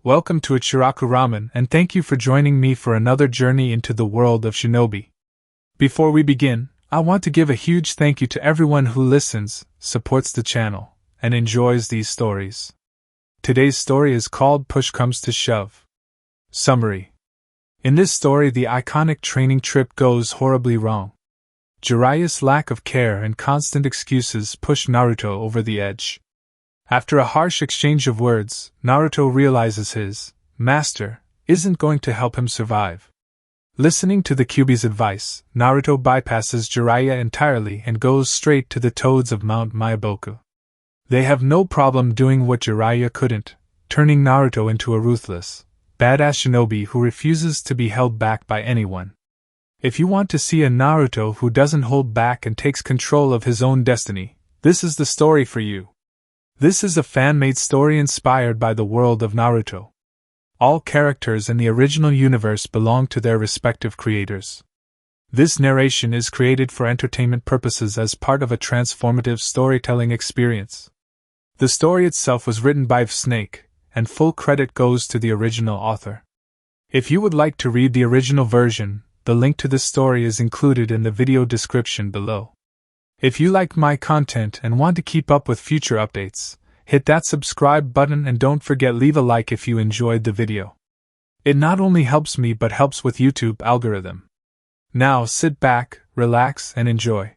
Welcome to Ichiraku Ramen and thank you for joining me for another journey into the world of Shinobi. Before we begin, I want to give a huge thank you to everyone who listens, supports the channel, and enjoys these stories. Today's story is called Push Comes to Shove. Summary. In this story, the iconic training trip goes horribly wrong. Jiraiya's lack of care and constant excuses push Naruto over the edge. After a harsh exchange of words, Naruto realizes his master isn't going to help him survive. Listening to the Kyuubi's advice, Naruto bypasses Jiraiya entirely and goes straight to the Toads of Mount Myoboku. They have no problem doing what Jiraiya couldn't, turning Naruto into a ruthless, badass shinobi who refuses to be held back by anyone. If you want to see a Naruto who doesn't hold back and takes control of his own destiny, this is the story for you. This is a fan-made story inspired by the world of Naruto. All characters in the original universe belong to their respective creators. This narration is created for entertainment purposes as part of a transformative storytelling experience. The story itself was written by VFSNAKE, and full credit goes to the original author. If you would like to read the original version, the link to this story is included in the video description below. If you like my content and want to keep up with future updates, hit that subscribe button and don't forget leave a like if you enjoyed the video. It not only helps me but helps with YouTube algorithm. Now sit back, relax and enjoy.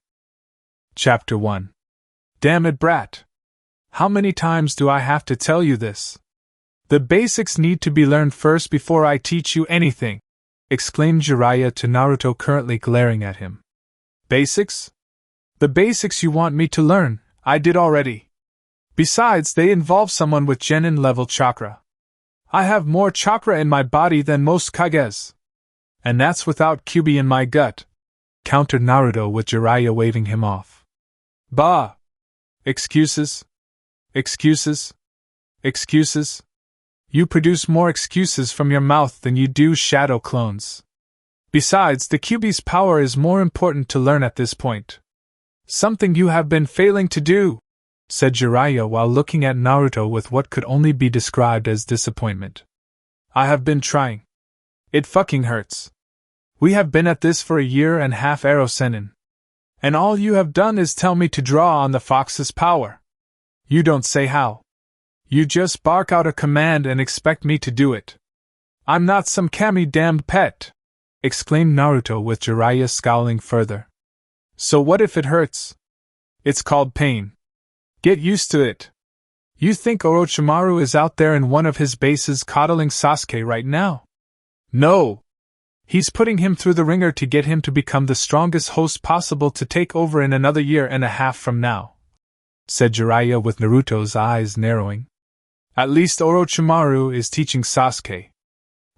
Chapter 1. Damn it, brat! How many times do I have to tell you this? The basics need to be learned first before I teach you anything, exclaimed Jiraiya to Naruto currently glaring at him. Basics? The basics you want me to learn, I did already. Besides, they involve someone with genin level chakra. I have more chakra in my body than most Kages. And that's without Kyuubi in my gut, countered Naruto with Jiraiya waving him off. Bah! Excuses? Excuses? Excuses? You produce more excuses from your mouth than you do shadow clones. Besides, the Kyuubi's power is more important to learn at this point. Something you have been failing to do, said Jiraiya while looking at Naruto with what could only be described as disappointment. I have been trying. It fucking hurts. We have been at this for a year and a half, Arrow Senin. And all you have done is tell me to draw on the fox's power. You don't say how. You just bark out a command and expect me to do it. I'm not some kami-damned pet, exclaimed Naruto with Jiraiya scowling further. So what if it hurts? It's called pain. Get used to it. You think Orochimaru is out there in one of his bases coddling Sasuke right now? No. He's putting him through the ringer to get him to become the strongest host possible to take over in another year and a half from now, said Jiraiya with Naruto's eyes narrowing. At least Orochimaru is teaching Sasuke.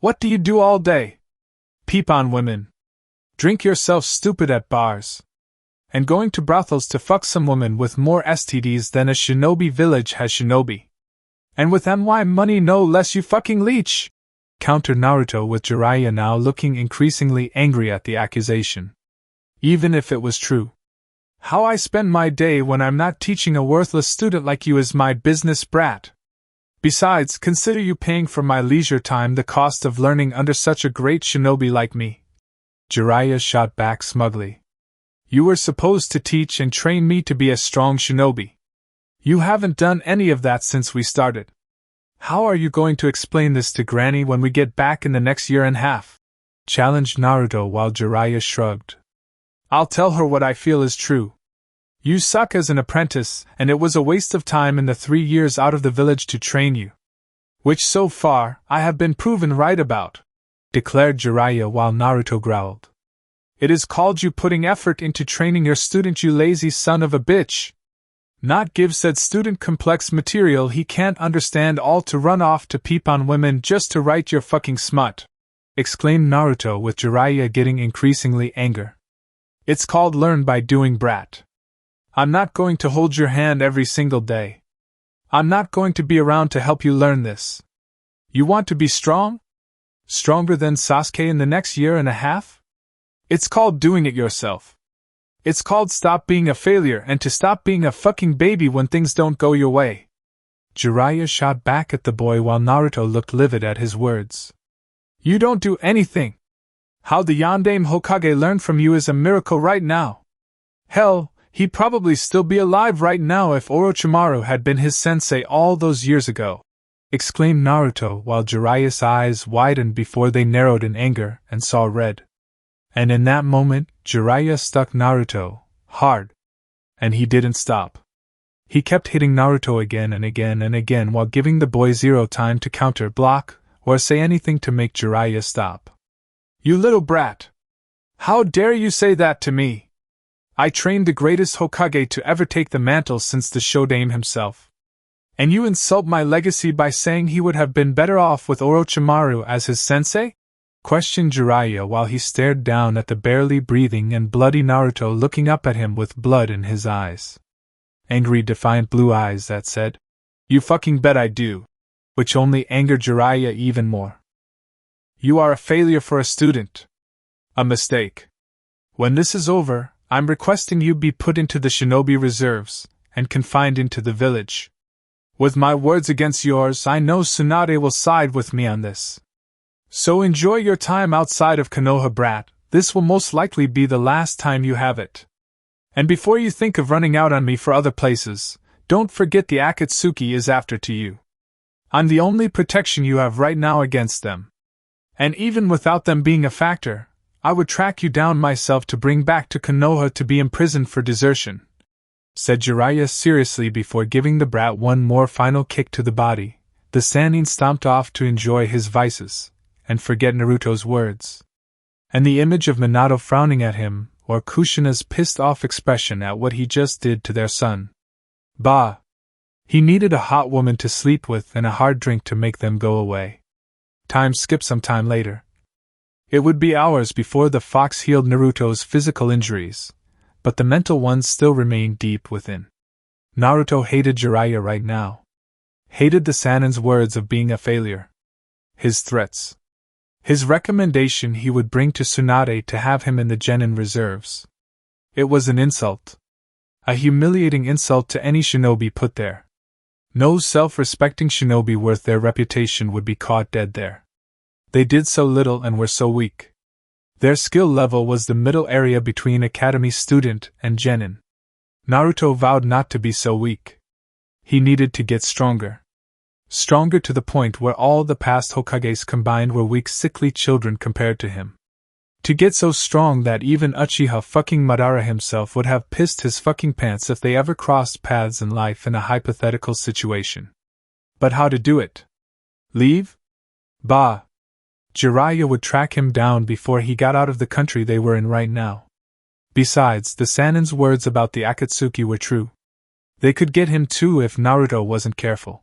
What do you do all day? Peep on women. Drink yourself stupid at bars. And going to brothels to fuck some woman with more STDs than a shinobi village has shinobi. And with NY money no less, you fucking leech, countered Naruto with Jiraiya now looking increasingly angry at the accusation. Even if it was true. How I spend my day when I'm not teaching a worthless student like you is my business, brat. Besides, consider you paying for my leisure time the cost of learning under such a great shinobi like me. Jiraiya shot back smugly. You were supposed to teach and train me to be a strong shinobi. You haven't done any of that since we started. How are you going to explain this to Granny when we get back in the next year and a half? Challenged Naruto while Jiraiya shrugged. I'll tell her what I feel is true. You suck as an apprentice, and it was a waste of time in the 3 years out of the village to train you. Which so far, I have been proven right about, declared Jiraiya while Naruto growled. It is called you putting effort into training your student, you lazy son of a bitch. Not give said student complex material he can't understand all to run off to peep on women just to write your fucking smut, exclaimed Naruto with Jiraiya getting increasingly angry. It's called learn by doing, brat. I'm not going to hold your hand every single day. I'm not going to be around to help you learn this. You want to be strong? Stronger than Sasuke in the next year and a half? It's called doing it yourself. It's called stop being a failure and to stop being a fucking baby when things don't go your way. Jiraiya shot back at the boy while Naruto looked livid at his words. You don't do anything! How the Yondaime Hokage learned from you is a miracle right now. Hell, he'd probably still be alive right now if Orochimaru had been his sensei all those years ago, exclaimed Naruto while Jiraiya's eyes widened before they narrowed in anger and saw red. And in that moment, Jiraiya struck Naruto hard. And he didn't stop. He kept hitting Naruto again and again and again while giving the boy zero time to counter, block, or say anything to make Jiraiya stop. You little brat! How dare you say that to me? I trained the greatest Hokage to ever take the mantle since the Shodaime himself. And you insult my legacy by saying he would have been better off with Orochimaru as his sensei? Questioned Jiraiya while he stared down at the barely breathing and bloody Naruto looking up at him with blood in his eyes. Angry, defiant blue eyes that said, You fucking bet I do. Which only angered Jiraiya even more. You are a failure for a student. A mistake. When this is over, I'm requesting you be put into the Shinobi reserves and confined into the village. With my words against yours, I know Tsunade will side with me on this. So enjoy your time outside of Konoha, brat. This will most likely be the last time you have it. And before you think of running out on me for other places, don't forget the Akatsuki is after to you. I'm the only protection you have right now against them. And even without them being a factor, I would track you down myself to bring back to Konoha to be imprisoned for desertion, said Jiraiya seriously before giving the brat one more final kick to the body. The Sannin stomped off to enjoy his vices and forget Naruto's words. And the image of Minato frowning at him, or Kushina's pissed-off expression at what he just did to their son. Bah! He needed a hot woman to sleep with and a hard drink to make them go away. Time skipped some time later. It would be hours before the fox healed Naruto's physical injuries, but the mental ones still remained deep within. Naruto hated Jiraiya right now. Hated the Sannin's words of being a failure. His threats. His recommendation he would bring to Tsunade to have him in the genin reserves. It was an insult. A humiliating insult to any shinobi put there. No self-respecting shinobi worth their reputation would be caught dead there. They did so little and were so weak. Their skill level was the middle area between academy student and genin. Naruto vowed not to be so weak. He needed to get stronger. Stronger to the point where all the past Hokages combined were weak, sickly children compared to him. To get so strong that even Uchiha fucking Madara himself would have pissed his fucking pants if they ever crossed paths in life in a hypothetical situation. But how to do it? Leave? Bah! Jiraiya would track him down before he got out of the country they were in right now. Besides, the Sannin's words about the Akatsuki were true. They could get him too if Naruto wasn't careful.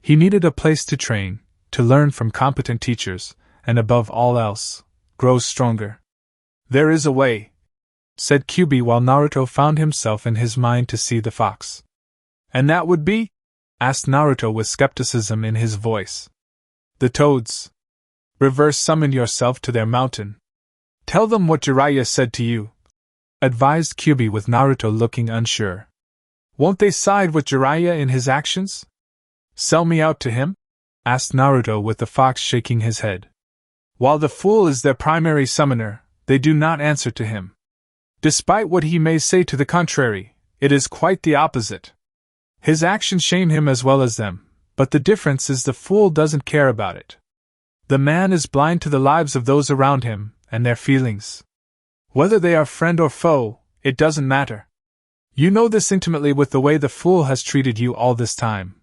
He needed a place to train, to learn from competent teachers, and above all else, grow stronger. There is a way, said Kyuubi while Naruto found himself in his mind to see the fox. And that would be? Asked Naruto with skepticism in his voice. The toads. Reverse summon yourself to their mountain. Tell them what Jiraiya said to you, advised Kyuubi with Naruto looking unsure. Won't they side with Jiraiya in his actions? Sell me out to him? Asked Naruto with the fox shaking his head. While the fool is their primary summoner, they do not answer to him. Despite what he may say to the contrary, it is quite the opposite. His actions shame him as well as them, but the difference is the fool doesn't care about it. The man is blind to the lives of those around him, and their feelings. Whether they are friend or foe, it doesn't matter. You know this intimately with the way the fool has treated you all this time,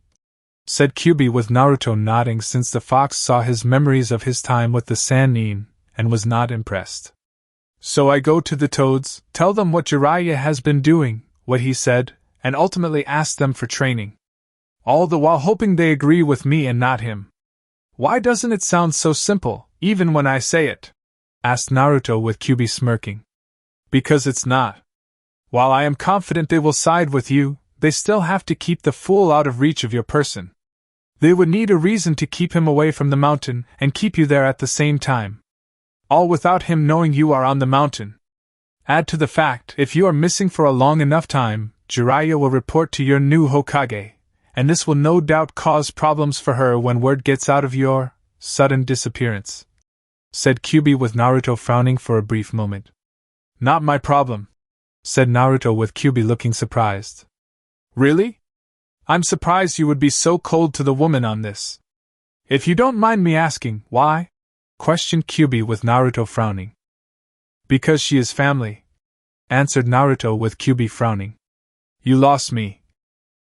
said Kyuubi with Naruto nodding since the fox saw his memories of his time with the Sannin and was not impressed. So I go to the toads, tell them what Jiraiya has been doing, what he said, and ultimately ask them for training. All the while hoping they agree with me and not him. Why doesn't it sound so simple, even when I say it? Asked Naruto with Kyuubi smirking. Because it's not. While I am confident they will side with you, they still have to keep the fool out of reach of your person. They would need a reason to keep him away from the mountain and keep you there at the same time. All without him knowing you are on the mountain. Add to the fact, if you are missing for a long enough time, Jiraiya will report to your new Hokage, and this will no doubt cause problems for her when word gets out of your sudden disappearance," said Kyuubi with Naruto frowning for a brief moment. "Not my problem," said Naruto with Kyuubi looking surprised. "Really? I'm surprised you would be so cold to the woman on this. If you don't mind me asking, why?" questioned Kyuubi with Naruto frowning. "Because she is family," answered Naruto with Kyuubi frowning. "You lost me,"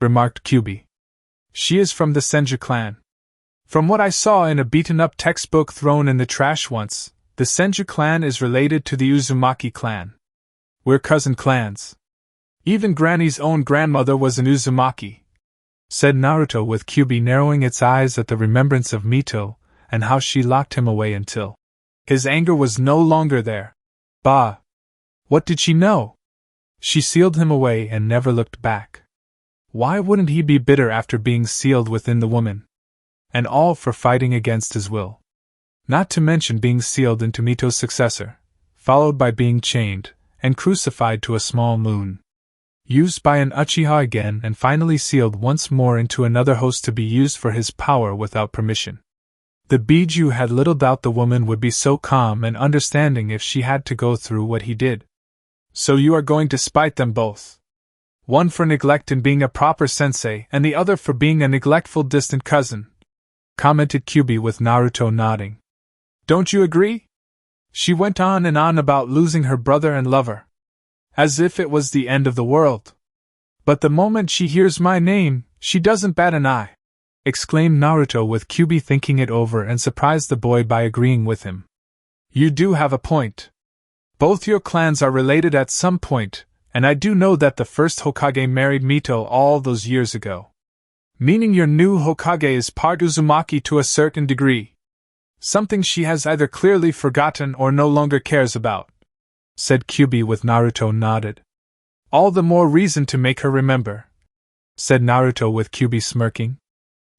remarked Kyuubi. "She is from the Senju clan. From what I saw in a beaten-up textbook thrown in the trash once, the Senju clan is related to the Uzumaki clan. We're cousin clans. Even Granny's own grandmother was an Uzumaki," said Naruto with Kyuubi narrowing its eyes at the remembrance of Mito and how she locked him away until his anger was no longer there. Bah! What did she know? She sealed him away and never looked back. Why wouldn't he be bitter after being sealed within the woman? And all for fighting against his will. Not to mention being sealed into Mito's successor, followed by being chained and crucified to a small moon. Used by an Uchiha again and finally sealed once more into another host to be used for his power without permission. The Biju had little doubt the woman would be so calm and understanding if she had to go through what he did. "So you are going to spite them both? One for neglect in being a proper sensei and the other for being a neglectful distant cousin," commented Kyuubi with Naruto nodding. "Don't you agree?" She went on and on about losing her brother and lover. As if it was the end of the world. "But the moment she hears my name, she doesn't bat an eye," exclaimed Naruto with Kyuubi thinking it over and surprised the boy by agreeing with him. "You do have a point. Both your clans are related at some point, and I do know that the first Hokage married Mito all those years ago. Meaning your new Hokage is part Uzumaki to a certain degree. Something she has either clearly forgotten or no longer cares about," said Kyuubi with Naruto nodded. "All the more reason to make her remember," said Naruto with Kyuubi smirking.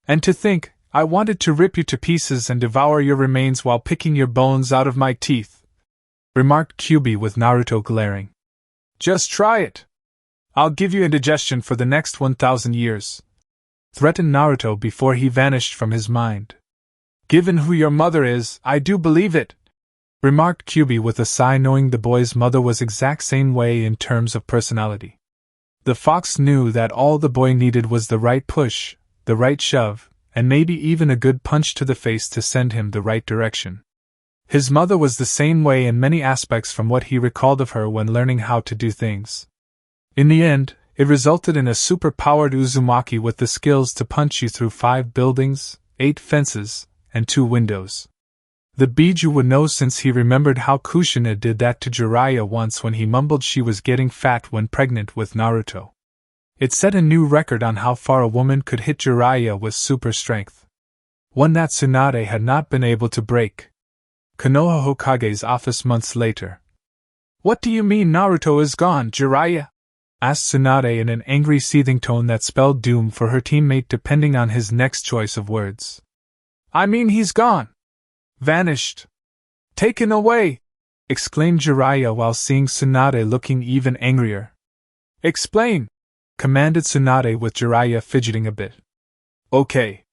"And to think, I wanted to rip you to pieces and devour your remains while picking your bones out of my teeth," remarked Kyuubi with Naruto glaring. "Just try it. I'll give you indigestion for the next 1,000 years, threatened Naruto before he vanished from his mind. "Given who your mother is, I do believe it," remarked Kyuubi with a sigh, knowing the boy's mother was exact same way in terms of personality. The fox knew that all the boy needed was the right push, the right shove, and maybe even a good punch to the face to send him the right direction. His mother was the same way in many aspects from what he recalled of her when learning how to do things. In the end, it resulted in a super-powered Uzumaki with the skills to punch you through 5 buildings, 8 fences, and 2 windows. The Biju would know since he remembered how Kushina did that to Jiraiya once when he mumbled she was getting fat when pregnant with Naruto. It set a new record on how far a woman could hit Jiraiya with super strength. One that Tsunade had not been able to break. Konoha Hokage's office months later. "What do you mean Naruto is gone, Jiraiya?" asked Tsunade in an angry, seething tone that spelled doom for her teammate depending on his next choice of words. "I mean he's gone. Vanished. Taken away!" exclaimed Jiraiya while seeing Tsunade looking even angrier. "Explain!" commanded Tsunade with Jiraiya fidgeting a bit. "Okay.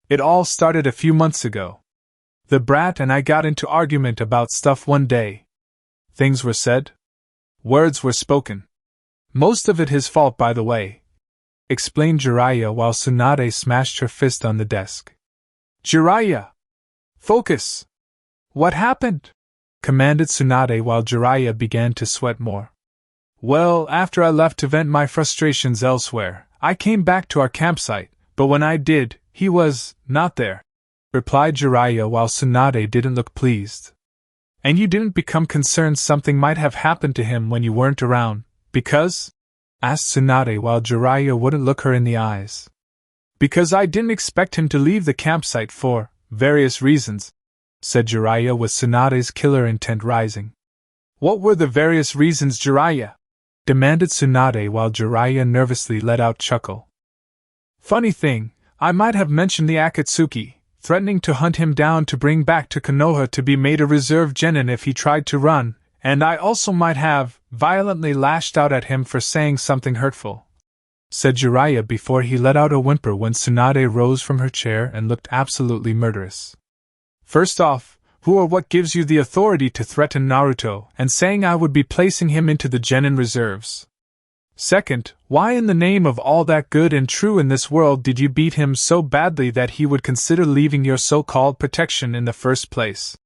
It all started a few months ago. The brat and I got into argument about stuff one day. Things were said. Words were spoken. Most of it his fault, by the way," explained Jiraiya while Tsunade smashed her fist on the desk. "Jiraiya! Focus! What happened?" commanded Tsunade while Jiraiya began to sweat more. "Well, after I left to vent my frustrations elsewhere, I came back to our campsite, but when I did, he was not there," replied Jiraiya while Tsunade didn't look pleased. "And you didn't become concerned something might have happened to him when you weren't around, because?" asked Tsunade while Jiraiya wouldn't look her in the eyes. "Because I didn't expect him to leave the campsite for various reasons," said Jiraiya with Tsunade's killer intent rising. "What were the various reasons, Jiraiya?" demanded Tsunade while Jiraiya nervously let out chuckle. "Funny thing, I might have mentioned the Akatsuki, threatening to hunt him down to bring back to Konoha to be made a reserve genin if he tried to run, and I also might have violently lashed out at him for saying something hurtful. said Jiraiya before he let out a whimper when Tsunade rose from her chair and looked absolutely murderous. First off, who or what gives you the authority to threaten Naruto and saying I would be placing him into the genin reserves? Second, why in the name of all that good and true in this world did you beat him so badly that he would consider leaving your so-called protection in the first place?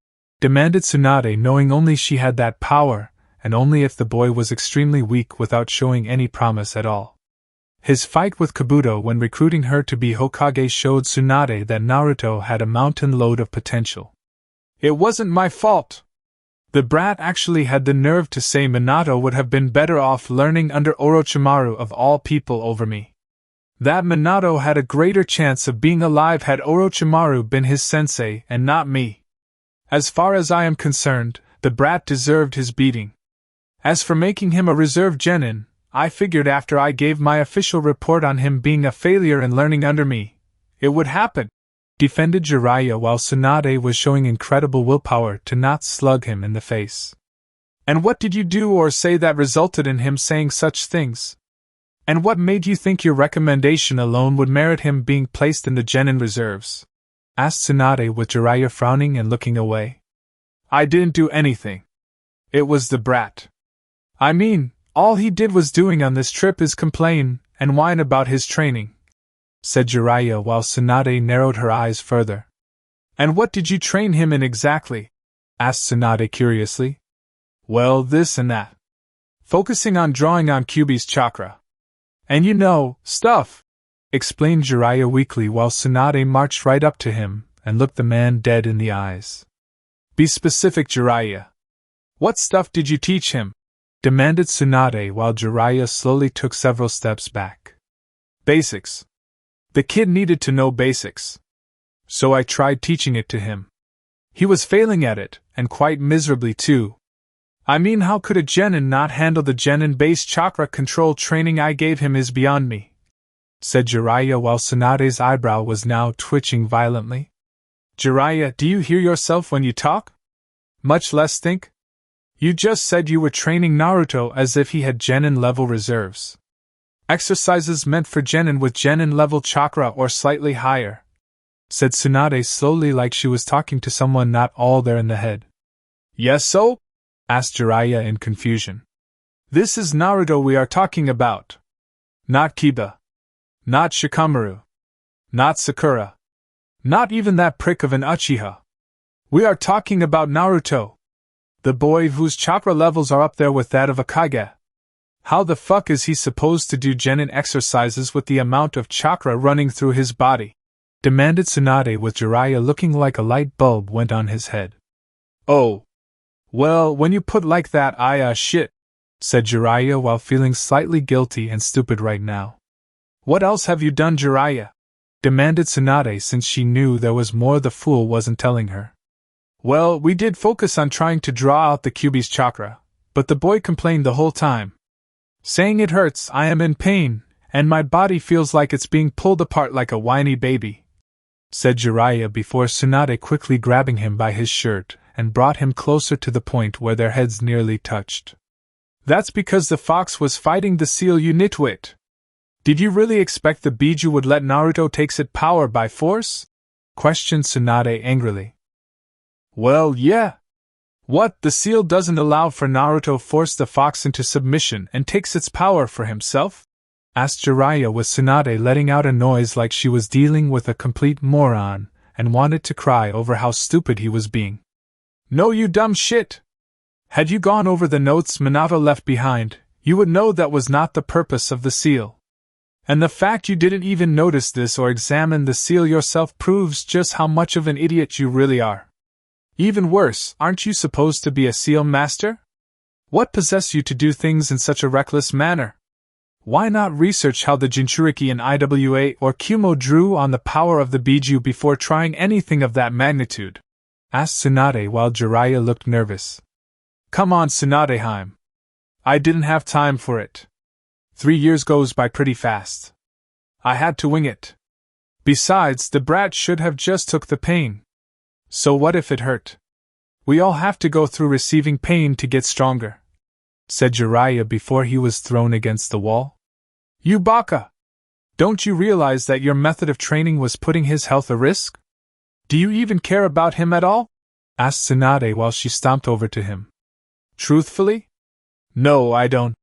Demanded Tsunade, knowing only she had that power, and only if the boy was extremely weak without showing any promise at all. His fight with Kabuto when recruiting her to be Hokage showed Tsunade that Naruto had a mountain load of potential. It wasn't my fault. The brat actually had the nerve to say Minato would have been better off learning under Orochimaru of all people over me. That Minato had a greater chance of being alive had Orochimaru been his sensei and not me. As far as I am concerned, the brat deserved his beating. As for making him a reserve genin, I figured after I gave my official report on him being a failure in learning under me, it would happen, defended Jiraiya while Tsunade was showing incredible willpower to not slug him in the face. And what did you do or say that resulted in him saying such things? And what made you think your recommendation alone would merit him being placed in the genin reserves? Asked Tsunade with Jiraiya frowning and looking away. I didn't do anything. It was the brat. I mean, all he did was doing on this trip is complain and whine about his training, said Jiraiya while Tsunade narrowed her eyes further. And what did you train him in exactly? Asked Tsunade curiously. Well, this and that. Focusing on drawing on Kyuubi's chakra. And stuff, explained Jiraiya weakly while Tsunade marched right up to him and looked the man dead in the eyes. Be specific, Jiraiya. What stuff did you teach him? Demanded Tsunade while Jiraiya slowly took several steps back. Basics. The kid needed to know basics. So I tried teaching it to him. He was failing at it, and quite miserably too. I mean, how could a genin not handle the genin-based chakra control training I gave him is beyond me, said Jiraiya while Tsunade's eyebrow was now twitching violently. Jiraiya, do you hear yourself when you talk? Much less think? You just said you were training Naruto as if he had genin-level reserves. Exercises meant for genin with genin-level chakra or slightly higher, said Tsunade slowly like she was talking to someone not all there in the head. Yes so? Asked Jiraiya in confusion. This is Naruto we are talking about. Not Kiba. Not Shikamaru. Not Sakura. Not even that prick of an Uchiha. We are talking about Naruto. The boy whose chakra levels are up there with that of a Kage. How the fuck is he supposed to do genin exercises with the amount of chakra running through his body? Demanded Tsunade with Jiraiya looking like a light bulb went on his head. Oh. Well, when you put like that shit, said Jiraiya while feeling slightly guilty and stupid right now. What else have you done, Jiraiya? Demanded Tsunade since she knew there was more the fool wasn't telling her. Well, we did focus on trying to draw out the Kyuubi's chakra, but the boy complained the whole time. Saying it hurts, I am in pain, and my body feels like it's being pulled apart like a whiny baby, said Jiraiya before Tsunade quickly grabbing him by his shirt and brought him closer to the point where their heads nearly touched. That's because the fox was fighting the seal, you nitwit. Did you really expect the Biju would let Naruto take its power by force? Questioned Tsunade angrily. Well, yeah. What, the seal doesn't allow for Naruto force the fox into submission and takes its power for himself? Asked Jiraiya with Tsunade letting out a noise like she was dealing with a complete moron and wanted to cry over how stupid he was being. No, you dumb shit! Had you gone over the notes Minato left behind, you would know that was not the purpose of the seal. And the fact you didn't even notice this or examine the seal yourself proves just how much of an idiot you really are. Even worse, aren't you supposed to be a seal master? What possessed you to do things in such a reckless manner? Why not research how the Jinchuriki and IWA or Kumo drew on the power of the Biju before trying anything of that magnitude? Asked Tsunade while Jiraiya looked nervous. Come on, Tsunadeheim. I didn't have time for it. 3 years goes by pretty fast. I had to wing it. Besides, the brat should have just took the pain. So what if it hurt? We all have to go through receiving pain to get stronger, said Jiraiya before he was thrown against the wall. You baka! Don't you realize that your method of training was putting his health at risk? Do you even care about him at all? Asked Tsunade while she stomped over to him. Truthfully? No, I don't,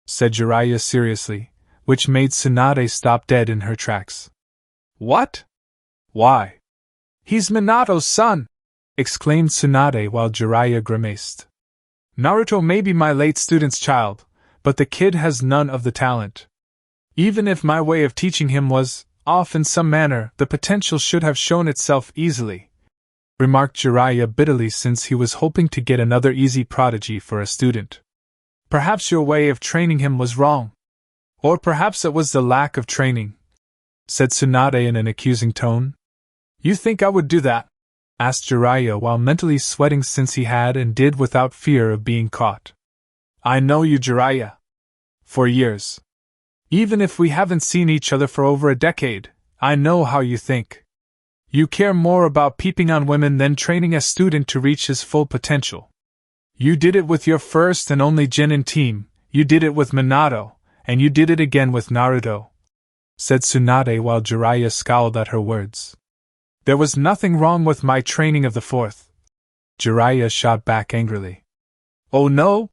said Jiraiya seriously, which made Tsunade stop dead in her tracks. What? Why? He's Minato's son! Exclaimed Tsunade while Jiraiya grimaced. Naruto may be my late student's child, but the kid has none of the talent. Even if my way of teaching him was off in some manner, the potential should have shown itself easily, remarked Jiraiya bitterly, since he was hoping to get another easy prodigy for a student. Perhaps your way of training him was wrong. Or perhaps it was the lack of training, said Tsunade in an accusing tone. You think I would do that? Asked Jiraiya while mentally sweating, since he had and did without fear of being caught. I know you, Jiraiya. For years. Even if we haven't seen each other for over a decade, I know how you think. You care more about peeping on women than training a student to reach his full potential. You did it with your first and only Genin team, you did it with Minato, and you did it again with Naruto, said Tsunade while Jiraiya scowled at her words. There was nothing wrong with my training of the fourth. Jiraiya shot back angrily. Oh no?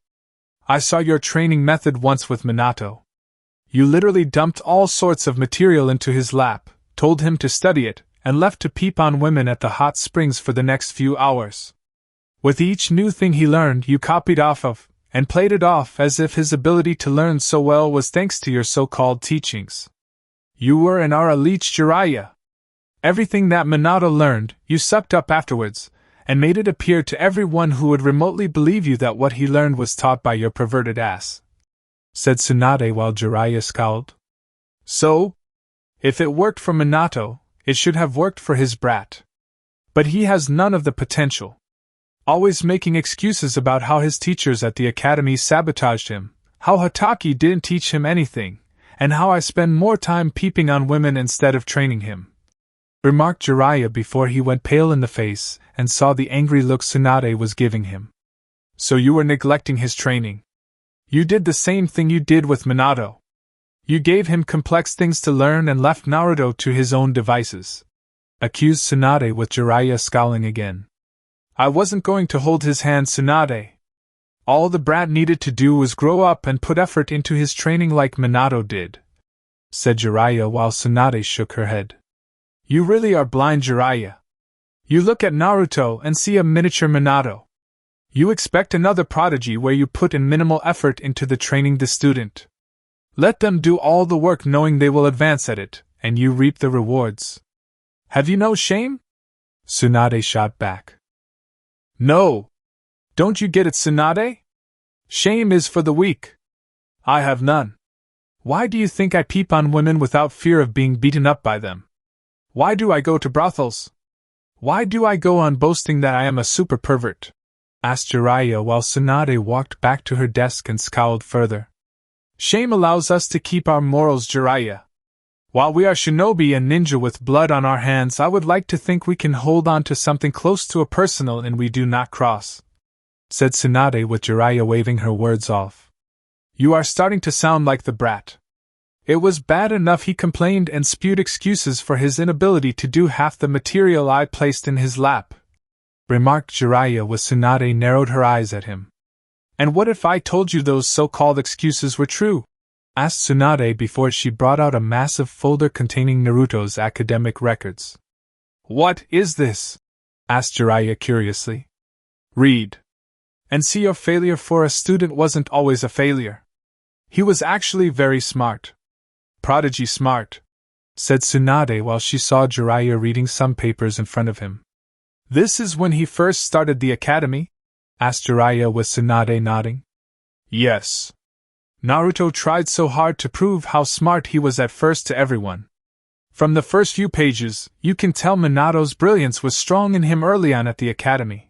I saw your training method once with Minato. You literally dumped all sorts of material into his lap, told him to study it, and left to peep on women at the hot springs for the next few hours. With each new thing he learned, you copied off of, and played it off as if his ability to learn so well was thanks to your so-called teachings. You were and are a leech, Jiraiya. Everything that Minato learned, you sucked up afterwards, and made it appear to everyone who would remotely believe you that what he learned was taught by your perverted ass, said Tsunade while Jiraiya scowled. So? If it worked for Minato, it should have worked for his brat. But he has none of the potential. Always making excuses about how his teachers at the academy sabotaged him, how Hatake didn't teach him anything, and how I spend more time peeping on women instead of training him, remarked Jiraiya before he went pale in the face and saw the angry look Tsunade was giving him. So you were neglecting his training. You did the same thing you did with Minato. You gave him complex things to learn and left Naruto to his own devices, accused Tsunade with Jiraiya scowling again. I wasn't going to hold his hand, Tsunade. All the brat needed to do was grow up and put effort into his training like Minato did, said Jiraiya while Tsunade shook her head. You really are blind, Jiraiya. You look at Naruto and see a miniature Minato. You expect another prodigy where you put in minimal effort into the training the student. Let them do all the work knowing they will advance at it, and you reap the rewards. Have you no shame? Tsunade shot back. No. Don't you get it, Tsunade? Shame is for the weak. I have none. Why do you think I peep on women without fear of being beaten up by them? Why do I go to brothels? Why do I go on boasting that I am a super pervert? Asked Jiraiya while Tsunade walked back to her desk and scowled further. Shame allows us to keep our morals, Jiraiya. While we are shinobi and ninja with blood on our hands, I would like to think we can hold on to something close to a personal and we do not cross, said Tsunade with Jiraiya waving her words off. You are starting to sound like the brat. It was bad enough he complained and spewed excuses for his inability to do half the material I placed in his lap, remarked Jiraiya while Tsunade narrowed her eyes at him. And what if I told you those so-called excuses were true? Asked Tsunade before she brought out a massive folder containing Naruto's academic records. What is this? Asked Jiraiya curiously. Read. And see, your failure for a student wasn't always a failure. He was actually very smart. Prodigy smart, said Tsunade while she saw Jiraiya reading some papers in front of him. This is when he first started the academy? Asked Jiraiya with Tsunade nodding. Yes. Naruto tried so hard to prove how smart he was at first to everyone. From the first few pages, you can tell Minato's brilliance was strong in him early on at the academy,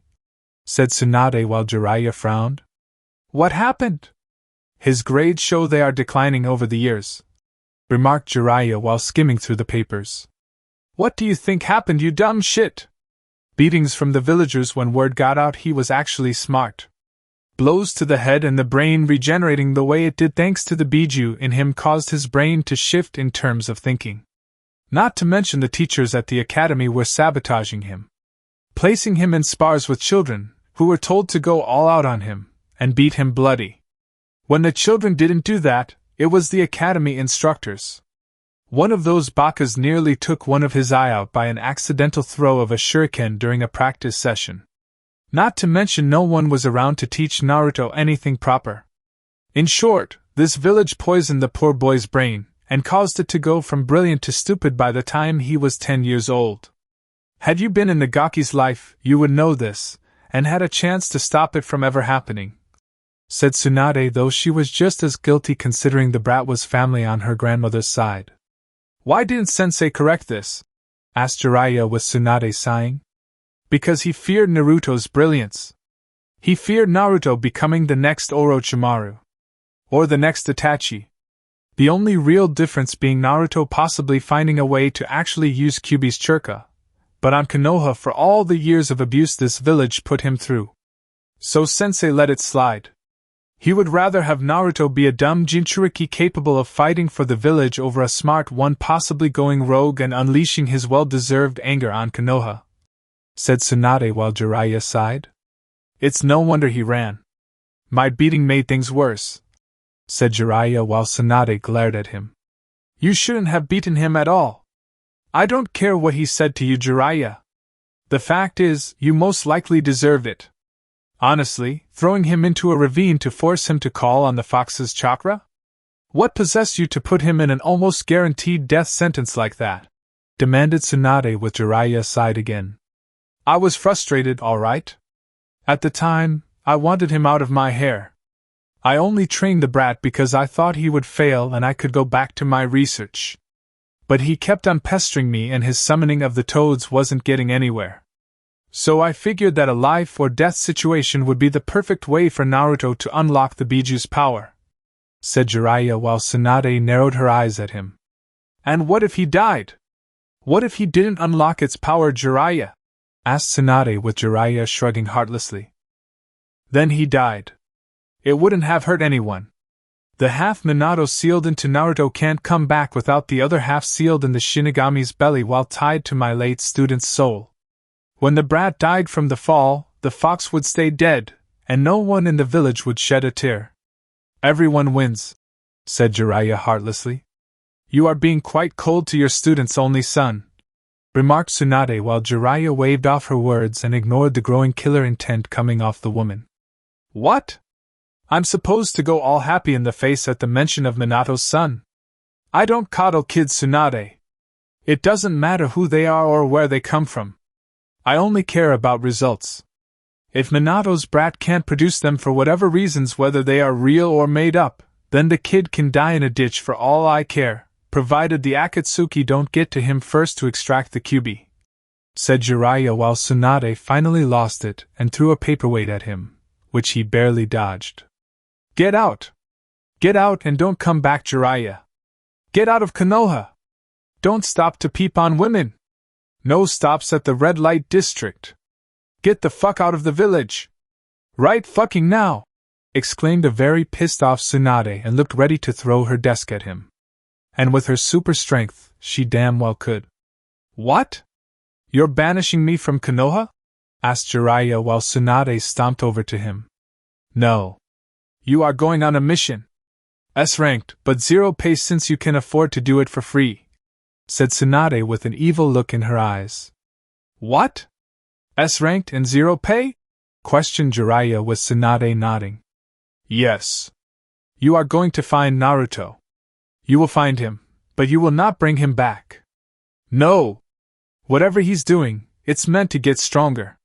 said Tsunade while Jiraiya frowned. What happened? His grades show they are declining over the years, remarked Jiraiya while skimming through the papers. What do you think happened, you dumb shit? Beatings from the villagers when word got out he was actually smart. blows to the head and the brain regenerating the way it did thanks to the biju in him caused his brain to shift in terms of thinking. Not to mention the teachers at the academy were sabotaging him, placing him in spars with children, who were told to go all out on him, and beat him bloody. When the children didn't do that, it was the academy instructors. One of those bakas nearly took one of his eye out by an accidental throw of a shuriken during a practice session. Not to mention no one was around to teach Naruto anything proper. In short, this village poisoned the poor boy's brain, and caused it to go from brilliant to stupid by the time he was 10 years old. Had you been in Nagaki's life, you would know this, and had a chance to stop it from ever happening, said Tsunade, though she was just as guilty considering the brat was family on her grandmother's side. Why didn't Sensei correct this? Asked Jiraiya with Tsunade sighing. Because he feared Naruto's brilliance. He feared Naruto becoming the next Orochimaru. Or the next Itachi. The only real difference being Naruto possibly finding a way to actually use Kyuubi's chakra, but on Konoha for all the years of abuse this village put him through. So Sensei let it slide. He would rather have Naruto be a dumb Jinchuriki capable of fighting for the village over a smart one possibly going rogue and unleashing his well-deserved anger on Konoha, said Tsunade while Jiraiya sighed. It's no wonder he ran. My beating made things worse, said Jiraiya while Tsunade glared at him. You shouldn't have beaten him at all. I don't care what he said to you, Jiraiya. The fact is, you most likely deserve it. Honestly, throwing him into a ravine to force him to call on the fox's chakra? What possessed you to put him in an almost guaranteed death sentence like that? Demanded Tsunade with Jiraiya sighed again. I was frustrated, all right. At the time, I wanted him out of my hair. I only trained the brat because I thought he would fail and I could go back to my research. But he kept on pestering me and his summoning of the toads wasn't getting anywhere. So I figured that a life or death situation would be the perfect way for Naruto to unlock the biju's power, said Jiraiya while Tsunade narrowed her eyes at him. And what if he died? What if he didn't unlock its power, Jiraiya? Asked Tsunade with Jiraiya shrugging heartlessly. Then he died. It wouldn't have hurt anyone. The half Minato sealed into Naruto can't come back without the other half sealed in the Shinigami's belly while tied to my late student's soul. When the brat died from the fall, the fox would stay dead, and no one in the village would shed a tear. Everyone wins, said Jiraiya heartlessly. You are being quite cold to your student's only son, remarked Tsunade while Jiraiya waved off her words and ignored the growing killer intent coming off the woman. What? I'm supposed to go all happy in the face at the mention of Minato's son? I don't coddle kids, Tsunade. It doesn't matter who they are or where they come from. I only care about results. If Minato's brat can't produce them for whatever reasons, whether they are real or made up, then the kid can die in a ditch for all I care, provided the Akatsuki don't get to him first to extract the Kyuubi, said Jiraiya while Tsunade finally lost it and threw a paperweight at him, which he barely dodged. Get out! Get out and don't come back, Jiraiya! Get out of Konoha! Don't stop to peep on women! No stops at the red light district! Get the fuck out of the village! Right fucking now! Exclaimed a very pissed off Tsunade and looked ready to throw her desk at him. And with her super strength, she damn well could. What? You're banishing me from Konoha? Asked Jiraiya while Tsunade stomped over to him. No. You are going on a mission. S-ranked, but 0 pay since you can afford to do it for free, said Tsunade with an evil look in her eyes. What? S-ranked and 0 pay? Questioned Jiraiya with Tsunade nodding. Yes. You are going to find Naruto. You will find him, but you will not bring him back. No. Whatever he's doing, it's meant to get stronger.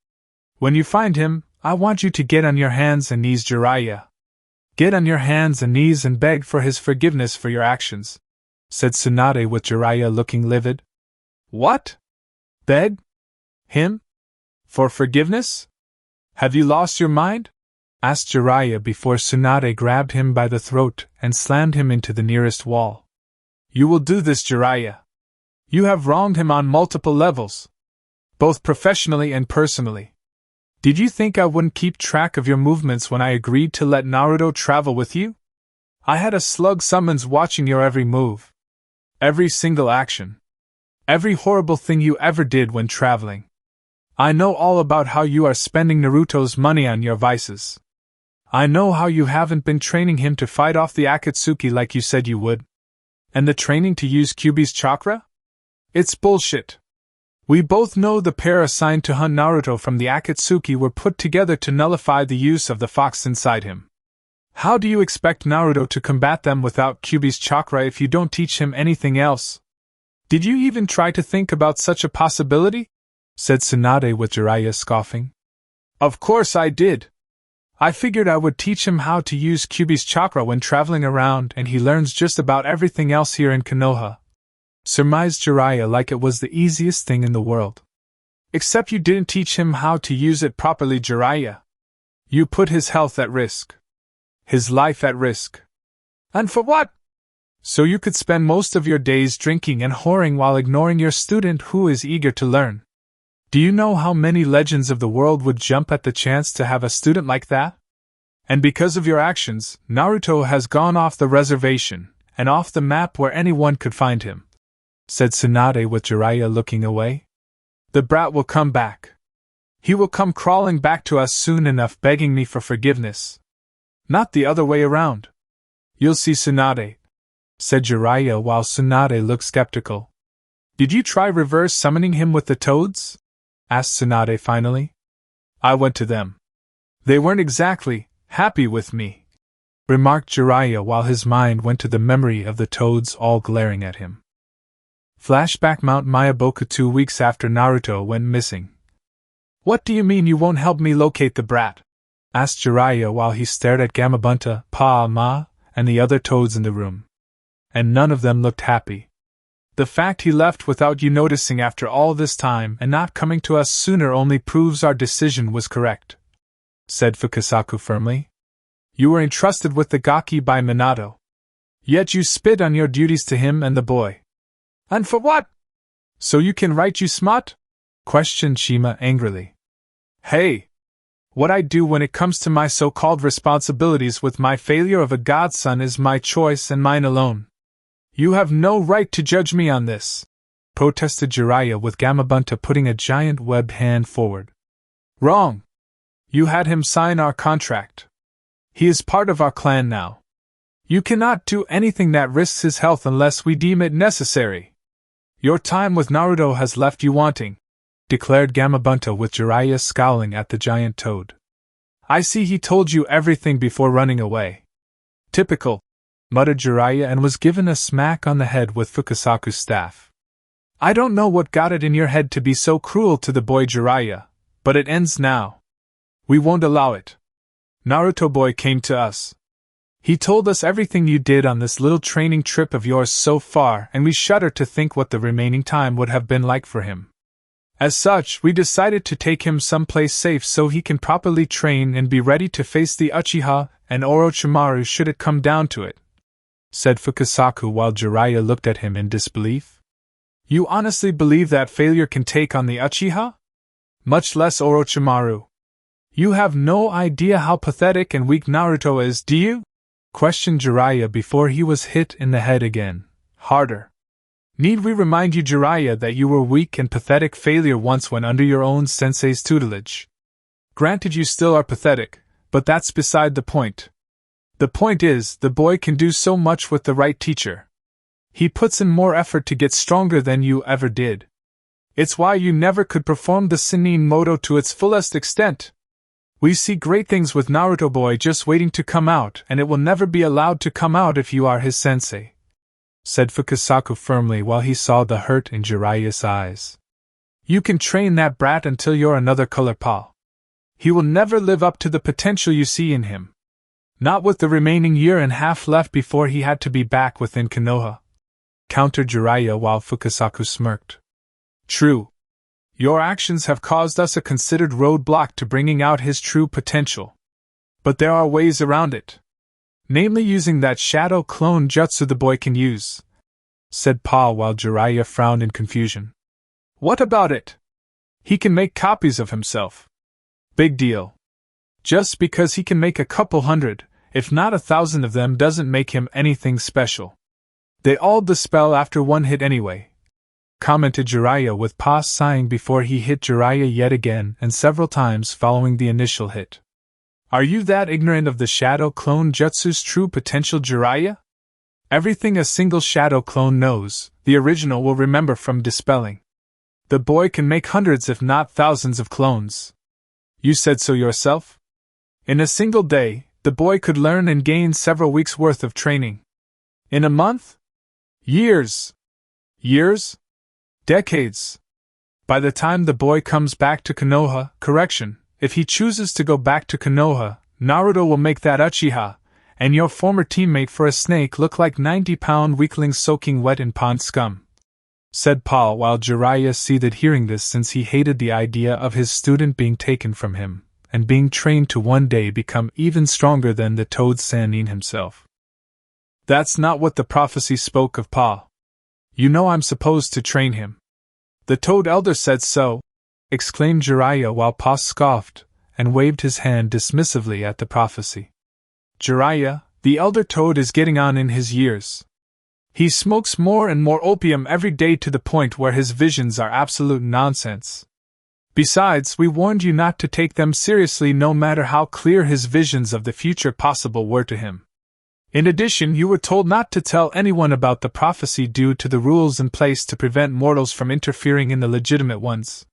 When you find him, I want you to get on your hands and knees, Jiraiya. Get on your hands and knees and beg for his forgiveness for your actions, said Tsunade with Jiraiya looking livid. What? Beg? Him? For forgiveness? Have you lost your mind? Asked Jiraiya before Tsunade grabbed him by the throat and slammed him into the nearest wall. You will do this, Jiraiya. You have wronged him on multiple levels, both professionally and personally. Did you think I wouldn't keep track of your movements when I agreed to let Naruto travel with you? I had a slug summons watching your every move. Every single action. Every horrible thing you ever did when traveling. I know all about how you are spending Naruto's money on your vices. I know how you haven't been training him to fight off the Akatsuki like you said you would. And the training to use Kyuubi's chakra? It's bullshit. We both know the pair assigned to hunt Naruto from the Akatsuki were put together to nullify the use of the fox inside him. How do you expect Naruto to combat them without Kyuubi's chakra if you don't teach him anything else? Did you even try to think about such a possibility? Said Tsunade with Jiraiya scoffing. Of course I did. I figured I would teach him how to use Kyuubi's chakra when traveling around, and he learns just about everything else here in Konoha. Surmised Jiraiya like it was the easiest thing in the world. Except you didn't teach him how to use it properly, Jiraiya. You put his health at risk. His life at risk. And for what? So you could spend most of your days drinking and whoring while ignoring your student who is eager to learn. Do you know how many legends of the world would jump at the chance to have a student like that? And because of your actions, Naruto has gone off the reservation, and off the map where anyone could find him, said Tsunade with Jiraiya looking away. The brat will come back. He will come crawling back to us soon enough begging me for forgiveness. Not the other way around. You'll see, Tsunade, said Jiraiya while Tsunade looked skeptical. Did you try reverse summoning him with the toads? Asked Tsunade finally. I went to them. They weren't exactly happy with me, remarked Jiraiya while his mind went to the memory of the toads all glaring at him. Flashback Mount Myoboku 2 weeks after Naruto went missing. What do you mean you won't help me locate the brat? Asked Jiraiya while he stared at Gamabunta, Pa-Ma, and the other toads in the room. And none of them looked happy. The fact he left without you noticing after all this time and not coming to us sooner only proves our decision was correct, said Fukasaku firmly. You were entrusted with the Gaki by Minato. Yet you spit on your duties to him and the boy. And for what? So you can write, you smut? Questioned Shima angrily. Hey! What I do when it comes to my so-called responsibilities with my failure of a godson is my choice and mine alone. You have no right to judge me on this, protested Jiraiya with Gamabunta putting a giant webbed hand forward. Wrong! You had him sign our contract. He is part of our clan now. You cannot do anything that risks his health unless we deem it necessary. Your time with Naruto has left you wanting, declared Gamabunta with Jiraiya scowling at the giant toad. I see he told you everything before running away. Typical, muttered Jiraiya and was given a smack on the head with Fukasaku's staff. I don't know what got it in your head to be so cruel to the boy Jiraiya, but it ends now. We won't allow it. Naruto boy came to us. He told us everything you did on this little training trip of yours so far, and we shudder to think what the remaining time would have been like for him. As such, we decided to take him someplace safe so he can properly train and be ready to face the Uchiha and Orochimaru should it come down to it, said Fukasaku while Jiraiya looked at him in disbelief. You honestly believe that failure can take on the Uchiha? Much less Orochimaru. You have no idea how pathetic and weak Naruto is, do you? Questioned Jiraiya before he was hit in the head again, harder. Need we remind you, Jiraiya, that you were weak and pathetic failure once when under your own sensei's tutelage? Granted you still are pathetic, but that's beside the point. The point is, the boy can do so much with the right teacher. He puts in more effort to get stronger than you ever did. It's why you never could perform the Sennin Moto to its fullest extent. We see great things with Naruto boy just waiting to come out, and it will never be allowed to come out if you are his sensei, said Fukasaku firmly while he saw the hurt in Jiraiya's eyes. You can train that brat until you're another color pal. He will never live up to the potential you see in him. Not with the remaining year and a half left before he had to be back within Konoha, countered Jiraiya while Fukasaku smirked. True. Your actions have caused us a considered roadblock to bringing out his true potential. But there are ways around it. Namely using that shadow clone jutsu the boy can use, said Paul while Jiraiya frowned in confusion. What about it? He can make copies of himself. Big deal. Just because he can make a couple hundred, if not 1,000 of them doesn't make him anything special. They all dispel after one hit anyway, commented Jiraiya with Pa sighing before he hit Jiraiya yet again and several times following the initial hit. Are you that ignorant of the Shadow Clone Jutsu's true potential, Jiraiya? Everything a single Shadow Clone knows, the original will remember from dispelling. The boy can make hundreds if not thousands of clones. You said so yourself? In a single day, the boy could learn and gain several weeks' worth of training. In a month? Years. Years? Decades. By the time the boy comes back to Konoha, correction, if he chooses to go back to Konoha, Naruto will make that Uchiha, and your former teammate for a snake look like 90-pound weaklings soaking wet in pond scum, said Paul while Jiraiya seethed hearing this since he hated the idea of his student being taken from him, and being trained to one day become even stronger than the Toad Sannin himself. That's not what the prophecy spoke of, Paul. You know I'm supposed to train him. The Toad Elder said so, exclaimed Jiraiya while Pa scoffed and waved his hand dismissively at the prophecy. Jiraiya, the Elder Toad is getting on in his years. He smokes more and more opium every day to the point where his visions are absolute nonsense. Besides, we warned you not to take them seriously no matter how clear his visions of the future possible were to him. In addition, you were told not to tell anyone about the prophecy due to the rules in place to prevent mortals from interfering in the legitimate ones.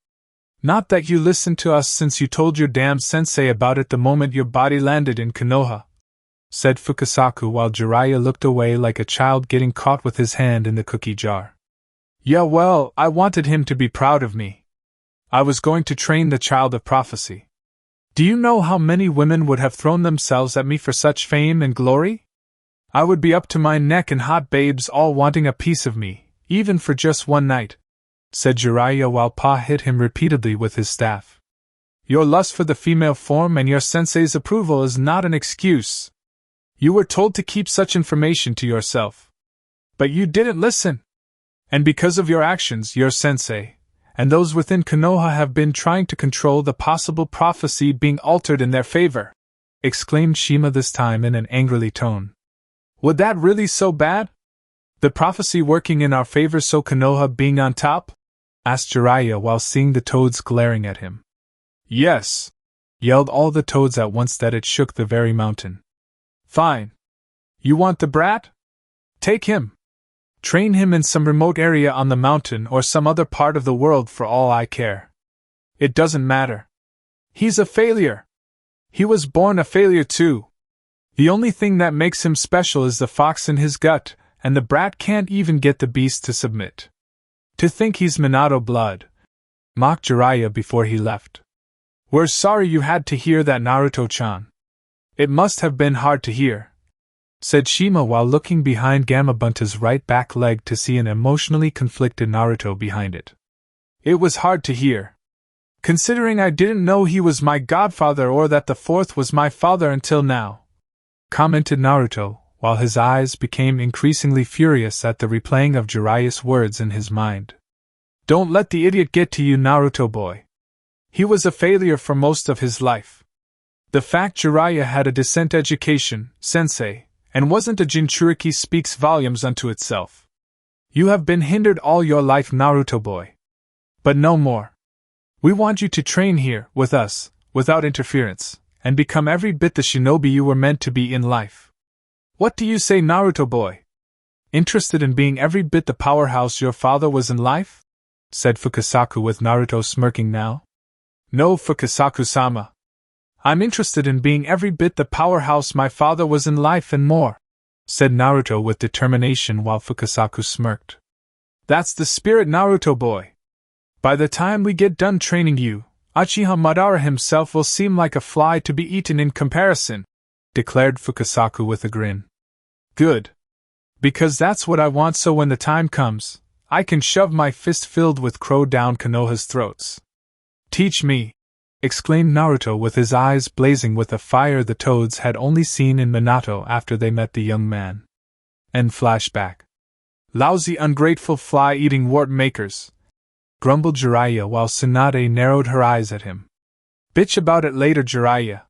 Not that you listened to us since you told your damn sensei about it the moment your body landed in Konoha, said Fukasaku while Jiraiya looked away like a child getting caught with his hand in the cookie jar. Yeah, well, I wanted him to be proud of me. I was going to train the child of prophecy. Do you know how many women would have thrown themselves at me for such fame and glory? I would be up to my neck in hot babes all wanting a piece of me, even for just one night, said Jiraiya while Pa hit him repeatedly with his staff. Your lust for the female form and your sensei's approval is not an excuse. You were told to keep such information to yourself. But you didn't listen. And because of your actions, your sensei, and those within Konoha have been trying to control the possible prophecy being altered in their favor, exclaimed Shima this time in an angrily tone. Would that really so bad? The prophecy working in our favor so Konoha being on top? Asked Jiraiya while seeing the toads glaring at him. Yes, yelled all the toads at once that it shook the very mountain. Fine. You want the brat? Take him. Train him in some remote area on the mountain or some other part of the world for all I care. It doesn't matter. He's a failure. He was born a failure too. The only thing that makes him special is the fox in his gut, and the brat can't even get the beast to submit. To think he's Minato blood, mocked Jiraiya before he left. We're sorry you had to hear that, Naruto-chan. It must have been hard to hear, said Shima while looking behind Gamabunta's right back leg to see an emotionally conflicted Naruto behind it. It was hard to hear. Considering I didn't know he was my godfather or that the fourth was my father until now, commented Naruto, while his eyes became increasingly furious at the replaying of Jiraiya's words in his mind. Don't let the idiot get to you, Naruto boy. He was a failure for most of his life. The fact Jiraiya had a decent education, sensei, and wasn't a Jinchuriki speaks volumes unto itself. You have been hindered all your life, Naruto boy. But no more. We want you to train here, with us, without interference, and become every bit the shinobi you were meant to be in life. What do you say, Naruto boy? Interested in being every bit the powerhouse your father was in life? Said Fukasaku with Naruto smirking now. No, Fukasaku-sama. I'm interested in being every bit the powerhouse my father was in life and more, said Naruto with determination while Fukasaku smirked. That's the spirit, Naruto boy. By the time we get done training you, Uchiha Madara himself will seem like a fly to be eaten in comparison, declared Fukasaku with a grin. Good. Because that's what I want, so when the time comes, I can shove my fist filled with crow down Konoha's throats. Teach me, exclaimed Naruto with his eyes blazing with a fire the toads had only seen in Minato after they met the young man. End flashback. Lousy ungrateful fly-eating wart makers, grumbled Jiraiya while Tsunade narrowed her eyes at him. Bitch about it later, Jiraiya.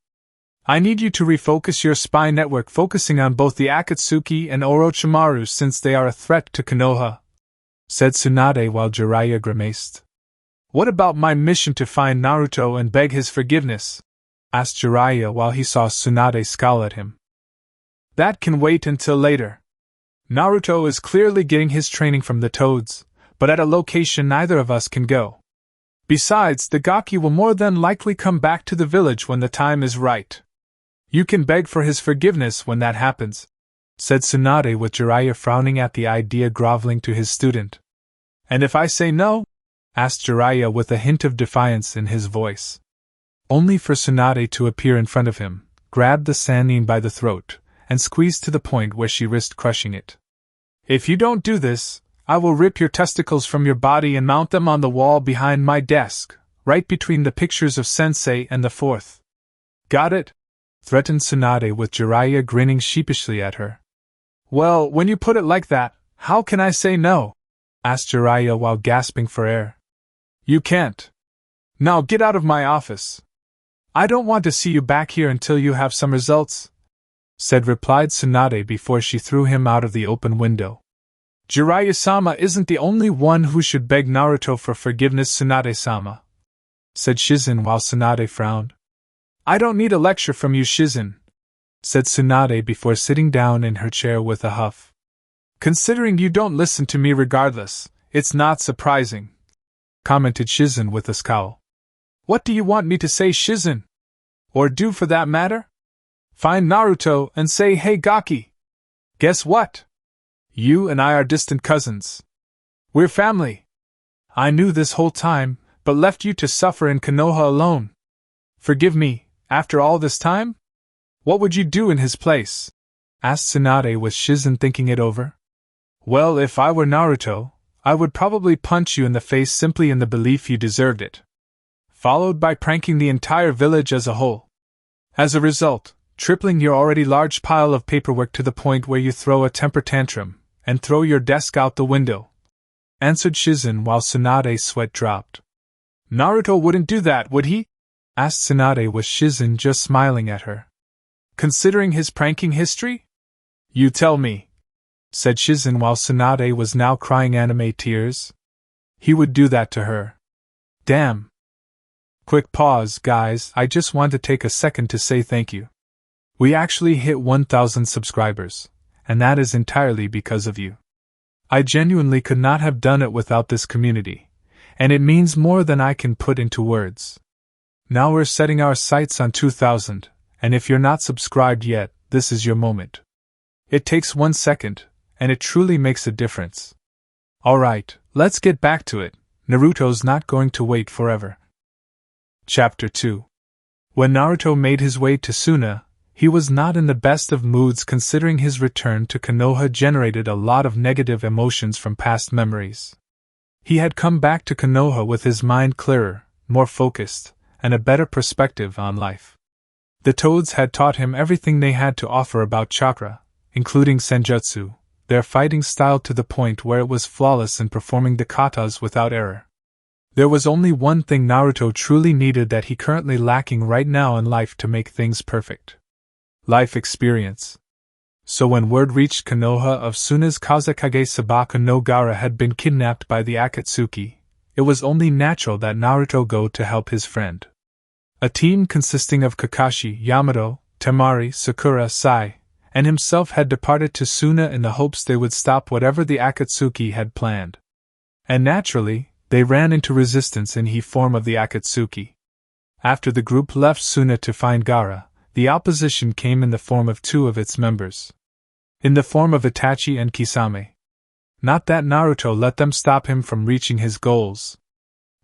I need you to refocus your spy network, focusing on both the Akatsuki and Orochimaru since they are a threat to Konoha, said Tsunade while Jiraiya grimaced. What about my mission to find Naruto and beg his forgiveness? Asked Jiraiya while he saw Tsunade scowl at him. That can wait until later. Naruto is clearly getting his training from the Toads, but at a location neither of us can go. Besides, the Gaki will more than likely come back to the village when the time is right. You can beg for his forgiveness when that happens, said Tsunade with Jiraiya frowning at the idea, groveling to his student. And if I say no? Asked Jiraiya with a hint of defiance in his voice. Only for Tsunade to appear in front of him, grabbed the Sannin by the throat, and squeezed to the point where she risked crushing it. If you don't do this, I will rip your testicles from your body and mount them on the wall behind my desk, right between the pictures of Sensei and the fourth. Got it? Threatened Tsunade with Jiraiya grinning sheepishly at her. Well, when you put it like that, how can I say no? Asked Jiraiya while gasping for air. You can't. Now get out of my office. I don't want to see you back here until you have some results, replied Tsunade before she threw him out of the open window. Jiraiya-sama isn't the only one who should beg Naruto for forgiveness, Tsunade-sama, said Shizen while Tsunade frowned. I don't need a lecture from you, Shizen, said Tsunade before sitting down in her chair with a huff. Considering you don't listen to me regardless, it's not surprising, commented Shizen with a scowl. What do you want me to say, Shizen? Or do for that matter? Find Naruto and say, hey Gaki. Guess what? You and I are distant cousins. We're family. I knew this whole time, but left you to suffer in Konoha alone. Forgive me, after all this time? What would you do in his place? Asked Tsunade with Shizen thinking it over. Well, if I were Naruto, I would probably punch you in the face simply in the belief you deserved it, followed by pranking the entire village as a whole. As a result, tripling your already large pile of paperwork to the point where you throw a temper tantrum and throw your desk out the window, answered Shizen while Tsunade's sweat dropped. Naruto wouldn't do that, would he? Asked Tsunade with Shizen just smiling at her. Considering his pranking history? You tell me, said Shizen while Tsunade was now crying anime tears. He would do that to her. Damn. Quick pause, guys, I just want to take a second to say thank you. We actually hit 1,000 subscribers, and that is entirely because of you. I genuinely could not have done it without this community, and it means more than I can put into words. Now we're setting our sights on 2,000, and if you're not subscribed yet, this is your moment. It takes 1 second, and it truly makes a difference. Alright, let's get back to it. Naruto's not going to wait forever. Chapter 2. When Naruto made his way to Suna, he was not in the best of moods considering his return to Konoha generated a lot of negative emotions from past memories. He had come back to Konoha with his mind clearer, more focused, and a better perspective on life. The Toads had taught him everything they had to offer about chakra, including senjutsu, their fighting style to the point where it was flawless in performing the katas without error. There was only one thing Naruto truly needed that he currently lacking right now in life to make things perfect. Life experience. So when word reached Konoha of Suna's Kazekage Sabaka no Gaara had been kidnapped by the Akatsuki, it was only natural that Naruto go to help his friend. A team consisting of Kakashi, Yamato, Temari, Sakura, Sai, and himself had departed to Suna in the hopes they would stop whatever the Akatsuki had planned. And naturally, they ran into resistance in the form of the Akatsuki. After the group left Suna to find Gaara, the opposition came in the form of 2 of its members. In the form of Itachi and Kisame. Not that Naruto let them stop him from reaching his goals.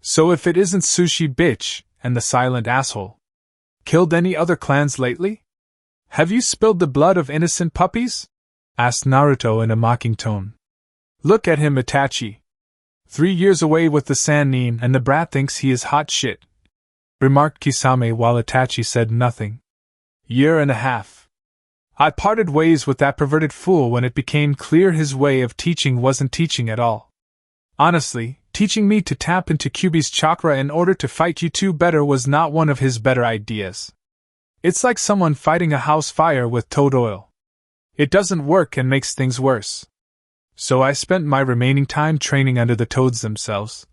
So if it isn't Sushi Bitch and the Silent Asshole. Killed any other clans lately? Have you spilled the blood of innocent puppies? Asked Naruto in a mocking tone. Look at him, Itachi. 3 years away with the Sannin and the brat thinks he is hot shit, remarked Kisame while Itachi said nothing. 1.5 years. I parted ways with that perverted fool when it became clear his way of teaching wasn't teaching at all. Honestly, Teaching me to tap into Kyuubi's chakra in order to fight you two better was not one of his better ideas. It's like someone fighting a house fire with toad oil. It doesn't work and makes things worse. So I spent my remaining time training under the toads themselves,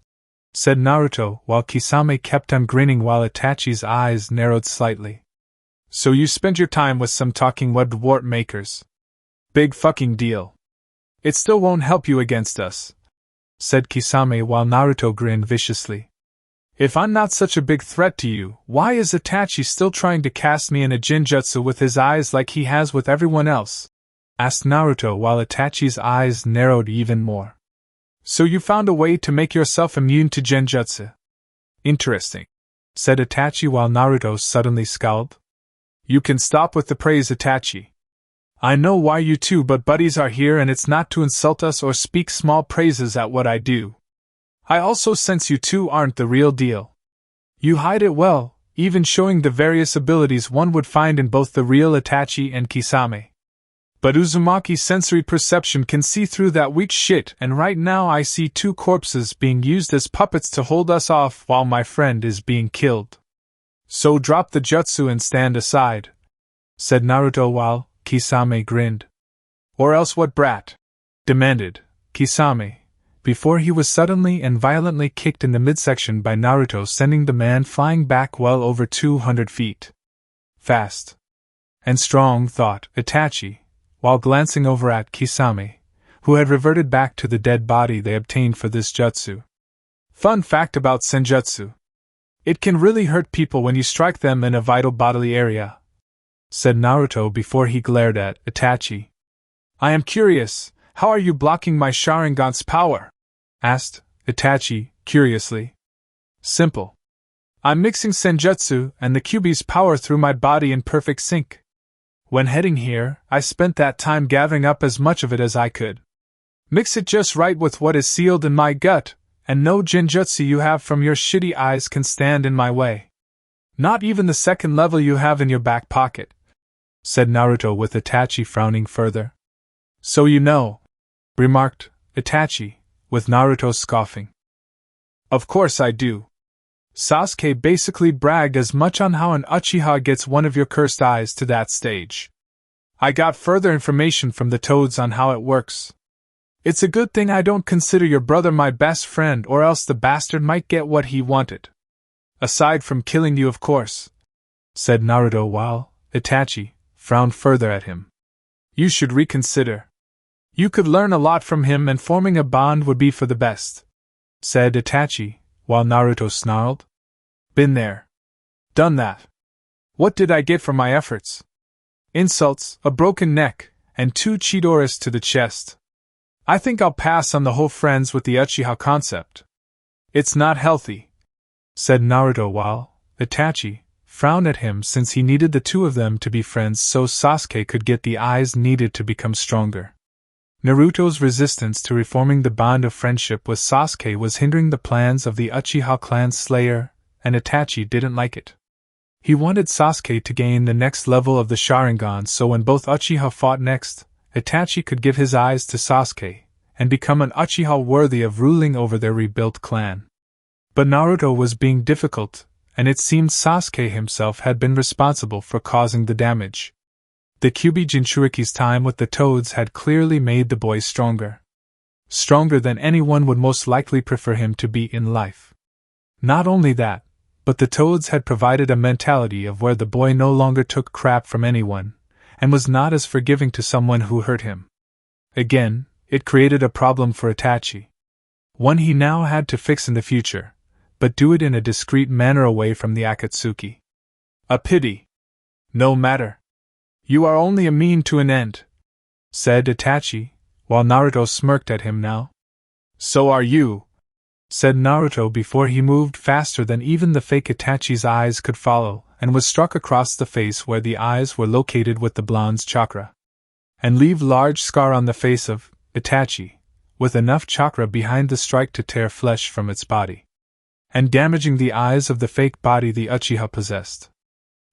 said Naruto, while Kisame kept on grinning while Itachi's eyes narrowed slightly. So you spent your time with some talking webbed warp makers. Big fucking deal. It still won't help you against us, said Kisame while Naruto grinned viciously. If I'm not such a big threat to you, why is Itachi still trying to cast me in a Jinjutsu with his eyes like he has with everyone else? Asked Naruto while Itachi's eyes narrowed even more. So you found a way to make yourself immune to Genjutsu. Interesting, said Itachi while Naruto suddenly scowled. You can stop with the praise, Itachi. I know why you two but buddies are here, and it's not to insult us or speak small praises at what I do. I also sense you two aren't the real deal. You hide it well, even showing the various abilities one would find in both the real Itachi and Kisame. But Uzumaki's sensory perception can see through that weak shit, and right now I see two corpses being used as puppets to hold us off while my friend is being killed. So drop the jutsu and stand aside, said Naruto while Kisame grinned. Or else what, brat? Demanded Kisame, before he was suddenly and violently kicked in the midsection by Naruto, sending the man flying back well over 200 feet. Fast and strong, thought Itachi, while glancing over at Kisame, who had reverted back to the dead body they obtained for this jutsu. Fun fact about senjutsu. It can really hurt people when you strike them in a vital bodily area, said Naruto before he glared at Itachi. I am curious, how are you blocking my Sharingan's power? Asked Itachi, curiously. Simple. I'm mixing senjutsu and the Kyuubi's power through my body in perfect sync. When heading here, I spent that time gathering up as much of it as I could. Mix it just right with what is sealed in my gut, and no Genjutsu you have from your shitty eyes can stand in my way. Not even the second level you have in your back pocket, said Naruto with Itachi frowning further. So you know, remarked Itachi, with Naruto scoffing. Of course I do. Sasuke basically bragged as much on how an Uchiha gets one of your cursed eyes to that stage. I got further information from the toads on how it works. It's a good thing I don't consider your brother my best friend, or else the bastard might get what he wanted. Aside from killing you, of course, said Naruto while Itachi frowned further at him. You should reconsider. You could learn a lot from him, and forming a bond would be for the best, said Itachi, while Naruto snarled. Been there. Done that. What did I get for my efforts? Insults, a broken neck, and 2 Chidoras to the chest. I think I'll pass on the whole friends with the Uchiha concept. It's not healthy, said Naruto while Itachi frowned at him, since he needed the two of them to be friends so Sasuke could get the eyes needed to become stronger. Naruto's resistance to reforming the bond of friendship with Sasuke was hindering the plans of the Uchiha clan's slayer, and Itachi didn't like it. He wanted Sasuke to gain the next level of the Sharingan, so when both Uchiha fought next, Itachi could give his eyes to Sasuke, and become an Uchiha worthy of ruling over their rebuilt clan. But Naruto was being difficult, and it seemed Sasuke himself had been responsible for causing the damage. The Kyuubi Jinchuriki's time with the toads had clearly made the boy stronger. Stronger than anyone would most likely prefer him to be in life. Not only that, but the toads had provided a mentality of where the boy no longer took crap from anyone, and was not as forgiving to someone who hurt him. Again, it created a problem for Itachi. One he now had to fix in the future, but do it in a discreet manner away from the Akatsuki. A pity. No matter. You are only a mean to an end, said Itachi, while Naruto smirked at him now. So are you, said Naruto before he moved faster than even the fake Itachi's eyes could follow, and was struck across the face where the eyes were located with the blonde's chakra. And leave large scar on the face of Itachi, with enough chakra behind the strike to tear flesh from its body. And damaging the eyes of the fake body the Uchiha possessed.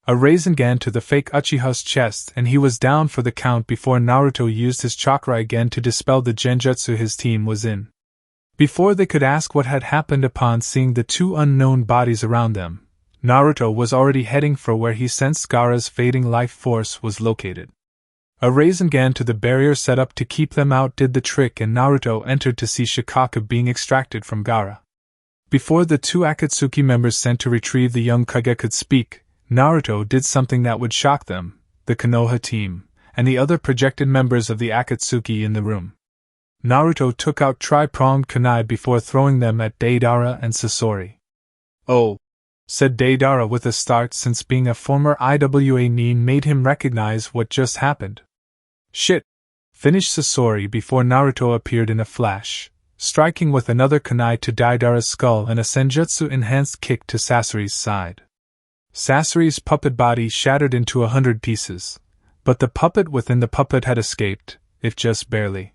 A Rasengan to the fake Uchiha's chest, and he was down for the count before Naruto used his chakra again to dispel the genjutsu his team was in. Before they could ask what had happened upon seeing the two unknown bodies around them, Naruto was already heading for where he sensed Gaara's fading life force was located. A Rasengan to the barrier set up to keep them out did the trick, and Naruto entered to see Shikaku being extracted from Gaara. Before the two Akatsuki members sent to retrieve the young Kage could speak, Naruto did something that would shock them, the Konoha team, and the other projected members of the Akatsuki in the room. Naruto took out tri-pronged kunai before throwing them at Deidara and Sasori. "Oh," said Deidara with a start, since being a former IWA nin made him recognize what just happened. "Shit," finished Sasori before Naruto appeared in a flash, striking with another kunai to Deidara's skull and a senjutsu-enhanced kick to Sasori's side. Sasori's puppet body shattered into 100 pieces, but the puppet within the puppet had escaped, if just barely.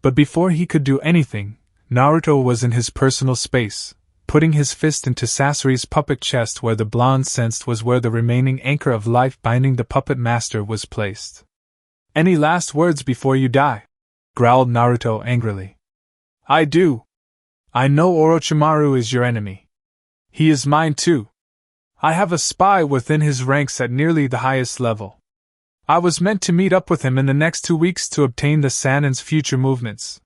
But before he could do anything, Naruto was in his personal space, putting his fist into Sasori's puppet chest, where the blonde sensed was where the remaining anchor of life binding the puppet master was placed. "Any last words before you die?" growled Naruto angrily. "I do. I know Orochimaru is your enemy. He is mine too. I have a spy within his ranks at nearly the highest level. I was meant to meet up with him in the next 2 weeks to obtain the Sanin's future movements.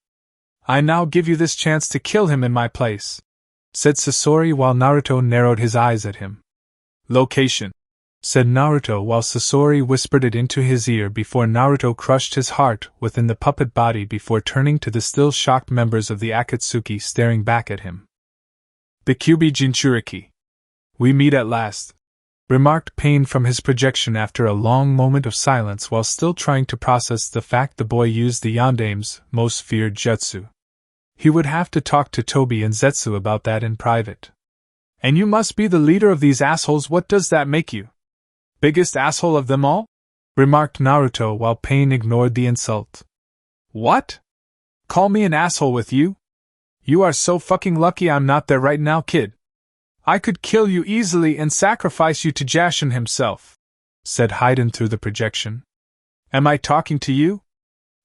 I now give you this chance to kill him in my place," said Sasori while Naruto narrowed his eyes at him. "Location," said Naruto while Sasori whispered it into his ear before Naruto crushed his heart within the puppet body before turning to the still shocked members of the Akatsuki staring back at him. "The Kyuubi Jinchuriki. We meet at last," remarked Pain from his projection after a long moment of silence while still trying to process the fact the boy used the Yandame's most feared jutsu. He would have to talk to Tobi and Zetsu about that in private. "And you must be the leader of these assholes. What does that make you? Biggest asshole of them all?" remarked Naruto while Pain ignored the insult. "What? Call me an asshole with you? You are so fucking lucky I'm not there right now, kid. I could kill you easily and sacrifice you to Jashin himself," said Haiden through the projection. "Am I talking to you?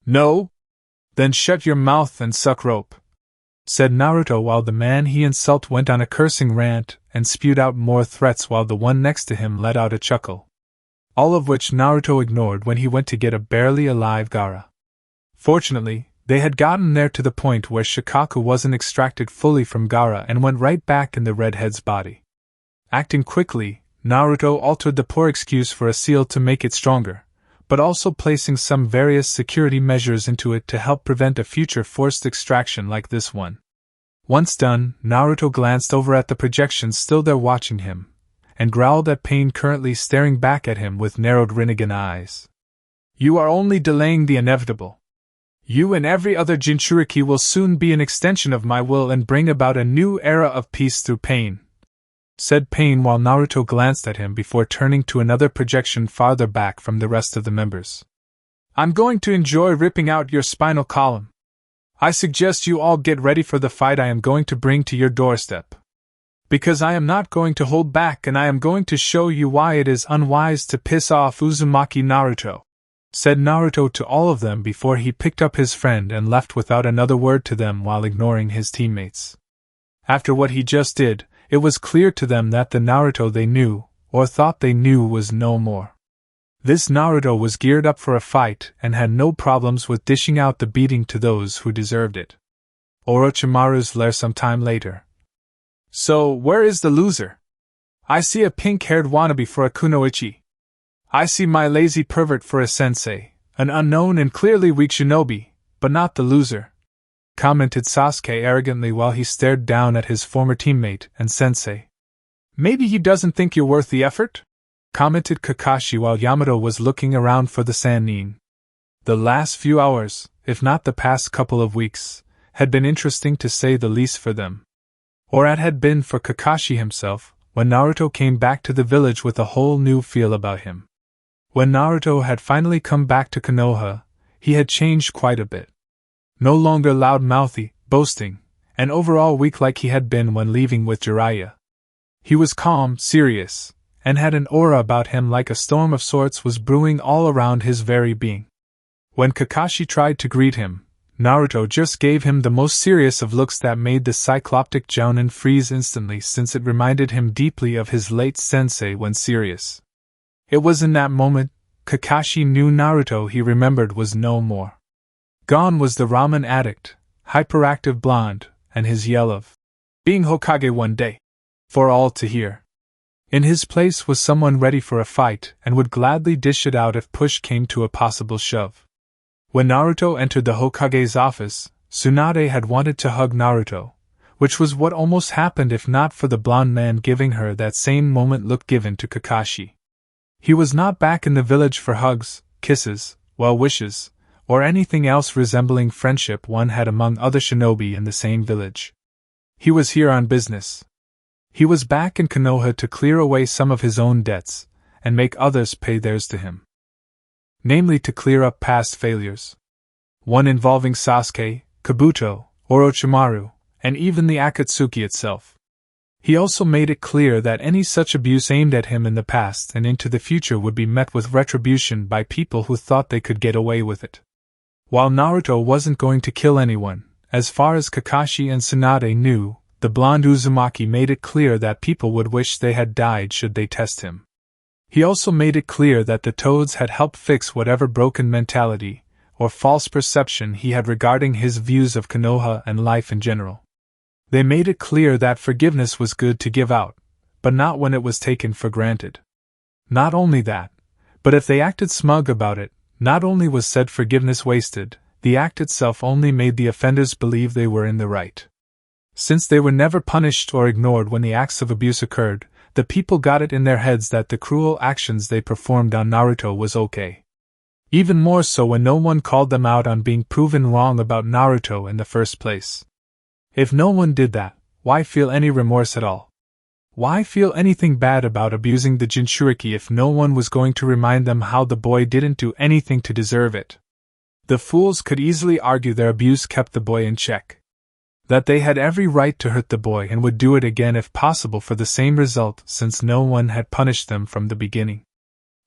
No? Then shut your mouth and suck rope," said Naruto while the man he insulted went on a cursing rant and spewed out more threats while the one next to him let out a chuckle. All of which Naruto ignored when he went to get a barely alive Gaara. Fortunately, they had gotten there to the point where Shikaku wasn't extracted fully from Gaara and went right back in the redhead's body. Acting quickly, Naruto altered the poor excuse for a seal to make it stronger, but also placing some various security measures into it to help prevent a future forced extraction like this one. Once done, Naruto glanced over at the projections still there watching him, and growled at Pain currently staring back at him with narrowed Rinnegan eyes. "You are only delaying the inevitable. You and every other Jinchuriki will soon be an extension of my will and bring about a new era of peace through Pain," said Pain while Naruto glanced at him before turning to another projection farther back from the rest of the members. "I'm going to enjoy ripping out your spinal column. I suggest you all get ready for the fight I am going to bring to your doorstep. Because I am not going to hold back, and I am going to show you why it is unwise to piss off Uzumaki Naruto," said Naruto to all of them before he picked up his friend and left without another word to them while ignoring his teammates. After what he just did, it was clear to them that the Naruto they knew, or thought they knew, was no more. This Naruto was geared up for a fight and had no problems with dishing out the beating to those who deserved it. Orochimaru's lair sometime later. "So, where is the loser? I see a pink-haired wannabe for a kunoichi. I see my lazy pervert for a sensei, an unknown and clearly weak shinobi, but not the loser," commented Sasuke arrogantly while he stared down at his former teammate and sensei. "Maybe he doesn't think you're worth the effort?" commented Kakashi while Yamato was looking around for the Sannin. The last few hours, if not the past couple of weeks, had been interesting to say the least for them. Or it had been for Kakashi himself, when Naruto came back to the village with a whole new feel about him. When Naruto had finally come back to Konoha, he had changed quite a bit. No longer loud-mouthy, boasting, and overall weak like he had been when leaving with Jiraiya. He was calm, serious, and had an aura about him like a storm of sorts was brewing all around his very being. When Kakashi tried to greet him, Naruto just gave him the most serious of looks that made the cycloptic Jounin freeze instantly, since it reminded him deeply of his late sensei when serious. It was in that moment Kakashi knew Naruto he remembered was no more. Gone was the ramen addict, hyperactive blonde, and his yell of being Hokage one day, for all to hear. In his place was someone ready for a fight and would gladly dish it out if push came to a possible shove. When Naruto entered the Hokage's office, Tsunade had wanted to hug Naruto, which was what almost happened if not for the blonde man giving her that same moment look given to Kakashi. He was not back in the village for hugs, kisses, well wishes, or anything else resembling friendship one had among other shinobi in the same village. He was here on business. He was back in Konoha to clear away some of his own debts, and make others pay theirs to him. Namely, to clear up past failures. One involving Sasuke, Kabuto, Orochimaru, and even the Akatsuki itself. He also made it clear that any such abuse aimed at him in the past and into the future would be met with retribution by people who thought they could get away with it. While Naruto wasn't going to kill anyone, as far as Kakashi and Tsunade knew, the blonde Uzumaki made it clear that people would wish they had died should they test him. He also made it clear that the Toads had helped fix whatever broken mentality or false perception he had regarding his views of Konoha and life in general. They made it clear that forgiveness was good to give out, but not when it was taken for granted. Not only that, but if they acted smug about it, not only was said forgiveness wasted, the act itself only made the offenders believe they were in the right. Since they were never punished or ignored when the acts of abuse occurred, the people got it in their heads that the cruel actions they performed on Naruto was okay. Even more so when no one called them out on being proven wrong about Naruto in the first place. If no one did that, why feel any remorse at all? Why feel anything bad about abusing the Jinchuriki if no one was going to remind them how the boy didn't do anything to deserve it? The fools could easily argue their abuse kept the boy in check. That they had every right to hurt the boy and would do it again if possible for the same result, since no one had punished them from the beginning.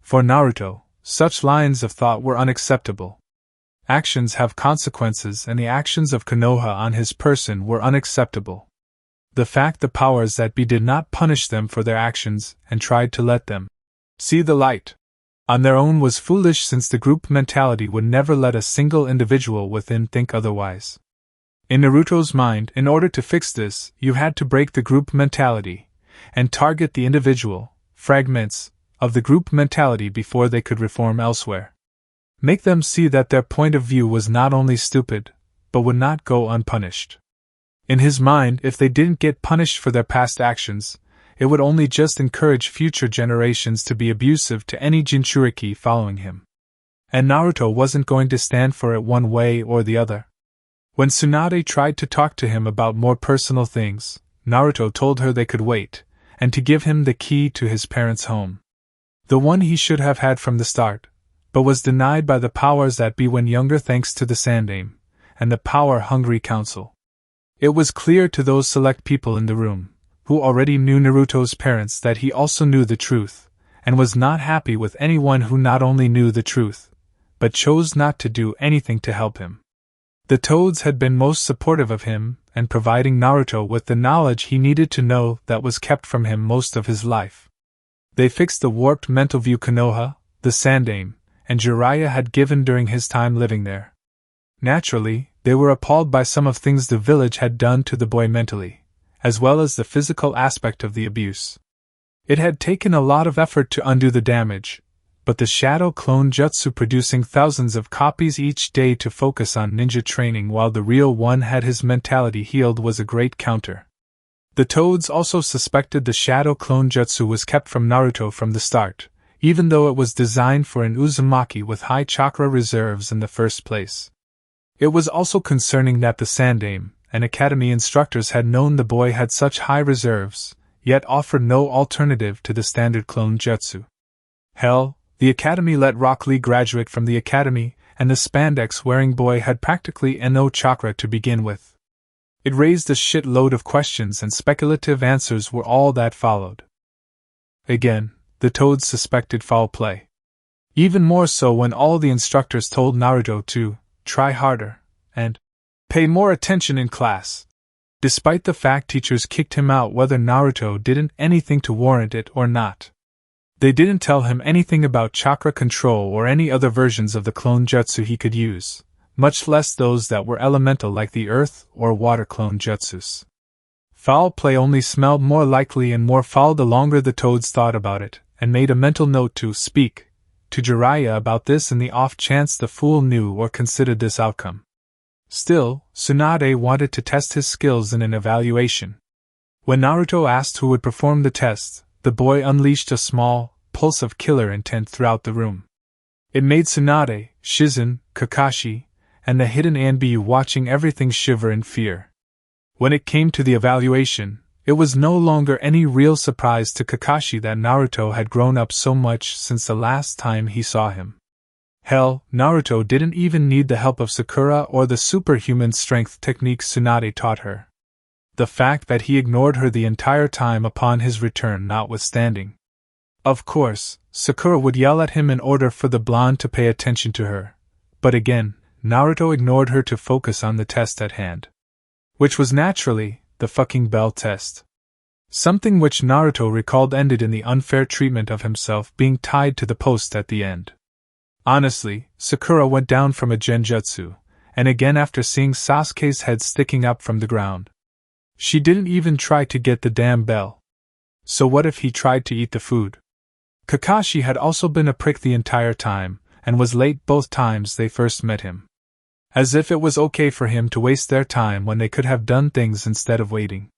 For Naruto, such lines of thought were unacceptable. Actions have consequences, and the actions of Konoha on his person were unacceptable. The fact the powers that be did not punish them for their actions and tried to let them see the light on their own was foolish, since the group mentality would never let a single individual within think otherwise. In Naruto's mind, in order to fix this, you had to break the group mentality and target the individual fragments of the group mentality before they could reform elsewhere. Make them see that their point of view was not only stupid, but would not go unpunished. In his mind, if they didn't get punished for their past actions, it would only just encourage future generations to be abusive to any Jinchuriki following him. And Naruto wasn't going to stand for it one way or the other. When Tsunade tried to talk to him about more personal things, Naruto told her they could wait, and to give him the key to his parents' home. The one he should have had from the start, but was denied by the powers that be when younger thanks to the Sandaime and the power-hungry council. It was clear to those select people in the room, who already knew Naruto's parents, that he also knew the truth, and was not happy with anyone who not only knew the truth, but chose not to do anything to help him. The Toads had been most supportive of him, and providing Naruto with the knowledge he needed to know that was kept from him most of his life. They fixed the warped mental view Konoha, the Sandaime, and Jiraiya had given during his time living there. Naturally, they were appalled by some of things the village had done to the boy mentally, as well as the physical aspect of the abuse. It had taken a lot of effort to undo the damage, but the shadow clone jutsu producing thousands of copies each day to focus on ninja training while the real one had his mentality healed was a great counter. The Toads also suspected the shadow clone jutsu was kept from Naruto from the start, even though it was designed for an Uzumaki with high chakra reserves in the first place. It was also concerning that the Sandaime and Academy instructors had known the boy had such high reserves, yet offered no alternative to the standard clone jutsu. Hell, the Academy let Rock Lee graduate from the Academy, and the spandex-wearing boy had practically no chakra to begin with. It raised a shitload of questions, and speculative answers were all that followed. Again, the Toads suspected foul play. Even more so when all the instructors told Naruto to try harder and pay more attention in class. Despite the fact teachers kicked him out whether Naruto didn't anything to warrant it or not. They didn't tell him anything about chakra control or any other versions of the clone jutsu he could use, much less those that were elemental like the earth or water clone jutsus. Foul play only smelled more likely and more foul the longer the toads thought about it, and made a mental note to speak to Jiraiya about this in the off chance the fool knew or considered this outcome. Still, Tsunade wanted to test his skills in an evaluation. When Naruto asked who would perform the test, the boy unleashed a small pulse of killer intent throughout the room. It made Tsunade, Shizen, Kakashi, and the hidden Anbu watching everything shiver in fear. When it came to the evaluation, it was no longer any real surprise to Kakashi that Naruto had grown up so much since the last time he saw him. Hell, Naruto didn't even need the help of Sakura or the superhuman strength techniques Tsunade taught her. The fact that he ignored her the entire time upon his return notwithstanding. Of course, Sakura would yell at him in order for the blonde to pay attention to her, but again, Naruto ignored her to focus on the test at hand. Which was naturally, the fucking bell test. Something which Naruto recalled ended in the unfair treatment of himself being tied to the post at the end. Honestly, Sakura went down from a genjutsu, and again after seeing Sasuke's head sticking up from the ground. She didn't even try to get the damn bell. So what if he tried to eat the food? Kakashi had also been a prick the entire time, and was late both times they first met him. As if it was okay for him to waste their time when they could have done things instead of waiting.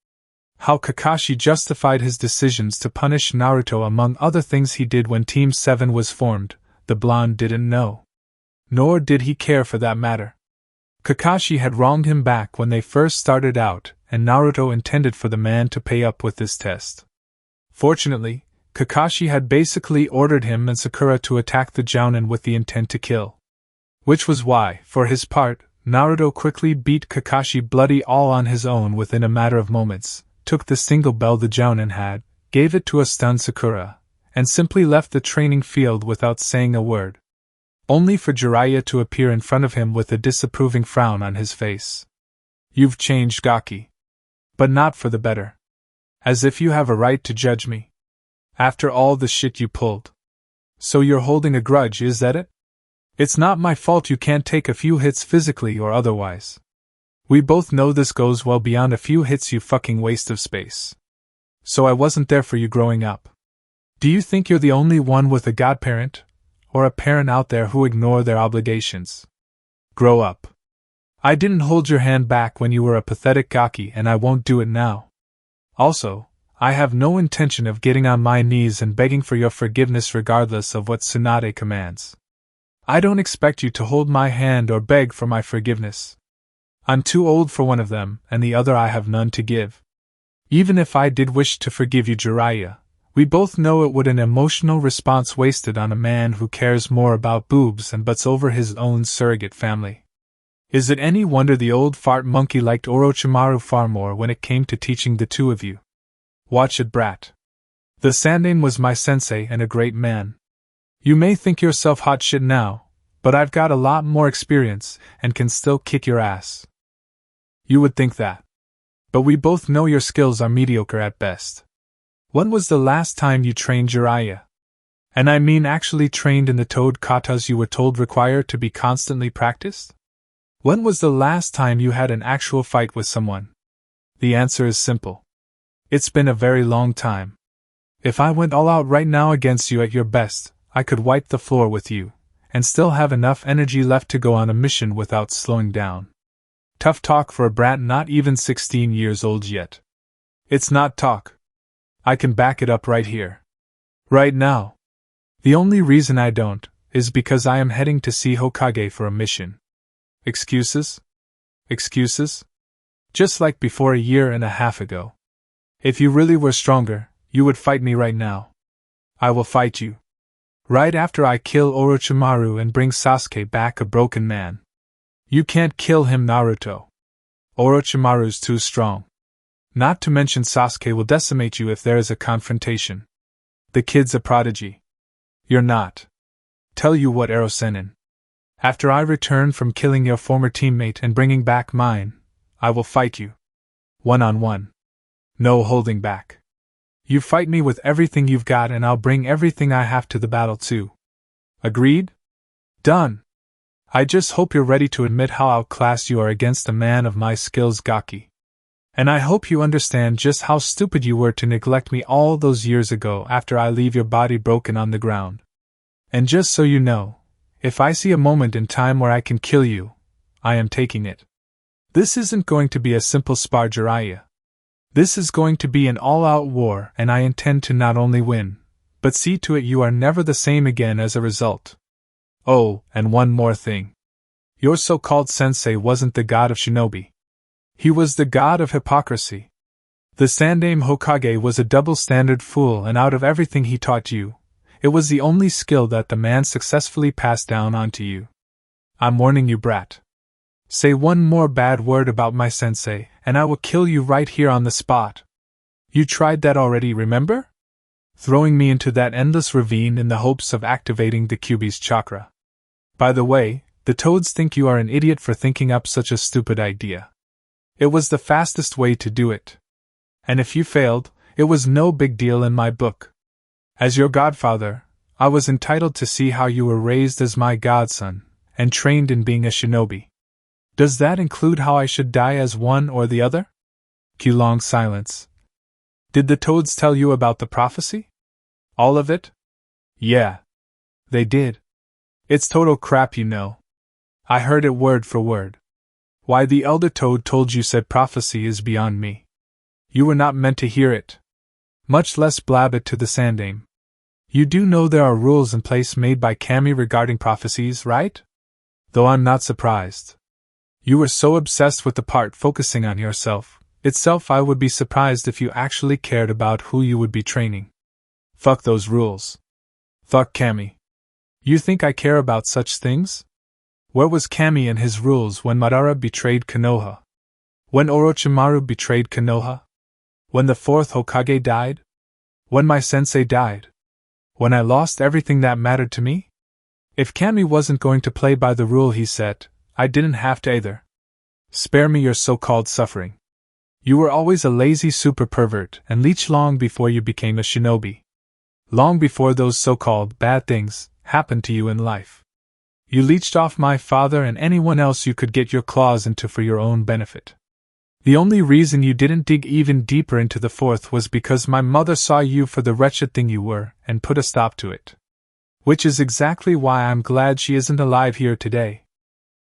How Kakashi justified his decisions to punish Naruto among other things he did when Team 7 was formed, the blonde didn't know. Nor did he care for that matter. Kakashi had wronged him back when they first started out, and Naruto intended for the man to pay up with this test. Fortunately, Kakashi had basically ordered him and Sakura to attack the Jounin with the intent to kill. Which was why, for his part, Naruto quickly beat Kakashi bloody all on his own within a matter of moments, took the single bell the Jounin had, gave it to a stunned Sakura, and simply left the training field without saying a word. Only for Jiraiya to appear in front of him with a disapproving frown on his face. You've changed, Gaki. But not for the better. As if you have a right to judge me. After all the shit you pulled. So you're holding a grudge, is that it? It's not my fault you can't take a few hits physically or otherwise. We both know this goes well beyond a few hits, you fucking waste of space. So I wasn't there for you growing up. Do you think you're the only one with a godparent? Or a parent out there who ignore their obligations? Grow up. I didn't hold your hand back when you were a pathetic Gaki, and I won't do it now. Also, I have no intention of getting on my knees and begging for your forgiveness regardless of what Tsunade commands. I don't expect you to hold my hand or beg for my forgiveness. I'm too old for one of them, and the other I have none to give. Even if I did wish to forgive you, Jiraiya, we both know it would an emotional response wasted on a man who cares more about boobs and butts over his own surrogate family. Is it any wonder the old fart monkey liked Orochimaru far more when it came to teaching the two of you? Watch it, brat. The Sandaime was my sensei and a great man. You may think yourself hot shit now, but I've got a lot more experience and can still kick your ass. You would think that. But we both know your skills are mediocre at best. When was the last time you trained Jiraiya? And I mean actually trained in the toad katas you were told require to be constantly practiced? When was the last time you had an actual fight with someone? The answer is simple. It's been a very long time. If I went all out right now against you at your best, I could wipe the floor with you, and still have enough energy left to go on a mission without slowing down. Tough talk for a brat not even 16 years old yet. It's not talk. I can back it up right here. Right now. The only reason I don't is because I am heading to see Hokage for a mission. Excuses? Excuses? Just like before a year and a half ago. If you really were stronger, you would fight me right now. I will fight you. Right after I kill Orochimaru and bring Sasuke back a broken man. You can't kill him, Naruto. Orochimaru's too strong. Not to mention Sasuke will decimate you if there is a confrontation. The kid's a prodigy. You're not. Tell you what, Erosenin. After I return from killing your former teammate and bringing back mine, I will fight you. One-on-one. No holding back. You fight me with everything you've got and I'll bring everything I have to the battle too. Agreed? Done. I just hope you're ready to admit how outclassed you are against a man of my skills, Gaki. And I hope you understand just how stupid you were to neglect me all those years ago after I leave your body broken on the ground. And just so you know, if I see a moment in time where I can kill you, I am taking it. This isn't going to be a simple spar, Jiraiya. This is going to be an all-out war, and I intend to not only win, but see to it you are never the same again as a result. Oh, and one more thing. Your so-called sensei wasn't the god of Shinobi. He was the god of hypocrisy. The Sandaime Hokage was a double-standard fool, and out of everything he taught you, it was the only skill that the man successfully passed down onto you. I'm warning you, brat. Say one more bad word about my sensei, and I will kill you right here on the spot. You tried that already, remember? Throwing me into that endless ravine in the hopes of activating the Kyuubi's chakra. By the way, the toads think you are an idiot for thinking up such a stupid idea. It was the fastest way to do it. And if you failed, it was no big deal in my book. As your godfather, I was entitled to see how you were raised as my godson, and trained in being a shinobi. Does that include how I should die as one or the other? Long silence. Did the toads tell you about the prophecy? All of it? Yeah. They did. It's total crap, you know. I heard it word for word. Why the elder toad told you said prophecy is beyond me. You were not meant to hear it. Much less blab it to the Sandaime. You do know there are rules in place made by Kami regarding prophecies, right? Though I'm not surprised. You were so obsessed with the part focusing on yourself, itself I would be surprised if you actually cared about who you would be training. Fuck those rules. Fuck Kami. You think I care about such things? Where was Kami and his rules when Madara betrayed Konoha? When Orochimaru betrayed Konoha? When the fourth Hokage died? When my sensei died? When I lost everything that mattered to me? If Kami wasn't going to play by the rule he set, I didn't have to either. Spare me your so-called suffering. You were always a lazy super pervert and leech long before you became a shinobi. Long before those so-called bad things happened to you in life. You leeched off my father and anyone else you could get your claws into for your own benefit. The only reason you didn't dig even deeper into the fourth was because my mother saw you for the wretched thing you were and put a stop to it. Which is exactly why I'm glad she isn't alive here today.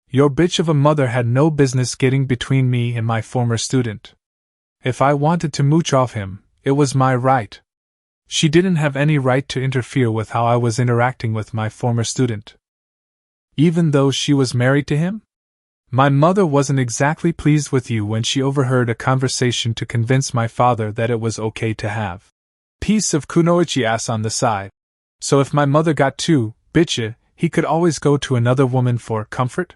Your bitch of a mother had no business getting between me and my former student. If I wanted to mooch off him, it was my right. She didn't have any right to interfere with how I was interacting with my former student. Even though she was married to him? My mother wasn't exactly pleased with you when she overheard a conversation to convince my father that it was okay to have piece of kunoichi ass on the side. So if my mother got too bitchy, he could always go to another woman for comfort?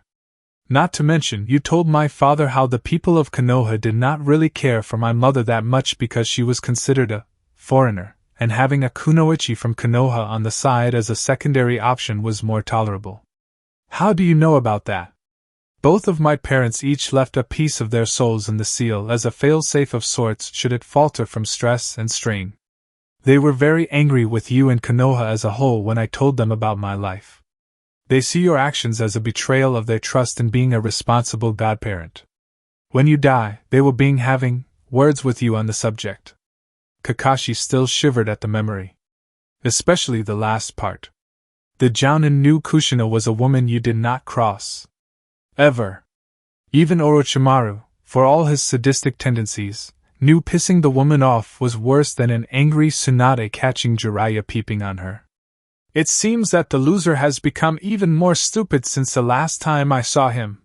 Not to mention, you told my father how the people of Konoha did not really care for my mother that much because she was considered a foreigner, and having a kunoichi from Konoha on the side as a secondary option was more tolerable. How do you know about that? Both of my parents each left a piece of their souls in the seal as a fail-safe of sorts should it falter from stress and strain. They were very angry with you and Konoha as a whole when I told them about my life. They see your actions as a betrayal of their trust in being a responsible godparent. When you die, they will be having words with you on the subject. Kakashi still shivered at the memory. Especially the last part. The Jounin knew Kushina was a woman you did not cross. Ever. Even Orochimaru, for all his sadistic tendencies, knew pissing the woman off was worse than an angry Tsunade catching Jiraiya peeping on her. It seems that the loser has become even more stupid since the last time I saw him,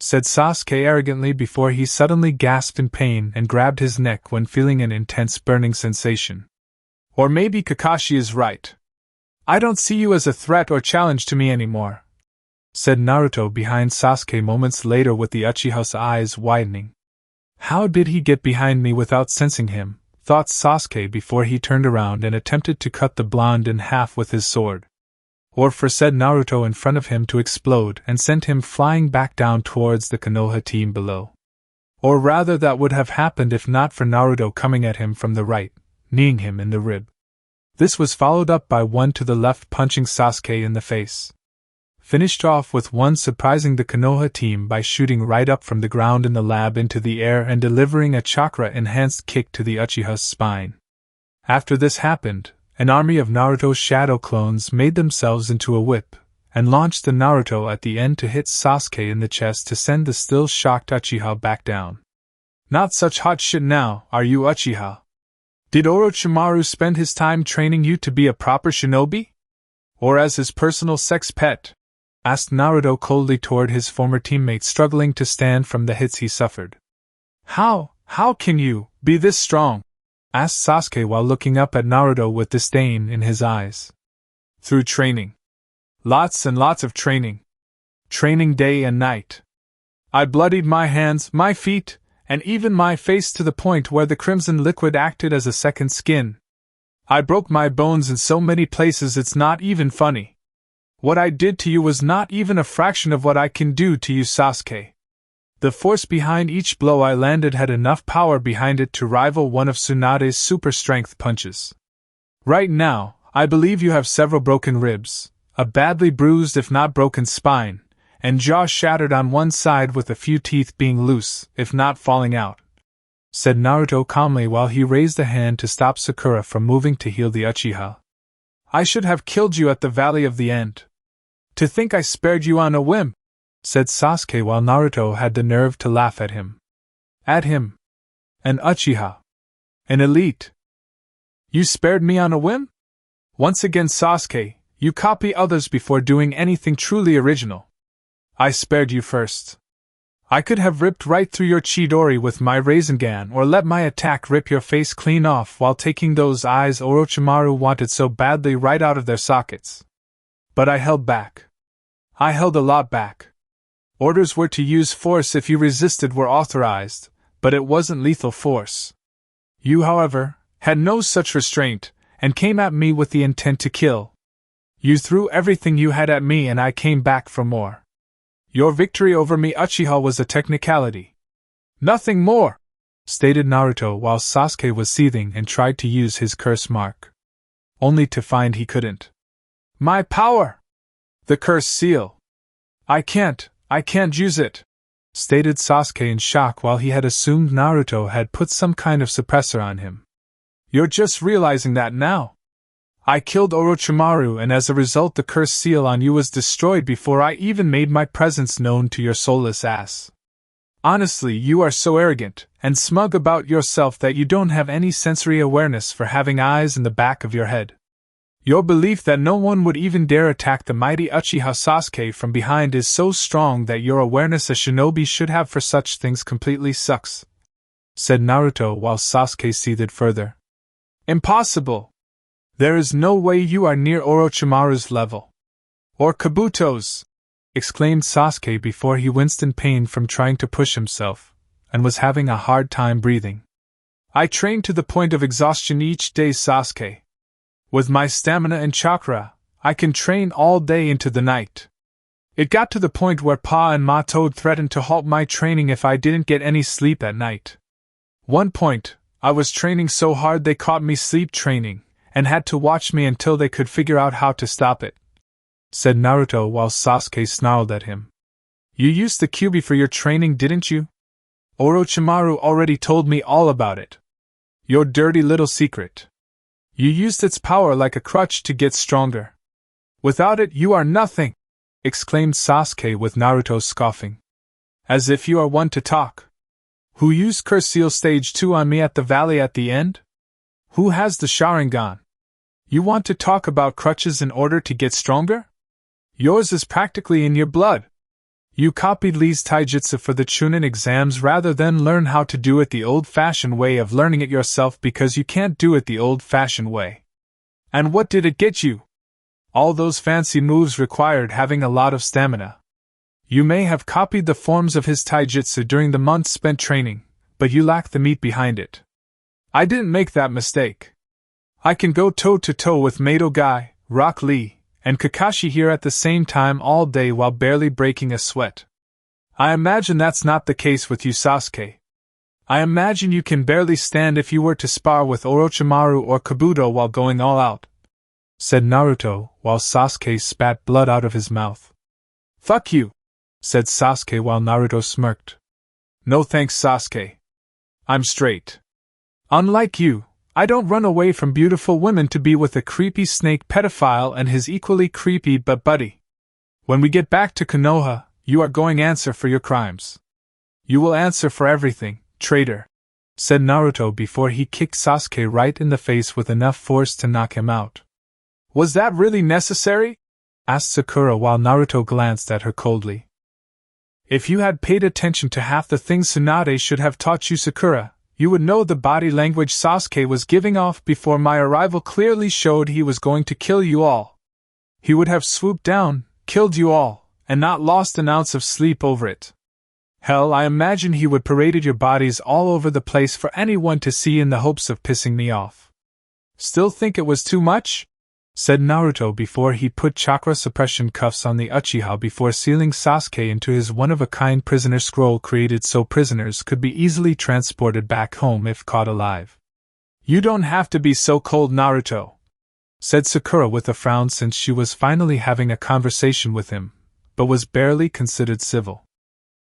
said Sasuke arrogantly before he suddenly gasped in pain and grabbed his neck when feeling an intense burning sensation. Or maybe Kakashi is right. I don't see you as a threat or challenge to me anymore, said Naruto behind Sasuke moments later with the Uchiha's eyes widening. How did he get behind me without sensing him, thought Sasuke before he turned around and attempted to cut the blonde in half with his sword. or for said Naruto in front of him to explode and send him flying back down towards the Konoha team below. Or rather, that would have happened if not for Naruto coming at him from the right, kneeing him in the rib. This was followed up by one to the left punching Sasuke in the face. Finished off with one surprising the Konoha team by shooting right up from the ground in the lab into the air and delivering a chakra-enhanced kick to the Uchiha's spine. After this happened, an army of Naruto's shadow clones made themselves into a whip, and launched the Naruto at the end to hit Sasuke in the chest to send the still shocked Uchiha back down. Not such hot shit now, are you, Uchiha? Did Orochimaru spend his time training you to be a proper shinobi? Or as his personal sex pet? Asked Naruto coldly toward his former teammate struggling to stand from the hits he suffered. How can you be this strong? Asked Sasuke while looking up at Naruto with disdain in his eyes. Through training. Lots and lots of training. Training day and night. I bloodied my hands, my feet, and even my face to the point where the crimson liquid acted as a second skin. I broke my bones in so many places it's not even funny. What I did to you was not even a fraction of what I can do to you, Sasuke. The force behind each blow I landed had enough power behind it to rival one of Tsunade's super strength punches. Right now, I believe you have several broken ribs, a badly bruised if not broken spine, and jaw shattered on one side with a few teeth being loose, if not falling out, said Naruto calmly while he raised a hand to stop Sakura from moving to heal the Uchiha. I should have killed you at the Valley of the End. To think I spared you on a whim, said Sasuke while Naruto had the nerve to laugh at him. At him? An Uchiha. An elite. You spared me on a whim? Once again, Sasuke, you copy others before doing anything truly original. I spared you first. I could have ripped right through your Chidori with my Rasengan or let my attack rip your face clean off while taking those eyes Orochimaru wanted so badly right out of their sockets. But I held back. I held a lot back. Orders were to use force if you resisted were authorized, but it wasn't lethal force. You, however, had no such restraint, and came at me with the intent to kill. You threw everything you had at me and I came back for more. Your victory over me, Uchiha, was a technicality. Nothing more, stated Naruto while Sasuke was seething and tried to use his curse mark. Only to find he couldn't. My power! The curse seal. I can't use it, stated Sasuke in shock while he had assumed Naruto had put some kind of suppressor on him. You're just realizing that now. I killed Orochimaru and as a result the curse seal on you was destroyed before I even made my presence known to your soulless ass. Honestly, you are so arrogant and smug about yourself that you don't have any sensory awareness for having eyes in the back of your head. Your belief that no one would even dare attack the mighty Uchiha Sasuke from behind is so strong that your awareness a shinobi should have for such things completely sucks, said Naruto while Sasuke seethed further. Impossible! There is no way you are near Orochimaru's level. Or Kabuto's! Exclaimed Sasuke before he winced in pain from trying to push himself, and was having a hard time breathing. I train to the point of exhaustion each day, Sasuke. With my stamina and chakra, I can train all day into the night. It got to the point where Pa and Ma Toad threatened to halt my training if I didn't get any sleep at night. One point, I was training so hard they caught me sleep training, and had to watch me until they could figure out how to stop it, said Naruto while Sasuke snarled at him. You used the Kyuubi for your training, didn't you? Orochimaru already told me all about it. Your dirty little secret. You used its power like a crutch to get stronger. Without it, you are nothing, exclaimed Sasuke with Naruto scoffing. As if you are one to talk. Who used Curse Seal Stage 2 on me at the valley at the end? Who has the Sharingan? You want to talk about crutches in order to get stronger? Yours is practically in your blood. You copied Lee's taijutsu for the Chunin exams rather than learn how to do it the old-fashioned way of learning it yourself because you can't do it the old-fashioned way. And what did it get you? All those fancy moves required having a lot of stamina. You may have copied the forms of his taijutsu during the months spent training, but you lack the meat behind it. I didn't make that mistake. I can go toe-to-toe with Mato Guy, Rock Lee, and Kakashi here at the same time all day while barely breaking a sweat. I imagine that's not the case with you, Sasuke. I imagine you can barely stand if you were to spar with Orochimaru or Kabuto while going all out," said Naruto, while Sasuke spat blood out of his mouth. "Fuck you," said Sasuke while Naruto smirked. "No thanks, Sasuke. I'm straight. Unlike you, I don't run away from beautiful women to be with a creepy snake pedophile and his equally creepy butt buddy. When we get back to Konoha, you are going to answer for your crimes. You will answer for everything, traitor," said Naruto before he kicked Sasuke right in the face with enough force to knock him out. "Was that really necessary?" asked Sakura while Naruto glanced at her coldly. "If you had paid attention to half the things Tsunade should have taught you, Sakura, you would know the body language Sasuke was giving off before my arrival clearly showed he was going to kill you all. He would have swooped down, killed you all, and not lost an ounce of sleep over it. Hell, I imagine he would paraded your bodies all over the place for anyone to see in the hopes of pissing me off. Still think it was too much?" said Naruto before he put chakra suppression cuffs on the Uchiha before sealing Sasuke into his one-of-a-kind prisoner scroll created so prisoners could be easily transported back home if caught alive. "You don't have to be so cold, Naruto," said Sakura with a frown since she was finally having a conversation with him, but was barely considered civil.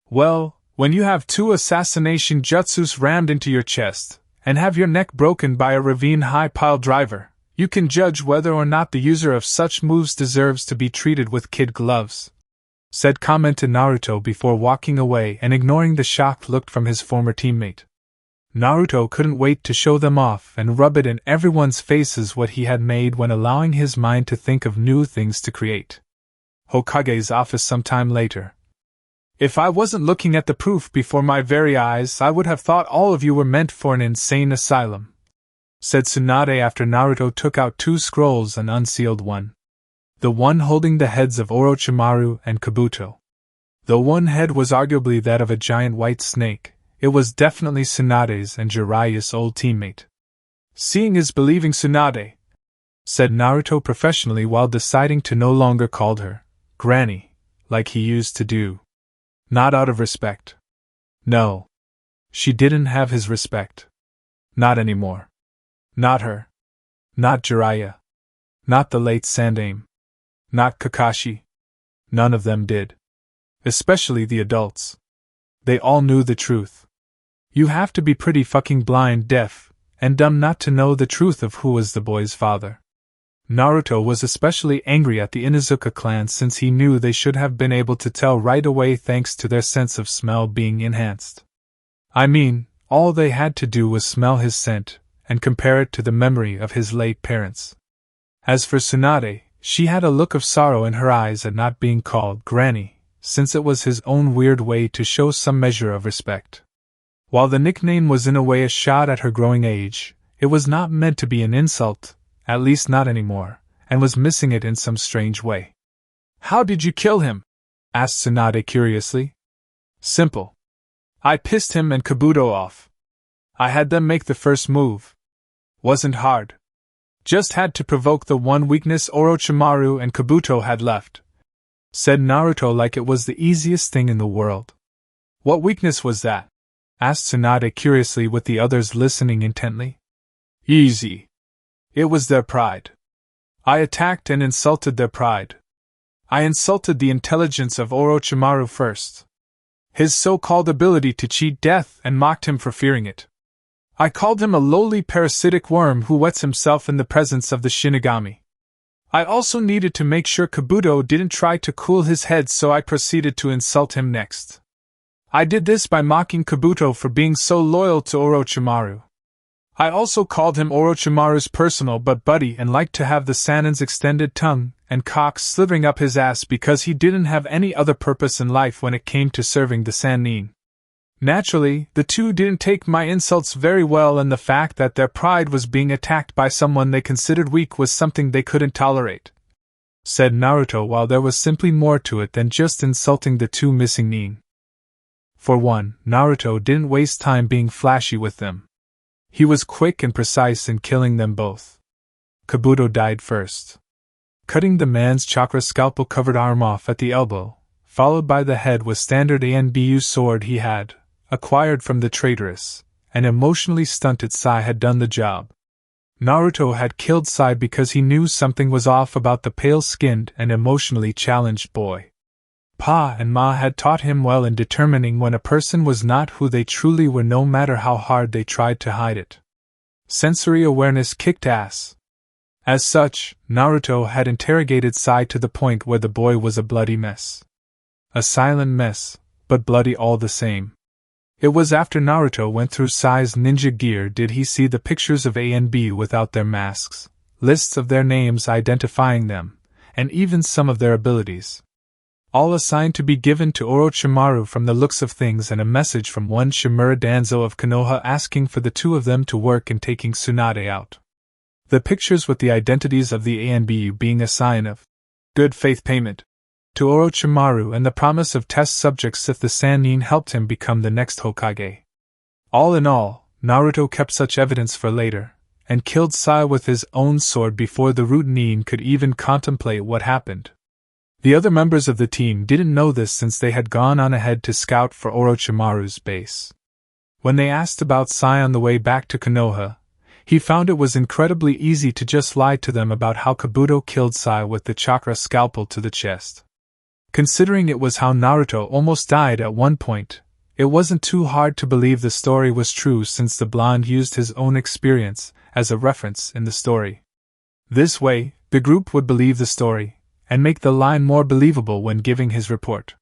"Well, when you have 2 assassination jutsus rammed into your chest, and have your neck broken by a ravine-high pile driver, you can judge whether or not the user of such moves deserves to be treated with kid gloves," commented Naruto before walking away and ignoring the shocked look from his former teammate. Naruto couldn't wait to show them off and rub it in everyone's faces what he had made when allowing his mind to think of new things to create. Hokage's office sometime later. "If I wasn't looking at the proof before my very eyes, I would have thought all of you were meant for an insane asylum," said Tsunade after Naruto took out 2 scrolls and unsealed one. The one holding the heads of Orochimaru and Kabuto. Though one head was arguably that of a giant white snake, it was definitely Tsunade's and Jiraiya's old teammate. "Seeing is believing, Tsunade," said Naruto professionally while deciding to no longer call her Granny, like he used to do. Not out of respect. No. She didn't have his respect. Not anymore. Not her. Not Jiraiya. Not the late Sandaime. Not Kakashi. None of them did. Especially the adults. They all knew the truth. You have to be pretty fucking blind, deaf, and dumb not to know the truth of who was the boy's father. Naruto was especially angry at the Inuzuka clan since he knew they should have been able to tell right away thanks to their sense of smell being enhanced. I mean, all they had to do was smell his scent and compare it to the memory of his late parents. As for Tsunade, she had a look of sorrow in her eyes at not being called Granny, since it was his own weird way to show some measure of respect. While the nickname was in a way a shot at her growing age, it was not meant to be an insult, at least not anymore, and was missing it in some strange way. "How did you kill him?" asked Tsunade curiously. "Simple. I pissed him and Kabuto off. I had them make the first move. Wasn't hard. Just had to provoke the one weakness Orochimaru and Kabuto had left," said Naruto like it was the easiest thing in the world. "What weakness was that?" asked Tsunade curiously with the others listening intently. "Easy. It was their pride. I attacked and insulted their pride. I insulted the intelligence of Orochimaru first. His so-called ability to cheat death, and mocked him for fearing it. I called him a lowly parasitic worm who wets himself in the presence of the Shinigami. I also needed to make sure Kabuto didn't try to cool his head, so I proceeded to insult him next. I did this by mocking Kabuto for being so loyal to Orochimaru. I also called him Orochimaru's personal butt buddy and liked to have the Sanin's extended tongue and cock slithering up his ass because he didn't have any other purpose in life when it came to serving the Sannin. Naturally, the two didn't take my insults very well, and the fact that their pride was being attacked by someone they considered weak was something they couldn't tolerate," said Naruto, while there was simply more to it than just insulting the two missing nin. For one, Naruto didn't waste time being flashy with them. He was quick and precise in killing them both. Kabuto died first. cutting the man's chakra scalpel-covered arm off at the elbow, followed by the head with standard ANBU sword he had acquired from the traitorous and emotionally stunted Sai had done the job. Naruto had killed Sai because he knew something was off about the pale-skinned and emotionally challenged boy. Pa and Ma had taught him well in determining when a person was not who they truly were, no matter how hard they tried to hide it. Sensory awareness kicked ass. As such, Naruto had interrogated Sai to the point where the boy was a bloody mess. A silent mess, but bloody all the same. It was after Naruto went through Sai's ninja gear did he see the pictures of A and B without their masks, lists of their names identifying them, and even some of their abilities. All assigned to be given to Orochimaru from the looks of things, and a message from one Shimura Danzo of Konoha asking for the two of them to work in taking Tsunade out. The pictures with the identities of the A and B being a sign of good faith payment to Orochimaru and the promise of test subjects if the Sannin helped him become the next Hokage. All in all, Naruto kept such evidence for later, and killed Sai with his own sword before the Ronin could even contemplate what happened. The other members of the team didn't know this since they had gone on ahead to scout for Orochimaru's base. When they asked about Sai on the way back to Konoha, he found it was incredibly easy to just lie to them about how Kabuto killed Sai with the chakra scalpel to the chest. Considering it was how Naruto almost died at one point, it wasn't too hard to believe the story was true since the blonde used his own experience as a reference in the story. This way, the group would believe the story, and make the line more believable when giving his report.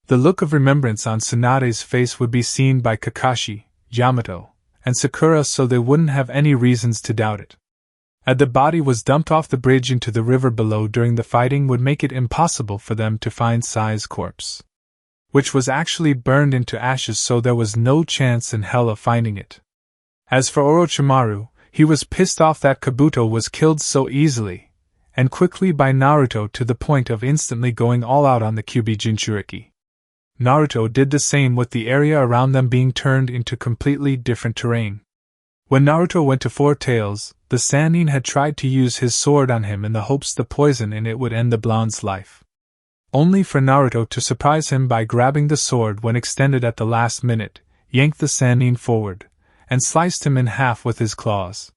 The look of remembrance on Tsunade's face would be seen by Kakashi, Yamato, and Sakura, so they wouldn't have any reasons to doubt it. As the body was dumped off the bridge into the river below during the fighting would make it impossible for them to find Sai's corpse, which was actually burned into ashes, so there was no chance in hell of finding it. As for Orochimaru, he was pissed off that Kabuto was killed so easily and quickly by Naruto to the point of instantly going all out on the Kyuubi Jinchuriki. Naruto did the same with the area around them being turned into completely different terrain. When Naruto went to Four Tails, the Sannin had tried to use his sword on him in the hopes the poison in it would end the blonde's life. Only for Naruto to surprise him by grabbing the sword when extended at the last minute, yanked the Sannin forward, and sliced him in half with his claws.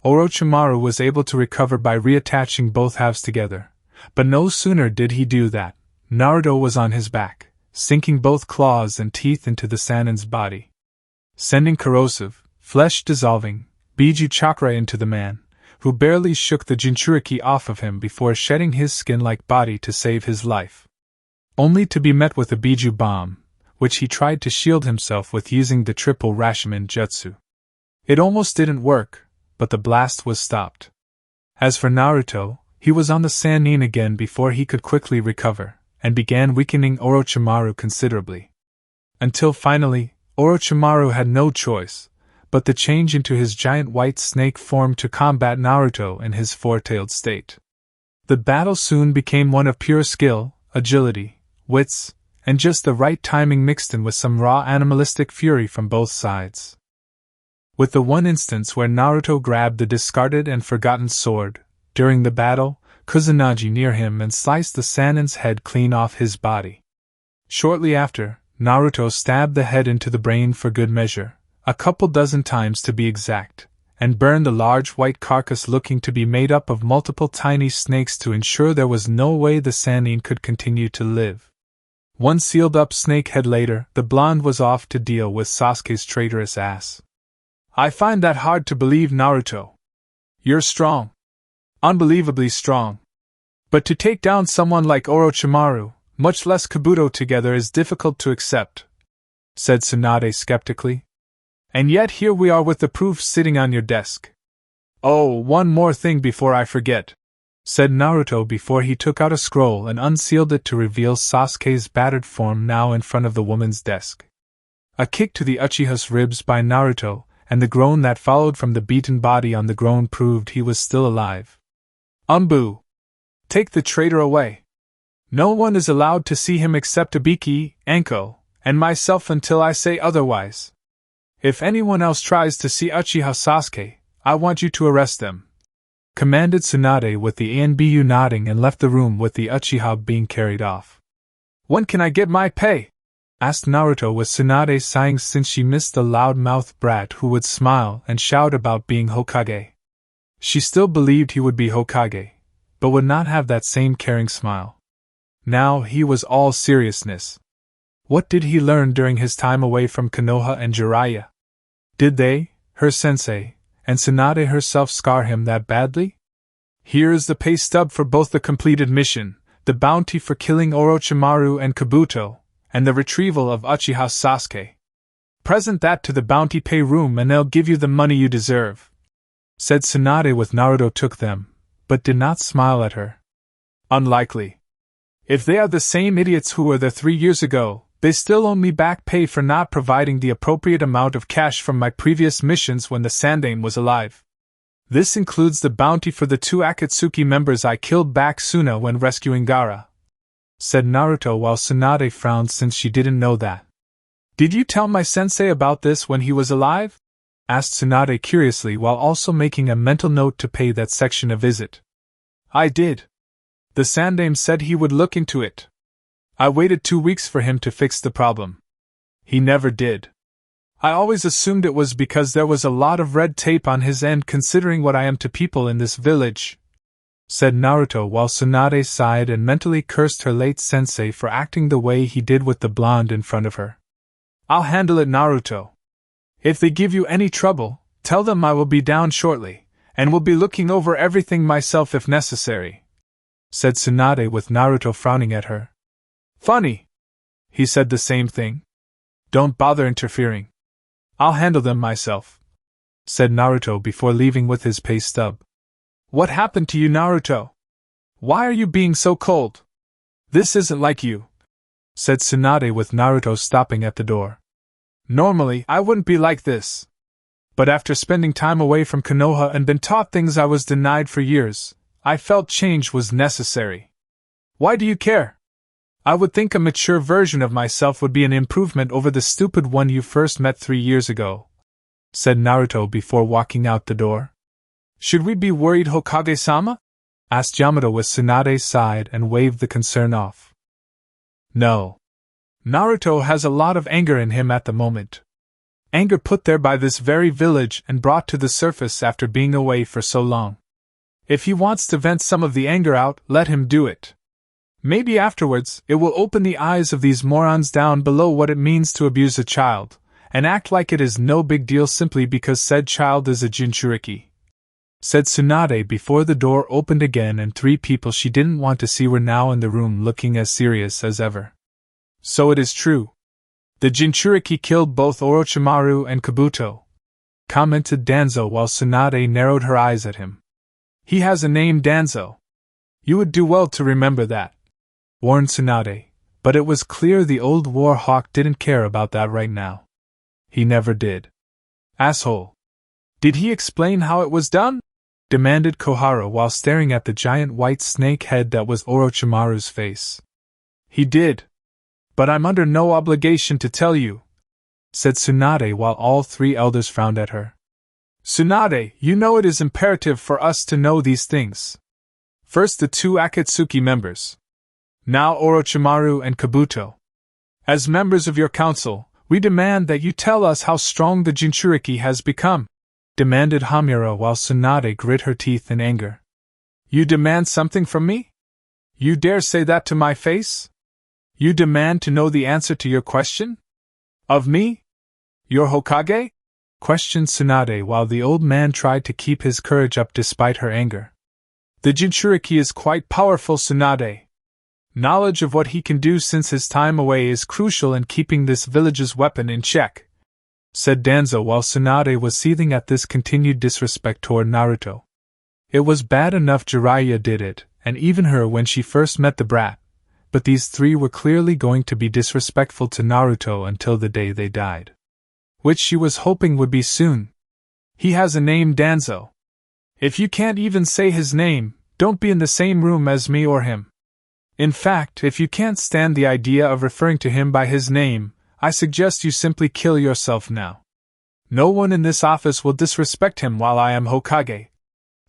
Orochimaru was able to recover by reattaching both halves together, but no sooner did he do that, Naruto was on his back, sinking both claws and teeth into the Sannin's body, sending corrosive, flesh-dissolving, Biju chakra into the man, who barely shook the Jinchuriki off of him before shedding his skin-like body to save his life. Only to be met with a Biju bomb, which he tried to shield himself with using the triple Rashomon jutsu. It almost didn't work, but the blast was stopped. As for Naruto, he was on the Sannin again before he could quickly recover, and began weakening Orochimaru considerably. Until finally, Orochimaru had no choice but to change into his giant white snake form to combat Naruto in his four-tailed state. The battle soon became one of pure skill, agility, wits, and just the right timing mixed in with some raw animalistic fury from both sides. With the one instance where Naruto grabbed the discarded and forgotten sword, during the battle, Kusanagi near him and sliced the Sannin's head clean off his body. Shortly after, Naruto stabbed the head into the brain for good measure, a couple dozen times to be exact, and burned the large white carcass looking to be made up of multiple tiny snakes to ensure there was no way the Sannin could continue to live. One sealed-up snake head later, the blonde was off to deal with Sasuke's traitorous ass. I find that hard to believe, Naruto. You're strong. Unbelievably strong. But to take down someone like Orochimaru, much less Kabuto together, is difficult to accept, said Tsunade skeptically. And yet here we are with the proof sitting on your desk. Oh, one more thing before I forget, said Naruto before he took out a scroll and unsealed it to reveal Sasuke's battered form now in front of the woman's desk. A kick to the Uchiha's ribs by Naruto, and the groan that followed from the beaten body on the groan proved he was still alive. Umbu! Take the traitor away. No one is allowed to see him except Ibiki, Anko, and myself until I say otherwise. If anyone else tries to see Uchiha Sasuke, I want you to arrest them. commanded Tsunade with the ANBU nodding and left the room with the Uchiha being carried off. When can I get my pay? Asked Naruto with Tsunade sighing since she missed the loud-mouthed brat who would smile and shout about being Hokage. She still believed he would be Hokage, but would not have that same caring smile. Now he was all seriousness. What did he learn during his time away from Konoha and Jiraiya? Did they, her sensei, and Tsunade herself scar him that badly? Here is the pay stub for both the completed mission, the bounty for killing Orochimaru and Kabuto, and the retrieval of Uchiha Sasuke. Present that to the bounty pay room and they'll give you the money you deserve, said Tsunade with Naruto took them, but did not smile at her. Unlikely. If they are the same idiots who were there 3 years ago, they still owe me back pay for not providing the appropriate amount of cash from my previous missions when the Sandaime was alive. This includes the bounty for the 2 Akatsuki members I killed back Suna when rescuing Gaara, said Naruto while Tsunade frowned since she didn't know that. Did you tell my sensei about this when he was alive? Asked Tsunade curiously while also making a mental note to pay that section a visit. I did. The Sandaime said he would look into it. I waited 2 weeks for him to fix the problem. He never did. I always assumed it was because there was a lot of red tape on his end considering what I am to people in this village, said Naruto while Tsunade sighed and mentally cursed her late sensei for acting the way he did with the blonde in front of her. I'll handle it, Naruto. If they give you any trouble, tell them I will be down shortly, and will be looking over everything myself if necessary, said Tsunade with Naruto frowning at her. Funny. He said the same thing. Don't bother interfering. I'll handle them myself, said Naruto before leaving with his pay stub. What happened to you, Naruto? Why are you being so cold? This isn't like you, said Tsunade with Naruto stopping at the door. Normally, I wouldn't be like this. But after spending time away from Konoha and been taught things I was denied for years, I felt change was necessary. Why do you care? I would think a mature version of myself would be an improvement over the stupid one you first met 3 years ago, said Naruto before walking out the door. Should we be worried, Hokage-sama? Asked Yamato with Tsunade's side and waved the concern off. No. Naruto has a lot of anger in him at the moment. Anger put there by this very village and brought to the surface after being away for so long. If he wants to vent some of the anger out, let him do it. Maybe afterwards, it will open the eyes of these morons down below what it means to abuse a child, and act like it is no big deal simply because said child is a Jinchuriki, said Tsunade before the door opened again and 3 people she didn't want to see were now in the room looking as serious as ever. So it is true. The Jinchuriki killed both Orochimaru and Kabuto, commented Danzo while Tsunade narrowed her eyes at him. He has a name, Danzo. You would do well to remember that, warned Tsunade, but it was clear the old war hawk didn't care about that right now. He never did. Asshole. Did he explain how it was done? Demanded Koharu while staring at the giant white snake head that was Orochimaru's face. He did. But I'm under no obligation to tell you, said Tsunade while all 3 elders frowned at her. Tsunade, you know it is imperative for us to know these things. First the 2 Akatsuki members. Now Orochimaru and Kabuto. As members of your council, we demand that you tell us how strong the Jinchuriki has become, demanded Hamura while Tsunade grit her teeth in anger. You demand something from me? You dare say that to my face? You demand to know the answer to your question? Of me? Your Hokage? Questioned Tsunade while the old man tried to keep his courage up despite her anger. The Jinchuriki is quite powerful, Tsunade. Knowledge of what he can do since his time away is crucial in keeping this village's weapon in check, said Danzo while Tsunade was seething at this continued disrespect toward Naruto. It was bad enough Jiraiya did it, and even her when she first met the brat, but these 3 were clearly going to be disrespectful to Naruto until the day they died. Which she was hoping would be soon. He has a name, Danzo. If you can't even say his name, don't be in the same room as me or him. In fact, if you can't stand the idea of referring to him by his name, I suggest you simply kill yourself now. No one in this office will disrespect him while I am Hokage,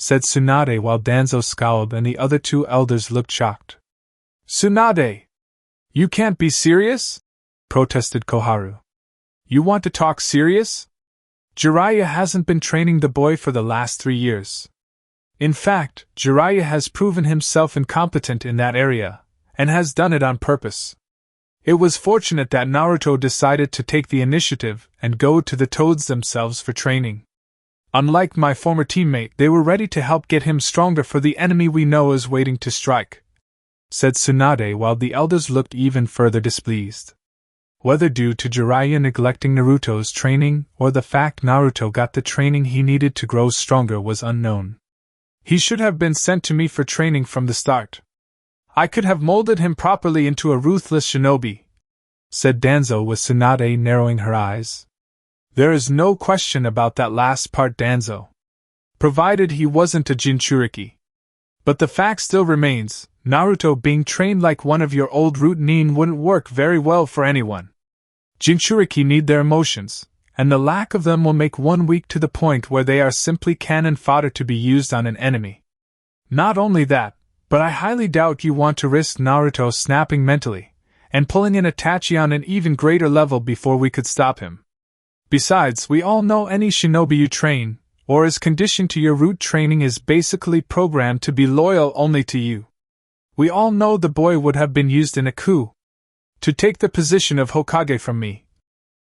said Tsunade while Danzo scowled and the other two elders looked shocked. Tsunade! You can't be serious? Protested Koharu. You want to talk serious? Jiraiya hasn't been training the boy for the last 3 years. In fact, Jiraiya has proven himself incompetent in that area, and has done it on purpose. It was fortunate that Naruto decided to take the initiative and go to the Toads themselves for training. Unlike my former teammate, they were ready to help get him stronger for the enemy we know is waiting to strike, said Tsunade while the elders looked even further displeased. Whether due to Jiraiya neglecting Naruto's training or the fact Naruto got the training he needed to grow stronger was unknown. He should have been sent to me for training from the start. I could have molded him properly into a ruthless shinobi, said Danzo with Tsunade narrowing her eyes. There is no question about that last part, Danzo. Provided he wasn't a Jinchuriki. But the fact still remains, Naruto being trained like one of your old routine wouldn't work very well for anyone. Jinchuriki need their emotions, and the lack of them will make one weak to the point where they are simply cannon fodder to be used on an enemy. Not only that, but I highly doubt you want to risk Naruto snapping mentally, and pulling in Itachi on an even greater level before we could stop him. Besides, we all know any shinobi you train, or is conditioned to your root training is basically programmed to be loyal only to you. We all know the boy would have been used in a coup to take the position of Hokage from me,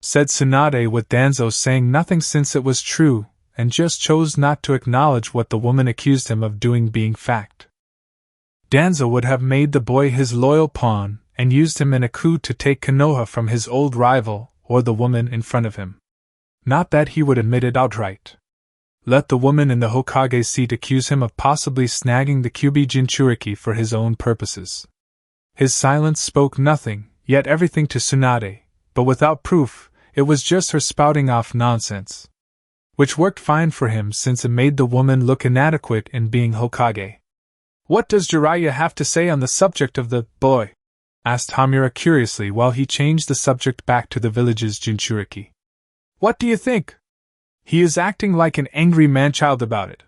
said Tsunade with Danzo saying nothing since it was true, and just chose not to acknowledge what the woman accused him of doing being fact. Danzo would have made the boy his loyal pawn, and used him in a coup to take Konoha from his old rival, or the woman in front of him. Not that he would admit it outright. Let the woman in the Hokage seat accuse him of possibly snagging the Kyuubi Jinchuriki for his own purposes. His silence spoke nothing, yet everything to Tsunade, but without proof, it was just her spouting off nonsense. Which worked fine for him since it made the woman look inadequate in being Hokage. What does Jiraiya have to say on the subject of the boy? Asked Hamura curiously while he changed the subject back to the village's Jinchuriki. What do you think? He is acting like an angry man-child about it.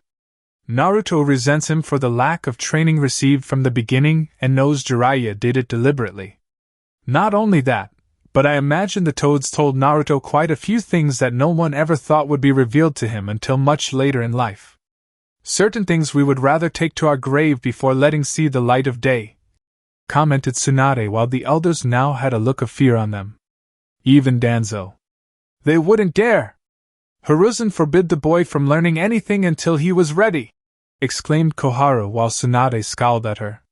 Naruto resents him for the lack of training received from the beginning and knows Jiraiya did it deliberately. Not only that, but I imagine the Toads told Naruto quite a few things that no one ever thought would be revealed to him until much later in life. Certain things we would rather take to our grave before letting see the light of day, commented Tsunade while the elders now had a look of fear on them. Even Danzo. They wouldn't dare! Hiruzen forbid the boy from learning anything until he was ready, exclaimed Koharu while Tsunade scowled at her.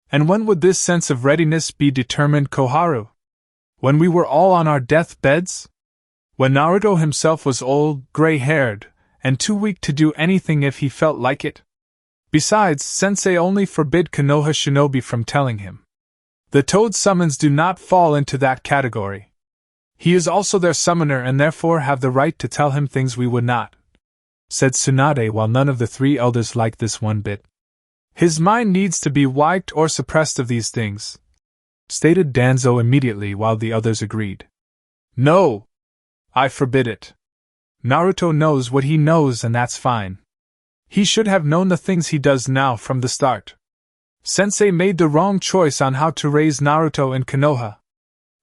And when would this sense of readiness be determined, Koharu? When we were all on our deathbeds? When Naruto himself was old, gray-haired, and too weak to do anything if he felt like it? Besides, Sensei only forbid Konoha Shinobi from telling him. The Toad summons do not fall into that category. He is also their summoner and therefore have the right to tell him things we would not, said Tsunade while none of the three elders liked this one bit. His mind needs to be wiped or suppressed of these things, stated Danzo immediately while the others agreed. No! I forbid it. Naruto knows what he knows and that's fine. He should have known the things he does now from the start. Sensei made the wrong choice on how to raise Naruto and Konoha.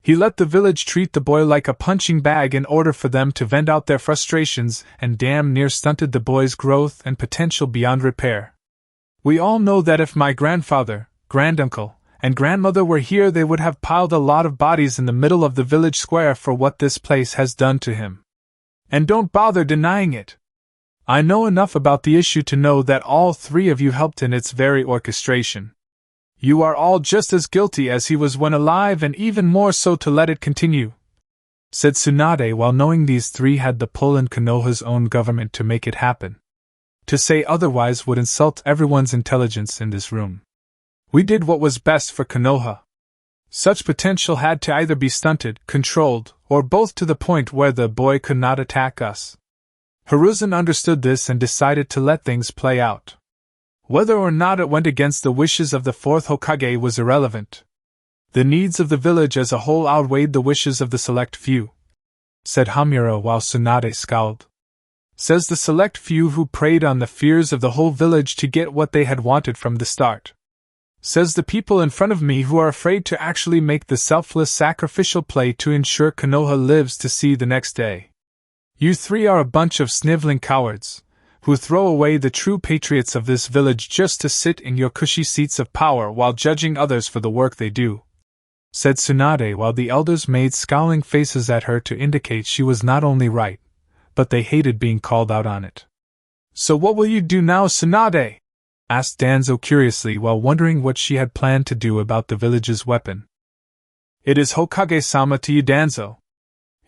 He let the village treat the boy like a punching bag in order for them to vent out their frustrations and damn near stunted the boy's growth and potential beyond repair. We all know that if my grandfather, granduncle, and grandmother were here they would have piled a lot of bodies in the middle of the village square for what this place has done to him. And don't bother denying it. I know enough about the issue to know that all three of you helped in its very orchestration. You are all just as guilty as he was when alive and even more so to let it continue, said Tsunade while knowing these three had the pull in Konoha's own government to make it happen. To say otherwise would insult everyone's intelligence in this room. We did what was best for Konoha. Such potential had to either be stunted, controlled, or both to the point where the boy could not attack us. Hiruzen understood this and decided to let things play out. Whether or not it went against the wishes of the fourth Hokage was irrelevant. The needs of the village as a whole outweighed the wishes of the select few, said Hamura while Tsunade scowled. says the select few who preyed on the fears of the whole village to get what they had wanted from the start. Says the people in front of me who are afraid to actually make the selfless sacrificial play to ensure Konoha lives to see the next day. You three are a bunch of sniveling cowards, who throw away the true patriots of this village just to sit in your cushy seats of power while judging others for the work they do, said Tsunade while the elders made scowling faces at her to indicate she was not only right, but they hated being called out on it. So what will you do now, Tsunade? Asked Danzo curiously while wondering what she had planned to do about the village's weapon. It is Hokage-sama to you, Danzo.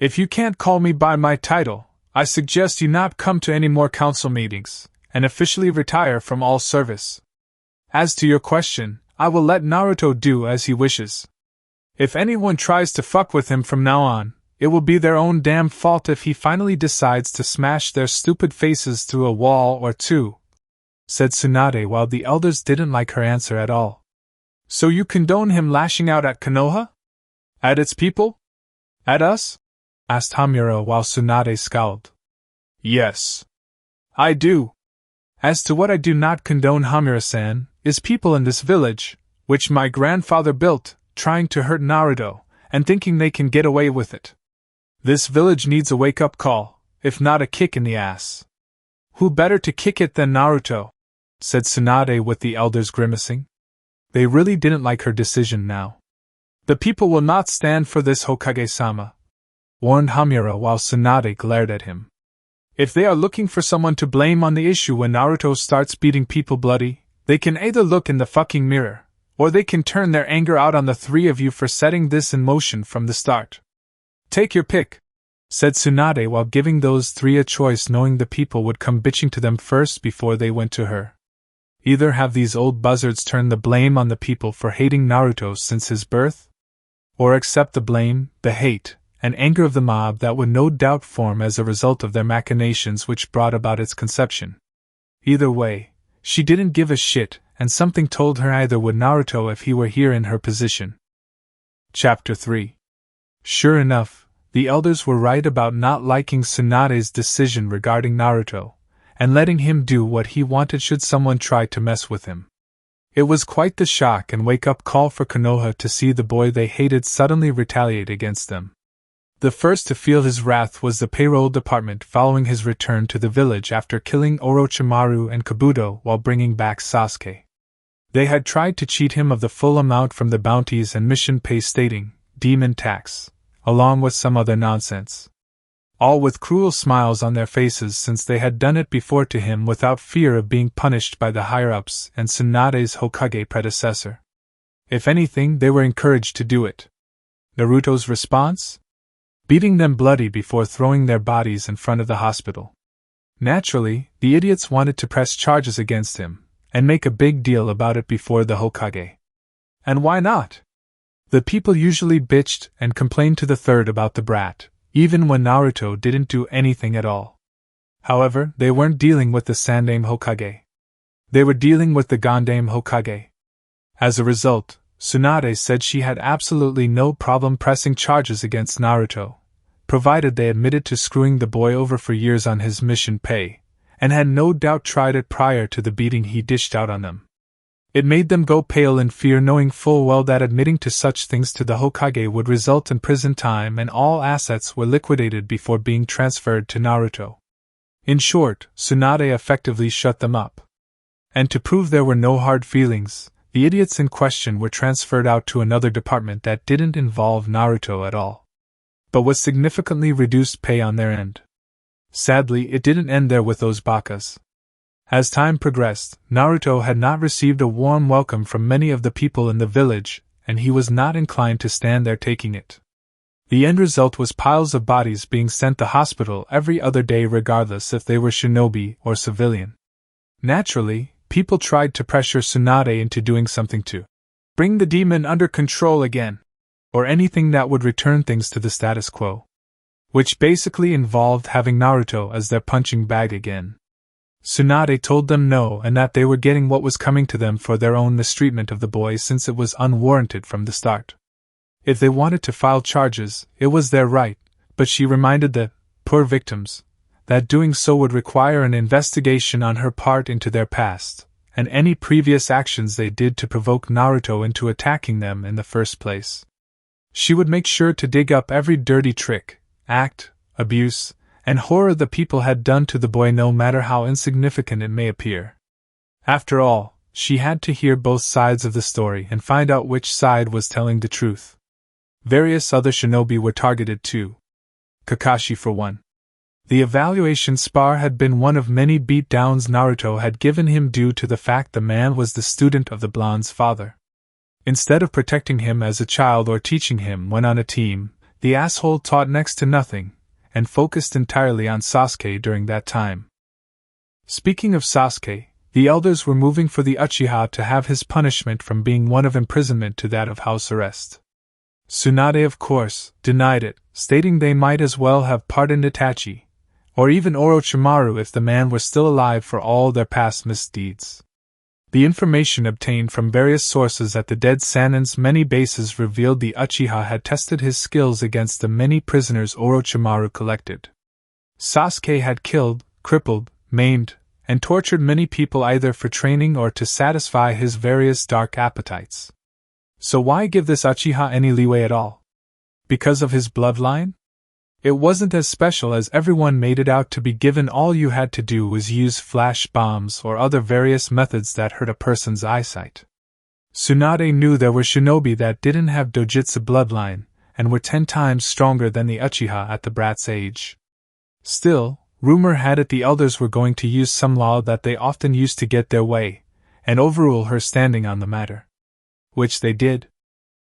If you can't call me by my title, I suggest you not come to any more council meetings, and officially retire from all service. As to your question, I will let Naruto do as he wishes. If anyone tries to fuck with him from now on, it will be their own damn fault if he finally decides to smash their stupid faces through a wall or two, said Tsunade while the elders didn't like her answer at all. So you condone him lashing out at Konoha? At its people? At us? Asked Hamura while Tsunade scowled. Yes. I do. As to what I do not condone, Hamura-san, is people in this village, which my grandfather built, trying to hurt Naruto, and thinking they can get away with it. This village needs a wake-up call, if not a kick in the ass. Who better to kick it than Naruto? Said Tsunade with the elders grimacing. They really didn't like her decision now. The people will not stand for this, Hokage-sama, warned Hamura while Tsunade glared at him. If they are looking for someone to blame on the issue when Naruto starts beating people bloody, they can either look in the fucking mirror, or they can turn their anger out on the three of you for setting this in motion from the start. Take your pick, said Tsunade while giving those three a choice, knowing the people would come bitching to them first before they went to her. Either have these old buzzards turn the blame on the people for hating Naruto since his birth, or accept the blame, the hate, and anger of the mob that would no doubt form as a result of their machinations which brought about its conception. Either way, she didn't give a shit, and something told her either would Naruto if he were here in her position. Chapter 3. Sure enough, the elders were right about not liking Tsunade's decision regarding Naruto, and letting him do what he wanted should someone try to mess with him. It was quite the shock and wake-up call for Konoha to see the boy they hated suddenly retaliate against them. The first to feel his wrath was the payroll department following his return to the village after killing Orochimaru and Kabuto while bringing back Sasuke. They had tried to cheat him of the full amount from the bounties and mission pay, stating, demon tax, along with some other nonsense. All with cruel smiles on their faces since they had done it before to him without fear of being punished by the higher-ups and Tsunade's Hokage predecessor. If anything, they were encouraged to do it. Naruto's response? Beating them bloody before throwing their bodies in front of the hospital. Naturally, the idiots wanted to press charges against him, and make a big deal about it before the Hokage. And why not? The people usually bitched and complained to the third about the brat, even when Naruto didn't do anything at all. However, they weren't dealing with the Sandaime Hokage. They were dealing with the Gandaime Hokage. As a result, Tsunade said she had absolutely no problem pressing charges against Naruto, provided they admitted to screwing the boy over for years on his mission pay, and had no doubt tried it prior to the beating he dished out on them. It made them go pale in fear, knowing full well that admitting to such things to the Hokage would result in prison time and all assets were liquidated before being transferred to Naruto. In short, Tsunade effectively shut them up. And to prove there were no hard feelings, the idiots in question were transferred out to another department that didn't involve Naruto at all, but with significantly reduced pay on their end. Sadly, it didn't end there with those bakas. As time progressed, Naruto had not received a warm welcome from many of the people in the village, and he was not inclined to stand there taking it. The end result was piles of bodies being sent to hospital every other day regardless if they were shinobi or civilian. Naturally, people tried to pressure Tsunade into doing something to bring the demon under control again, or anything that would return things to the status quo, which basically involved having Naruto as their punching bag again. Tsunade told them no and that they were getting what was coming to them for their own mistreatment of the boy since it was unwarranted from the start. If they wanted to file charges, it was their right, but she reminded the poor victims that doing so would require an investigation on her part into their past, and any previous actions they did to provoke Naruto into attacking them in the first place. She would make sure to dig up every dirty trick, act, abuse, and horror the people had done to the boy, no matter how insignificant it may appear. After all, she had to hear both sides of the story and find out which side was telling the truth. Various other shinobi were targeted too. Kakashi for one. The evaluation spar had been one of many beatdowns Naruto had given him due to the fact the man was the student of the blonde's father. Instead of protecting him as a child or teaching him when on a team, the asshole taught next to nothing, and focused entirely on Sasuke during that time. Speaking of Sasuke, the elders were moving for the Uchiha to have his punishment from being one of imprisonment to that of house arrest. Tsunade, of course, denied it, stating they might as well have pardoned Itachi, or even Orochimaru if the man were still alive for all their past misdeeds. The information obtained from various sources at the dead Sanin's many bases revealed the Uchiha had tested his skills against the many prisoners Orochimaru collected. Sasuke had killed, crippled, maimed, and tortured many people either for training or to satisfy his various dark appetites. So why give this Uchiha any leeway at all? Because of his bloodline? It wasn't as special as everyone made it out to be, given all you had to do was use flash bombs or other various methods that hurt a person's eyesight. Tsunade knew there were shinobi that didn't have dojutsu bloodline, and were 10 times stronger than the Uchiha at the brat's age. Still, rumor had it the elders were going to use some law that they often used to get their way, and overrule her standing on the matter. Which they did.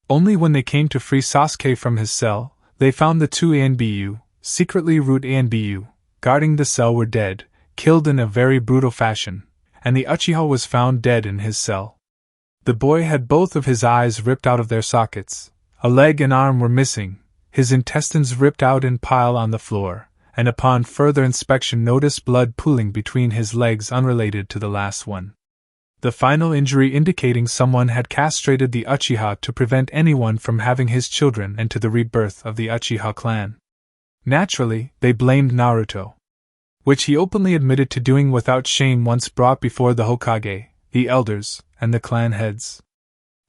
Only when they came to free Sasuke from his cell, they found the 2 Anbu, secretly root Anbu, guarding the cell were dead, killed in a very brutal fashion, and the Uchiha was found dead in his cell. The boy had both of his eyes ripped out of their sockets, a leg and arm were missing, his intestines ripped out in pile on the floor, and upon further inspection noticed blood pooling between his legs unrelated to the last one. The final injury indicating someone had castrated the Uchiha to prevent anyone from having his children and to the rebirth of the Uchiha clan. Naturally, they blamed Naruto, which he openly admitted to doing without shame once brought before the Hokage, the elders, and the clan heads.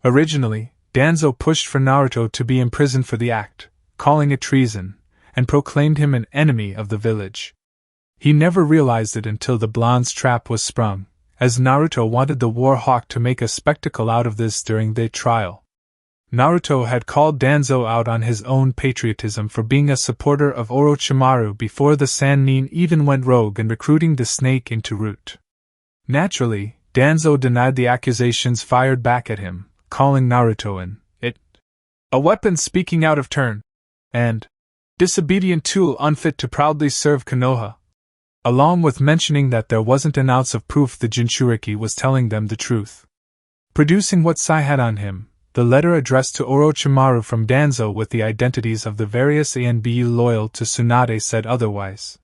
Originally, Danzo pushed for Naruto to be imprisoned for the act, calling it treason, and proclaimed him an enemy of the village. He never realized it until the blonde's trap was sprung, as Naruto wanted the War Hawk to make a spectacle out of this during their trial. Naruto had called Danzo out on his own patriotism for being a supporter of Orochimaru before the Sannin even went rogue and recruiting the snake into root. Naturally, Danzo denied the accusations fired back at him, calling Naruto a weapon speaking out of turn, and disobedient tool unfit to proudly serve Konoha, along with mentioning that there wasn't an ounce of proof the Jinchuriki was telling them the truth. Producing what Sai had on him, the letter addressed to Orochimaru from Danzo with the identities of the various ANBU loyal to Tsunade said otherwise.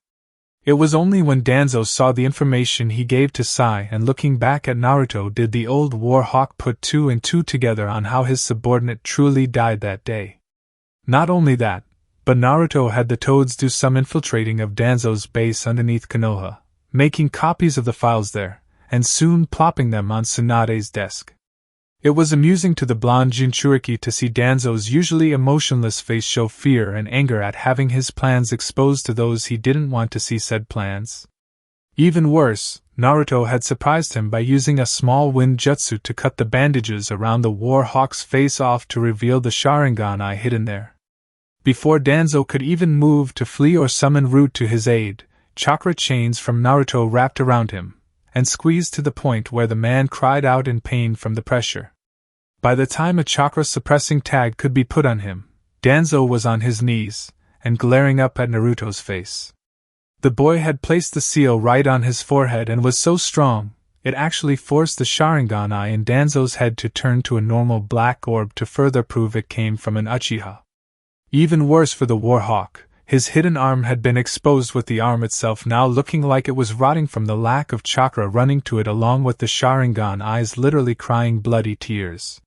It was only when Danzo saw the information he gave to Sai and looking back at Naruto did the old War Hawk put 2 and 2 together on how his subordinate truly died that day. Not only that, but Naruto had the Toads do some infiltrating of Danzo's base underneath Konoha, making copies of the files there, and soon plopping them on Tsunade's desk. It was amusing to the blonde Jinchuriki to see Danzo's usually emotionless face show fear and anger at having his plans exposed to those he didn't want to see said plans. Even worse, Naruto had surprised him by using a small wind jutsu to cut the bandages around the War Hawk's face off to reveal the Sharingan eye hidden there. Before Danzo could even move to flee or summon Root to his aid, chakra chains from Naruto wrapped around him, and squeezed to the point where the man cried out in pain from the pressure. By the time a chakra-suppressing tag could be put on him, Danzo was on his knees, and glaring up at Naruto's face. The boy had placed the seal right on his forehead and was so strong, it actually forced the Sharingan eye in Danzo's head to turn to a normal black orb to further prove it came from an Uchiha. Even worse for the War Hawk, his hidden arm had been exposed with the arm itself now looking like it was rotting from the lack of chakra running to it along with the Sharingan eyes literally crying bloody tears.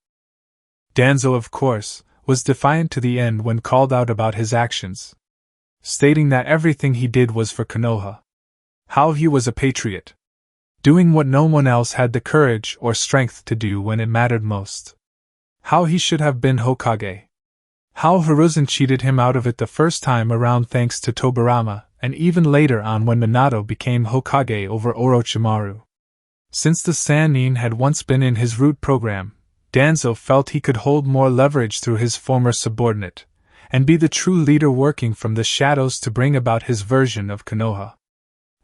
Danzo, of course, was defiant to the end when called out about his actions, stating that everything he did was for Konoha. How he was a patriot. Doing what no one else had the courage or strength to do when it mattered most. How he should have been Hokage. How Hiruzen cheated him out of it the first time around thanks to Tobirama, and even later on when Minato became Hokage over Orochimaru. Since the Sannin had once been in his root program, Danzo felt he could hold more leverage through his former subordinate, and be the true leader working from the shadows to bring about his version of Konoha.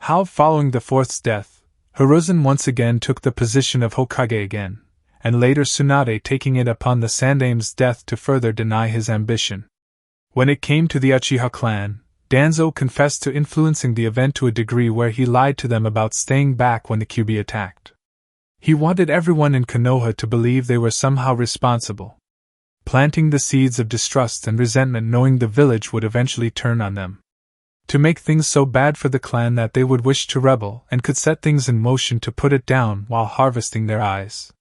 How, following the fourth's death, Hiruzen once again took the position of Hokage again, and later Tsunade taking it upon the Sandame's death to further deny his ambition. When it came to the Uchiha clan, Danzo confessed to influencing the event to a degree where he lied to them about staying back when the Kyuubi attacked. He wanted everyone in Konoha to believe they were somehow responsible, planting the seeds of distrust and resentment knowing the village would eventually turn on them. To make things so bad for the clan that they would wish to rebel and could set things in motion to put it down while harvesting their eyes.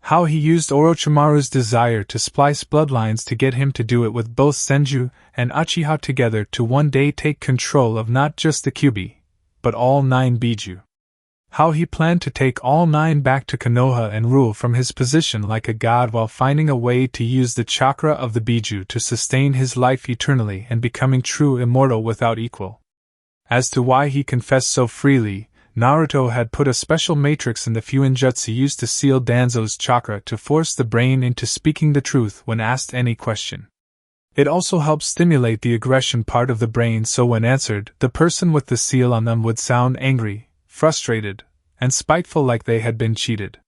How he used Orochimaru's desire to splice bloodlines to get him to do it with both Senju and Uchiha together to one day take control of not just the Kyuubi, but all 9 Biju. How he planned to take all 9 back to Konoha and rule from his position like a god while finding a way to use the chakra of the Biju to sustain his life eternally and becoming true immortal without equal. As to why he confessed so freely, Naruto had put a special matrix in the Fuinjutsu used to seal Danzo's chakra to force the brain into speaking the truth when asked any question. It also helped stimulate the aggression part of the brain so when answered, the person with the seal on them would sound angry, frustrated, and spiteful like they had been cheated.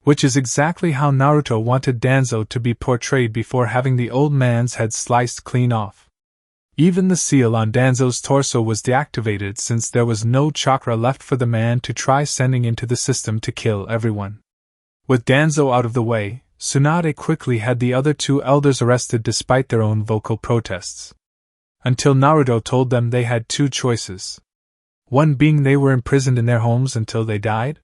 Which is exactly how Naruto wanted Danzo to be portrayed before having the old man's head sliced clean off. Even the seal on Danzo's torso was deactivated since there was no chakra left for the man to try sending into the system to kill everyone. With Danzo out of the way, Tsunade quickly had the other 2 elders arrested despite their own vocal protests. Until Naruto told them they had 2 choices. One being they were imprisoned in their homes until they died.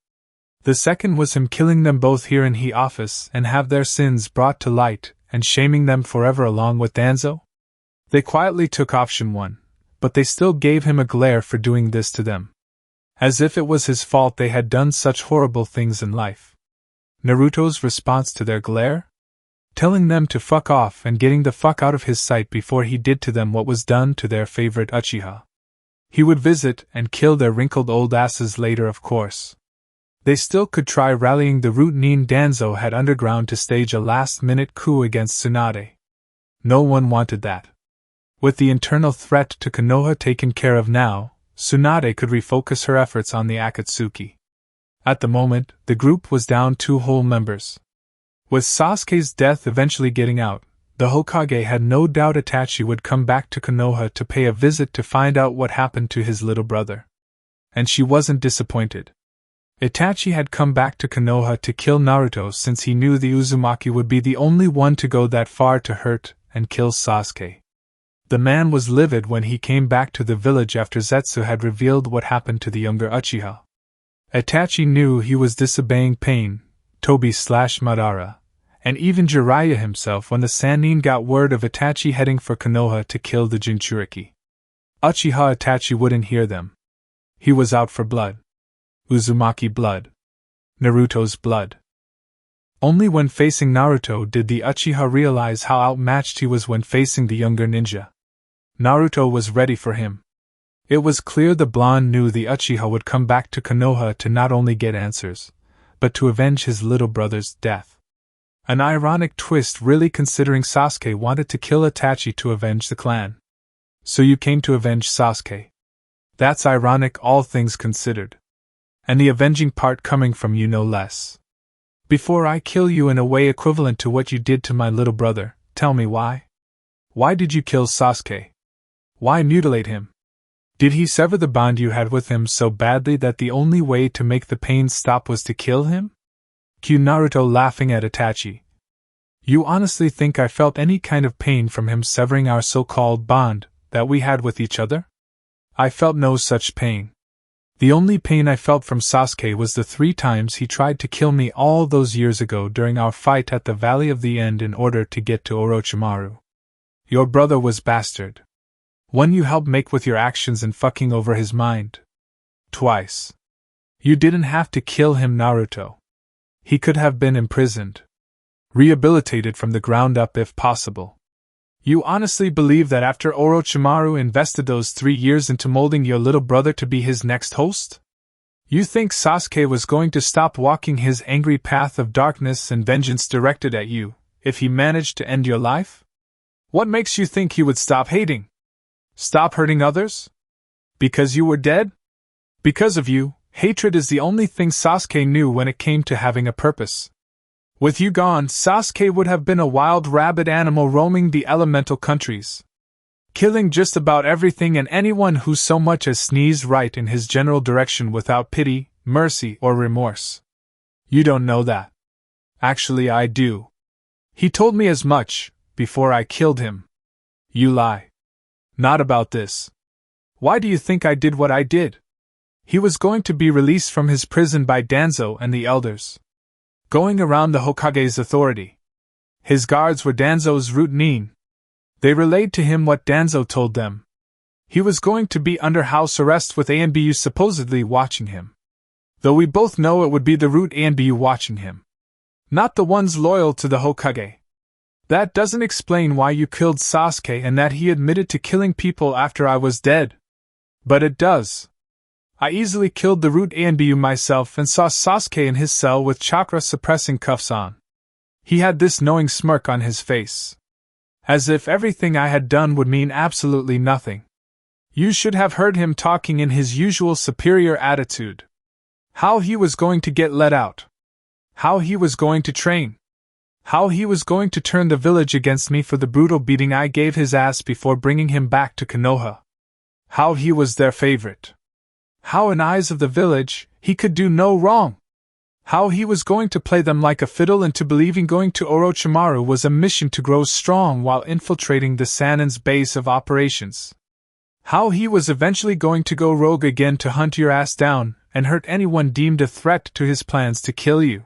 The second was him killing them both here in the office and have their sins brought to light and shaming them forever along with Danzo. They quietly took option 1, but they still gave him a glare for doing this to them. As if it was his fault they had done such horrible things in life. Naruto's response to their glare? Telling them to fuck off and getting the fuck out of his sight before he did to them what was done to their favorite Uchiha. He would visit and kill their wrinkled old asses later, of course. They still could try rallying the root Nin Danzo had underground to stage a last-minute coup against Tsunade. No one wanted that. With the internal threat to Konoha taken care of now, Tsunade could refocus her efforts on the Akatsuki. At the moment, the group was down 2 whole members. With Sasuke's death eventually getting out, the Hokage had no doubt Itachi would come back to Konoha to pay a visit to find out what happened to his little brother. And she wasn't disappointed. Itachi had come back to Konoha to kill Naruto since he knew the Uzumaki would be the only one to go that far to hurt and kill Sasuke. The man was livid when he came back to the village after Zetsu had revealed what happened to the younger Uchiha. Itachi knew he was disobeying Pain, Tobi/Madara, and even Jiraiya himself when the Sannin got word of Itachi heading for Konoha to kill the Jinchuriki. Uchiha Itachi wouldn't hear them. He was out for blood. Uzumaki blood. Naruto's blood. Only when facing Naruto did the Uchiha realize how outmatched he was when facing the younger ninja. Naruto was ready for him. It was clear the blonde knew the Uchiha would come back to Konoha to not only get answers, but to avenge his little brother's death. An ironic twist really considering Sasuke wanted to kill Itachi to avenge the clan. So you came to avenge Sasuke. That's ironic all things considered. And the avenging part coming from you no less. Before I kill you in a way equivalent to what you did to my little brother, tell me why? Why did you kill Sasuke? Why mutilate him? Did he sever the bond you had with him so badly that the only way to make the pain stop was to kill him? Cue Naruto laughing at Itachi. You honestly think I felt any kind of pain from him severing our so-called bond that we had with each other? I felt no such pain. The only pain I felt from Sasuke was the 3 times he tried to kill me all those years ago during our fight at the Valley of the End in order to get to Orochimaru. Your brother was bastard. One you helped make with your actions and fucking over his mind. twice. You didn't have to kill him, Naruto. He could have been imprisoned. Rehabilitated from the ground up if possible. You honestly believe that after Orochimaru invested those 3 years into molding your little brother to be his next host? You think Sasuke was going to stop walking his angry path of darkness and vengeance directed at you, if he managed to end your life? What makes you think he would stop hating? Stop hurting others? Because you were dead? Because of you, hatred is the only thing Sasuke knew when it came to having a purpose. With you gone, Sasuke would have been a wild rabid animal roaming the elemental countries, killing just about everything and anyone who so much as sneezed right in his general direction without pity, mercy, or remorse. You don't know that. Actually, I do. He told me as much, before I killed him. You lie. Not about this. Why do you think I did what I did? He was going to be released from his prison by Danzo and the elders, going around the Hokage's authority. His guards were Danzo's routine. They relayed to him what Danzo told them. He was going to be under house arrest with ANBU supposedly watching him. Though we both know it would be the root ANBU watching him, not the ones loyal to the Hokage. That doesn't explain why you killed Sasuke and that he admitted to killing people after I was dead. But it does. I easily killed the root ANBU myself and saw Sasuke in his cell with chakra-suppressing cuffs on. He had this knowing smirk on his face, as if everything I had done would mean absolutely nothing. You should have heard him talking in his usual superior attitude. How he was going to get let out. How he was going to train. How he was going to turn the village against me for the brutal beating I gave his ass before bringing him back to Konoha. How he was their favorite. How in eyes of the village, he could do no wrong. How he was going to play them like a fiddle into believing going to Orochimaru was a mission to grow strong while infiltrating the Sanin's base of operations. How he was eventually going to go rogue again to hunt your ass down and hurt anyone deemed a threat to his plans to kill you.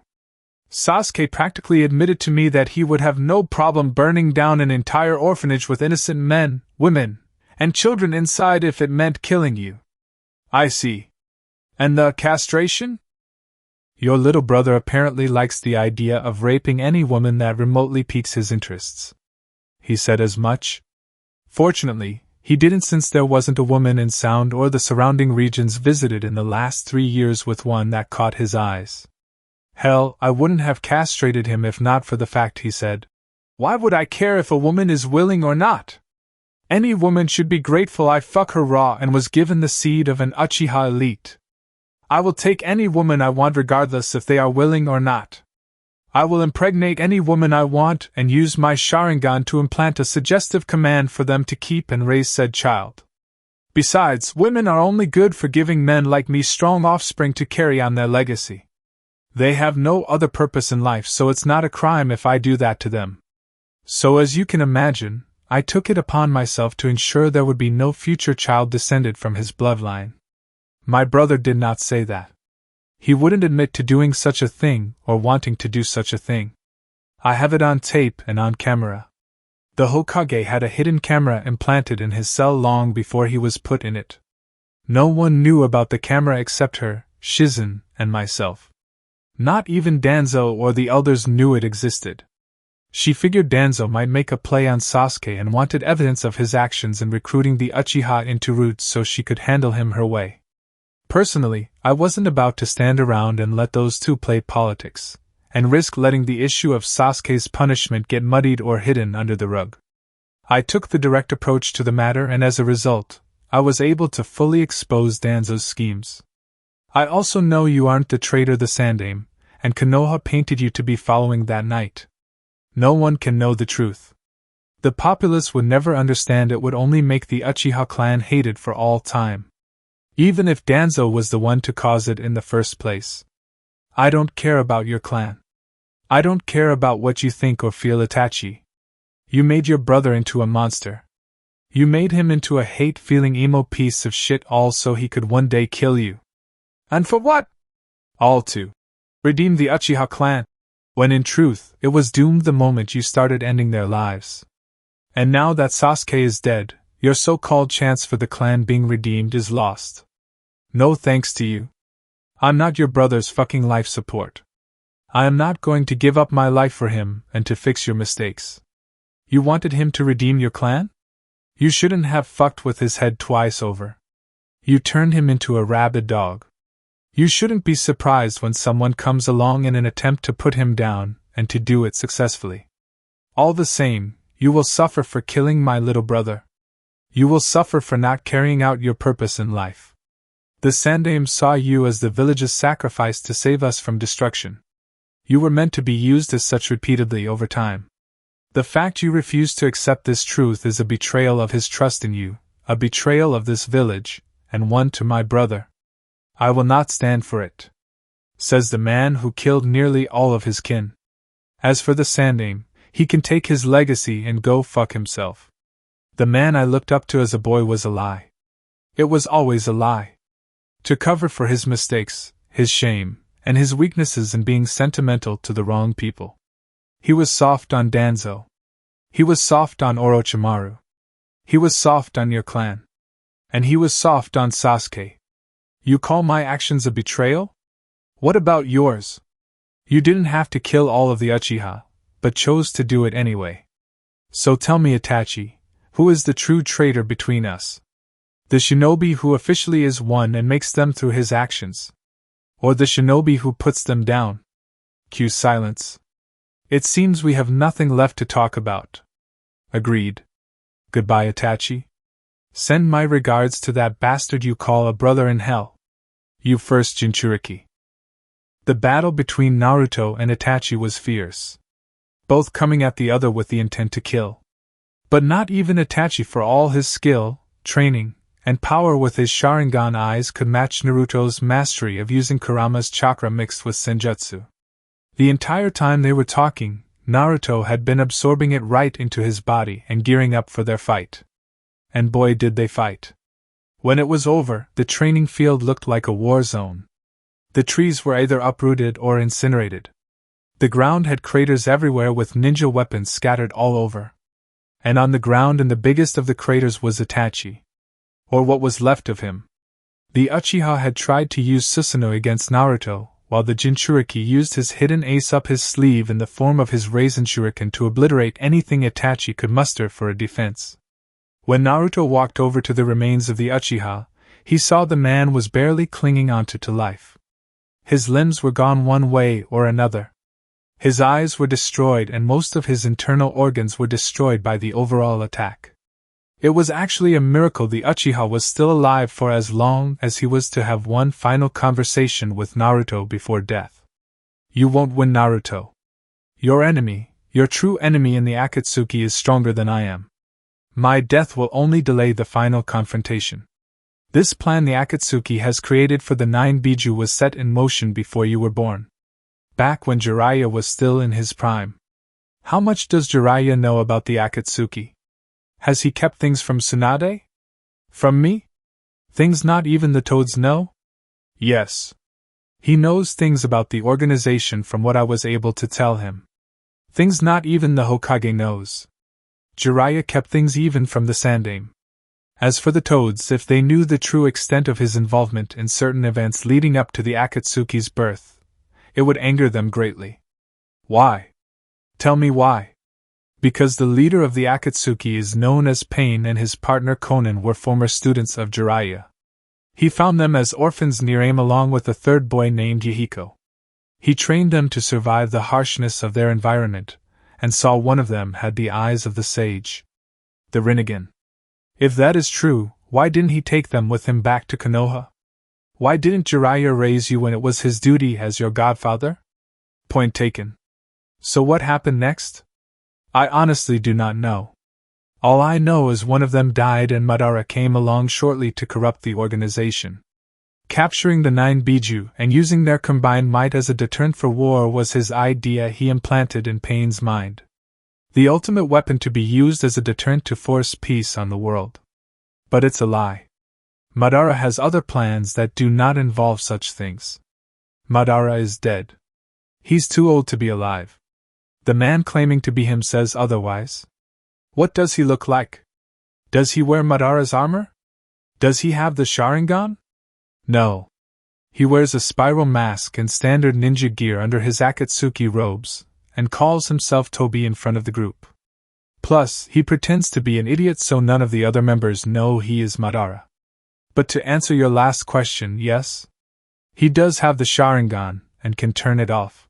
Sasuke practically admitted to me that he would have no problem burning down an entire orphanage with innocent men, women, and children inside if it meant killing you. I see. And the castration? Your little brother apparently likes the idea of raping any woman that remotely piques his interests. He said as much. Fortunately, he didn't, since there wasn't a woman in Sound or the surrounding regions visited in the last 3 years with one that caught his eyes. Hell, I wouldn't have castrated him if not for the fact, he said. Why would I care if a woman is willing or not? Any woman should be grateful I fuck her raw and was given the seed of an Uchiha elite. I will take any woman I want regardless if they are willing or not. I will impregnate any woman I want and use my Sharingan to implant a suggestive command for them to keep and raise said child. Besides, women are only good for giving men like me strong offspring to carry on their legacy. They have no other purpose in life, so it's not a crime if I do that to them. So as you can imagine, I took it upon myself to ensure there would be no future child descended from his bloodline. My brother did not say that. He wouldn't admit to doing such a thing or wanting to do such a thing. I have it on tape and on camera. The Hokage had a hidden camera implanted in his cell long before he was put in it. No one knew about the camera except her, Shizen, and myself. Not even Danzo or the elders knew it existed. She figured Danzo might make a play on Sasuke and wanted evidence of his actions in recruiting the Uchiha into roots so she could handle him her way. Personally, I wasn't about to stand around and let those two play politics, and risk letting the issue of Sasuke's punishment get muddied or hidden under the rug. I took the direct approach to the matter, and as a result, I was able to fully expose Danzo's schemes. I also know you aren't the traitor the Sandaime and Konoha painted you to be following that night. No one can know the truth. The populace would never understand. It would only make the Uchiha clan hated for all time. Even if Danzo was the one to cause it in the first place. I don't care about your clan. I don't care about what you think or feel, Itachi. You made your brother into a monster. You made him into a hate-feeling emo piece of shit, all so he could one day kill you. And for what? All to redeem the Uchiha clan, when in truth, it was doomed the moment you started ending their lives. And now that Sasuke is dead, your so-called chance for the clan being redeemed is lost. No thanks to you. I'm not your brother's fucking life support. I am not going to give up my life for him and to fix your mistakes. You wanted him to redeem your clan? You shouldn't have fucked with his head twice over. You turned him into a rabid dog. You shouldn't be surprised when someone comes along in an attempt to put him down, and to do it successfully. All the same, you will suffer for killing my little brother. You will suffer for not carrying out your purpose in life. The Sandaime saw you as the village's sacrifice to save us from destruction. You were meant to be used as such repeatedly over time. The fact you refuse to accept this truth is a betrayal of his trust in you, a betrayal of this village, and one to my brother. I will not stand for it, says the man who killed nearly all of his kin. As for the Sandaime, he can take his legacy and go fuck himself. The man I looked up to as a boy was a lie. It was always a lie. To cover for his mistakes, his shame, and his weaknesses in being sentimental to the wrong people. He was soft on Danzo. He was soft on Orochimaru. He was soft on your clan. And he was soft on Sasuke. You call my actions a betrayal? What about yours? You didn't have to kill all of the Uchiha, but chose to do it anyway. So tell me, Itachi, who is the true traitor between us? The shinobi who officially is one and makes them through his actions? Or the shinobi who puts them down? Cue silence. It seems we have nothing left to talk about. Agreed. Goodbye, Itachi. Send my regards to that bastard you call a brother in hell. You first, Jinchuriki. The battle between Naruto and Itachi was fierce. Both coming at the other with the intent to kill. But not even Itachi, for all his skill, training, and power with his Sharingan eyes, could match Naruto's mastery of using Kurama's chakra mixed with senjutsu. The entire time they were talking, Naruto had been absorbing it right into his body and gearing up for their fight. And boy did they fight. When it was over, the training field looked like a war zone. The trees were either uprooted or incinerated. The ground had craters everywhere with ninja weapons scattered all over. And on the ground in the biggest of the craters was Itachi. Or what was left of him. The Uchiha had tried to use Susanoo against Naruto, while the Jinchuriki used his hidden ace up his sleeve in the form of his Raisin Shuriken to obliterate anything Itachi could muster for a defense. When Naruto walked over to the remains of the Uchiha, he saw the man was barely clinging onto to life. His limbs were gone one way or another. His eyes were destroyed and most of his internal organs were destroyed by the overall attack. It was actually a miracle the Uchiha was still alive for as long as he was to have one final conversation with Naruto before death. You won't win, Naruto. Your enemy, your true enemy in the Akatsuki, is stronger than I am. My death will only delay the final confrontation. This plan the Akatsuki has created for the 9 Biju was set in motion before you were born. Back when Jiraiya was still in his prime. How much does Jiraiya know about the Akatsuki? Has he kept things from Tsunade? From me? Things not even the Toads know? Yes. He knows things about the organization from what I was able to tell him. Things not even the Hokage knows. Jiraiya kept things even from the Sandaime. As for the Toads, if they knew the true extent of his involvement in certain events leading up to the Akatsuki's birth, it would anger them greatly. Why? Tell me why. Because the leader of the Akatsuki is known as Pain and his partner Konan were former students of Jiraiya. He found them as orphans near Aim along with a third boy named Yahiko. He trained them to survive the harshness of their environment, and saw one of them had the eyes of the sage. The Rinnegan. If that is true, why didn't he take them with him back to Konoha? Why didn't Jiraiya raise you when it was his duty as your godfather? Point taken. So what happened next? I honestly do not know. All I know is one of them died and Madara came along shortly to corrupt the organization. Capturing the 9 Biju and using their combined might as a deterrent for war was his idea he implanted in Pain's mind. The ultimate weapon to be used as a deterrent to force peace on the world. But it's a lie. Madara has other plans that do not involve such things. Madara is dead. He's too old to be alive. The man claiming to be him says otherwise. What does he look like? Does he wear Madara's armor? Does he have the Sharingan? No. He wears a spiral mask and standard ninja gear under his Akatsuki robes, and calls himself Toby in front of the group. Plus, he pretends to be an idiot so none of the other members know he is Madara. But to answer your last question, yes. He does have the Sharingan, and can turn it off.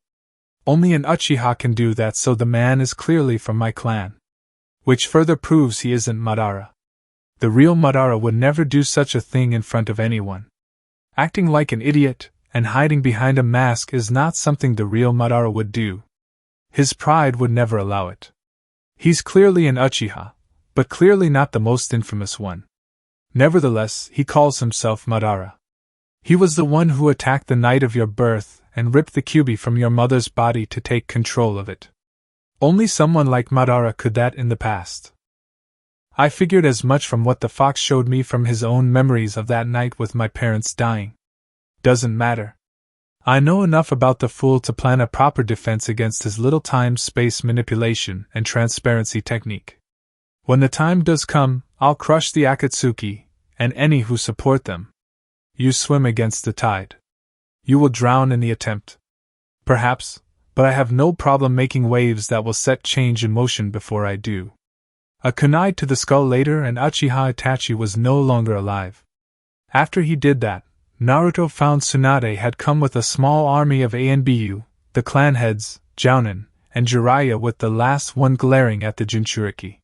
Only an Uchiha can do that, so the man is clearly from my clan. Which further proves he isn't Madara. The real Madara would never do such a thing in front of anyone. Acting like an idiot, and hiding behind a mask is not something the real Madara would do. His pride would never allow it. He's clearly an Uchiha, but clearly not the most infamous one. Nevertheless, he calls himself Madara. He was the one who attacked the night of your birth and ripped the Kyuubi from your mother's body to take control of it. Only someone like Madara could that in the past. I figured as much from what the fox showed me from his own memories of that night with my parents dying. Doesn't matter. I know enough about the fool to plan a proper defense against his little time-space manipulation and transparency technique. When the time does come, I'll crush the Akatsuki, and any who support them. You swim against the tide. You will drown in the attempt. Perhaps, but I have no problem making waves that will set change in motion before I do. A kunai to the skull later and Uchiha Itachi was no longer alive. After he did that, Naruto found Tsunade had come with a small army of ANBU, the clan heads, Jounin, and Jiraiya with the last one glaring at the Jinchuriki.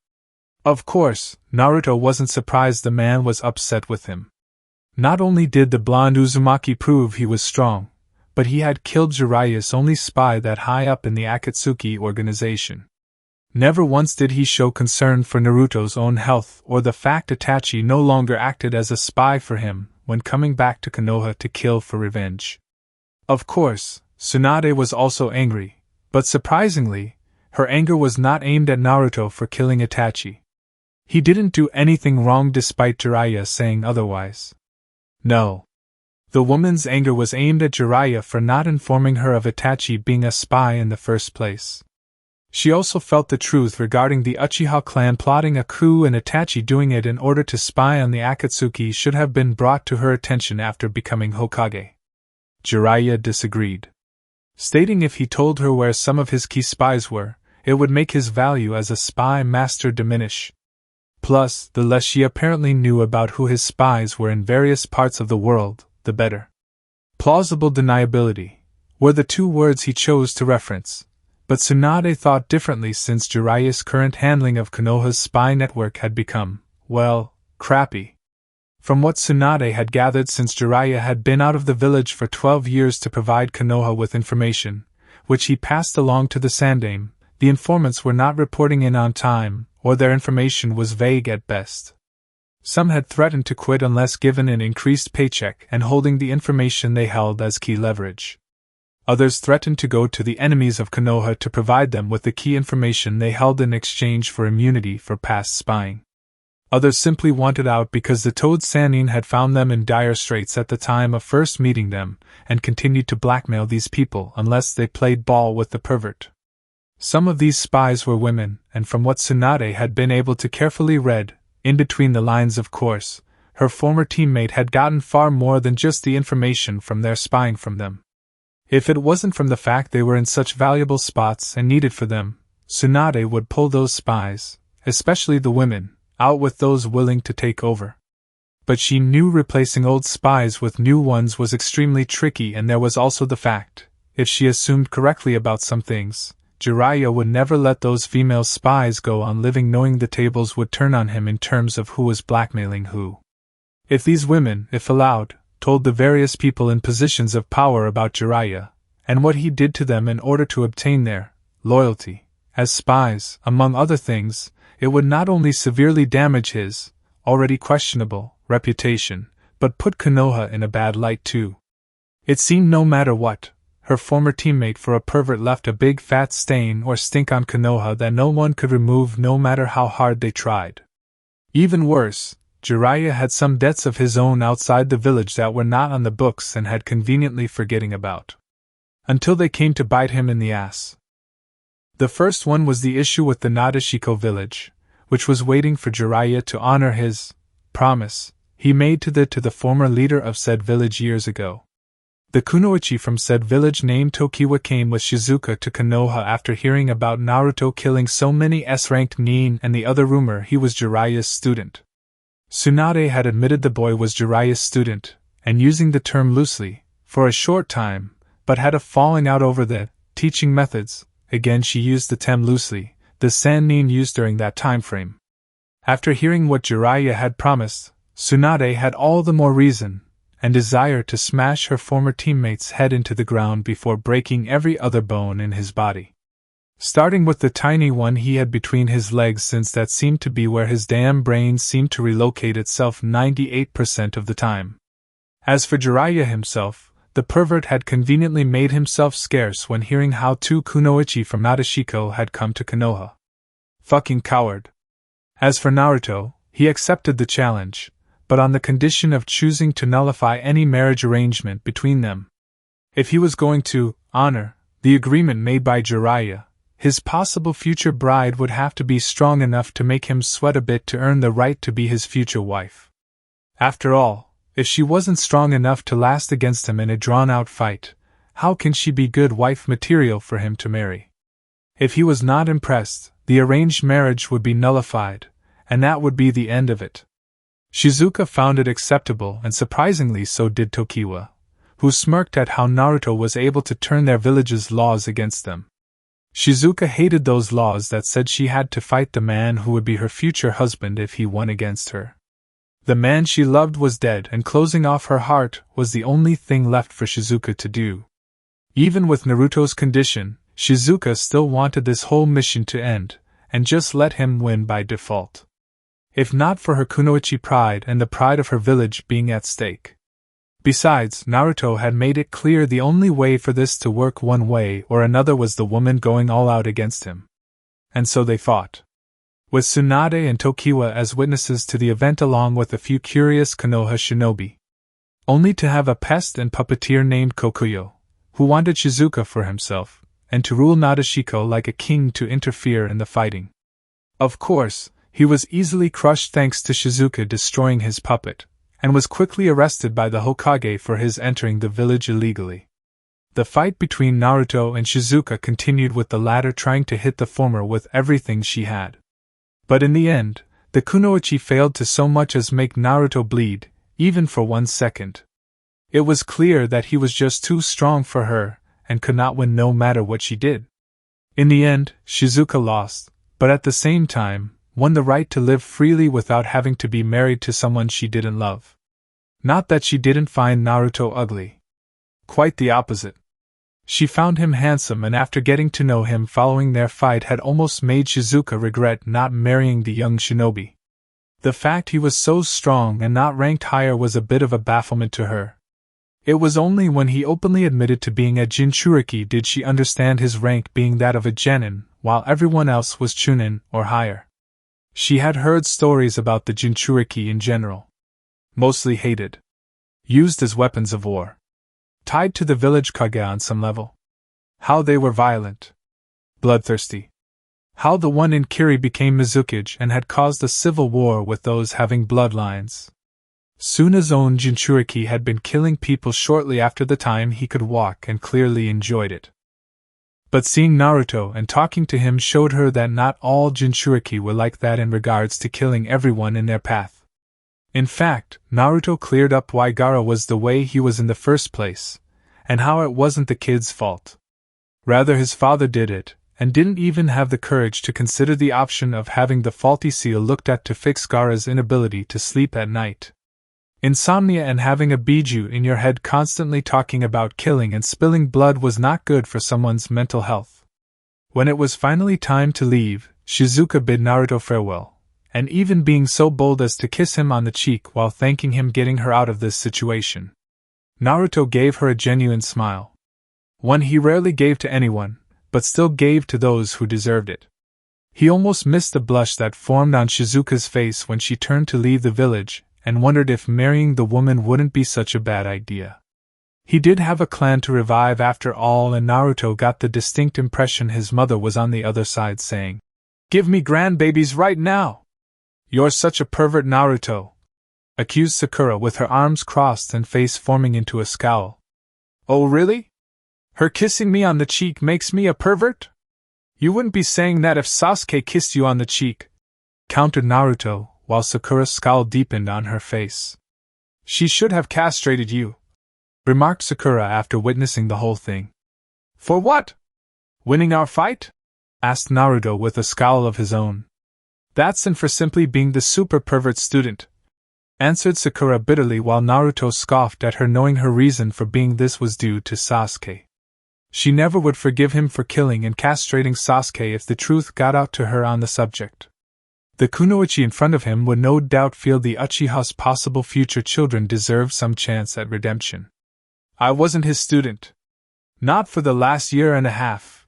Of course, Naruto wasn't surprised the man was upset with him. Not only did the blonde Uzumaki prove he was strong, but he had killed Jiraiya's only spy that high up in the Akatsuki organization. Never once did he show concern for Naruto's own health or the fact Itachi no longer acted as a spy for him when coming back to Konoha to kill for revenge. Of course, Tsunade was also angry, but surprisingly, her anger was not aimed at Naruto for killing Itachi. He didn't do anything wrong despite Jiraiya saying otherwise. No. The woman's anger was aimed at Jiraiya for not informing her of Itachi being a spy in the first place. She also felt the truth regarding the Uchiha clan plotting a coup and Itachi doing it in order to spy on the Akatsuki should have been brought to her attention after becoming Hokage. Jiraiya disagreed, stating if he told her where some of his key spies were, it would make his value as a spy master diminish. Plus, the less she apparently knew about who his spies were in various parts of the world, the better. Plausible deniability were the two words he chose to reference. But Tsunade thought differently since Jiraiya's current handling of Konoha's spy network had become, well, crappy. From what Tsunade had gathered since Jiraiya had been out of the village for 12 years to provide Konoha with information, which he passed along to the Sandaime, the informants were not reporting in on time, or their information was vague at best. Some had threatened to quit unless given an increased paycheck and holding the information they held as key leverage. Others threatened to go to the enemies of Konoha to provide them with the key information they held in exchange for immunity for past spying. Others simply wanted out because the Toad Sannin had found them in dire straits at the time of first meeting them, and continued to blackmail these people unless they played ball with the pervert. Some of these spies were women, and from what Tsunade had been able to carefully read, in between the lines of course, her former teammate had gotten far more than just the information from their spying from them. If it wasn't from the fact they were in such valuable spots and needed for them, Tsunade would pull those spies, especially the women, out with those willing to take over. But she knew replacing old spies with new ones was extremely tricky, and there was also the fact, if she assumed correctly about some things, Jiraiya would never let those female spies go on living knowing the tables would turn on him in terms of who was blackmailing who. If these women, if allowed, told the various people in positions of power about Jiraiya, and what he did to them in order to obtain their loyalty as spies, among other things, it would not only severely damage his, already questionable, reputation, but put Konoha in a bad light too. It seemed no matter what, her former teammate for a pervert left a big fat stain or stink on Konoha that no one could remove no matter how hard they tried. Even worse, Jiraiya had some debts of his own outside the village that were not on the books and had conveniently forgetting about. Until they came to bite him in the ass. The first one was the issue with the Nadeshiko village, which was waiting for Jiraiya to honor his promise. he made to the former leader of said village years ago. The kunoichi from said village named Tokiwa came with Shizuka to Konoha after hearing about Naruto killing so many S-ranked nin and the other rumor he was Jiraiya's student. Tsunade had admitted the boy was Jiraiya's student, and using the term loosely, for a short time, but had a falling out over the teaching methods. Again she used the term loosely, the sannin used during that time frame. After hearing what Jiraiya had promised, Tsunade had all the more reason and desire to smash her former teammate's head into the ground before breaking every other bone in his body. Starting with the tiny one he had between his legs, since that seemed to be where his damn brain seemed to relocate itself 98% of the time. As for Jiraiya himself, the pervert had conveniently made himself scarce when hearing how two kunoichi from Nadeshiko had come to Konoha. Fucking coward. As for Naruto, he accepted the challenge, but on the condition of choosing to nullify any marriage arrangement between them. If he was going to honor the agreement made by Jiraiya, his possible future bride would have to be strong enough to make him sweat a bit to earn the right to be his future wife. After all, if she wasn't strong enough to last against him in a drawn-out fight, how can she be good wife material for him to marry? If he was not impressed, the arranged marriage would be nullified, and that would be the end of it. Shizuka found it acceptable, and surprisingly so did Tokiwa, who smirked at how Naruto was able to turn their village's laws against them. Shizuka hated those laws that said she had to fight the man who would be her future husband if he won against her. The man she loved was dead, and closing off her heart was the only thing left for Shizuka to do. Even with Naruto's condition, Shizuka still wanted this whole mission to end, and just let him win by default. If not for her kunoichi pride and the pride of her village being at stake. Besides, Naruto had made it clear the only way for this to work one way or another was the woman going all out against him. And so they fought. With Tsunade and Tokiwa as witnesses to the event along with a few curious Konoha shinobi. Only to have a pest and puppeteer named Kokuyo, who wanted Shizuka for himself, and to rule Nadeshiko like a king to interfere in the fighting. Of course, he was easily crushed thanks to Shizuka destroying his puppet, and was quickly arrested by the Hokage for his entering the village illegally. The fight between Naruto and Shizuka continued, with the latter trying to hit the former with everything she had. But in the end, the kunoichi failed to so much as make Naruto bleed, even for 1 second. It was clear that he was just too strong for her, and could not win no matter what she did. In the end, Shizuka lost, but at the same time, won the right to live freely without having to be married to someone she didn't love. Not that she didn't find Naruto ugly. Quite the opposite. She found him handsome, and after getting to know him following their fight had almost made Shizuka regret not marrying the young shinobi. The fact he was so strong and not ranked higher was a bit of a bafflement to her. It was only when he openly admitted to being a Jinchuriki did she understand his rank being that of a genin, while everyone else was chunin or higher. She had heard stories about the Jinchuriki in general. Mostly hated. Used as weapons of war. Tied to the village kage on some level. How they were violent. Bloodthirsty. How the one in Kiri became Mizukage and had caused a civil war with those having bloodlines. Suna's own Jinchuriki had been killing people shortly after the time he could walk and clearly enjoyed it. But seeing Naruto and talking to him showed her that not all Jinchuriki were like that in regards to killing everyone in their path. In fact, Naruto cleared up why Gaara was the way he was in the first place, and how it wasn't the kid's fault. Rather, his father did it, and didn't even have the courage to consider the option of having the faulty seal looked at to fix Gaara's inability to sleep at night. Insomnia and having a biju in your head constantly talking about killing and spilling blood was not good for someone's mental health. When it was finally time to leave, Shizuka bid Naruto farewell, and even being so bold as to kiss him on the cheek while thanking him getting her out of this situation. Naruto gave her a genuine smile. One he rarely gave to anyone, but still gave to those who deserved it. He almost missed the blush that formed on Shizuka's face when she turned to leave the village, and wondered if marrying the woman wouldn't be such a bad idea. He did have a clan to revive after all, and Naruto got the distinct impression his mother was on the other side saying, "Give me grandbabies right now! You're such a pervert, Naruto!" A accused Sakura with her arms crossed and face forming into a scowl. Oh really? Her kissing me on the cheek makes me a pervert? You wouldn't be saying that if Sasuke kissed you on the cheek, countered Naruto, while Sakura's scowl deepened on her face. She should have castrated you, remarked Sakura after witnessing the whole thing. For what? Winning our fight? Asked Naruto with a scowl of his own. That's and for simply being the super pervert student, answered Sakura bitterly while Naruto scoffed at her, knowing her reason for being this was due to Sasuke. She never would forgive him for killing and castrating Sasuke if the truth got out to her on the subject. The kunoichi in front of him would no doubt feel the Uchiha's possible future children deserved some chance at redemption. I wasn't his student. Not for the last year and a half.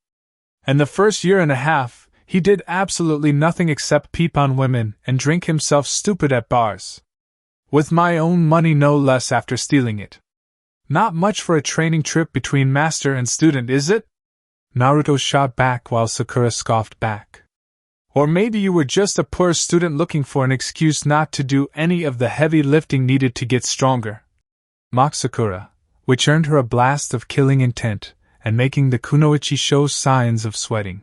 And the first year and a half, he did absolutely nothing except peep on women and drink himself stupid at bars. With my own money no less after stealing it. Not much for a training trip between master and student, is it? Naruto shot back while Sakura scoffed back. Or maybe you were just a poor student looking for an excuse not to do any of the heavy lifting needed to get stronger, mocked Sakura, which earned her a blast of killing intent and making the kunoichi show signs of sweating.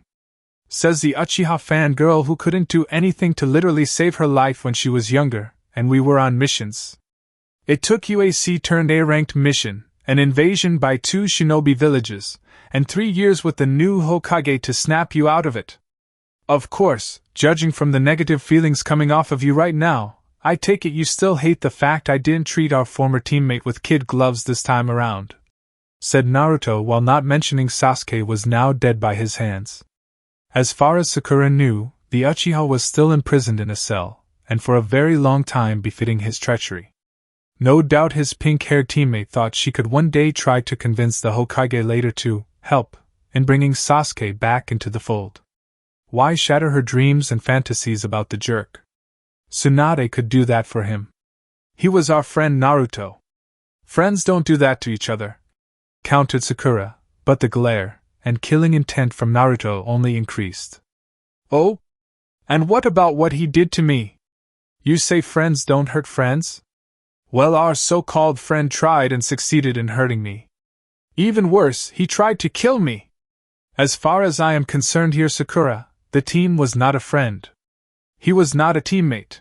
Says the Uchiha fangirl who couldn't do anything to literally save her life when she was younger, and we were on missions. It took UAC turned A-ranked mission, an invasion by 2 shinobi villages, and 3 years with the new Hokage to snap you out of it. Of course, judging from the negative feelings coming off of you right now, I take it you still hate the fact I didn't treat our former teammate with kid gloves this time around, said Naruto while not mentioning Sasuke was now dead by his hands. As far as Sakura knew, the Uchiha was still imprisoned in a cell, and for a very long time befitting his treachery. No doubt his pink-haired teammate thought she could one day try to convince the Hokage later to help in bringing Sasuke back into the fold. Why shatter her dreams and fantasies about the jerk? Tsunade could do that for him. He was our friend Naruto. Friends don't do that to each other, countered Sakura, but the glare and killing intent from Naruto only increased. Oh? And what about what he did to me? You say friends don't hurt friends? Well, our so-called friend tried and succeeded in hurting me. Even worse, he tried to kill me. As far as I am concerned here, Sakura, the team was not a friend. He was not a teammate.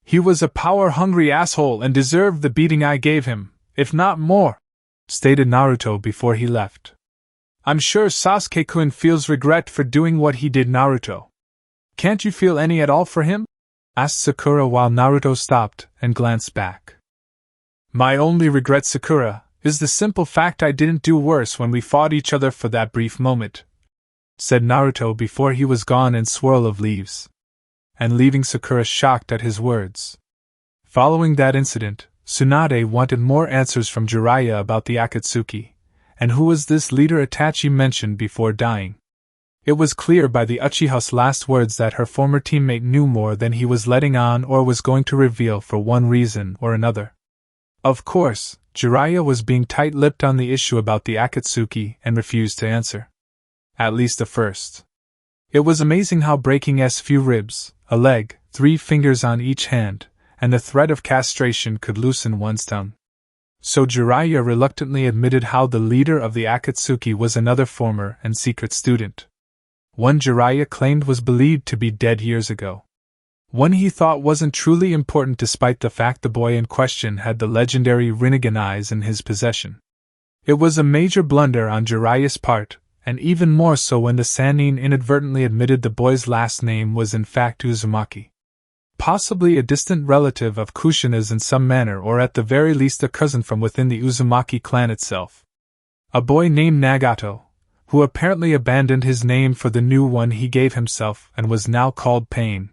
He was a power-hungry asshole and deserved the beating I gave him, if not more, stated Naruto before he left. I'm sure Sasuke-kun feels regret for doing what he did, Naruto. Can't you feel any at all for him? Asked Sakura while Naruto stopped and glanced back. My only regret, Sakura, is the simple fact I didn't do worse when we fought each other for that brief moment, said Naruto before he was gone in swirl of leaves, and leaving Sakura shocked at his words. Following that incident, Tsunade wanted more answers from Jiraiya about the Akatsuki, and who was this leader Itachi mentioned before dying. It was clear by the Uchiha's last words that her former teammate knew more than he was letting on or was going to reveal for one reason or another. Of course, Jiraiya was being tight-lipped on the issue about the Akatsuki and refused to answer. At least at first. It was amazing how breaking as few ribs, a leg, 3 fingers on each hand, and the threat of castration could loosen one's tongue. So Jiraiya reluctantly admitted how the leader of the Akatsuki was another former and secret student. One Jiraiya claimed was believed to be dead years ago. One he thought wasn't truly important despite the fact the boy in question had the legendary Rinnegan eyes in his possession. It was a major blunder on Jiraiya's part, and even more so when the Sannin inadvertently admitted the boy's last name was in fact Uzumaki. Possibly a distant relative of Kushina's in some manner, or at the very least a cousin from within the Uzumaki clan itself. A boy named Nagato, who apparently abandoned his name for the new one he gave himself and was now called Pain.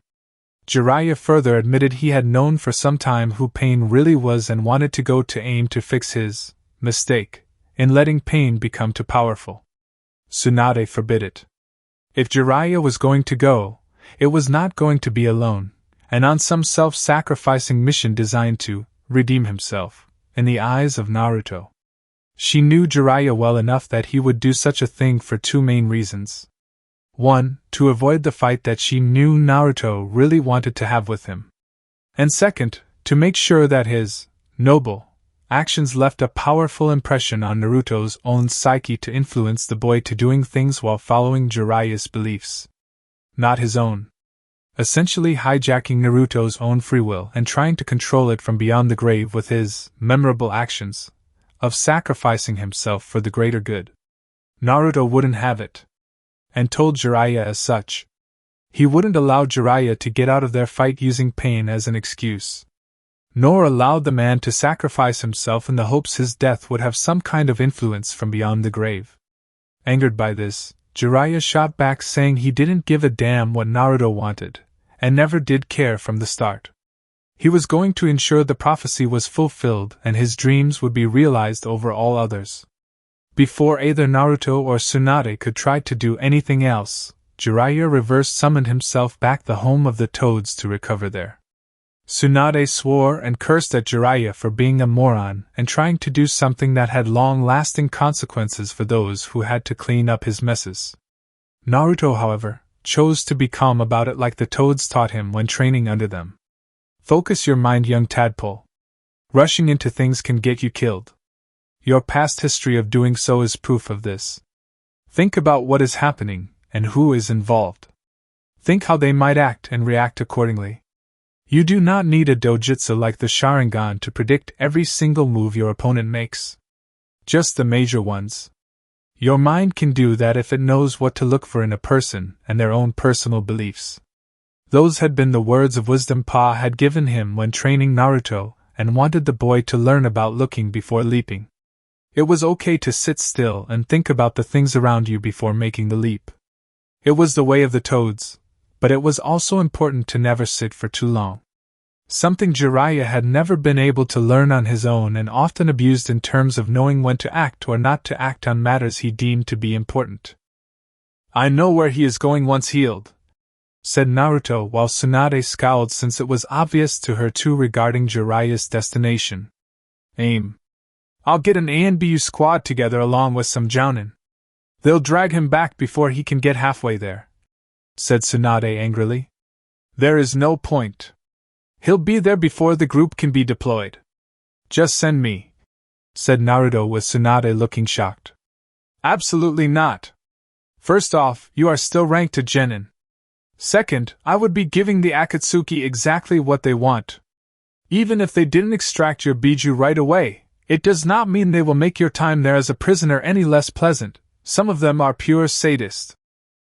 Jiraiya further admitted he had known for some time who Pain really was and wanted to go to aim to fix his mistake in letting Pain become too powerful. Tsunade forbid it. If Jiraiya was going to go, it was not going to be alone, and on some self-sacrificing mission designed to redeem himself, in the eyes of Naruto. She knew Jiraiya well enough that he would do such a thing for 2 main reasons. 1, to avoid the fight that she knew Naruto really wanted to have with him. And second, to make sure that his noble actions left a powerful impression on Naruto's own psyche to influence the boy to doing things while following Jiraiya's beliefs, not his own. Essentially hijacking Naruto's own free will and trying to control it from beyond the grave with his memorable actions of sacrificing himself for the greater good. Naruto wouldn't have it, and told Jiraiya as such. He wouldn't allow Jiraiya to get out of their fight using pain as an excuse, nor allowed the man to sacrifice himself in the hopes his death would have some kind of influence from beyond the grave. Angered by this, Jiraiya shot back saying he didn't give a damn what Naruto wanted, and never did care from the start. He was going to ensure the prophecy was fulfilled and his dreams would be realized over all others. Before either Naruto or Tsunade could try to do anything else, Jiraiya reverse summoned himself back the home of the Toads to recover there. Tsunade swore and cursed at Jiraiya for being a moron and trying to do something that had long-lasting consequences for those who had to clean up his messes. Naruto, however, chose to be calm about it like the Toads taught him when training under them. Focus your mind, young tadpole. Rushing into things can get you killed. Your past history of doing so is proof of this. Think about what is happening and who is involved. Think how they might act and react accordingly. You do not need a dojutsu like the Sharingan to predict every single move your opponent makes. Just the major ones. Your mind can do that if it knows what to look for in a person and their own personal beliefs. Those had been the words of wisdom Pa had given him when training Naruto and wanted the boy to learn about looking before leaping. It was okay to sit still and think about the things around you before making the leap. It was the way of the Toads, but it was also important to never sit for too long. Something Jiraiya had never been able to learn on his own and often abused in terms of knowing when to act or not to act on matters he deemed to be important. I know where he is going once healed, said Naruto while Tsunade scowled since it was obvious to her too regarding Jiraiya's destination. Aim. I'll get an ANBU squad together along with some jounin. They'll drag him back before he can get halfway there, said Tsunade angrily. There is no point. He'll be there before the group can be deployed. Just send me, said Naruto with Tsunade looking shocked. Absolutely not. First off, you are still ranked to Genin. Second, I would be giving the Akatsuki exactly what they want. Even if they didn't extract your Biju right away, it does not mean they will make your time there as a prisoner any less pleasant. Some of them are pure sadists,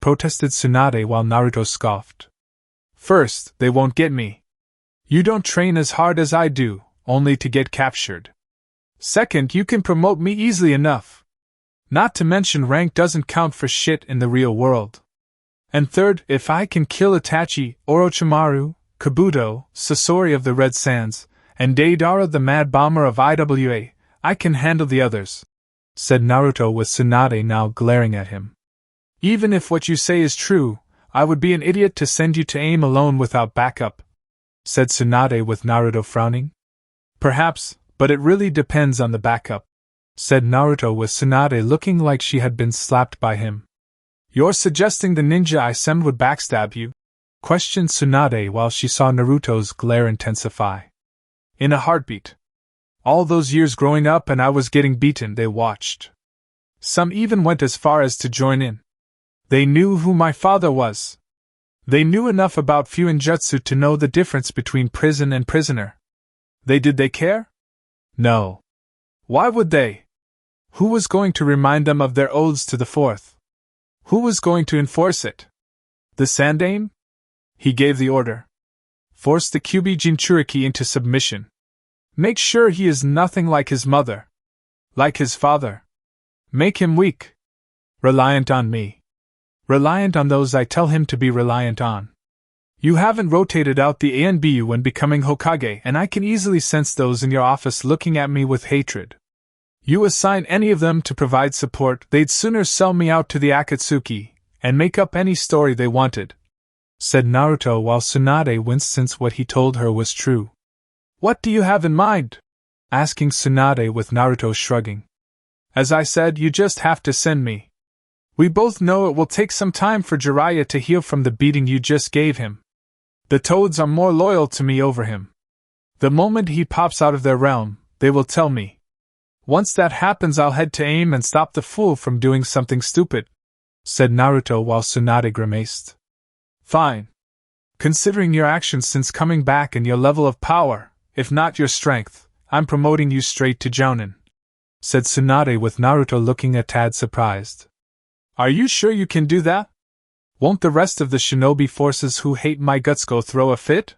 protested Tsunade while Naruto scoffed. First, they won't get me. You don't train as hard as I do, only to get captured. Second, you can promote me easily enough. Not to mention rank doesn't count for shit in the real world. And third, if I can kill Itachi, Orochimaru, Kabuto, Sasori of the Red Sands, and Deidara the Mad Bomber of IWA, I can handle the others, said Naruto with Tsunade now glaring at him. Even if what you say is true, I would be an idiot to send you to AIM alone without backup, said Tsunade with Naruto frowning. Perhaps, but it really depends on the backup, said Naruto with Tsunade looking like she had been slapped by him. You're suggesting the ninja I send would backstab you? Questioned Tsunade while she saw Naruto's glare intensify. In a heartbeat. All those years growing up and I was getting beaten, they watched. Some even went as far as to join in. They knew who my father was. They knew enough about Fuinjutsu to know the difference between prison and prisoner. Did they care? No. Why would they? Who was going to remind them of their oaths to the fourth? Who was going to enforce it? The Sandaime? He gave the order. Force the Kyuubi Jinchuriki into submission. Make sure he is nothing like his mother. Like his father. Make him weak. Reliant on me. Reliant on those I tell him to be reliant on. You haven't rotated out the ANBU when becoming Hokage, and I can easily sense those in your office looking at me with hatred. You assign any of them to provide support, they'd sooner sell me out to the Akatsuki, and make up any story they wanted, said Naruto while Tsunade winced since what he told her was true. What do you have in mind? Asking Tsunade with Naruto shrugging. As I said, you just have to send me. We both know it will take some time for Jiraiya to heal from the beating you just gave him. The Toads are more loyal to me over him. The moment he pops out of their realm, they will tell me. Once that happens, I'll head to aim and stop the fool from doing something stupid, said Naruto while Tsunade grimaced. Fine. Considering your actions since coming back and your level of power, if not your strength, I'm promoting you straight to Jounin, said Tsunade with Naruto looking a tad surprised. Are you sure you can do that? Won't the rest of the shinobi forces who hate my guts go throw a fit?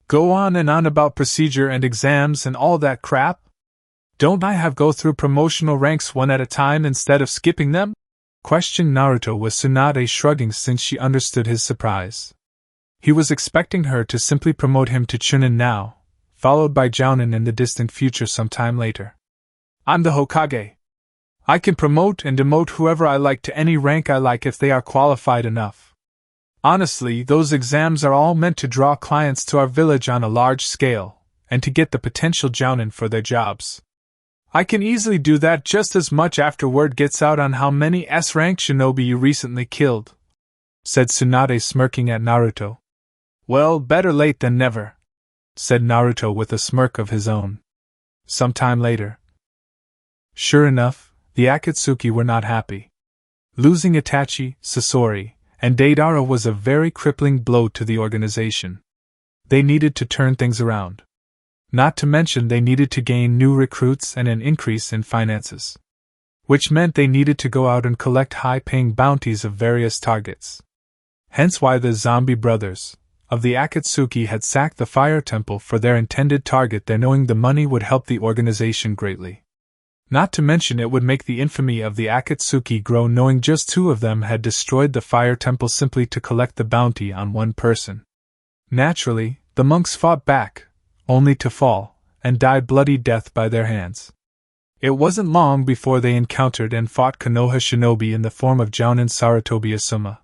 Go on and on about procedure and exams and all that crap? Don't I have go through promotional ranks one at a time instead of skipping them? Questioned Naruto with Tsunade shrugging since she understood his surprise. He was expecting her to simply promote him to Chunin now, followed by Jounin in the distant future sometime later. I'm the Hokage. I can promote and demote whoever I like to any rank I like if they are qualified enough. Honestly, those exams are all meant to draw clients to our village on a large scale, and to get the potential Jounin for their jobs. I can easily do that just as much after word gets out on how many S-rank shinobi you recently killed, said Tsunade smirking at Naruto. Well, better late than never, said Naruto with a smirk of his own. Sometime later. Sure enough, the Akatsuki were not happy. Losing Itachi, Sasori, and Deidara was a very crippling blow to the organization. They needed to turn things around. Not to mention they needed to gain new recruits and an increase in finances. Which meant they needed to go out and collect high-paying bounties of various targets. Hence why the zombie brothers of the Akatsuki had sacked the fire temple for their intended target, there knowing the money would help the organization greatly. Not to mention it would make the infamy of the Akatsuki grow, knowing just 2 of them had destroyed the fire temple simply to collect the bounty on one person. Naturally, the monks fought back, only to fall, and die bloody death by their hands. It wasn't long before they encountered and fought Konoha shinobi in the form of Jounin Sarutobi Asuma,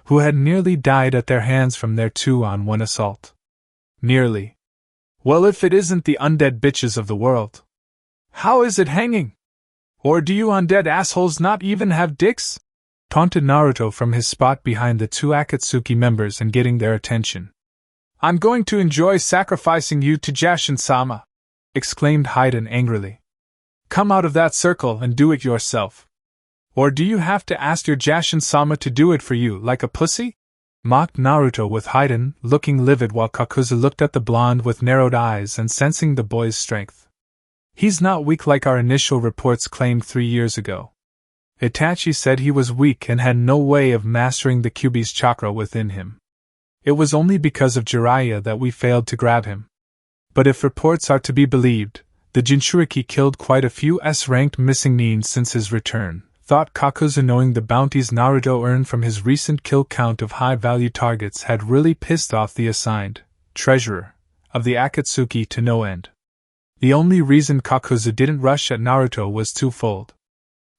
who had nearly died at their hands from their 2-on-1 assault. Nearly. Well, if it isn't the undead bitches of the world. How is it hanging? Or do you undead assholes not even have dicks? Taunted Naruto from his spot behind the 2 Akatsuki members and getting their attention. I'm going to enjoy sacrificing you to Jashin-sama, exclaimed Haiden angrily. Come out of that circle and do it yourself. Or do you have to ask your Jashin-sama to do it for you like a pussy? Mocked Naruto with Haiden looking livid while Kakuzu looked at the blonde with narrowed eyes and sensing the boy's strength. He's not weak like our initial reports claimed 3 years ago. Itachi said he was weak and had no way of mastering the Kyuubi's chakra within him. It was only because of Jiraiya that we failed to grab him. But if reports are to be believed, the Jinchuriki killed quite a few S-ranked missing nin since his return, thought Kakuzu, knowing the bounties Naruto earned from his recent kill count of high-value targets had really pissed off the assigned treasurer of the Akatsuki to no end. The only reason Kakuzu didn't rush at Naruto was twofold.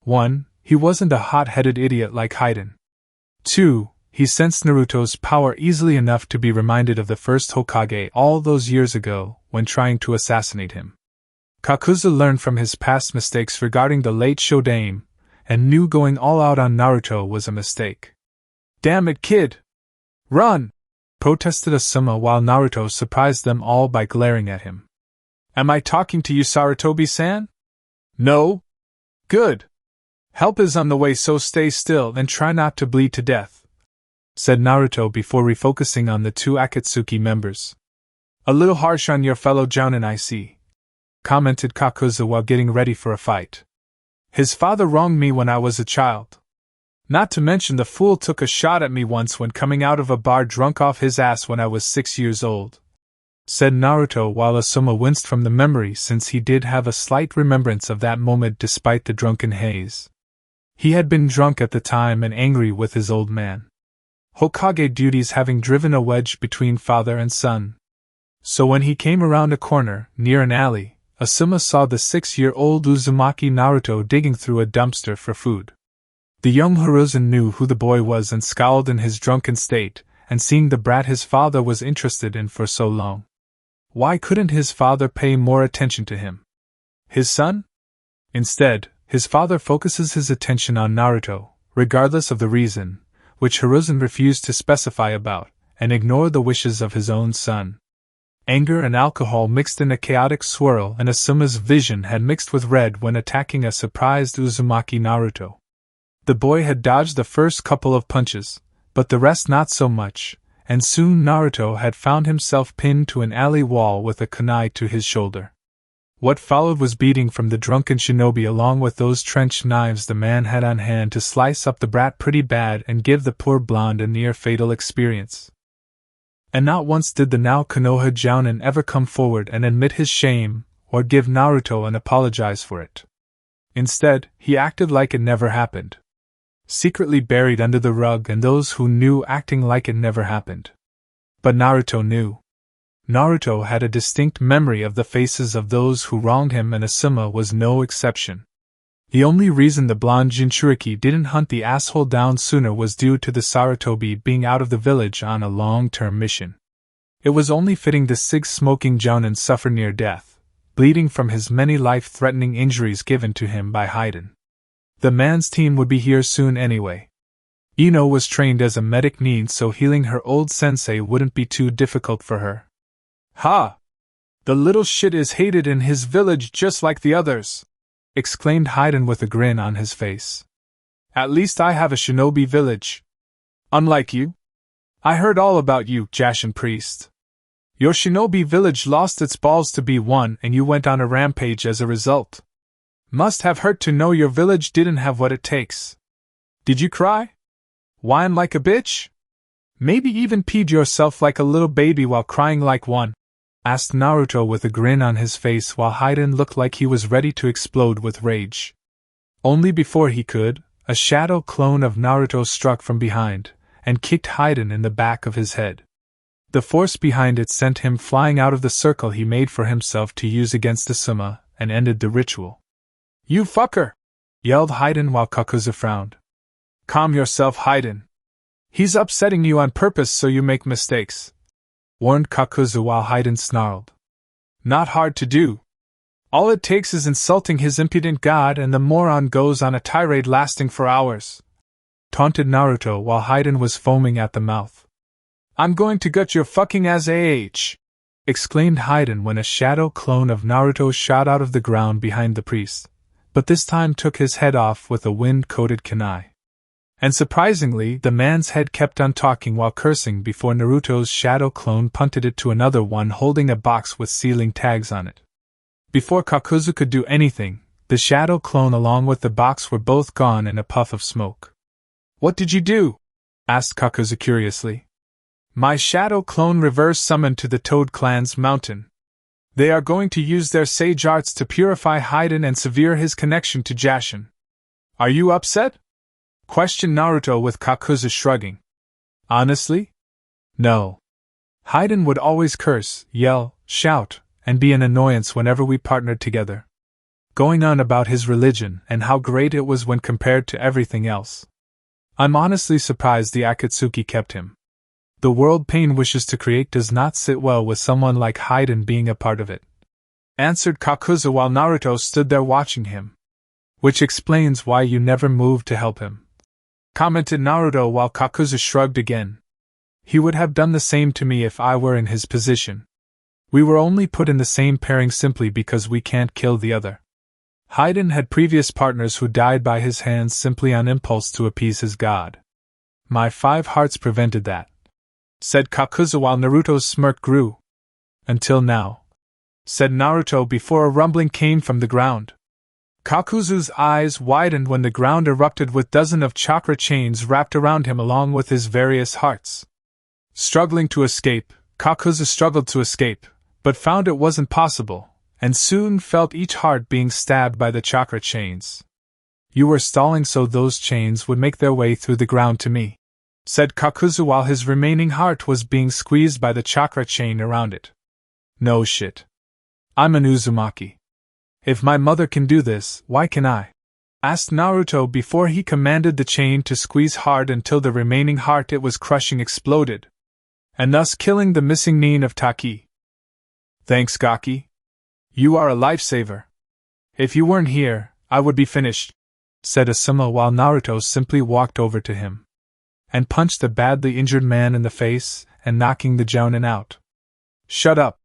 1. He wasn't a hot-headed idiot like Haiden. 2. He sensed Naruto's power easily enough to be reminded of the first Hokage all those years ago when trying to assassinate him. Kakuzu learned from his past mistakes regarding the late Shodaime, and knew going all out on Naruto was a mistake. Damn it, kid! Run! Protested Asuma while Naruto surprised them all by glaring at him. Am I talking to you, Sarutobi-san? No? Good. Help is on the way, so stay still and try not to bleed to death, said Naruto before refocusing on the 2 Akatsuki members. A little harsh on your fellow Jounin, I see, commented Kakuzu while getting ready for a fight. His father wronged me when I was a child. Not to mention the fool took a shot at me once when coming out of a bar drunk off his ass when I was 6 years old, said Naruto while Asuma winced from the memory since he did have a slight remembrance of that moment despite the drunken haze. He had been drunk at the time and angry with his old man Hokage duties having driven a wedge between father and son. So when he came around a corner, near an alley, Asuma saw the 6-year-old Uzumaki Naruto digging through a dumpster for food. The young Hiruzen knew who the boy was and scowled in his drunken state, and seeing the brat his father was interested in for so long. Why couldn't his father pay more attention to him? His son? Instead, his father focuses his attention on Naruto, regardless of the reason, which Hiruzen refused to specify about, and ignored the wishes of his own son. Anger and alcohol mixed in a chaotic swirl, and Asuma's vision had mixed with red when attacking a surprised Uzumaki Naruto. The boy had dodged the first couple of punches, but the rest not so much, and soon Naruto had found himself pinned to an alley wall with a kunai to his shoulder. What followed was beating from the drunken shinobi along with those trench knives the man had on hand to slice up the brat pretty bad and give the poor blonde a near-fatal experience. And not once did the now Konoha Jounin ever come forward and admit his shame, or give Naruto an apologize for it. Instead, he acted like it never happened. Secretly buried under the rug, and those who knew acting like it never happened. But Naruto knew. Naruto had a distinct memory of the faces of those who wronged him, and Asuma was no exception. The only reason the blonde Jinchuriki didn't hunt the asshole down sooner was due to the Sarutobi being out of the village on a long-term mission. It was only fitting the cig-smoking Jounin suffer near death, bleeding from his many life-threatening injuries given to him by Haiden. The man's team would be here soon anyway. Ino was trained as a medic need, so healing her old sensei wouldn't be too difficult for her. "Ha! The little shit is hated in his village just like the others!" exclaimed Haiden with a grin on his face. "At least I have a shinobi village. Unlike you. I heard all about you, Jashin priest. Your shinobi village lost its balls to be one, and you went on a rampage as a result. Must have hurt to know your village didn't have what it takes. Did you cry? Whine like a bitch? Maybe even peed yourself like a little baby while crying like one?" asked Naruto with a grin on his face while Haiden looked like he was ready to explode with rage. Only before he could, a shadow clone of Naruto struck from behind, and kicked Haiden in the back of his head. The force behind it sent him flying out of the circle he made for himself to use against Asuma, and ended the ritual. "You fucker!" yelled Haiden while Kakuzu frowned. "Calm yourself, Haiden. He's upsetting you on purpose so you make mistakes," warned Kakuzu while Haiden snarled. "Not hard to do. All it takes is insulting his impudent god and the moron goes on a tirade lasting for hours," taunted Naruto while Haiden was foaming at the mouth. "I'm going to gut your fucking ass exclaimed Haiden when a shadow clone of Naruto shot out of the ground behind the priest, but this time took his head off with a wind-coated kunai. And surprisingly, the man's head kept on talking while cursing before Naruto's shadow clone punted it to another one holding a box with sealing tags on it. Before Kakuzu could do anything, the shadow clone along with the box were both gone in a puff of smoke. "What did you do?" asked Kakuzu curiously. "My shadow clone reverse summoned to the Toad clan's mountain. They are going to use their sage arts to purify Haiden and sever his connection to Jashin. Are you upset?" questioned Naruto with Kakuzu shrugging. "Honestly? No. Haiden would always curse, yell, shout, and be an annoyance whenever we partnered together. Going on about his religion and how great it was when compared to everything else. I'm honestly surprised the Akatsuki kept him. The world Pain wishes to create does not sit well with someone like Haiden being a part of it," answered Kakuzu while Naruto stood there watching him. "Which explains why you never moved to help him," commented Naruto while Kakuzu shrugged again. "He would have done the same to me if I were in his position. We were only put in the same pairing simply because we can't kill the other. Haiden had previous partners who died by his hands simply on impulse to appease his god. My 5 hearts prevented that," said Kakuzu while Naruto's smirk grew. "Until now," said Naruto before a rumbling came from the ground. Kakuzu's eyes widened when the ground erupted with dozens of chakra chains wrapped around him along with his various hearts. Struggling to escape, Kakuzu struggled to escape, but found it wasn't possible, and soon felt each heart being stabbed by the chakra chains. "You were stalling so those chains would make their way through the ground to me," said Kakuzu while his remaining heart was being squeezed by the chakra chain around it. "No shit. I'm an Uzumaki. If my mother can do this, why can I?" asked Naruto before he commanded the chain to squeeze hard until the remaining heart it was crushing exploded, and thus killing the missing nin of Taki. "Thanks, Gaki. You are a lifesaver. If you weren't here, I would be finished," said Asuma while Naruto simply walked over to him and punched the badly injured man in the face and knocking the jounin out. "Shut up,"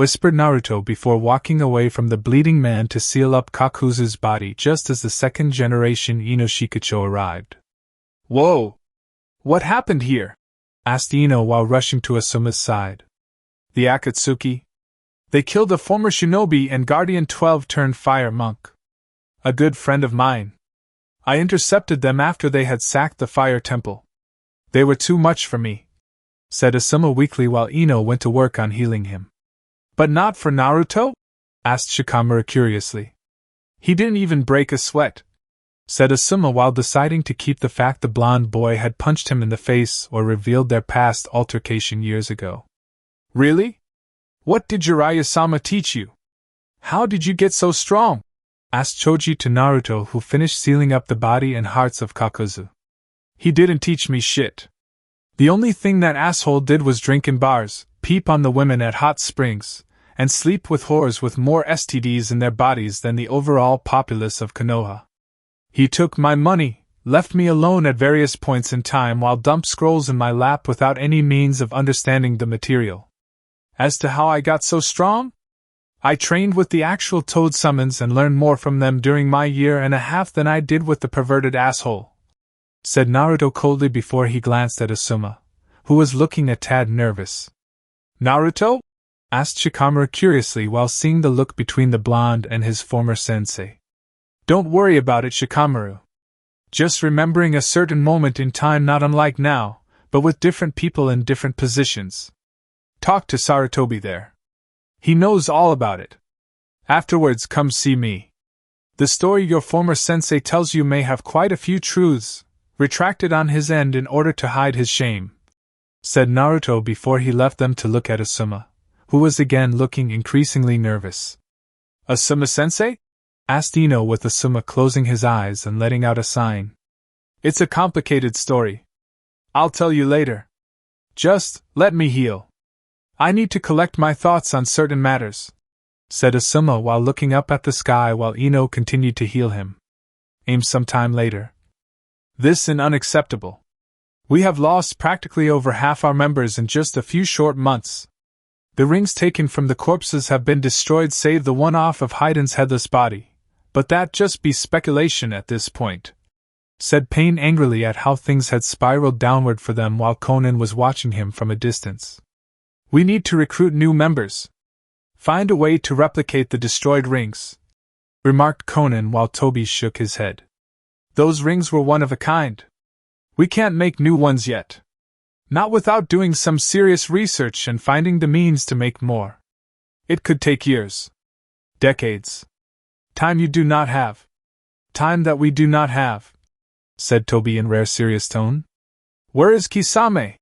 whispered Naruto before walking away from the bleeding man to seal up Kakuzu's body just as the second-generation Ino Shikucho arrived. Whoa! What happened here? Asked Ino while rushing to Asuma's side. The Akatsuki? They killed a former shinobi and guardian 12-turned-fire monk. A good friend of mine. I intercepted them after they had sacked the fire temple. They were too much for me, said Asuma weakly while Ino went to work on healing him. But not for Naruto? Asked Shikamaru curiously. He didn't even break a sweat, said Asuma while deciding to keep the fact the blonde boy had punched him in the face or revealed their past altercation years ago. Really? What did Jiraiya-sama teach you? How did you get so strong? Asked Choji to Naruto, who finished sealing up the body and hearts of Kakuzu. He didn't teach me shit. The only thing that asshole did was drink in bars, peep on the women at hot springs, and sleep with whores with more STDs in their bodies than the overall populace of Konoha. He took my money, left me alone at various points in time while dumped scrolls in my lap without any means of understanding the material. As to how I got so strong? I trained with the actual toad summons and learned more from them during my 1.5 years than I did with the perverted asshole, said Naruto coldly before he glanced at Asuma, who was looking a tad nervous. Naruto? Asked Shikamaru curiously while seeing the look between the blonde and his former sensei. Don't worry about it, Shikamaru. Just remembering a certain moment in time not unlike now, but with different people in different positions. Talk to Sarutobi there. He knows all about it. Afterwards come see me. The story your former sensei tells you may have quite a few truths, retracted on his end in order to hide his shame, said Naruto before he left them to look at Asuma, who was again looking increasingly nervous. Asuma-sensei? Asked Ino with Asuma closing his eyes and letting out a sigh. It's a complicated story. I'll tell you later. Just let me heal. I need to collect my thoughts on certain matters, said Asuma while looking up at the sky while Ino continued to heal him. Aim sometime later. This is unacceptable. We have lost practically over half our members in just a few short months. The rings taken from the corpses have been destroyed save the one off of Haiden's headless body, but that just be speculation at this point, said Pain angrily at how things had spiraled downward for them while Conan was watching him from a distance. We need to recruit new members. Find a way to replicate the destroyed rings, remarked Conan while Toby shook his head. Those rings were one of a kind. We can't make new ones yet. Not without doing some serious research and finding the means to make more. It could take years. Decades. Time you do not have. Time that we do not have, said Toby in rare serious tone. Where is Kisame?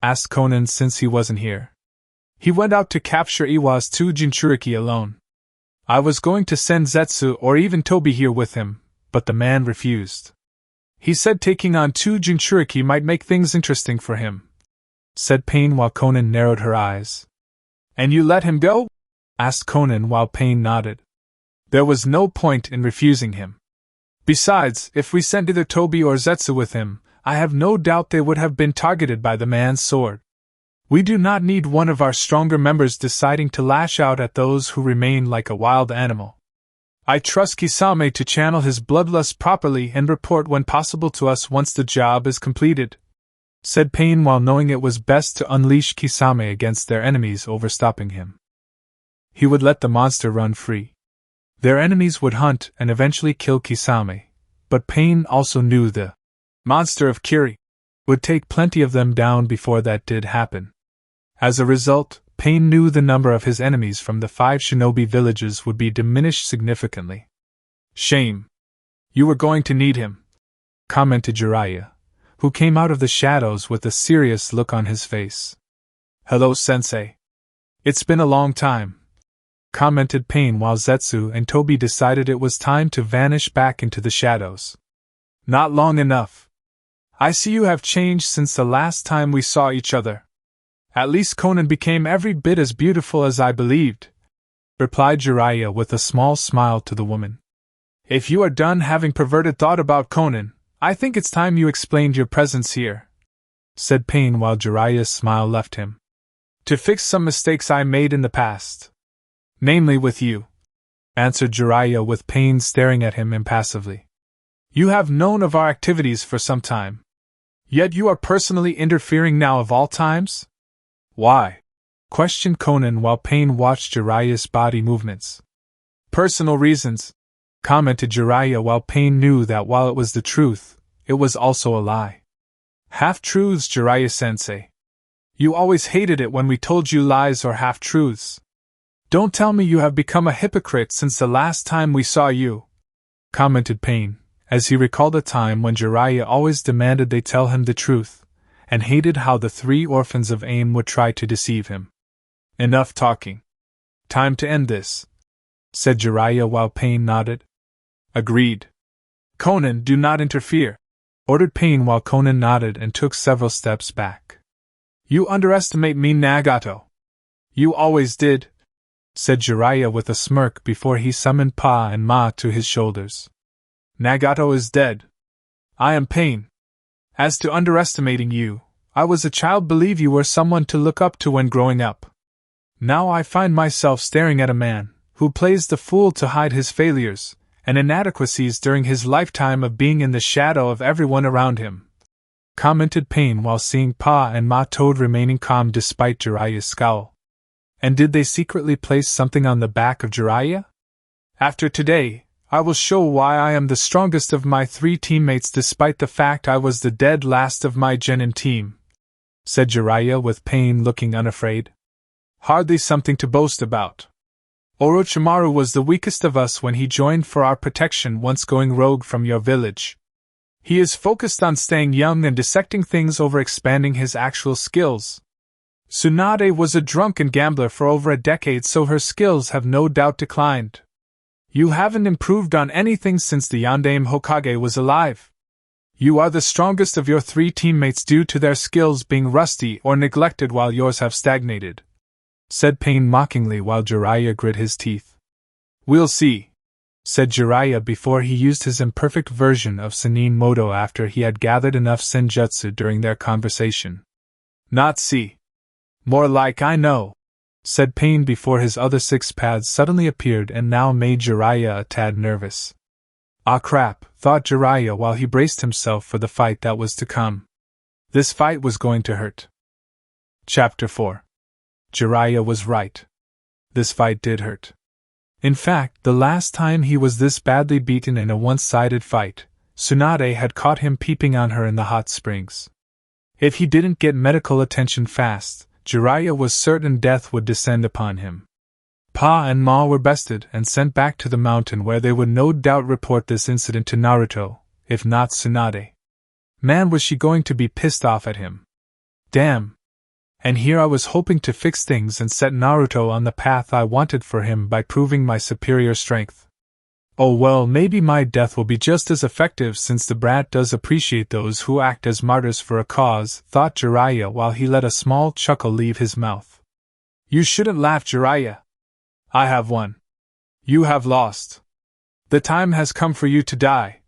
Asked Conan since he wasn't here. He went out to capture Iwa's 2 Jinchuriki alone. I was going to send Zetsu or even Toby here with him, but the man refused. He said taking on 2 Jinchuriki might make things interesting for him, said Pain while Conan narrowed her eyes. And you let him go? Asked Conan while Pain nodded. There was no point in refusing him. Besides, if we sent either Toby or Zetsu with him, I have no doubt they would have been targeted by the man's sword. We do not need one of our stronger members deciding to lash out at those who remain like a wild animal. I trust Kisame to channel his bloodlust properly and report when possible to us once the job is completed, said Pain while knowing it was best to unleash Kisame against their enemies over stopping him. He would let the monster run free. Their enemies would hunt and eventually kill Kisame, but Pain also knew the monster of Kiri would take plenty of them down before that did happen. As a result, Pain knew the number of his enemies from the 5 shinobi villages would be diminished significantly. Shame. You were going to need him, commented Jiraiya, who came out of the shadows with a serious look on his face. Hello, Sensei. It's been a long time, commented Pain while Zetsu and Toby decided it was time to vanish back into the shadows. Not long enough. I see you have changed since the last time we saw each other. At least Conan became every bit as beautiful as I believed, replied Jiraiya with a small smile to the woman. If you are done having perverted thought about Conan, I think it's time you explained your presence here, said Pain while Jiraiya's smile left him. To fix some mistakes I made in the past, Namely with you, answered Jiraiya with pain, staring at him impassively. You have known of our activities for some time. Yet you are personally interfering now of all times? Why? Questioned Conan while Pain watched Jiraiya's body movements. Personal reasons, commented Jiraiya while Pain knew that while it was the truth, it was also a lie. Half-truths, Jiraiya-sensei. You always hated it when we told you lies or half-truths. Don't tell me you have become a hypocrite since the last time we saw you, commented Pain, as he recalled a time when Jiraiya always demanded they tell him the truth, and hated how the 3 orphans of Aim would try to deceive him. Enough talking. Time to end this, said Jiraiya while Pain nodded. Agreed. Conan, do not interfere, ordered Pain while Conan nodded and took several steps back. You underestimate me, Nagato. You always did, said Jiraiya with a smirk before he summoned Pa and Ma to his shoulders. Nagato is dead. I am Pain. As to underestimating you, I was a child, believe you were someone to look up to when growing up. Now I find myself staring at a man who plays the fool to hide his failures and inadequacies during his lifetime of being in the shadow of everyone around him, commented Pain while seeing Pa and Ma Toad remaining calm despite Jiraiya's scowl. And did they secretly place something on the back of Jiraiya? After today, I will show why I am the strongest of my 3 teammates despite the fact I was the dead last of my genin team, said Jiraiya with Pain looking unafraid. Hardly something to boast about. Orochimaru was the weakest of us when he joined for our protection once going rogue from your village. He is focused on staying young and dissecting things over expanding his actual skills. Tsunade was a drunken gambler for over a decade, so her skills have no doubt declined. You haven't improved on anything since the Yondaime Hokage was alive. You are the strongest of your 3 teammates due to their skills being rusty or neglected while yours have stagnated, said Pain mockingly while Jiraiya grit his teeth. We'll see, said Jiraiya before he used his imperfect version of Senin Moto after he had gathered enough senjutsu during their conversation. Not see. More like I know, said Pain before his other 6 paths suddenly appeared and now made Jiraiya a tad nervous. Ah crap, thought Jiraiya while he braced himself for the fight that was to come. This fight was going to hurt. Chapter 4. Jiraiya was right. This fight did hurt. In fact, the last time he was this badly beaten in a one-sided fight, Tsunade had caught him peeping on her in the hot springs. If he didn't get medical attention fast, Jiraiya was certain death would descend upon him. Pa and Ma were bested and sent back to the mountain where they would no doubt report this incident to Naruto, if not Tsunade. Man, was she going to be pissed off at him. Damn. And here I was hoping to fix things and set Naruto on the path I wanted for him by proving my superior strength. Oh well, maybe my death will be just as effective since the brat does appreciate those who act as martyrs for a cause, thought Jiraiya while he let a small chuckle leave his mouth. You shouldn't laugh, Jiraiya. I have won. You have lost. The time has come for you to die,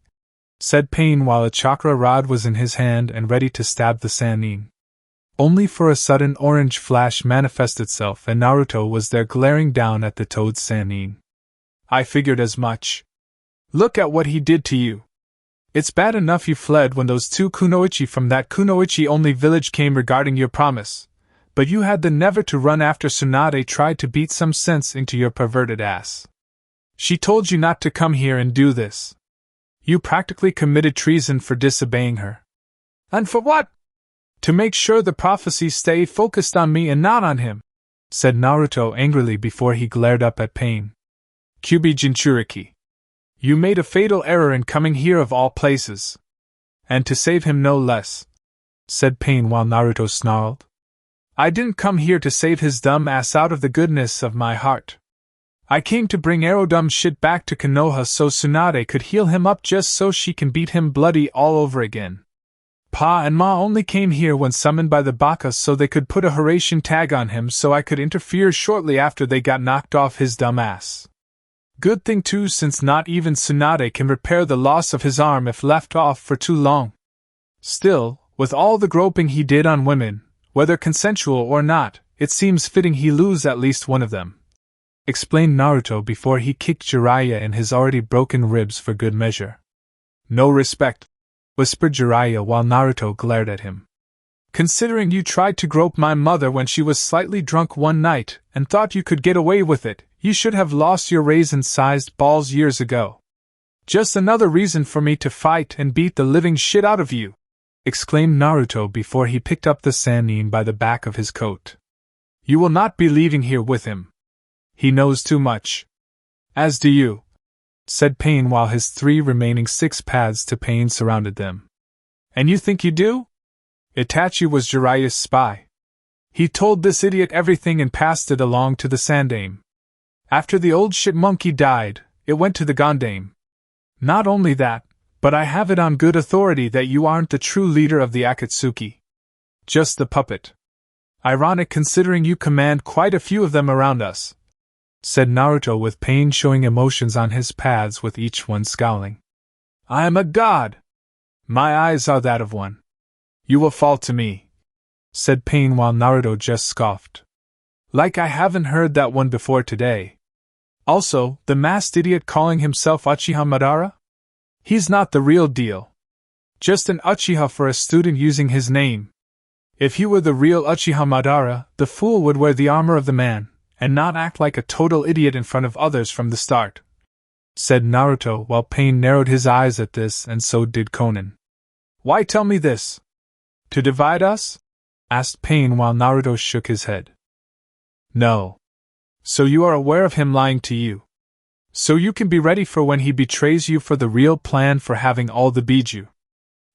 said Pain while a chakra rod was in his hand and ready to stab the Sannin. Only for a sudden orange flash manifest itself and Naruto was there glaring down at the Toad's Sannin. I figured as much. Look at what he did to you. It's bad enough you fled when those 2 kunoichi from that kunoichi-only village came regarding your promise, but you had the never to run after Tsunade tried to beat some sense into your perverted ass. She told you not to come here and do this. You practically committed treason for disobeying her. And for what? To make sure the prophecies stay focused on me and not on him, said Naruto angrily before he glared up at Pain. Kyuubi Jinchuriki. You made a fatal error in coming here of all places. And to save him no less, said Pain while Naruto snarled. I didn't come here to save his dumb ass out of the goodness of my heart. I came to bring Aerodumb shit back to Konoha so Tsunade could heal him up just so she can beat him bloody all over again. Pa and Ma only came here when summoned by the Baka so they could put a Horatian tag on him so I could interfere shortly after they got knocked off his dumb ass. Good thing too, since not even Tsunade can repair the loss of his arm if left off for too long. Still, with all the groping he did on women, whether consensual or not, it seems fitting he lose at least one of them. explained Naruto before he kicked Jiraiya in his already broken ribs for good measure. No respect, whispered Jiraiya while Naruto glared at him. Considering you tried to grope my mother when she was slightly drunk one night and thought you could get away with it, you should have lost your raisin-sized balls years ago. Just another reason for me to fight and beat the living shit out of you, exclaimed Naruto before he picked up the Sannin by the back of his coat. You will not be leaving here with him. He knows too much. As do you, said Pain while his 3 remaining 6 paths to Pain surrounded them. And you think you do? Itachi was Jiraiya's spy. He told this idiot everything and passed it along to the Sandaime. After the old shit monkey died, it went to the Gondame. Not only that, but I have it on good authority that you aren't the true leader of the Akatsuki. Just the puppet. Ironic considering you command quite a few of them around us, said Naruto with Pain showing emotions on his paths with each one scowling. I am a god. My eyes are that of one. You will fall to me, said Pain while Naruto just scoffed. Like I haven't heard that one before today. Also, the masked idiot calling himself Uchiha Madara? He's not the real deal. Just an Uchiha for a student using his name. If he were the real Uchiha Madara, the fool would wear the armor of the man, and not act like a total idiot in front of others from the start, said Naruto while Pain narrowed his eyes at this and so did Konan. Why tell me this? To divide us? Asked Pain while Naruto shook his head. No. So you are aware of him lying to you. So you can be ready for when he betrays you for the real plan for having all the Biju.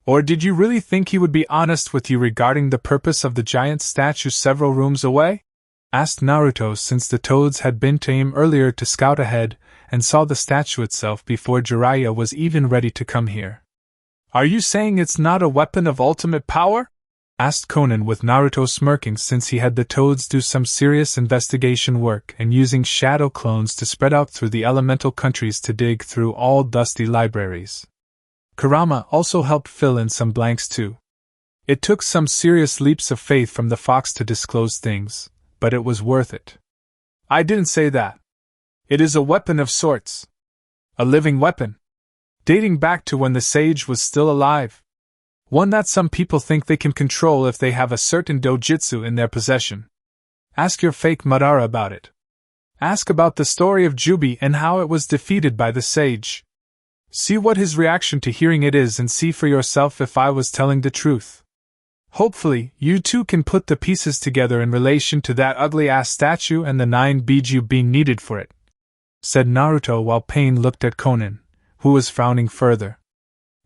Or did you really think he would be honest with you regarding the purpose of the giant statue several rooms away? Asked Naruto since the Toads had been to him earlier to scout ahead and saw the statue itself before Jiraiya was even ready to come here. Are you saying it's not a weapon of ultimate power? Asked Konan with Naruto smirking since he had the Toads do some serious investigation work and using shadow clones to spread out through the elemental countries to dig through all dusty libraries. Kurama also helped fill in some blanks too. It took some serious leaps of faith from the fox to disclose things, but it was worth it. I didn't say that. It is a weapon of sorts. A living weapon. Dating back to when the sage was still alive. One that some people think they can control if they have a certain dojutsu in their possession. Ask your fake Madara about it. Ask about the story of Kyuubi and how it was defeated by the sage. See what his reaction to hearing it is and see for yourself if I was telling the truth. Hopefully, you too can put the pieces together in relation to that ugly-ass statue and the 9 Biju being needed for it, said Naruto while Pain looked at Konan, who was frowning further.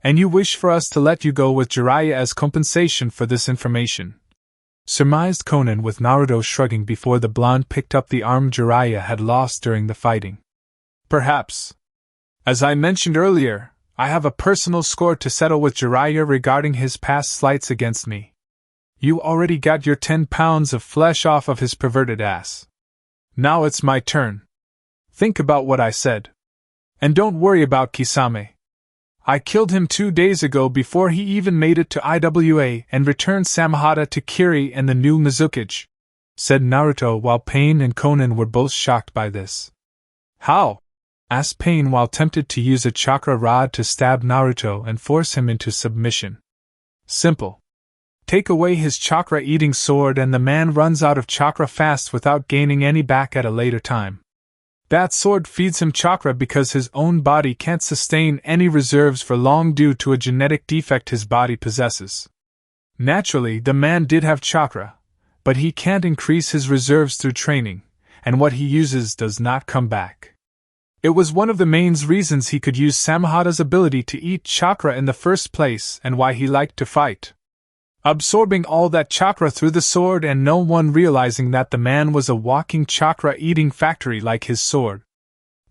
And you wish for us to let you go with Jiraiya as compensation for this information, surmised Konan with Naruto shrugging before the blonde picked up the arm Jiraiya had lost during the fighting. Perhaps. As I mentioned earlier, I have a personal score to settle with Jiraiya regarding his past slights against me. You already got your 10 pounds of flesh off of his perverted ass. Now it's my turn. Think about what I said. And don't worry about Kisame. I killed him 2 days ago before he even made it to IWA and returned Samahata to Kiri and the new Mizukage, said Naruto while Pain and Konan were both shocked by this. How? Asked Pain while tempted to use a chakra rod to stab Naruto and force him into submission. Simple. Take away his chakra-eating sword and the man runs out of chakra fast without gaining any back at a later time. That sword feeds him chakra because his own body can't sustain any reserves for long due to a genetic defect his body possesses. Naturally, the man did have chakra, but he can't increase his reserves through training, and what he uses does not come back. It was one of the main reasons he could use Samahata's ability to eat chakra in the first place and why he liked to fight. Absorbing all that chakra through the sword and no one realizing that the man was a walking chakra-eating factory like his sword.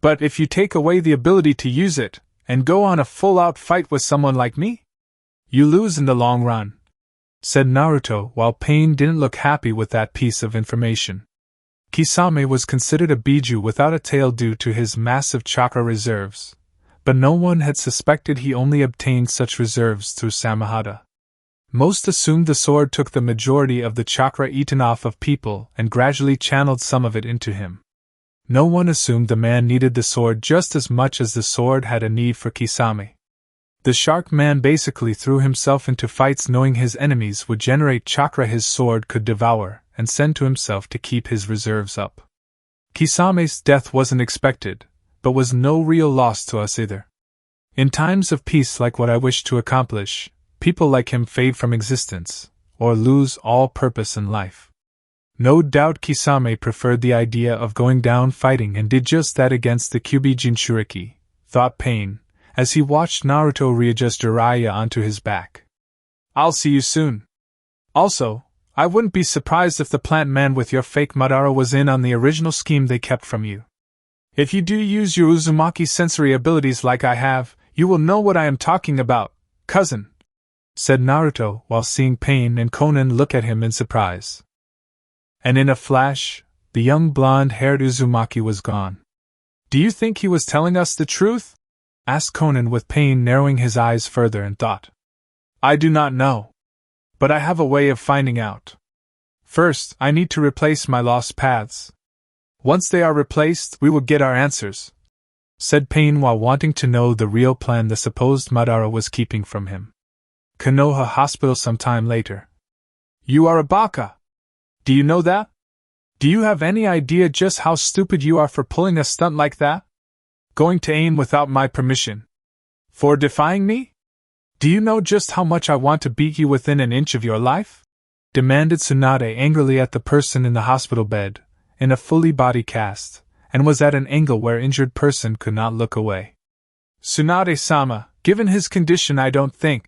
But if you take away the ability to use it, and go on a full-out fight with someone like me, you lose in the long run, said Naruto while Pain didn't look happy with that piece of information. Kisame was considered a Biju without a tail due to his massive chakra reserves, but no one had suspected he only obtained such reserves through Samahata. Most assumed the sword took the majority of the chakra eaten off of people and gradually channeled some of it into him. No one assumed the man needed the sword just as much as the sword had a need for Kisame. The shark man basically threw himself into fights knowing his enemies would generate chakra his sword could devour, and send to himself to keep his reserves up. Kisame's death wasn't expected, but was no real loss to us either. In times of peace like what I wish to accomplish, people like him fade from existence, or lose all purpose in life. No doubt Kisame preferred the idea of going down fighting and did just that against the Kyuubi Jinchuriki, thought Pain, as he watched Naruto readjust Jiraiya onto his back. I'll see you soon. Also, I wouldn't be surprised if the plant man with your fake Madara was in on the original scheme they kept from you. If you do use your Uzumaki sensory abilities like I have, you will know what I am talking about, cousin, said Naruto while seeing Pain and Konan look at him in surprise. And in a flash, the young blonde-haired Uzumaki was gone. Do you think he was telling us the truth? Asked Konan with Pain narrowing his eyes further in thought. I do not know. But I have a way of finding out. First, I need to replace my lost paths. Once they are replaced, we will get our answers, said Pain while wanting to know the real plan the supposed Madara was keeping from him. Konoha Hospital sometime later. You are a baka. Do you know that? Do you have any idea just how stupid you are for pulling a stunt like that? Going to aim without my permission. For defying me? Do you know just how much I want to beat you within an inch of your life? Demanded Tsunade angrily at the person in the hospital bed, in a fully body cast, and was at an angle where injured person could not look away. Tsunade-sama, given his condition I don't think,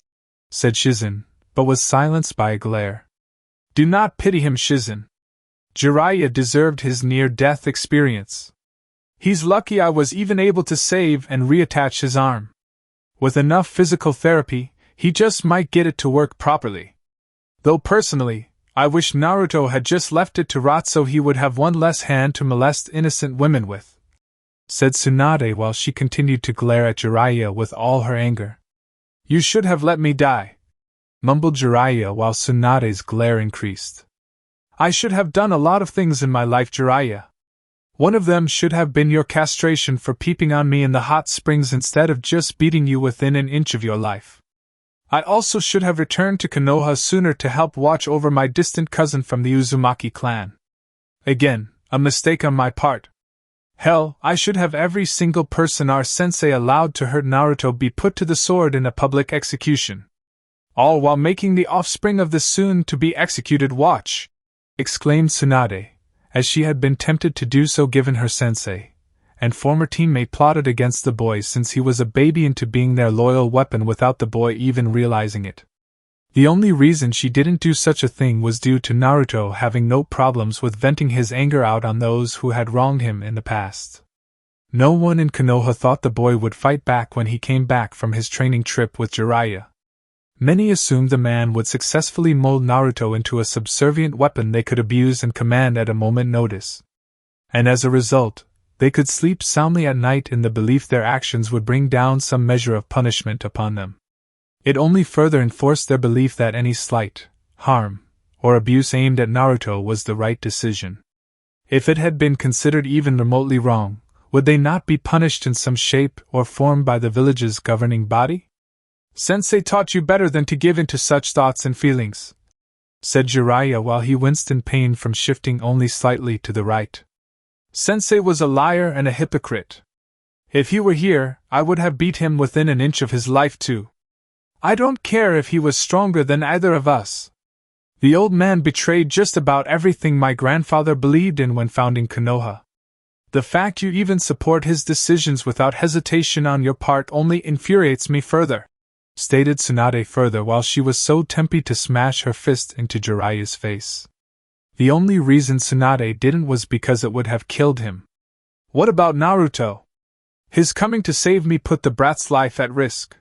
said Shizen, but was silenced by a glare. Do not pity him, Shizen. Jiraiya deserved his near-death experience. He's lucky I was even able to save and reattach his arm. With enough physical therapy, he just might get it to work properly. Though personally, I wish Naruto had just left it to rot so he would have one less hand to molest innocent women with, said Tsunade while she continued to glare at Jiraiya with all her anger. You should have let me die, mumbled Jiraiya while Tsunade's glare increased. I should have done a lot of things in my life, Jiraiya. One of them should have been your castration for peeping on me in the hot springs instead of just beating you within an inch of your life. I also should have returned to Konoha sooner to help watch over my distant cousin from the Uzumaki clan. Again, a mistake on my part. Hell, I should have every single person our sensei allowed to hurt Naruto be put to the sword in a public execution. All while making the offspring of the soon-to-be executed watch, exclaimed Tsunade, as she had been tempted to do so given her sensei and former teammate plotted against the boy since he was a baby into being their loyal weapon without the boy even realizing it. The only reason she didn't do such a thing was due to Naruto having no problems with venting his anger out on those who had wronged him in the past. No one in Konoha thought the boy would fight back when he came back from his training trip with Jiraiya. Many assumed the man would successfully mold Naruto into a subservient weapon they could abuse and command at a moment's notice. And as a result, they could sleep soundly at night in the belief their actions would bring down some measure of punishment upon them. It only further enforced their belief that any slight, harm, or abuse aimed at Naruto was the right decision. If it had been considered even remotely wrong, would they not be punished in some shape or form by the village's governing body? Sensei taught you better than to give in to such thoughts and feelings, said Jiraiya while he winced in pain from shifting only slightly to the right. Sensei was a liar and a hypocrite. If he were here, I would have beat him within an inch of his life too. I don't care if he was stronger than either of us. The old man betrayed just about everything my grandfather believed in when founding Konoha. The fact you even support his decisions without hesitation on your part only infuriates me further, stated Tsunade further while she was so tempted to smash her fist into Jiraiya's face. The only reason Tsunade didn't was because it would have killed him. What about Naruto? His coming to save me put the brat's life at risk.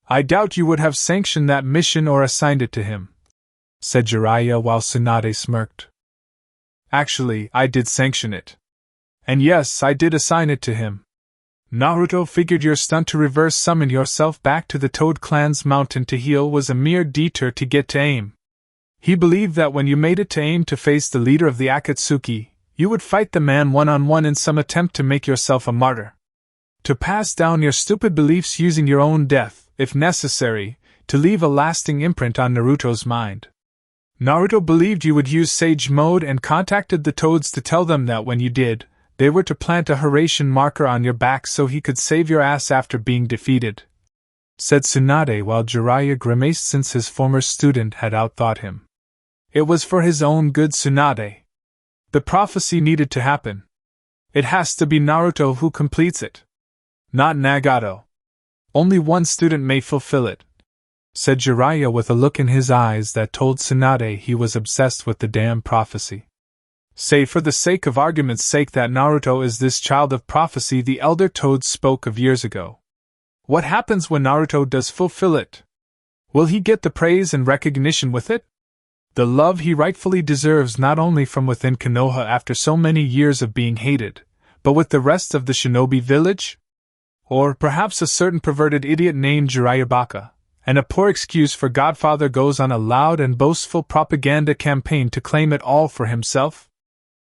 I doubt you would have sanctioned that mission or assigned it to him, said Jiraiya while Tsunade smirked. Actually, I did sanction it. And yes, I did assign it to him. Naruto figured your stunt to reverse summon yourself back to the Toad clan's mountain to heal was a mere detour to get to aim. He believed that when you made it to aim to face the leader of the Akatsuki, You would fight the man one-on-one in some attempt to make yourself a martyr. To pass down your stupid beliefs using your own death, if necessary, to leave a lasting imprint on Naruto's mind. Naruto believed you would use Sage Mode and contacted the Toads to tell them that when you did, they were to plant a Hiraishin marker on your back so he could save your ass after being defeated," said Tsunade while Jiraiya grimaced since his former student had outthought him. "It was for his own good, Tsunade. The prophecy needed to happen. It has to be Naruto who completes it. Not Nagato. Only one student may fulfill it," said Jiraiya with a look in his eyes that told Tsunade he was obsessed with the damn prophecy. "Say for the sake of argument's sake that Naruto is this child of prophecy the elder Toads spoke of years ago. What happens when Naruto does fulfill it? Will he get the praise and recognition with it? The love he rightfully deserves not only from within Konoha after so many years of being hated, but with the rest of the Shinobi village? Or perhaps a certain perverted idiot named Jiraiya Baka, and a poor excuse for Godfather goes on a loud and boastful propaganda campaign to claim it all for himself?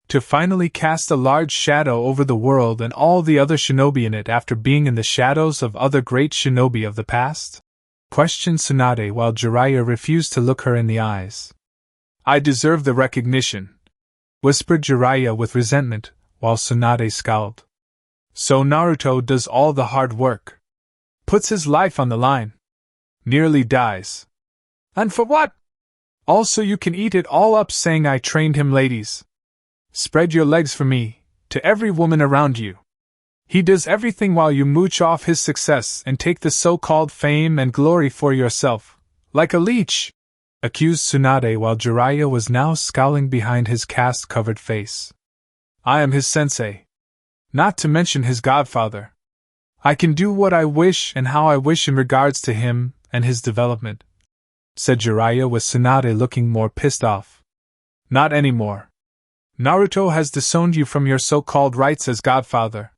To finally cast a large shadow over the world and all the other shinobi in it after being in the shadows of other great shinobi of the past?" questioned Tsunade while Jiraiya refused to look her in the eyes. "I deserve the recognition," whispered Jiraiya with resentment, while Tsunade scowled. "So Naruto does all the hard work. Puts his life on the line. Nearly dies. And for what? Also you can eat it all up saying I trained him, ladies. Spread your legs for me, to every woman around you. He does everything while you mooch off his success and take the so-called fame and glory for yourself, like a leech," accused Tsunade while Jiraiya was now scowling behind his cast-covered face. "I am his sensei. Not to mention his godfather. I can do what I wish and how I wish in regards to him and his development," said Jiraiya with Tsunade looking more pissed off. "Not anymore. Naruto has disowned you from your so-called rights as godfather.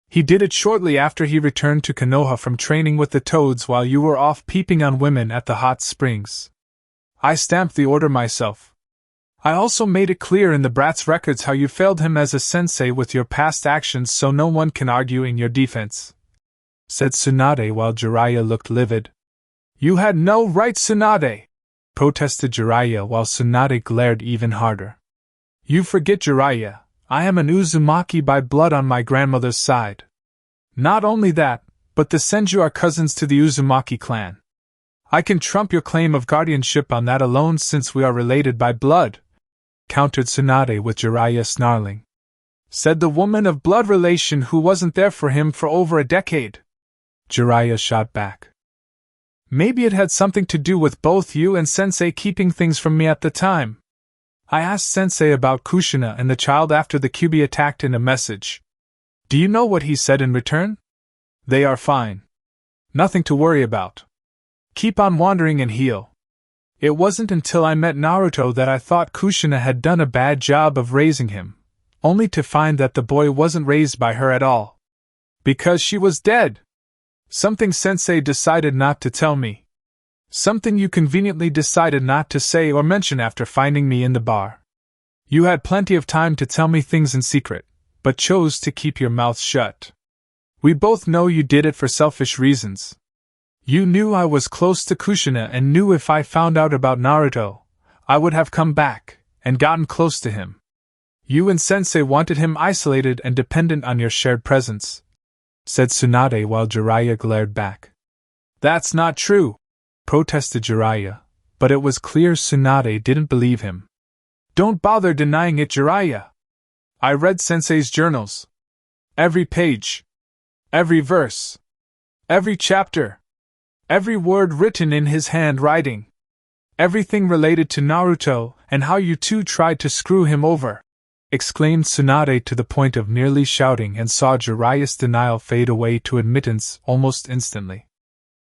He did it shortly after he returned to Konoha from training with the Toads while you were off peeping on women at the hot springs. I stamped the order myself. I also made it clear in the brat's records how you failed him as a sensei with your past actions so no one can argue in your defense," said Tsunade while Jiraiya looked livid. "You had no right, Tsunade!" protested Jiraiya while Tsunade glared even harder. "You forget, Jiraiya, I am an Uzumaki by blood on my grandmother's side. Not only that, but the Senju are cousins to the Uzumaki clan. I can trump your claim of guardianship on that alone since we are related by blood," countered Tsunade with Jiraiya snarling. "Said the woman of blood relation who wasn't there for him for over a decade," Jiraiya shot back. "Maybe it had something to do with both you and Sensei keeping things from me at the time. I asked Sensei about Kushina and the child after the Kyuubi attacked in a message. Do you know what he said in return? They are fine. Nothing to worry about. Keep on wandering and heal. It wasn't until I met Naruto that I thought Kushina had done a bad job of raising him, only to find that the boy wasn't raised by her at all. Because she was dead. Something Sensei decided not to tell me. Something you conveniently decided not to say or mention after finding me in the bar. You had plenty of time to tell me things in secret, but chose to keep your mouth shut. We both know you did it for selfish reasons. You knew I was close to Kushina and knew if I found out about Naruto, I would have come back and gotten close to him. You and Sensei wanted him isolated and dependent on your shared presence," said Tsunade while Jiraiya glared back. "That's not true," protested Jiraiya, but it was clear Tsunade didn't believe him. "Don't bother denying it, Jiraiya. I read Sensei's journals. Every page. Every verse. Every chapter. Every word written in his handwriting. Everything related to Naruto and how you two tried to screw him over," exclaimed Tsunade to the point of nearly shouting and saw Jiraiya's denial fade away to admittance almost instantly.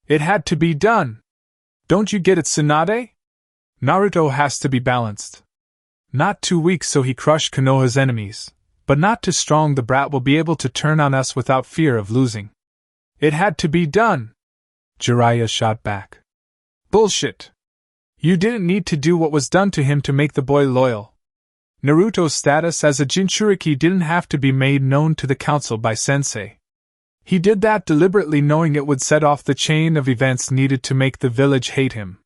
"It had to be done. Don't you get it, Tsunade? Naruto has to be balanced. Not too weak so he crushed Konoha's enemies, but not too strong the brat will be able to turn on us without fear of losing. It had to be done," Jiraiya shot back. "Bullshit. You didn't need to do what was done to him to make the boy loyal. Naruto's status as a Jinchuriki didn't have to be made known to the council by Sensei. He did that deliberately, knowing it would set off the chain of events needed to make the village hate him.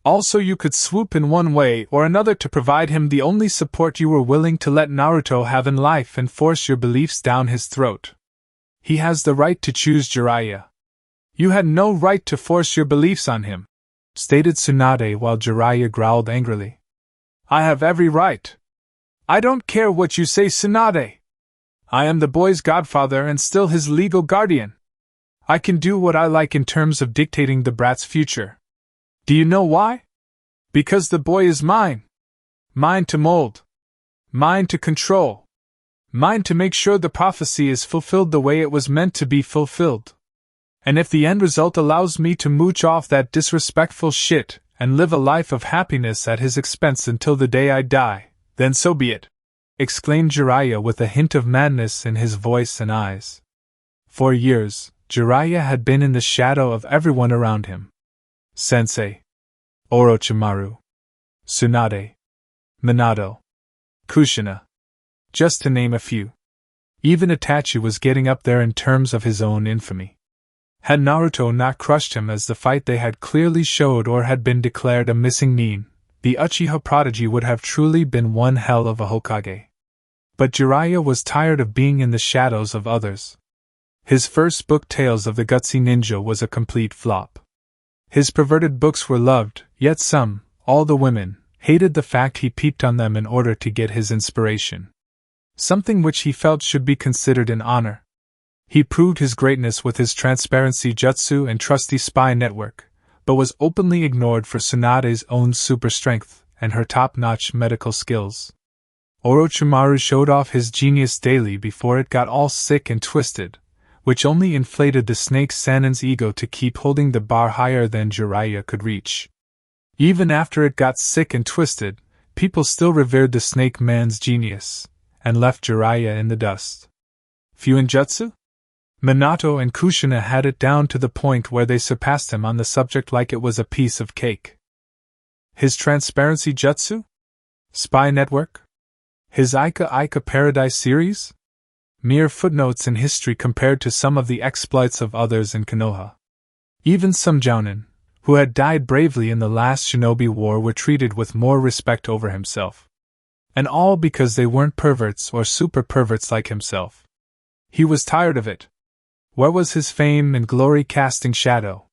Also, you could swoop in one way or another to provide him the only support you were willing to let Naruto have in life and force your beliefs down his throat. He has the right to choose Jiraiya. You had no right to force your beliefs on him, stated Tsunade while Jiraiya growled angrily. I have every right. I don't care what you say, Tsunade. I am the boy's godfather and still his legal guardian. I can do what I like in terms of dictating the brat's future. Do you know why? Because the boy is mine. Mine to mold. Mine to control. Mine to make sure the prophecy is fulfilled the way it was meant to be fulfilled. And if the end result allows me to mooch off that disrespectful shit and live a life of happiness at his expense until the day I die, then so be it, exclaimed Jiraiya with a hint of madness in his voice and eyes. For years, Jiraiya had been in the shadow of everyone around him. Sensei, Orochimaru, Tsunade, Minato, Kushina, just to name a few. Even Itachi was getting up there in terms of his own infamy. Had Naruto not crushed him as the fight they had clearly showed or had been declared a missing nin, the Uchiha prodigy would have truly been one hell of a Hokage. But Jiraiya was tired of being in the shadows of others. His first book, Tales of the Gutsy Ninja, was a complete flop. His perverted books were loved, yet some, all the women, hated the fact he peeped on them in order to get his inspiration. Something which he felt should be considered an honor. He proved his greatness with his transparency jutsu and trusty spy network, but was openly ignored for Tsunade's own super strength and her top-notch medical skills. Orochimaru showed off his genius daily before it got all sick and twisted, which only inflated the Snake Sanin's ego to keep holding the bar higher than Jiraiya could reach. Even after it got sick and twisted, people still revered the Snake Man's genius, and left Jiraiya in the dust. Fuinjutsu? Minato and Kushina had it down to the point where they surpassed him on the subject like it was a piece of cake. His transparency jutsu? Spy network? His Ichiraku Paradise series? Mere footnotes in history compared to some of the exploits of others in Konoha. Even some Jounin, who had died bravely in the last Shinobi War, were treated with more respect over himself. And all because they weren't perverts or super perverts like himself. He was tired of it. Where was his fame and glory casting shadow?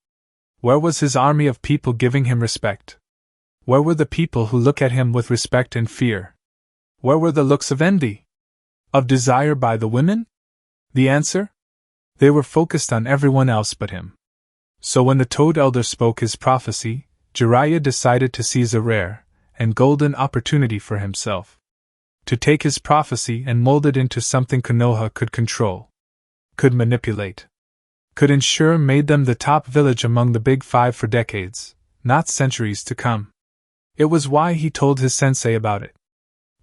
Where was his army of people giving him respect? Where were the people who look at him with respect and fear? Where were the looks of envy? Of desire by the women? The answer? They were focused on everyone else but him. So when the Toad Elder spoke his prophecy, Jiraiya decided to seize a rare and golden opportunity for himself. To take his prophecy and mold it into something Konoha could control, could manipulate, could ensure made them the top village among the Big Five for decades, not centuries to come. It was why he told his sensei about it.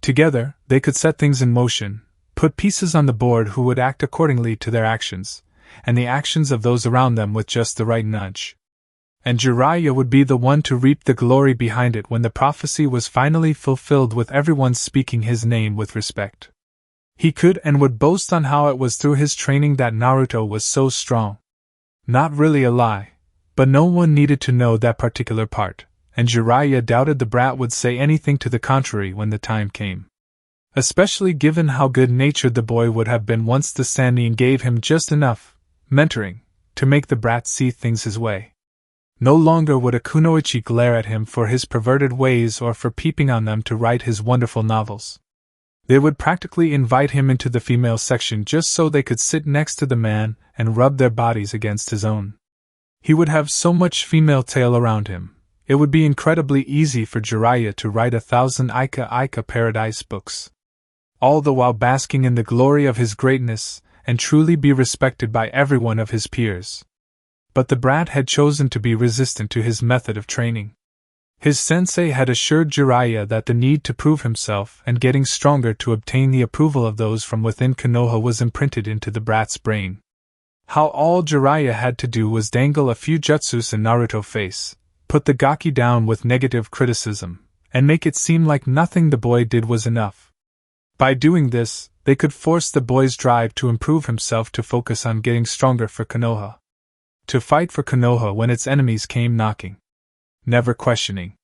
Together, they could set things in motion, put pieces on the board who would act accordingly to their actions, and the actions of those around them with just the right nudge. And Jiraiya would be the one to reap the glory behind it when the prophecy was finally fulfilled, with everyone speaking his name with respect. He could and would boast on how it was through his training that Naruto was so strong. Not really a lie, but no one needed to know that particular part, and Jiraiya doubted the brat would say anything to the contrary when the time came. Especially given how good-natured the boy would have been once the Sannin gave him just enough mentoring to make the brat see things his way. No longer would a kunoichi glare at him for his perverted ways or for peeping on them to write his wonderful novels. They would practically invite him into the female section just so they could sit next to the man and rub their bodies against his own. He would have so much female tail around him, it would be incredibly easy for Jiraiya to write 1,000 Ichiraku Paradise books. All the while basking in the glory of his greatness, and truly be respected by everyone of his peers. But the brat had chosen to be resistant to his method of training. His sensei had assured Jiraiya that the need to prove himself and getting stronger to obtain the approval of those from within Konoha was imprinted into the brat's brain. How all Jiraiya had to do was dangle a few jutsus in Naruto's face, put the gaki down with negative criticism, and make it seem like nothing the boy did was enough. By doing this, they could force the boy's drive to improve himself to focus on getting stronger for Konoha. To fight for Konoha when its enemies came knocking. Never questioning.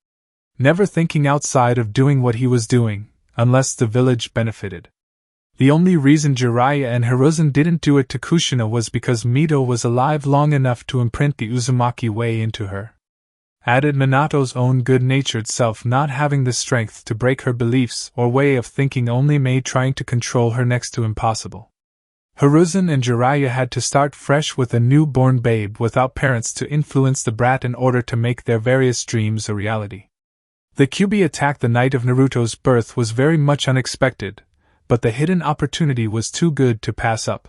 Never thinking outside of doing what he was doing, unless the village benefited. The only reason Jiraiya and Hiruzen didn't do it to Kushina was because Mito was alive long enough to imprint the Uzumaki way into her. Added Minato's own good-natured self not having the strength to break her beliefs or way of thinking only made trying to control her next to impossible. Hiruzen and Jiraiya had to start fresh with a newborn babe without parents to influence the brat in order to make their various dreams a reality. The Kyuubi attack the night of Naruto's birth was very much unexpected, but the hidden opportunity was too good to pass up.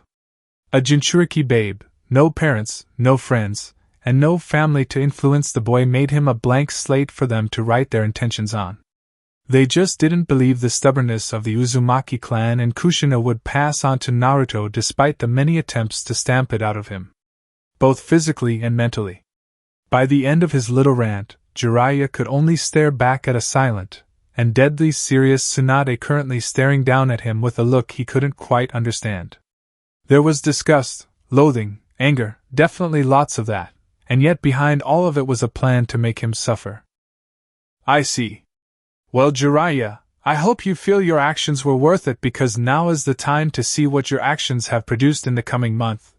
A Jinchuriki babe, no parents, no friends, and no family to influence the boy made him a blank slate for them to write their intentions on. They just didn't believe the stubbornness of the Uzumaki clan and Kushina would pass on to Naruto despite the many attempts to stamp it out of him. Both physically and mentally. By the end of his little rant, Jiraiya could only stare back at a silent and deadly serious Tsunade currently staring down at him with a look he couldn't quite understand. There was disgust, loathing, anger, definitely lots of that, and yet behind all of it was a plan to make him suffer. I see. Well, Jiraiya, I hope you feel your actions were worth it because now is the time to see what your actions have produced in the coming month,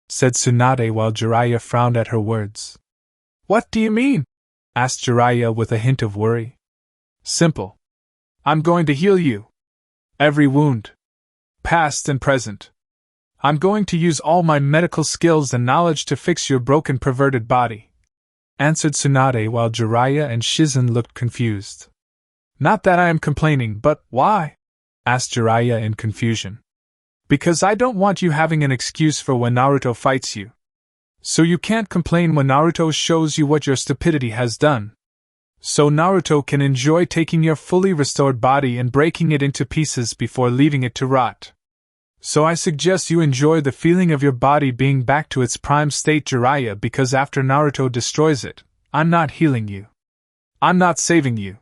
said Tsunade while Jiraiya frowned at her words. What do you mean? Asked Jiraiya with a hint of worry. Simple. I'm going to heal you. Every wound. Past and present. I'm going to use all my medical skills and knowledge to fix your broken perverted body, answered Tsunade while Jiraiya and Shizen looked confused. Not that I am complaining, but why? Asked Jiraiya in confusion. Because I don't want you having an excuse for when Naruto fights you. So you can't complain when Naruto shows you what your stupidity has done. So Naruto can enjoy taking your fully restored body and breaking it into pieces before leaving it to rot. So I suggest you enjoy the feeling of your body being back to its prime state, Jiraiya, because after Naruto destroys it, I'm not healing you. I'm not saving you.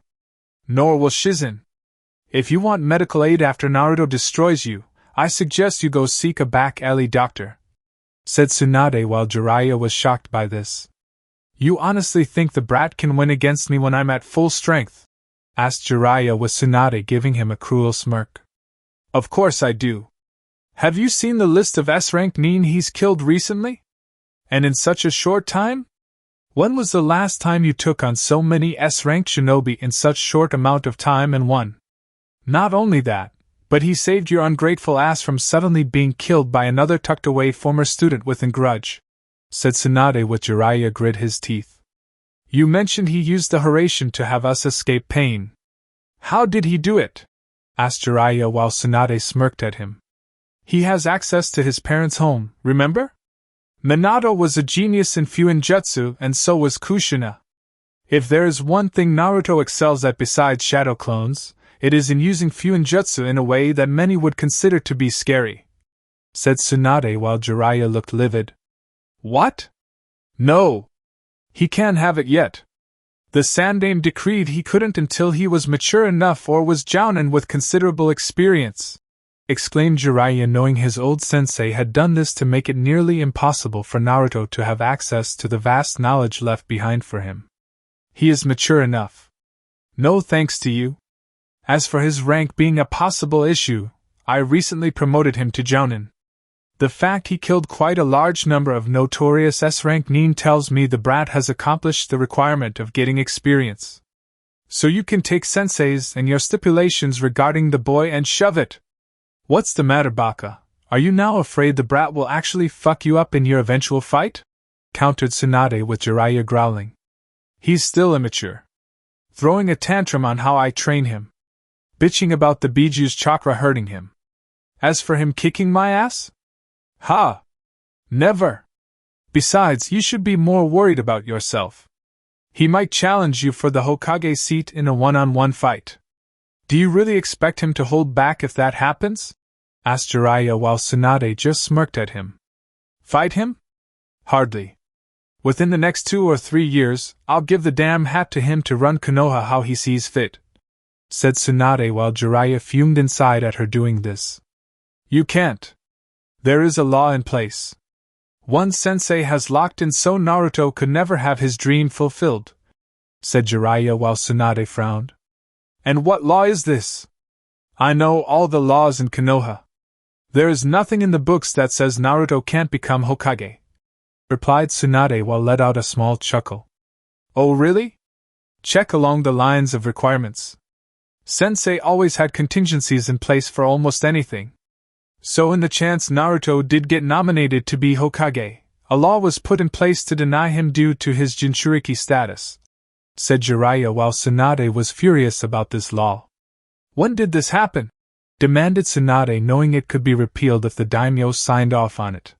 Nor will Shizen. If you want medical aid after Naruto destroys you, I suggest you go seek a back alley doctor, said Tsunade while Jiraiya was shocked by this. You honestly think the brat can win against me when I'm at full strength? Asked Jiraiya with Tsunade giving him a cruel smirk. Of course I do. Have you seen the list of S-rank nin he's killed recently? And in such a short time? When was the last time you took on so many S-ranked shinobi in such short amount of time and won? Not only that, but he saved your ungrateful ass from suddenly being killed by another tucked-away former student with a grudge, said Tsunade with Jiraiya grit his teeth. You mentioned he used the narration to have us escape pain. How did he do it? Asked Jiraiya while Tsunade smirked at him. He has access to his parents' home, remember? Minato was a genius in Fuinjutsu and so was Kushina. If there is one thing Naruto excels at besides shadow clones, it is in using Fuinjutsu in a way that many would consider to be scary, said Tsunade while Jiraiya looked livid. What? No. He can't have it yet. The Sandaime decreed he couldn't until he was mature enough or was jounin with considerable experience, exclaimed Jiraiya, knowing his old sensei had done this to make it nearly impossible for Naruto to have access to the vast knowledge left behind for him. He is mature enough. No thanks to you. As for his rank being a possible issue, I recently promoted him to jounin. The fact he killed quite a large number of notorious S-rank nin tells me the brat has accomplished the requirement of getting experience. So you can take senseis and your stipulations regarding the boy and shove it. What's the matter, Baka? Are you now afraid the brat will actually fuck you up in your eventual fight? Countered Tsunade with Jiraiya growling. He's still immature. Throwing a tantrum on how I train him. Bitching about the Biju's chakra hurting him. As for him kicking my ass? Ha! Never! Besides, you should be more worried about yourself. He might challenge you for the Hokage seat in a one-on-one fight. Do you really expect him to hold back if that happens? Asked Jiraiya while Tsunade just smirked at him. Fight him? Hardly. Within the next 2 or 3 years, I'll give the damn hat to him to run Konoha how he sees fit. said Tsunade while Jiraiya fumed inside at her doing this. You can't. There is a law in place. One sensei has locked in so Naruto could never have his dream fulfilled, said Jiraiya while Tsunade frowned. And what law is this? I know all the laws in Konoha. There is nothing in the books that says Naruto can't become Hokage, replied Tsunade while let out a small chuckle. Oh really? Check along the lines of requirements. Sensei always had contingencies in place for almost anything. So in the chance Naruto did get nominated to be Hokage, a law was put in place to deny him due to his Jinchuriki status, said Jiraiya while Tsunade was furious about this law. When did this happen? Demanded Tsunade, knowing it could be repealed if the daimyo signed off on it.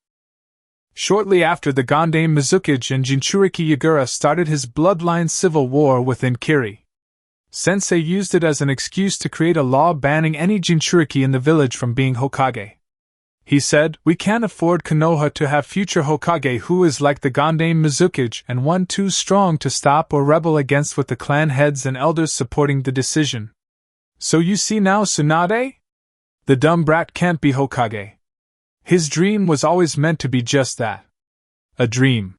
Shortly after the Gandame Mizukage and Jinchuriki Yagura started his bloodline civil war within Kiri. Sensei used it as an excuse to create a law banning any Jinchuriki in the village from being Hokage. He said, "We can't afford Konoha to have future Hokage who is like the Gandame Mizukage and one too strong to stop or rebel against, with the clan heads and elders supporting the decision. So you see now, Tsunade? The dumb brat can't be Hokage. His dream was always meant to be just that. A dream.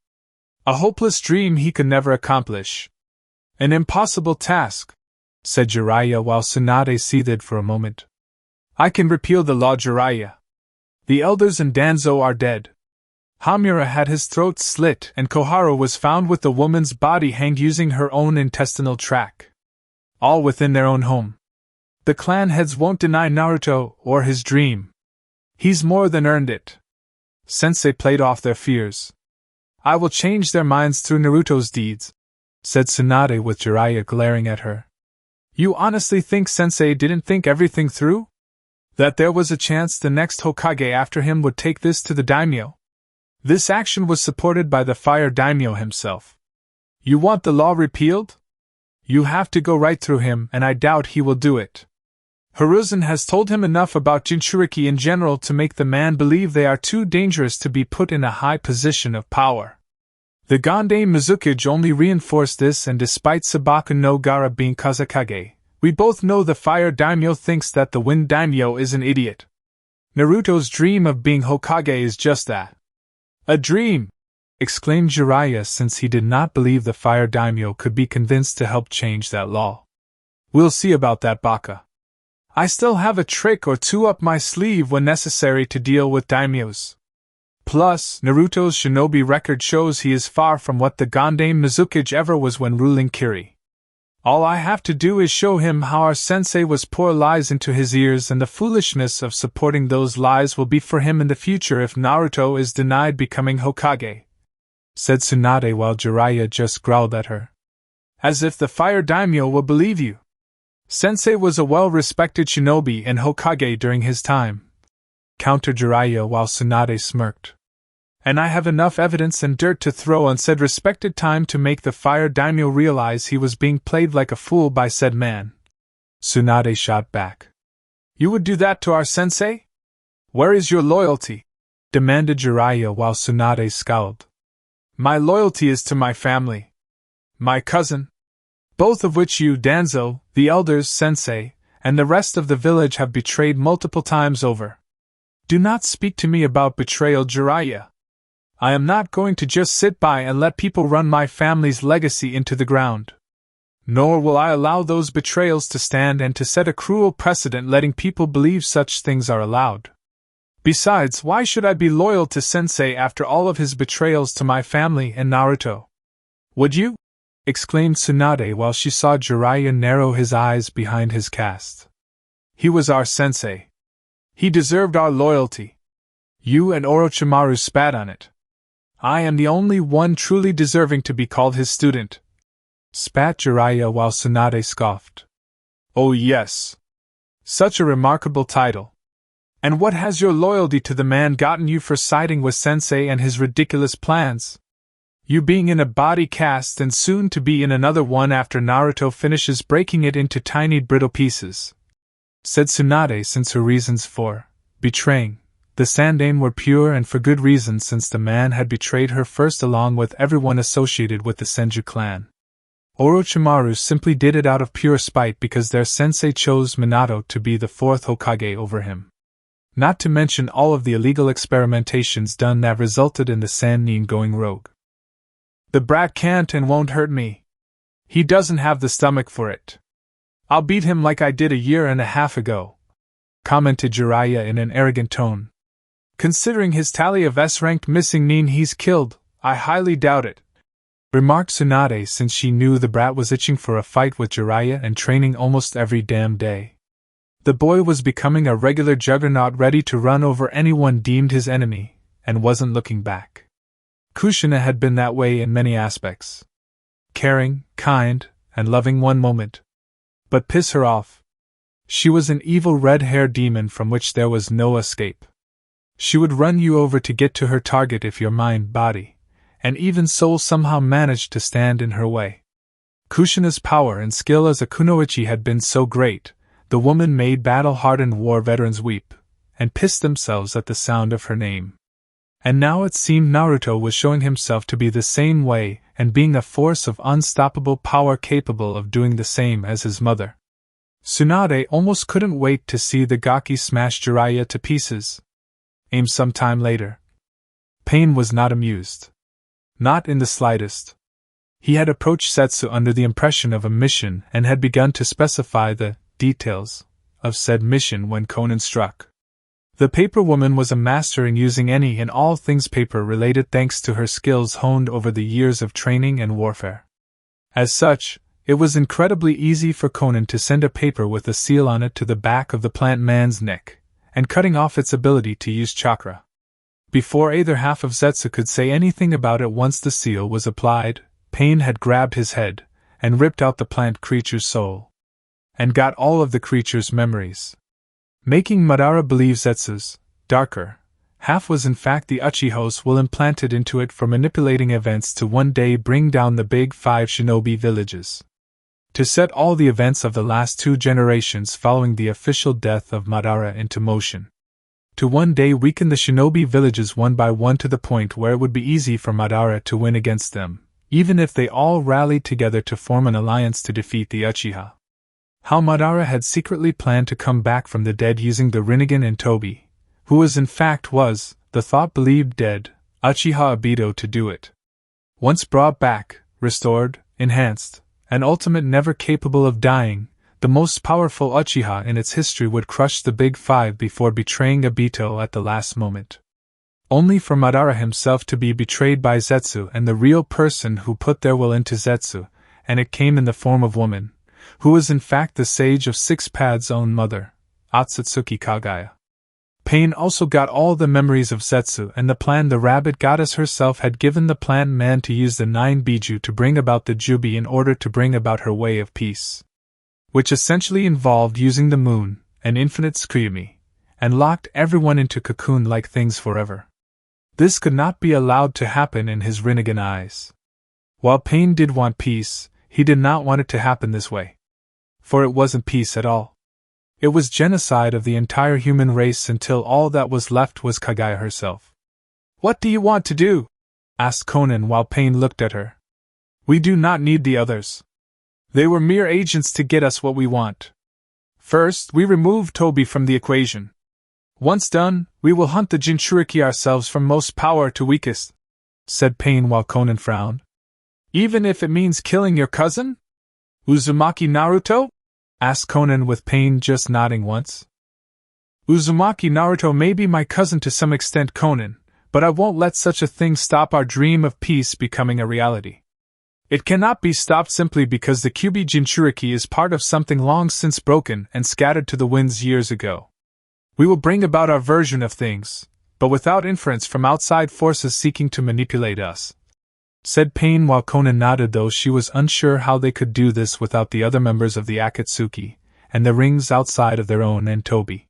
A hopeless dream he could never accomplish. An impossible task," said Jiraiya while Tsunade seethed for a moment. "I can repeal the law, Jiraiya. The elders and Danzo are dead. Hamura had his throat slit and Koharu was found with the woman's body hanged using her own intestinal tract. All within their own home. The clan heads won't deny Naruto or his dream. He's more than earned it. Sensei played off their fears. I will change their minds through Naruto's deeds," said Tsunade with Jiraiya glaring at her. "You honestly think Sensei didn't think everything through? That there was a chance the next Hokage after him would take this to the daimyo? This action was supported by the Fire Daimyo himself. You want the law repealed? You have to go right through him, and I doubt he will do it. Hiruzen has told him enough about Jinchuriki in general to make the man believe they are too dangerous to be put in a high position of power. The Gandame Mizukage only reinforced this, and despite Sabaku no Gaara being Kazekage, we both know the Fire Daimyo thinks that the Wind Daimyo is an idiot. Naruto's dream of being Hokage is just that. A dream!" exclaimed Jiraiya, since he did not believe the Fire Daimyo could be convinced to help change that law. "We'll see about that, Baka. I still have a trick or two up my sleeve when necessary to deal with daimyos. Plus, Naruto's shinobi record shows he is far from what the Gandame Mizukage ever was when ruling Kiri. All I have to do is show him how our sensei was pour lies into his ears, and the foolishness of supporting those lies will be for him in the future if Naruto is denied becoming Hokage," said Tsunade while Jiraiya just growled at her. "As if the Fire Daimyo will believe you. Sensei was a well-respected shinobi and Hokage during his time," countered Jiraiya while Tsunade smirked. "And I have enough evidence and dirt to throw on said respected time to make the Fire Daimyo realize he was being played like a fool by said man." Tsunade shot back. "You would do that to our sensei? Where is your loyalty?" demanded Jiraiya while Tsunade scowled. "My loyalty is to my family. My cousin, both of which you, Danzo, the elders, sensei, and the rest of the village have betrayed multiple times over. Do not speak to me about betrayal, Jiraiya. I am not going to just sit by and let people run my family's legacy into the ground. Nor will I allow those betrayals to stand and to set a cruel precedent letting people believe such things are allowed. Besides, why should I be loyal to Sensei after all of his betrayals to my family and Naruto? Would you?" exclaimed Tsunade while she saw Jiraiya narrow his eyes behind his cast. "He was our sensei. He deserved our loyalty. You and Orochimaru spat on it. I am the only one truly deserving to be called his student," spat Jiraiya while Tsunade scoffed. "Oh yes. Such a remarkable title. And what has your loyalty to the man gotten you for siding with Sensei and his ridiculous plans? You being in a body cast and soon to be in another one after Naruto finishes breaking it into tiny brittle pieces," said Tsunade, since her reasons for betraying the Sandaime were pure and for good reason, since the man had betrayed her first along with everyone associated with the Senju clan. Orochimaru simply did it out of pure spite because their sensei chose Minato to be the fourth Hokage over him. Not to mention all of the illegal experimentations done that resulted in the Sannin going rogue. The brat can't and won't hurt me. He doesn't have the stomach for it. I'll beat him like I did a year and a half ago, commented Jiraiya in an arrogant tone. Considering his tally of S-ranked missing nin he's killed, I highly doubt it, remarked Tsunade, since she knew the brat was itching for a fight with Jiraiya and training almost every damn day. The boy was becoming a regular juggernaut ready to run over anyone deemed his enemy, and wasn't looking back. Kushina had been that way in many aspects. Caring, kind, and loving one moment. But piss her off. She was an evil red-haired demon from which there was no escape. She would run you over to get to her target if your mind, body, and even soul somehow managed to stand in her way. Kushina's power and skill as a kunoichi had been so great, the woman made battle-hardened war veterans weep, and piss themselves at the sound of her name. And now it seemed Naruto was showing himself to be the same way and being a force of unstoppable power capable of doing the same as his mother. Tsunade almost couldn't wait to see the Gaki smash Jiraiya to pieces. Aim sometime later. Pain was not amused. Not in the slightest. He had approached Setsu under the impression of a mission and had begun to specify the details of said mission when Conan struck. The paper woman was a master in using any and all things paper related thanks to her skills honed over the years of training and warfare. As such, it was incredibly easy for Conan to send a paper with a seal on it to the back of the plant man's neck, and cutting off its ability to use chakra. Before either half of Zetsu could say anything about it once the seal was applied, Pain had grabbed his head, and ripped out the plant creature's soul. And got all of the creature's memories. Making Madara believe Zetsu's darker half was in fact the Uchiha's will implanted into it for manipulating events to one day bring down the big 5 shinobi villages. To set all the events of the last 2 generations following the official death of Madara into motion. To one day weaken the shinobi villages one by one to the point where it would be easy for Madara to win against them, even if they all rallied together to form an alliance to defeat the Uchiha. How Madara had secretly planned to come back from the dead using the Rinnegan and Tobi, who was, the thought believed dead, Uchiha Obito to do it. Once brought back, restored, enhanced, and ultimate never capable of dying, the most powerful Uchiha in its history would crush the Big 5 before betraying Obito at the last moment. Only for Madara himself to be betrayed by Zetsu and the real person who put their will into Zetsu, and it came in the form of woman, who was in fact the Sage of Six Paths' own mother, Otsutsuki Kagaya. Pain also got all the memories of Zetsu and the plan the rabbit goddess herself had given the plant man to use the 9 Biju to bring about the Jubi in order to bring about her way of peace. Which essentially involved using the moon, an infinite Kyuubi, and locked everyone into cocoon-like things forever. This could not be allowed to happen in his Rinnegan eyes. While Pain did want peace, he did not want it to happen this way. For it wasn't peace at all. It was genocide of the entire human race until all that was left was Kagaya herself. "What do you want to do?" asked Conan while Pain looked at her. "We do not need the others. They were mere agents to get us what we want. First, we remove Tobi from the equation. Once done, we will hunt the Jinchuriki ourselves from most power to weakest," said Pain while Conan frowned. "Even if it means killing your cousin? Uzumaki Naruto?" asked Conan with Pain just nodding once. "Uzumaki Naruto may be my cousin to some extent, Conan, but I won't let such a thing stop our dream of peace becoming a reality. It cannot be stopped simply because the Kyuubi Jinchuriki is part of something long since broken and scattered to the winds years ago. We will bring about our version of things, but without inference from outside forces seeking to manipulate us," said Pain while Conan nodded, though she was unsure how they could do this without the other members of the Akatsuki, and the rings outside of their own and Tobi.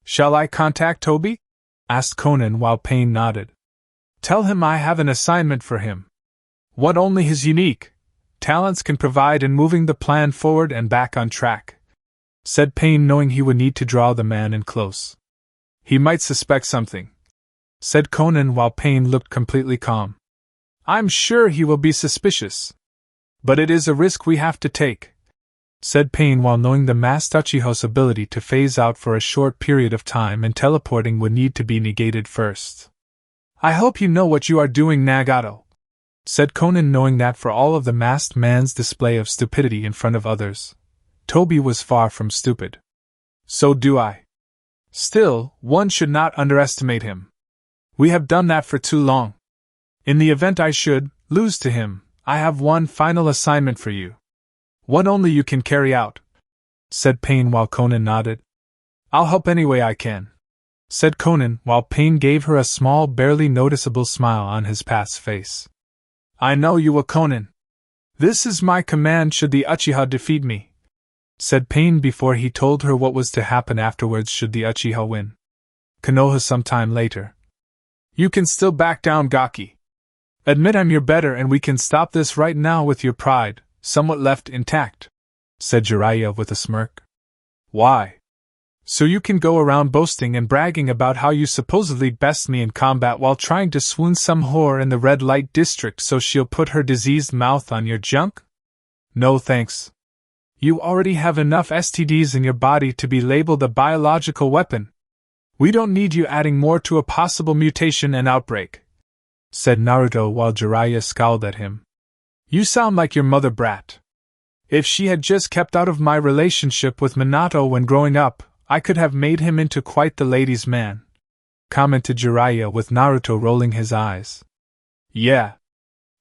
"Shall I contact Tobi?" asked Conan while Pain nodded. "Tell him I have an assignment for him. What only his unique talents can provide in moving the plan forward and back on track," said Pain, knowing he would need to draw the man in close. "He might suspect something," said Conan while Pain looked completely calm. "I'm sure he will be suspicious. But it is a risk we have to take, said Pain while knowing the masked Uchiha's ability to phase out for a short period of time and teleporting would need to be negated first. I hope you know what you are doing, Nagato, said Conan, knowing that for all of the masked man's display of stupidity in front of others, Toby was far from stupid. So do I. Still, one should not underestimate him. We have done that for too long. In the event I should lose to him, I have one final assignment for you. One only you can carry out, said Pain while Conan nodded. I'll help any way I can, said Conan while Pain gave her a small, barely noticeable smile on his past face. I know you will, Conan. This is my command should the Uchiha defeat me, said Pain before he told her what was to happen afterwards should the Uchiha win. Konoha sometime later. You can still back down, Gaki. Admit I'm your better and we can stop this right now with your pride somewhat left intact, said Jiraiya with a smirk. Why? So you can go around boasting and bragging about how you supposedly best me in combat while trying to swoon some whore in the red light district so she'll put her diseased mouth on your junk? No thanks. You already have enough STDs in your body to be labeled a biological weapon. We don't need you adding more to a possible mutation and outbreak, said Naruto while Jiraiya scowled at him. You sound like your mother brat. If she had just kept out of my relationship with Minato when growing up, I could have made him into quite the ladies' man, commented Jiraiya with Naruto rolling his eyes. Yeah.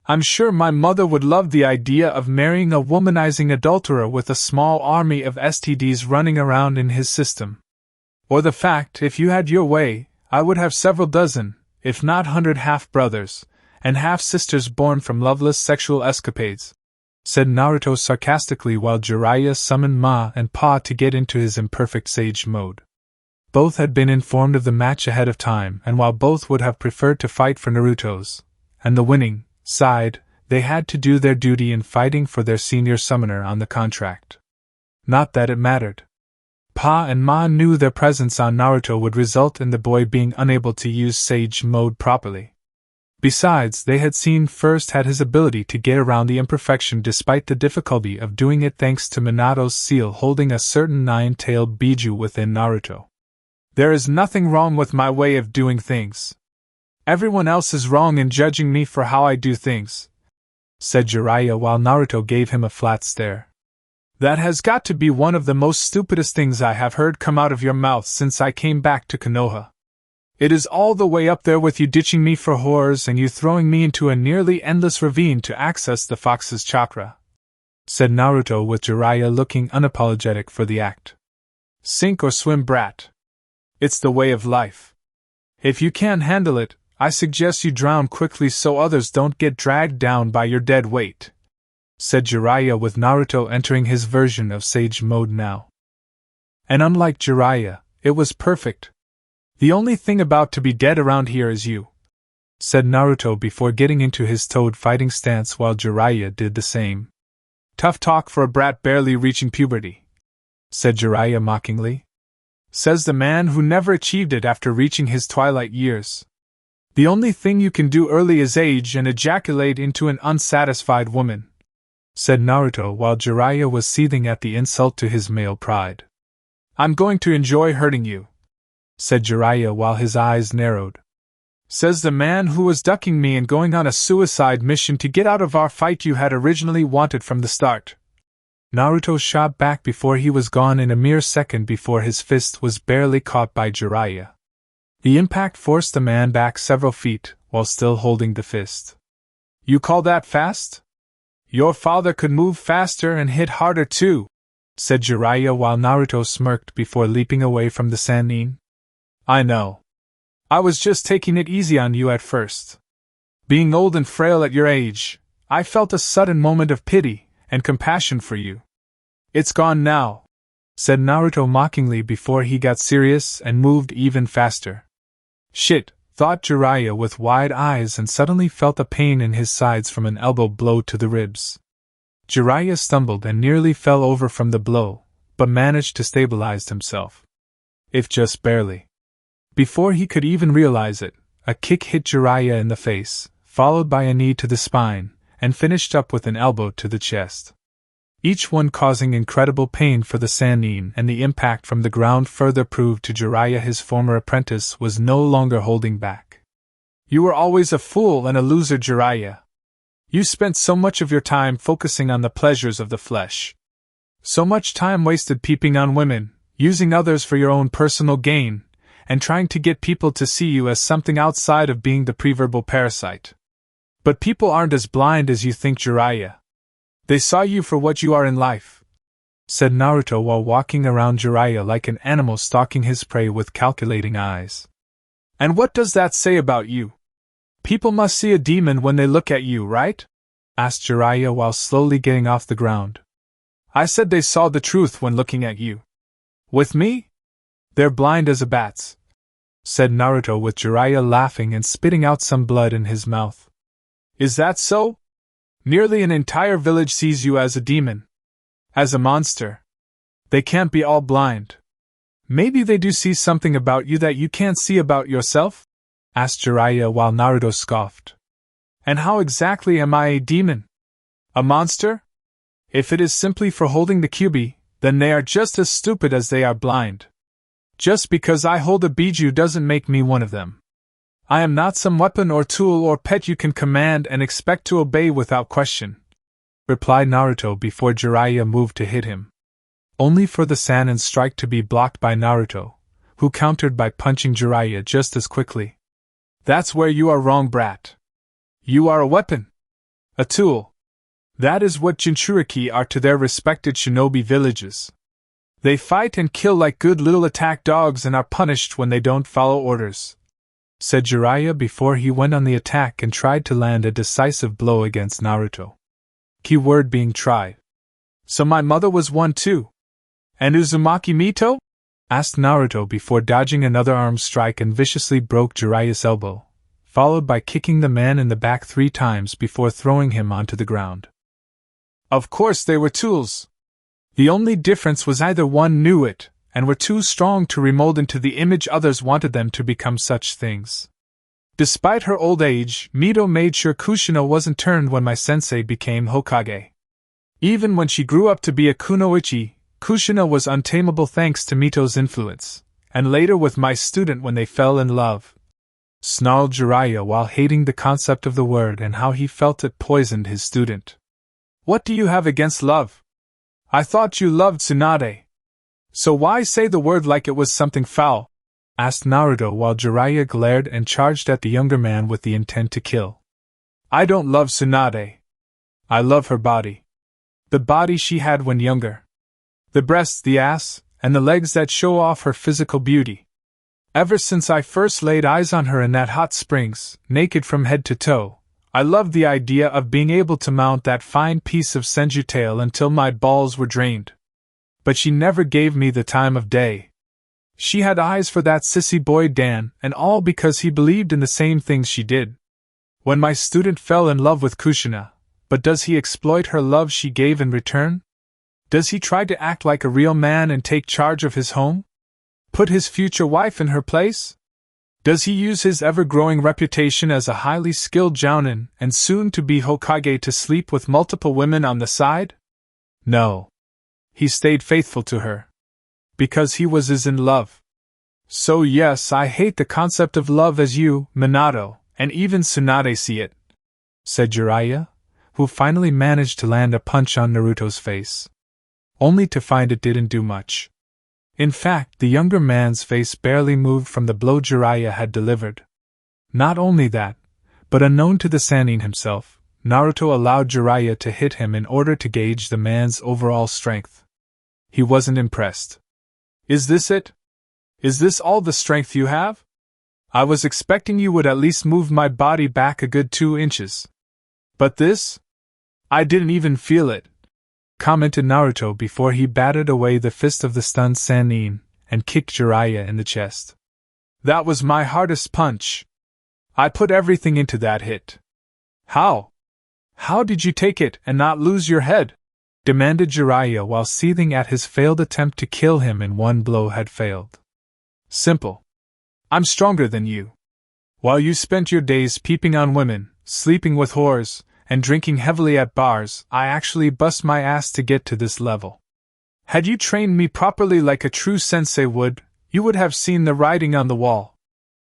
I'm sure my mother would love the idea of marrying a womanizing adulterer with a small army of STDs running around in his system. Or the fact, if you had your way, I would have several dozen, if not 100 half-brothers, and half-sisters born from loveless sexual escapades, said Naruto sarcastically while Jiraiya summoned Ma and Pa to get into his imperfect sage mode. Both had been informed of the match ahead of time, and while both would have preferred to fight for Naruto's and the winning side, they had to do their duty in fighting for their senior summoner on the contract. Not that it mattered. Pa and Ma knew their presence on Naruto would result in the boy being unable to use sage mode properly. Besides, they had seen firsthand his ability to get around the imperfection despite the difficulty of doing it thanks to Minato's seal holding a certain nine-tailed Biju within Naruto. There is nothing wrong with my way of doing things. Everyone else is wrong in judging me for how I do things, said Jiraiya while Naruto gave him a flat stare. That has got to be one of the most stupidest things I have heard come out of your mouth since I came back to Konoha. It is all the way up there with you ditching me for whores and you throwing me into a nearly endless ravine to access the fox's chakra, said Naruto with Jiraiya looking unapologetic for the act. Sink or swim, brat. It's the way of life. If you can't handle it, I suggest you drown quickly so others don't get dragged down by your dead weight, said Jiraiya with Naruto entering his version of sage mode now. And unlike Jiraiya, it was perfect. The only thing about to be dead around here is you, said Naruto before getting into his toad fighting stance while Jiraiya did the same. Tough talk for a brat barely reaching puberty, said Jiraiya mockingly. Says the man who never achieved it after reaching his twilight years. The only thing you can do early is age and ejaculate into an unsatisfied woman, said Naruto while Jiraiya was seething at the insult to his male pride. I'm going to enjoy hurting you, said Jiraiya while his eyes narrowed. Says the man who was ducking me and going on a suicide mission to get out of our fight you had originally wanted from the start. Naruto shot back before he was gone in a mere second before his fist was barely caught by Jiraiya. The impact forced the man back several feet, while still holding the fist. You call that fast? Your father could move faster and hit harder too, said Jiraiya while Naruto smirked before leaping away from the Sannin. I know. I was just taking it easy on you at first. Being old and frail at your age, I felt a sudden moment of pity and compassion for you. It's gone now, said Naruto mockingly before he got serious and moved even faster. Shit, thought Jiraiya with wide eyes and suddenly felt a pain in his sides from an elbow blow to the ribs. Jiraiya stumbled and nearly fell over from the blow, but managed to stabilize himself. If just barely. Before he could even realize it, a kick hit Jiraiya in the face, followed by a knee to the spine, and finished up with an elbow to the chest. Each one causing incredible pain for the Sannin, and the impact from the ground further proved to Jiraiya his former apprentice was no longer holding back. You were always a fool and a loser, Jiraiya. You spent so much of your time focusing on the pleasures of the flesh. So much time wasted peeping on women, using others for your own personal gain, and trying to get people to see you as something outside of being the preverbal parasite. But people aren't as blind as you think, Jiraiya. They saw you for what you are in life, said Naruto while walking around Jiraiya like an animal stalking his prey with calculating eyes. And what does that say about you? People must see a demon when they look at you, right? Asked Jiraiya while slowly getting off the ground. I said they saw the truth when looking at you. With me? They're blind as a bat's, said Naruto with Jiraiya laughing and spitting out some blood in his mouth. Is that so? Nearly an entire village sees you as a demon. As a monster. They can't be all blind. Maybe they do see something about you that you can't see about yourself? Asked Jiraiya while Naruto scoffed. And how exactly am I a demon? A monster? If it is simply for holding the Kyuubi, then they are just as stupid as they are blind. Just because I hold a Biju doesn't make me one of them. I am not some weapon or tool or pet you can command and expect to obey without question, replied Naruto before Jiraiya moved to hit him. Only for the Sannin strike to be blocked by Naruto, who countered by punching Jiraiya just as quickly. That's where you are wrong, brat. You are a weapon. A tool. That is what Jinchuriki are to their respected shinobi villages. They fight and kill like good little attack dogs and are punished when they don't follow orders, said Jiraiya before he went on the attack and tried to land a decisive blow against Naruto. Keyword being tried. So my mother was one too. And Uzumaki Mito? Asked Naruto before dodging another arm strike and viciously broke Jiraiya's elbow, followed by kicking the man in the back 3 times before throwing him onto the ground. Of course they were tools. The only difference was either one knew it, and were too strong to remold into the image others wanted them to become such things. Despite her old age, Mito made sure Kushina wasn't turned when my sensei became Hokage. Even when she grew up to be a kunoichi, Kushina was untamable thanks to Mito's influence, and later with my student when they fell in love, snarled Jiraiya while hating the concept of the word and how he felt it poisoned his student. What do you have against love? I thought you loved Tsunade. So why say the word like it was something foul? Asked Naruto while Jiraiya glared and charged at the younger man with the intent to kill. I don't love Tsunade. I love her body. The body she had when younger. The breasts, the ass, and the legs that show off her physical beauty. Ever since I first laid eyes on her in that hot springs, naked from head to toe, I loved the idea of being able to mount that fine piece of senju tail until my balls were drained. But she never gave me the time of day. She had eyes for that sissy boy Dan, and all because he believed in the same things she did. When my student fell in love with Kushina, but does he exploit her love she gave in return? Does he try to act like a real man and take charge of his home? Put his future wife in her place? Does he use his ever-growing reputation as a highly skilled jounin and soon-to-be Hokage to sleep with multiple women on the side? No. He stayed faithful to her. Because he was in love. So yes, I hate the concept of love as you, Minato, and even Tsunade see it, said Jiraiya, who finally managed to land a punch on Naruto's face. Only to find it didn't do much. In fact, the younger man's face barely moved from the blow Jiraiya had delivered. Not only that, but unknown to the Sannin himself, Naruto allowed Jiraiya to hit him in order to gauge the man's overall strength. He wasn't impressed. Is this it? Is this all the strength you have? I was expecting you would at least move my body back a good 2 inches. But this? I didn't even feel it, commented Naruto before he batted away the fist of the stunned Sannin and kicked Jiraiya in the chest. That was my hardest punch. I put everything into that hit. How? How did you take it and not lose your head? Demanded Jiraiya while seething at his failed attempt to kill him in one blow had failed. Simple. I'm stronger than you. While you spent your days peeping on women, sleeping with whores, and drinking heavily at bars, I actually bust my ass to get to this level. Had you trained me properly like a true sensei would, you would have seen the writing on the wall.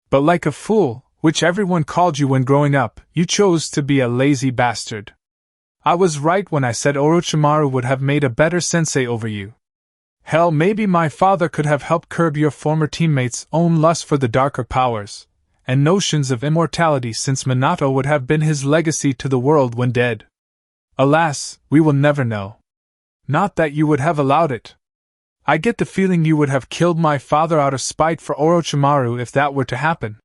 But like a fool, which everyone called you when growing up, you chose to be a lazy bastard. I was right when I said Orochimaru would have made a better sensei over you. Hell, maybe my father could have helped curb your former teammates' own lust for the darker powers and notions of immortality, since Minato would have been his legacy to the world when dead. Alas, we will never know. Not that you would have allowed it. I get the feeling you would have killed my father out of spite for Orochimaru if that were to happen,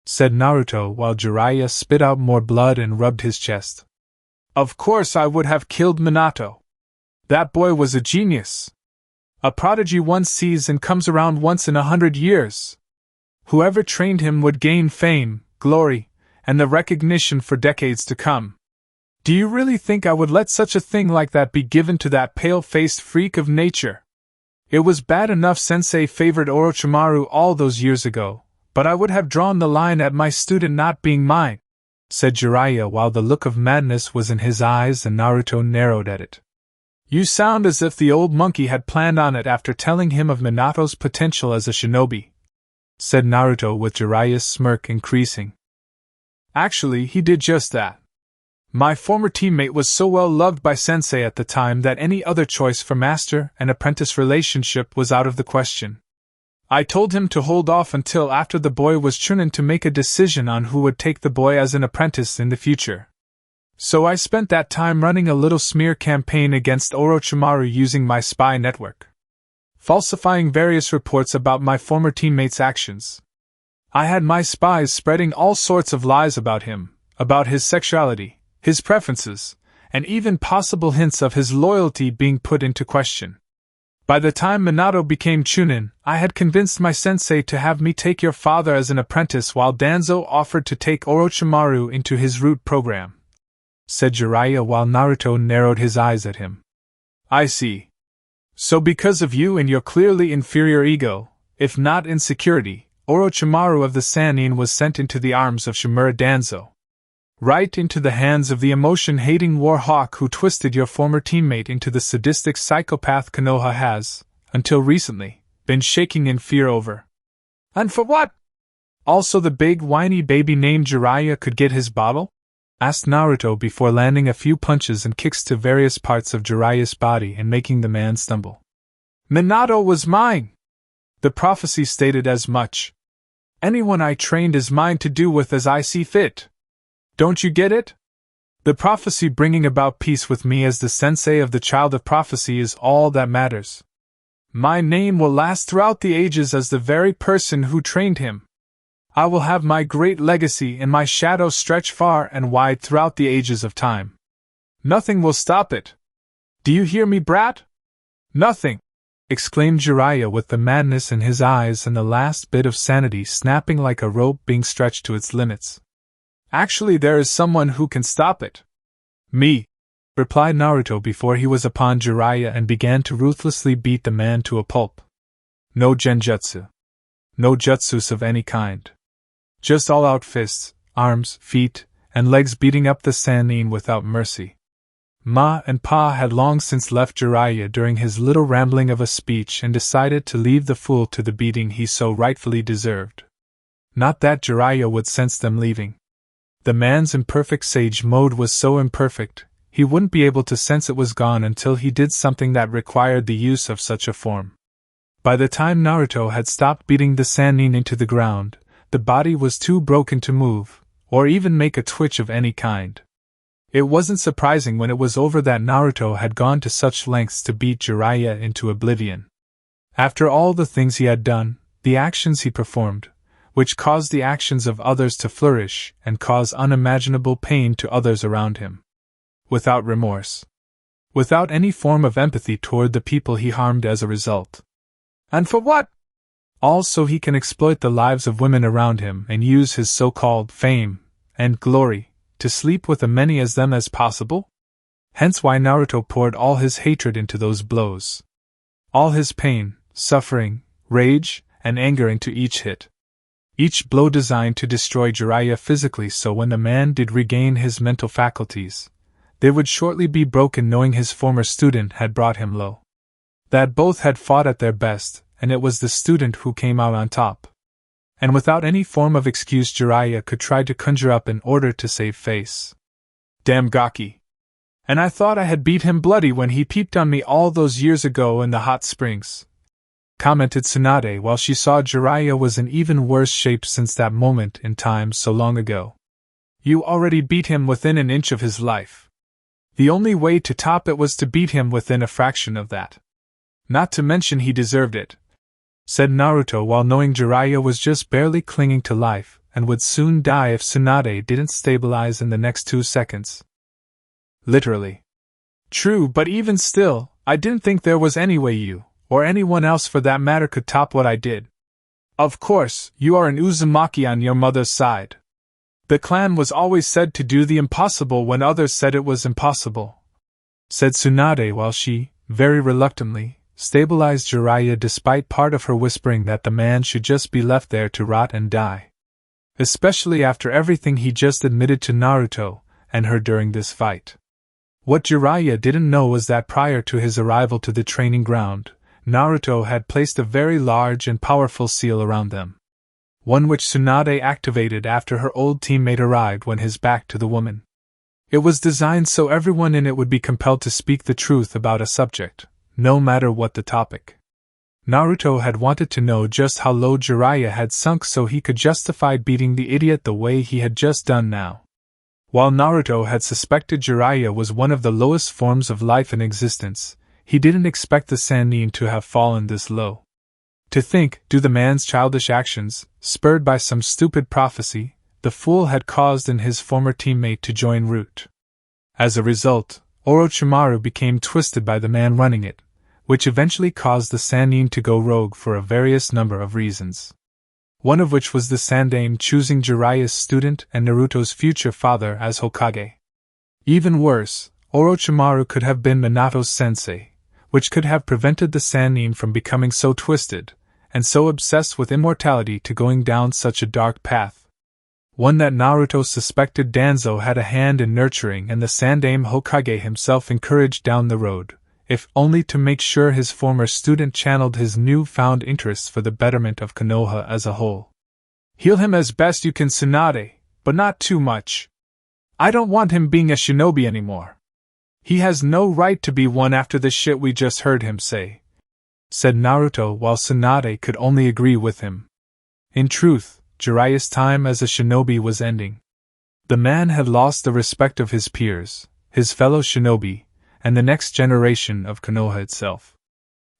said Naruto while Jiraiya spit out more blood and rubbed his chest. Of course I would have killed Minato. That boy was a genius. A prodigy one sees and comes around once in 100 years. Whoever trained him would gain fame, glory, and the recognition for decades to come. Do you really think I would let such a thing like that be given to that pale-faced freak of nature? It was bad enough Sensei favored Orochimaru all those years ago, but I would have drawn the line at my student not being mine, said Jiraiya while the look of madness was in his eyes and Naruto narrowed at it. You sound as if the old monkey had planned on it after telling him of Minato's potential as a shinobi, said Naruto with Jiraiya's smirk increasing. Actually, he did just that. My former teammate was so well loved by Sensei at the time that any other choice for master and apprentice relationship was out of the question. I told him to hold off until after the boy was chunin to make a decision on who would take the boy as an apprentice in the future. So I spent that time running a little smear campaign against Orochimaru using my spy network, falsifying various reports about my former teammate's actions. I had my spies spreading all sorts of lies about him, about his sexuality, his preferences, and even possible hints of his loyalty being put into question. By the time Minato became Chunin, I had convinced my sensei to have me take your father as an apprentice while Danzo offered to take Orochimaru into his root program, said Jiraiya while Naruto narrowed his eyes at him. I see. So because of you and your clearly inferior ego, if not insecurity, Orochimaru of the Sannin was sent into the arms of Shimura Danzo. Right into the hands of the emotion-hating war hawk who twisted your former teammate into the sadistic psychopath Konoha has, until recently, been shaking in fear over. And for what? Also the big whiny baby named Jiraiya could get his bottle? Asked Naruto before landing a few punches and kicks to various parts of Jiraiya's body and making the man stumble. Minato was mine! The prophecy stated as much. Anyone I trained is mine to do with as I see fit. Don't you get it? The prophecy bringing about peace with me as the sensei of the child of prophecy is all that matters. My name will last throughout the ages as the very person who trained him. I will have my great legacy and my shadow stretch far and wide throughout the ages of time. Nothing will stop it. Do you hear me, brat? Nothing! Exclaimed Jiraiya with the madness in his eyes and the last bit of sanity snapping like a rope being stretched to its limits. Actually, there is someone who can stop it. Me, replied Naruto before he was upon Jiraiya and began to ruthlessly beat the man to a pulp. No genjutsu. No jutsus of any kind. Just all-out fists, arms, feet, and legs beating up the Sannin without mercy. Ma and Pa had long since left Jiraiya during his little rambling of a speech and decided to leave the fool to the beating he so rightfully deserved. Not that Jiraiya would sense them leaving. The man's imperfect sage mode was so imperfect, he wouldn't be able to sense it was gone until he did something that required the use of such a form. By the time Naruto had stopped beating the Sannin into the ground, the body was too broken to move, or even make a twitch of any kind. It wasn't surprising when it was over that Naruto had gone to such lengths to beat Jiraiya into oblivion. After all the things he had done, the actions he performed, which caused the actions of others to flourish and cause unimaginable pain to others around him. Without remorse. Without any form of empathy toward the people he harmed as a result. And for what? All so he can exploit the lives of women around him and use his so-called fame and glory to sleep with as many as them as possible? Hence why Naruto poured all his hatred into those blows. All his pain, suffering, rage, and anger into each hit. Each blow designed to destroy Jiraiya physically, so when the man did regain his mental faculties, they would shortly be broken knowing his former student had brought him low. That both had fought at their best, and it was the student who came out on top. And without any form of excuse Jiraiya could try to conjure up in order to save face. Damn Gaki. And I thought I had beat him bloody when he peeped on me all those years ago in the hot springs, commented Tsunade while she saw Jiraiya was in even worse shape since that moment in time so long ago. You already beat him within an inch of his life. The only way to top it was to beat him within a fraction of that. Not to mention he deserved it, said Naruto while knowing Jiraiya was just barely clinging to life and would soon die if Tsunade didn't stabilize in the next 2 seconds. Literally. True, but even still, I didn't think there was any way you, or anyone else for that matter, could top what I did. Of course, you are an Uzumaki on your mother's side. The clan was always said to do the impossible when others said it was impossible, said Tsunade while she, very reluctantly, stabilized Jiraiya despite part of her whispering that the man should just be left there to rot and die. Especially after everything he just admitted to Naruto and her during this fight. What Jiraiya didn't know was that prior to his arrival to the training ground, Naruto had placed a very large and powerful seal around them. One which Tsunade activated after her old teammate arrived when his back to the woman. It was designed so everyone in it would be compelled to speak the truth about a subject, no matter what the topic. Naruto had wanted to know just how low Jiraiya had sunk so he could justify beating the idiot the way he had just done now. While Naruto had suspected Jiraiya was one of the lowest forms of life in existence, he didn't expect the Sannin to have fallen this low. To think, do the man's childish actions, spurred by some stupid prophecy, the fool had caused in his former teammate to join Root. As a result, Orochimaru became twisted by the man running it, which eventually caused the Sannin to go rogue for a various number of reasons. One of which was the Sandaime choosing Jiraiya's student and Naruto's future father as Hokage. Even worse, Orochimaru could have been Minato's sensei, which could have prevented the Sannin from becoming so twisted, and so obsessed with immortality to going down such a dark path. One that Naruto suspected Danzo had a hand in nurturing and the Sandaime Hokage himself encouraged down the road, if only to make sure his former student channeled his newfound interests for the betterment of Konoha as a whole. Heal him as best you can, Tsunade, but not too much. I don't want him being a shinobi anymore. He has no right to be one after the shit we just heard him say, said Naruto while Tsunade could only agree with him. In truth, Jiraiya's time as a shinobi was ending. The man had lost the respect of his peers, his fellow shinobi, and the next generation of Konoha itself.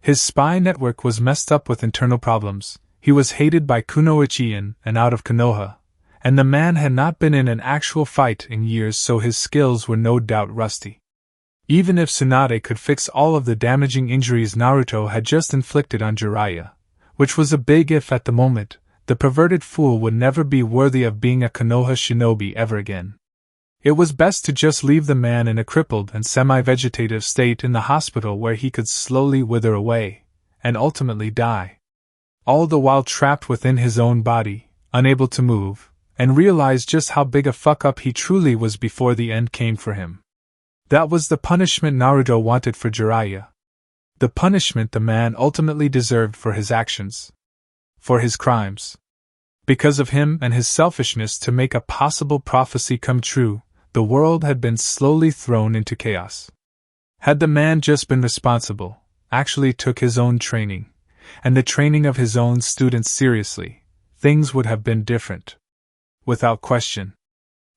His spy network was messed up with internal problems, he was hated by Kunoichi-in and out of Konoha, and the man had not been in an actual fight in years so his skills were no doubt rusty. Even if Tsunade could fix all of the damaging injuries Naruto had just inflicted on Jiraiya, which was a big if at the moment, the perverted fool would never be worthy of being a Konoha shinobi ever again. It was best to just leave the man in a crippled and semi-vegetative state in the hospital where he could slowly wither away, and ultimately die. All the while trapped within his own body, unable to move, and realize just how big a fuck-up he truly was before the end came for him. That was the punishment Naruto wanted for Jiraiya. The punishment the man ultimately deserved for his actions. For his crimes. Because of him and his selfishness to make a possible prophecy come true, the world had been slowly thrown into chaos. Had the man just been responsible, actually took his own training, and the training of his own students seriously, things would have been different. Without question.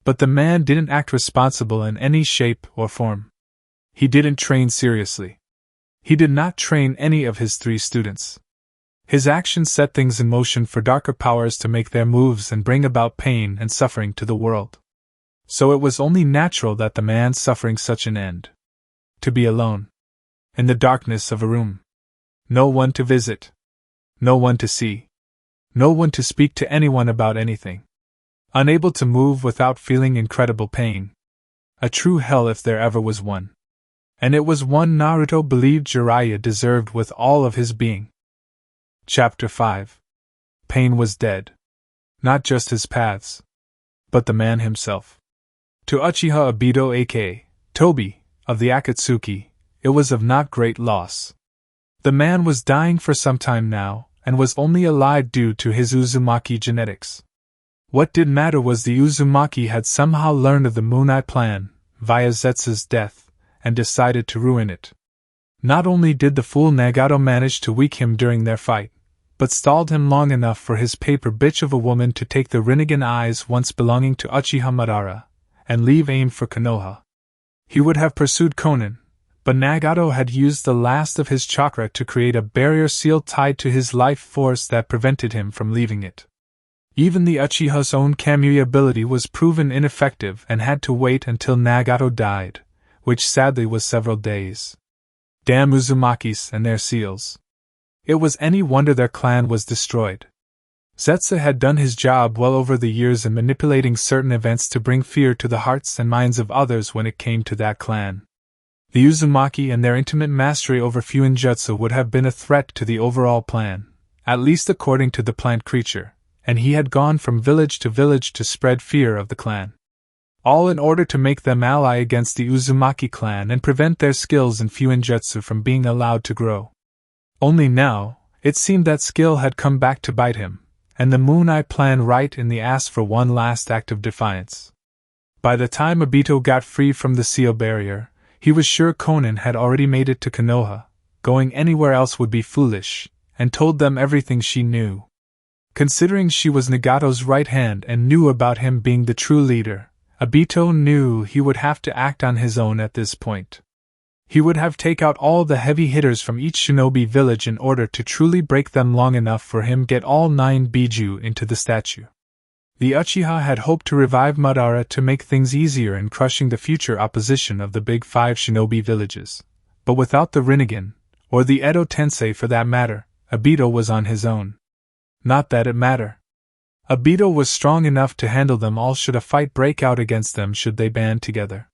But the man didn't act responsible in any shape or form. He didn't train seriously. He did not train any of his 3 students. His actions set things in motion for darker powers to make their moves and bring about pain and suffering to the world. So it was only natural that the man suffering such an end. To be alone. In the darkness of a room. No one to visit. No one to see. No one to speak to anyone about anything. Unable to move without feeling incredible pain. A true hell if there ever was one. And it was one Naruto believed Jiraiya deserved with all of his being. Chapter 5. Pain was dead. Not just his paths, but the man himself. To Uchiha Obito aka Toby, of the Akatsuki, it was of not great loss. The man was dying for some time now, and was only alive due to his Uzumaki genetics. What did matter was the Uzumaki had somehow learned of the Moon Eye plan, via Zetsu's death, and decided to ruin it. Not only did the fool Nagato manage to weaken him during their fight, but stalled him long enough for his paper bitch of a woman to take the Rinnegan eyes once belonging to Uchiha Madara, and leave aim for Konoha. He would have pursued Konan, but Nagato had used the last of his chakra to create a barrier seal tied to his life force that prevented him from leaving it. Even the Uchiha's own Kamui ability was proven ineffective and had to wait until Nagato died, which sadly was several days. Damn Uzumakis and their seals. It was any wonder their clan was destroyed. Zetsu had done his job well over the years in manipulating certain events to bring fear to the hearts and minds of others when it came to that clan. The Uzumaki and their intimate mastery over Fuinjutsu would have been a threat to the overall plan, at least according to the plant creature, and he had gone from village to spread fear of the clan. All in order to make them ally against the Uzumaki clan and prevent their skills in Fuinjutsu from being allowed to grow. Only now, it seemed that skill had come back to bite him, and the Moon Eye plan right in the ass for one last act of defiance. By the time Obito got free from the seal barrier, he was sure Konan had already made it to Konoha. Going anywhere else would be foolish, and told them everything she knew. Considering she was Nagato's right hand and knew about him being the true leader, Obito knew he would have to act on his own at this point. He would have to take out all the heavy hitters from each shinobi village in order to truly break them long enough for him get all 9 Biju into the statue. The Uchiha had hoped to revive Madara to make things easier in crushing the future opposition of the big 5 shinobi villages. But without the Rinnegan, or the Edo Tensei for that matter, Obito was on his own. Not that it mattered. Obito was strong enough to handle them all should a fight break out against them should they band together.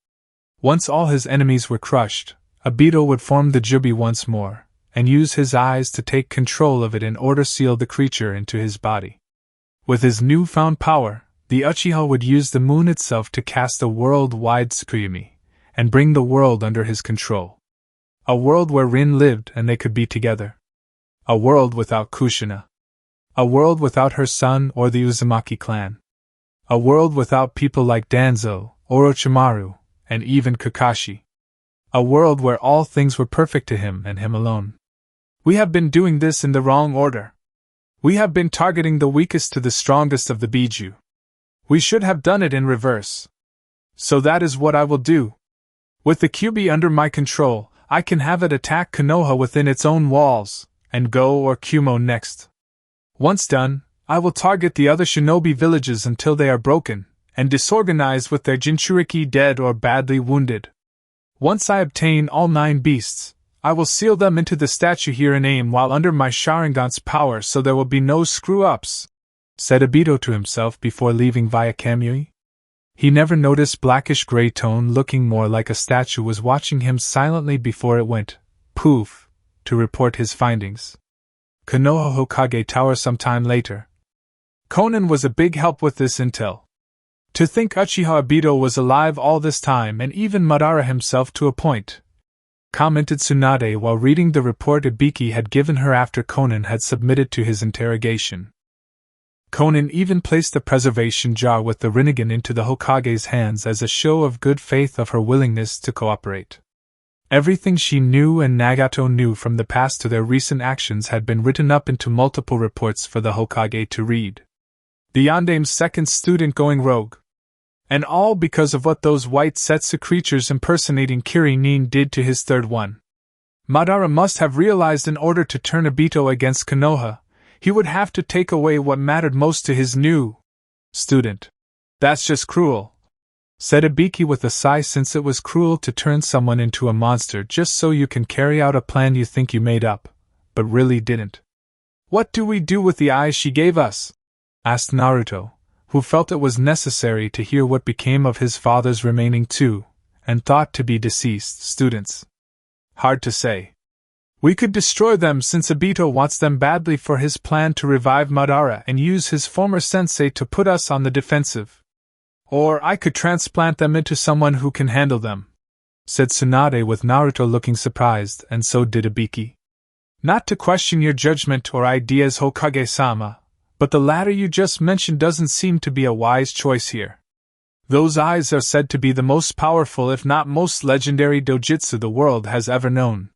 Once all his enemies were crushed, Obito would form the Jubi once more, and use his eyes to take control of it in order to seal the creature into his body. With his newfound power, the Uchiha would use the moon itself to cast a world-wide Tsukuyomi, and bring the world under his control. A world where Rin lived and they could be together. A world without Kushina. A world without her son or the Uzumaki clan. A world without people like Danzo, Orochimaru, and even Kakashi. A world where all things were perfect to him and him alone. We have been doing this in the wrong order. We have been targeting the weakest to the strongest of the Biju. We should have done it in reverse. So that is what I will do. With the Kyuubi under my control, I can have it attack Konoha within its own walls, and Go or Kumo next. Once done, I will target the other shinobi villages until they are broken, and disorganized with their Jinchuriki dead or badly wounded. Once I obtain all 9 beasts, I will seal them into the statue here in aim while under my Sharingan's power so there will be no screw-ups, said Obito to himself before leaving via Kamui. He never noticed blackish-gray tone looking more like a statue was watching him silently before it went, poof, to report his findings. Konoha Hokage Tower sometime later. Konan was a big help with this intel. To think Uchiha Obito was alive all this time and even Madara himself to a point, commented Tsunade while reading the report Ibiki had given her after Konan had submitted to his interrogation. Konan even placed the preservation jar with the Rinnegan into the Hokage's hands as a show of good faith of her willingness to cooperate. Everything she knew and Nagato knew from the past to their recent actions had been written up into multiple reports for the Hokage to read. The Yandame's second student going rogue. And all because of what those white Setsu creatures impersonating Kirin did to his third one. Madara must have realized in order to turn Obito against Konoha, he would have to take away what mattered most to his new student. That's just cruel, said Ibiki with a sigh, since it was cruel to turn someone into a monster just so you can carry out a plan you think you made up, but really didn't. What do we do with the eyes she gave us? Asked Naruto, who felt it was necessary to hear what became of his father's remaining 2, and thought to be deceased, students. Hard to say. We could destroy them since Obito wants them badly for his plan to revive Madara and use his former sensei to put us on the defensive. Or I could transplant them into someone who can handle them. said Tsunade with Naruto looking surprised, and so did Ibiki. Not to question your judgment or ideas, Hokage-sama, but the latter you just mentioned doesn't seem to be a wise choice here. Those eyes are said to be the most powerful if not most legendary dojutsu the world has ever known.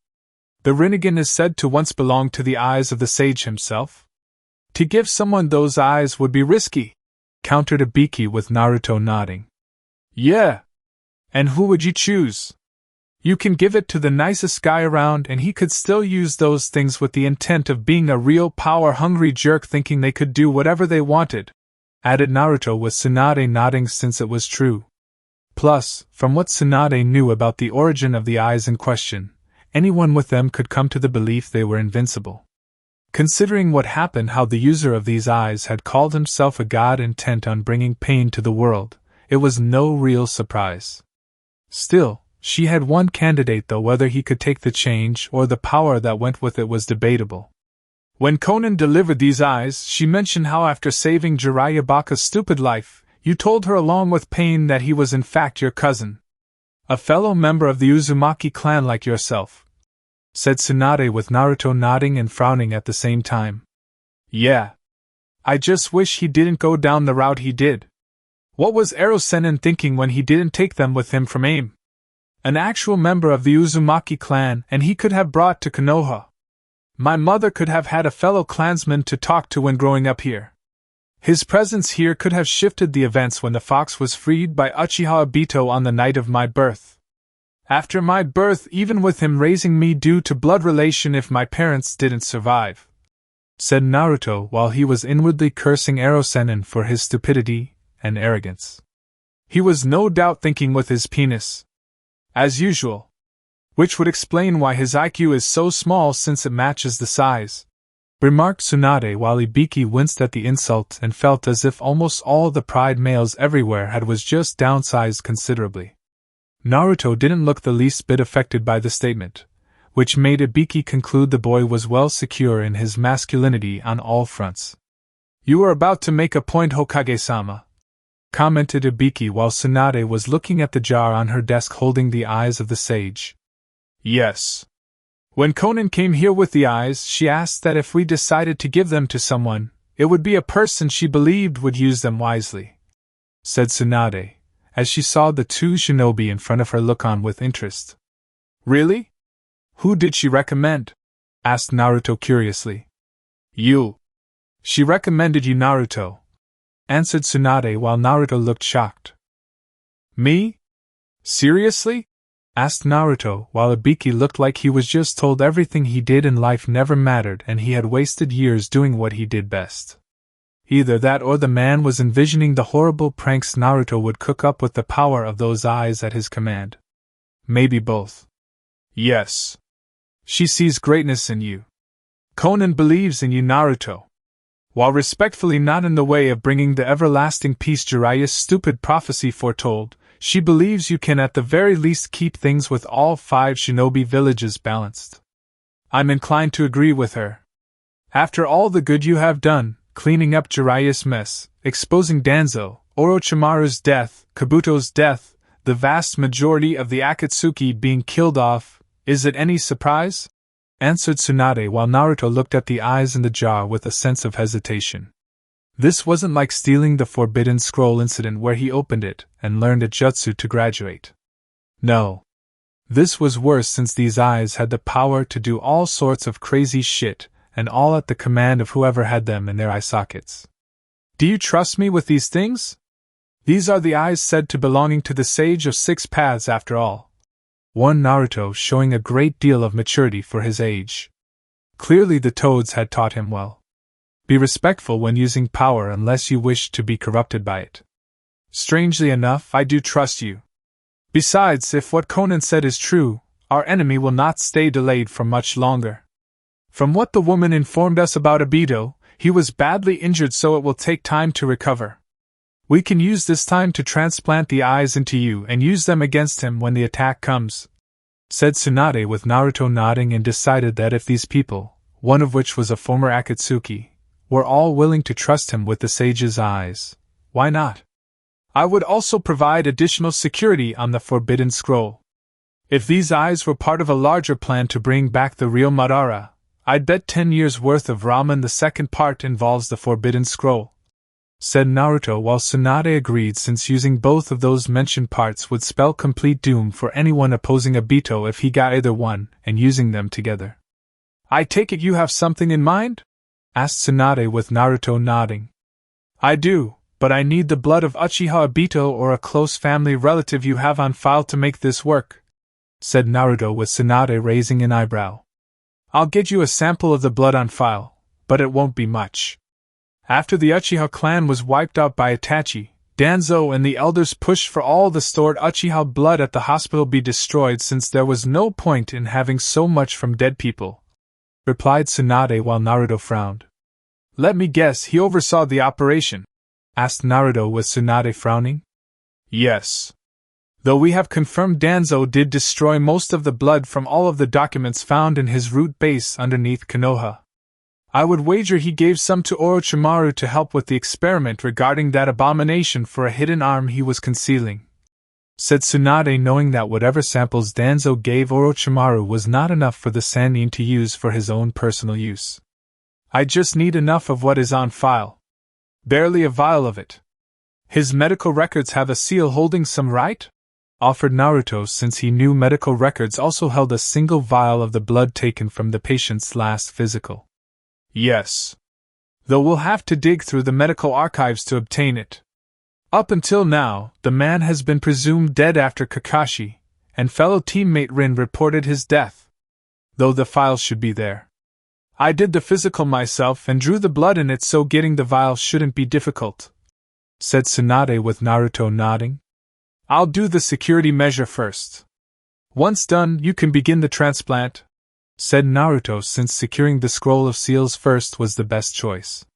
The Rinnegan is said to once belong to the eyes of the sage himself. To give someone those eyes would be risky, countered Ibiki with Naruto nodding. Yeah. And who would you choose? You can give it to the nicest guy around and he could still use those things with the intent of being a real power-hungry jerk thinking they could do whatever they wanted, added Naruto with Tsunade nodding since it was true. Plus, from what Tsunade knew about the origin of the eyes in question, anyone with them could come to the belief they were invincible. Considering what happened, how the user of these eyes had called himself a god intent on bringing pain to the world, it was no real surprise. Still, she had one candidate though whether he could take the change or the power that went with it was debatable. When Konan delivered these eyes, she mentioned how after saving Jiraiya Baka's stupid life, you told her along with pain that he was in fact your cousin. A fellow member of the Uzumaki clan like yourself, said Tsunade with Naruto nodding and frowning at the same time. Yeah. I just wish he didn't go down the route he did. What was Ero-sennin thinking when he didn't take them with him from AIM? An actual member of the Uzumaki clan, and he could have brought to Konoha. My mother could have had a fellow clansman to talk to when growing up here. His presence here could have shifted the events when the fox was freed by Uchiha Obito on the night of my birth. After my birth, even with him raising me due to blood relation if my parents didn't survive, said Naruto while he was inwardly cursing Ero-sennin for his stupidity and arrogance. He was no doubt thinking with his penis. As usual. Which would explain why his IQ is so small since it matches the size, remarked Tsunade while Ibiki winced at the insult and felt as if almost all the pride males everywhere was just downsized considerably. Naruto didn't look the least bit affected by the statement, which made Ibiki conclude the boy was well secure in his masculinity on all fronts. You were about to make a point, Hokage-sama, commented Ibiki while Tsunade was looking at the jar on her desk holding the eyes of the sage. Yes. When Konan came here with the eyes, she asked that if we decided to give them to someone, it would be a person she believed would use them wisely, said Tsunade, as she saw the two shinobi in front of her look on with interest. Really? Who did she recommend? Asked Naruto curiously. You. She recommended you, Naruto, answered Tsunade while Naruto looked shocked. Me? Seriously? Asked Naruto while Ibiki looked like he was just told everything he did in life never mattered and he had wasted years doing what he did best. Either that or the man was envisioning the horrible pranks Naruto would cook up with the power of those eyes at his command. Maybe both. Yes. She sees greatness in you. Konan believes in you, Naruto. While respectfully not in the way of bringing the everlasting peace Jiraiya's stupid prophecy foretold, she believes you can at the very least keep things with all 5 shinobi villages balanced. I'm inclined to agree with her. After all the good you have done, cleaning up Jiraiya's mess, exposing Danzo, Orochimaru's death, Kabuto's death, the vast majority of the Akatsuki being killed off, is it any surprise? Answered Tsunade while Naruto looked at the eyes in the jar with a sense of hesitation. This wasn't like stealing the Forbidden Scroll incident where he opened it and learned a jutsu to graduate. No. This was worse since these eyes had the power to do all sorts of crazy shit, and all at the command of whoever had them in their eye sockets. Do you trust me with these things? These are the eyes said to belonging to the Sage of 6 Paths after all. One Naruto showing a great deal of maturity for his age. Clearly the Toads had taught him well. Be respectful when using power unless you wish to be corrupted by it. Strangely enough, I do trust you. Besides, if what Konan said is true, our enemy will not stay delayed for much longer. From what the woman informed us about Obito, he was badly injured, so it will take time to recover. We can use this time to transplant the eyes into you and use them against him when the attack comes, said Tsunade with Naruto nodding, and decided that if these people, one of which was a former Akatsuki, were all willing to trust him with the sage's eyes, why not? I would also provide additional security on the Forbidden Scroll. If these eyes were part of a larger plan to bring back the real Madara, I'd bet 10 years worth of ramen the second part involves the Forbidden Scroll, said Naruto, while Tsunade agreed, since using both of those mentioned parts would spell complete doom for anyone opposing Obito if he got either one, and using them together. I take it you have something in mind? Asked Tsunade with Naruto nodding. I do, but I need the blood of Uchiha Obito or a close family relative you have on file to make this work, said Naruto with Tsunade raising an eyebrow. I'll get you a sample of the blood on file, but it won't be much. After the Uchiha clan was wiped out by Itachi, Danzo and the elders pushed for all the stored Uchiha blood at the hospital be destroyed since there was no point in having so much from dead people, replied Tsunade while Naruto frowned. Let me guess, he oversaw the operation? Asked Naruto with Tsunade frowning. Yes. Though we have confirmed Danzo did destroy most of the blood from all of the documents found in his root base underneath Konoha. I would wager he gave some to Orochimaru to help with the experiment regarding that abomination for a hidden arm he was concealing, said Tsunade, knowing that whatever samples Danzo gave Orochimaru was not enough for the Sannin to use for his own personal use. I just need enough of what is on file. Barely a vial of it. His medical records have a seal holding some, right? Offered Naruto, since he knew medical records also held a single vial of the blood taken from the patient's last physical. Yes. Though we'll have to dig through the medical archives to obtain it. Up until now, the man has been presumed dead after Kakashi, and fellow teammate Rin reported his death. Though the file should be there. I did the physical myself and drew the blood in it, so getting the vial shouldn't be difficult, said Tsunade with Naruto nodding. I'll do the security measure first. Once done, you can begin the transplant, said Naruto, since securing the scroll of seals first was the best choice.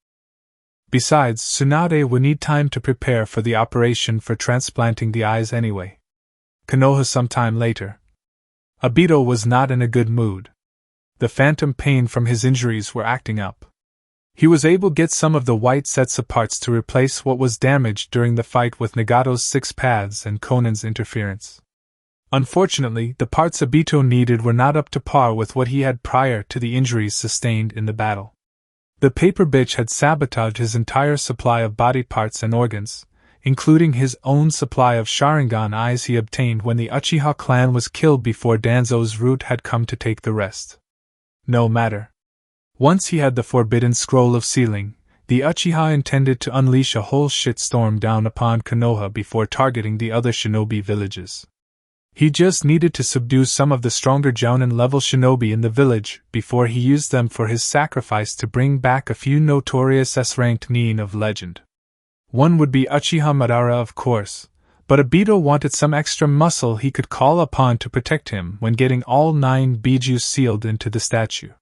Besides, Tsunade would need time to prepare for the operation for transplanting the eyes anyway. Konoha sometime later. Obito was not in a good mood. The phantom pain from his injuries were acting up. He was able to get some of the white sets of parts to replace what was damaged during the fight with Nagato's 6 paths and Konan's interference. Unfortunately, the parts Obito needed were not up to par with what he had prior to the injuries sustained in the battle. The paper bitch had sabotaged his entire supply of body parts and organs, including his own supply of Sharingan eyes he obtained when the Uchiha clan was killed before Danzo's root had come to take the rest. No matter. Once he had the Forbidden Scroll of Sealing, the Uchiha intended to unleash a whole shitstorm down upon Konoha before targeting the other shinobi villages. He just needed to subdue some of the stronger Jounin-level shinobi in the village before he used them for his sacrifice to bring back a few notorious S-ranked nin of legend. One would be Uchiha Madara, of course, but Obito wanted some extra muscle he could call upon to protect him when getting all 9 bijus sealed into the statue.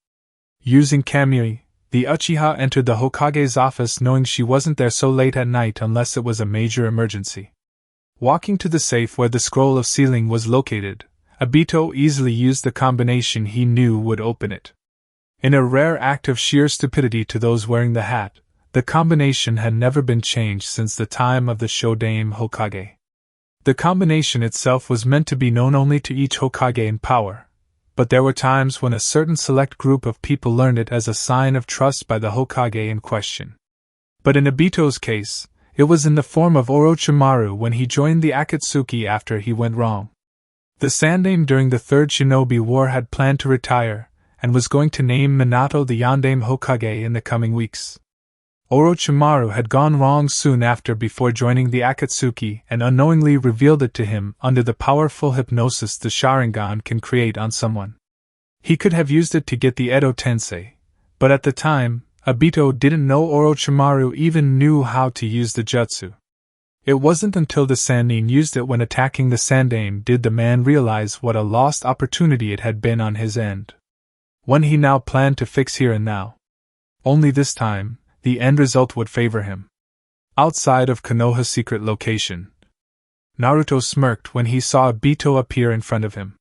Using Kamui, the Uchiha entered the Hokage's office, knowing she wasn't there so late at night unless it was a major emergency. Walking to the safe where the scroll of sealing was located, Obito easily used the combination he knew would open it. In a rare act of sheer stupidity to those wearing the hat, the combination had never been changed since the time of the Shodaime Hokage. The combination itself was meant to be known only to each Hokage in power, but there were times when a certain select group of people learned it as a sign of trust by the Hokage in question. But in Obito's case, it was in the form of Orochimaru when he joined the Akatsuki after he went wrong. The Sandaime during the Third Shinobi War had planned to retire, and was going to name Minato the Yondaime Hokage in the coming weeks. Orochimaru had gone wrong soon after before joining the Akatsuki and unknowingly revealed it to him under the powerful hypnosis the Sharingan can create on someone. He could have used it to get the Edo Tensei, but at the time, Obito didn't know Orochimaru even knew how to use the jutsu. It wasn't until the Sannin used it when attacking the Sandaime did the man realize what a lost opportunity it had been on his end. One he now planned to fix here and now. Only this time, the end result would favor him. Outside of Konoha's secret location, Naruto smirked when he saw Obito appear in front of him.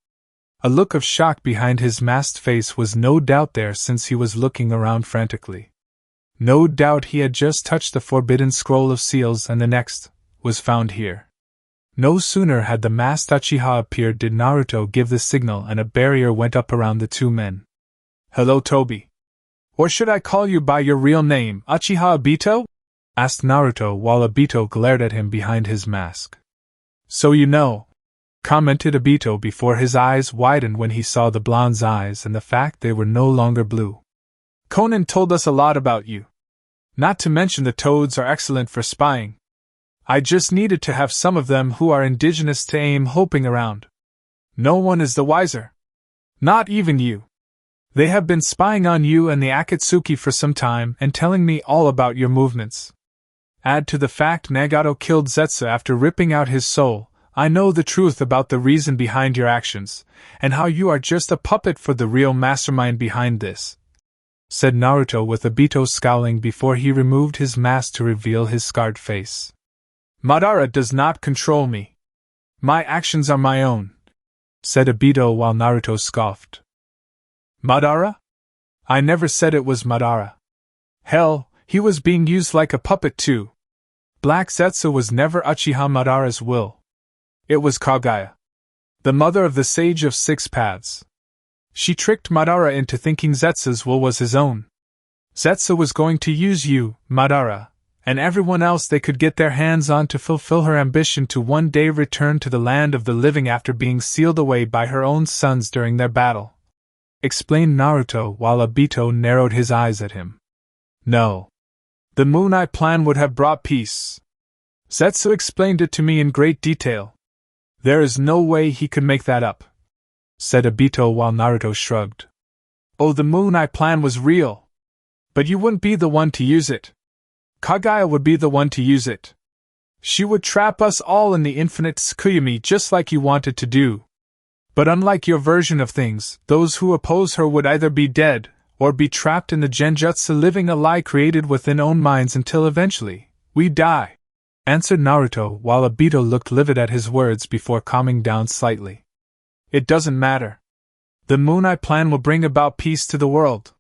A look of shock behind his masked face was no doubt there since he was looking around frantically. No doubt he had just touched the Forbidden Scroll of Seals and the next was found here. No sooner had the masked Uchiha appeared did Naruto give the signal and a barrier went up around the two men. "Hello, Toby. Or should I call you by your real name, Uchiha Obito?" asked Naruto while Obito glared at him behind his mask. "So you know," commented Obito before his eyes widened when he saw the blonde's eyes and the fact they were no longer blue. "Conan told us a lot about you. Not to mention the toads are excellent for spying. I just needed to have some of them who are indigenous to aim hoping around. No one is the wiser. Not even you. They have been spying on you and the Akatsuki for some time and telling me all about your movements. Add to the fact Nagato killed Zetsu after ripping out his soul, I know the truth about the reason behind your actions, and how you are just a puppet for the real mastermind behind this," said Naruto with Obito scowling before he removed his mask to reveal his scarred face. "Madara does not control me. My actions are my own," said Obito while Naruto scoffed. "Madara? I never said it was Madara. Hell, he was being used like a puppet too. Black Zetsu was never Uchiha Madara's will. It was Kaguya, the mother of the Sage of Six Paths. She tricked Madara into thinking Zetsu's will was his own. Zetsu was going to use you, Madara, and everyone else they could get their hands on to fulfill her ambition to one day return to the land of the living after being sealed away by her own sons during their battle," explained Naruto while Obito narrowed his eyes at him. "No. The Moon Eye plan would have brought peace. Zetsu explained it to me in great detail. There is no way he could make that up," said Obito while Naruto shrugged. "Oh, the Moon Eye plan was real. But you wouldn't be the one to use it. Kaguya would be the one to use it. She would trap us all in the infinite Kyuubi just like you wanted to do. But unlike your version of things, those who oppose her would either be dead, or be trapped in the genjutsu living a lie created within own minds until eventually, we die," answered Naruto while Obito looked livid at his words before calming down slightly. "It doesn't matter. The Moon Eye plan will bring about peace to the world.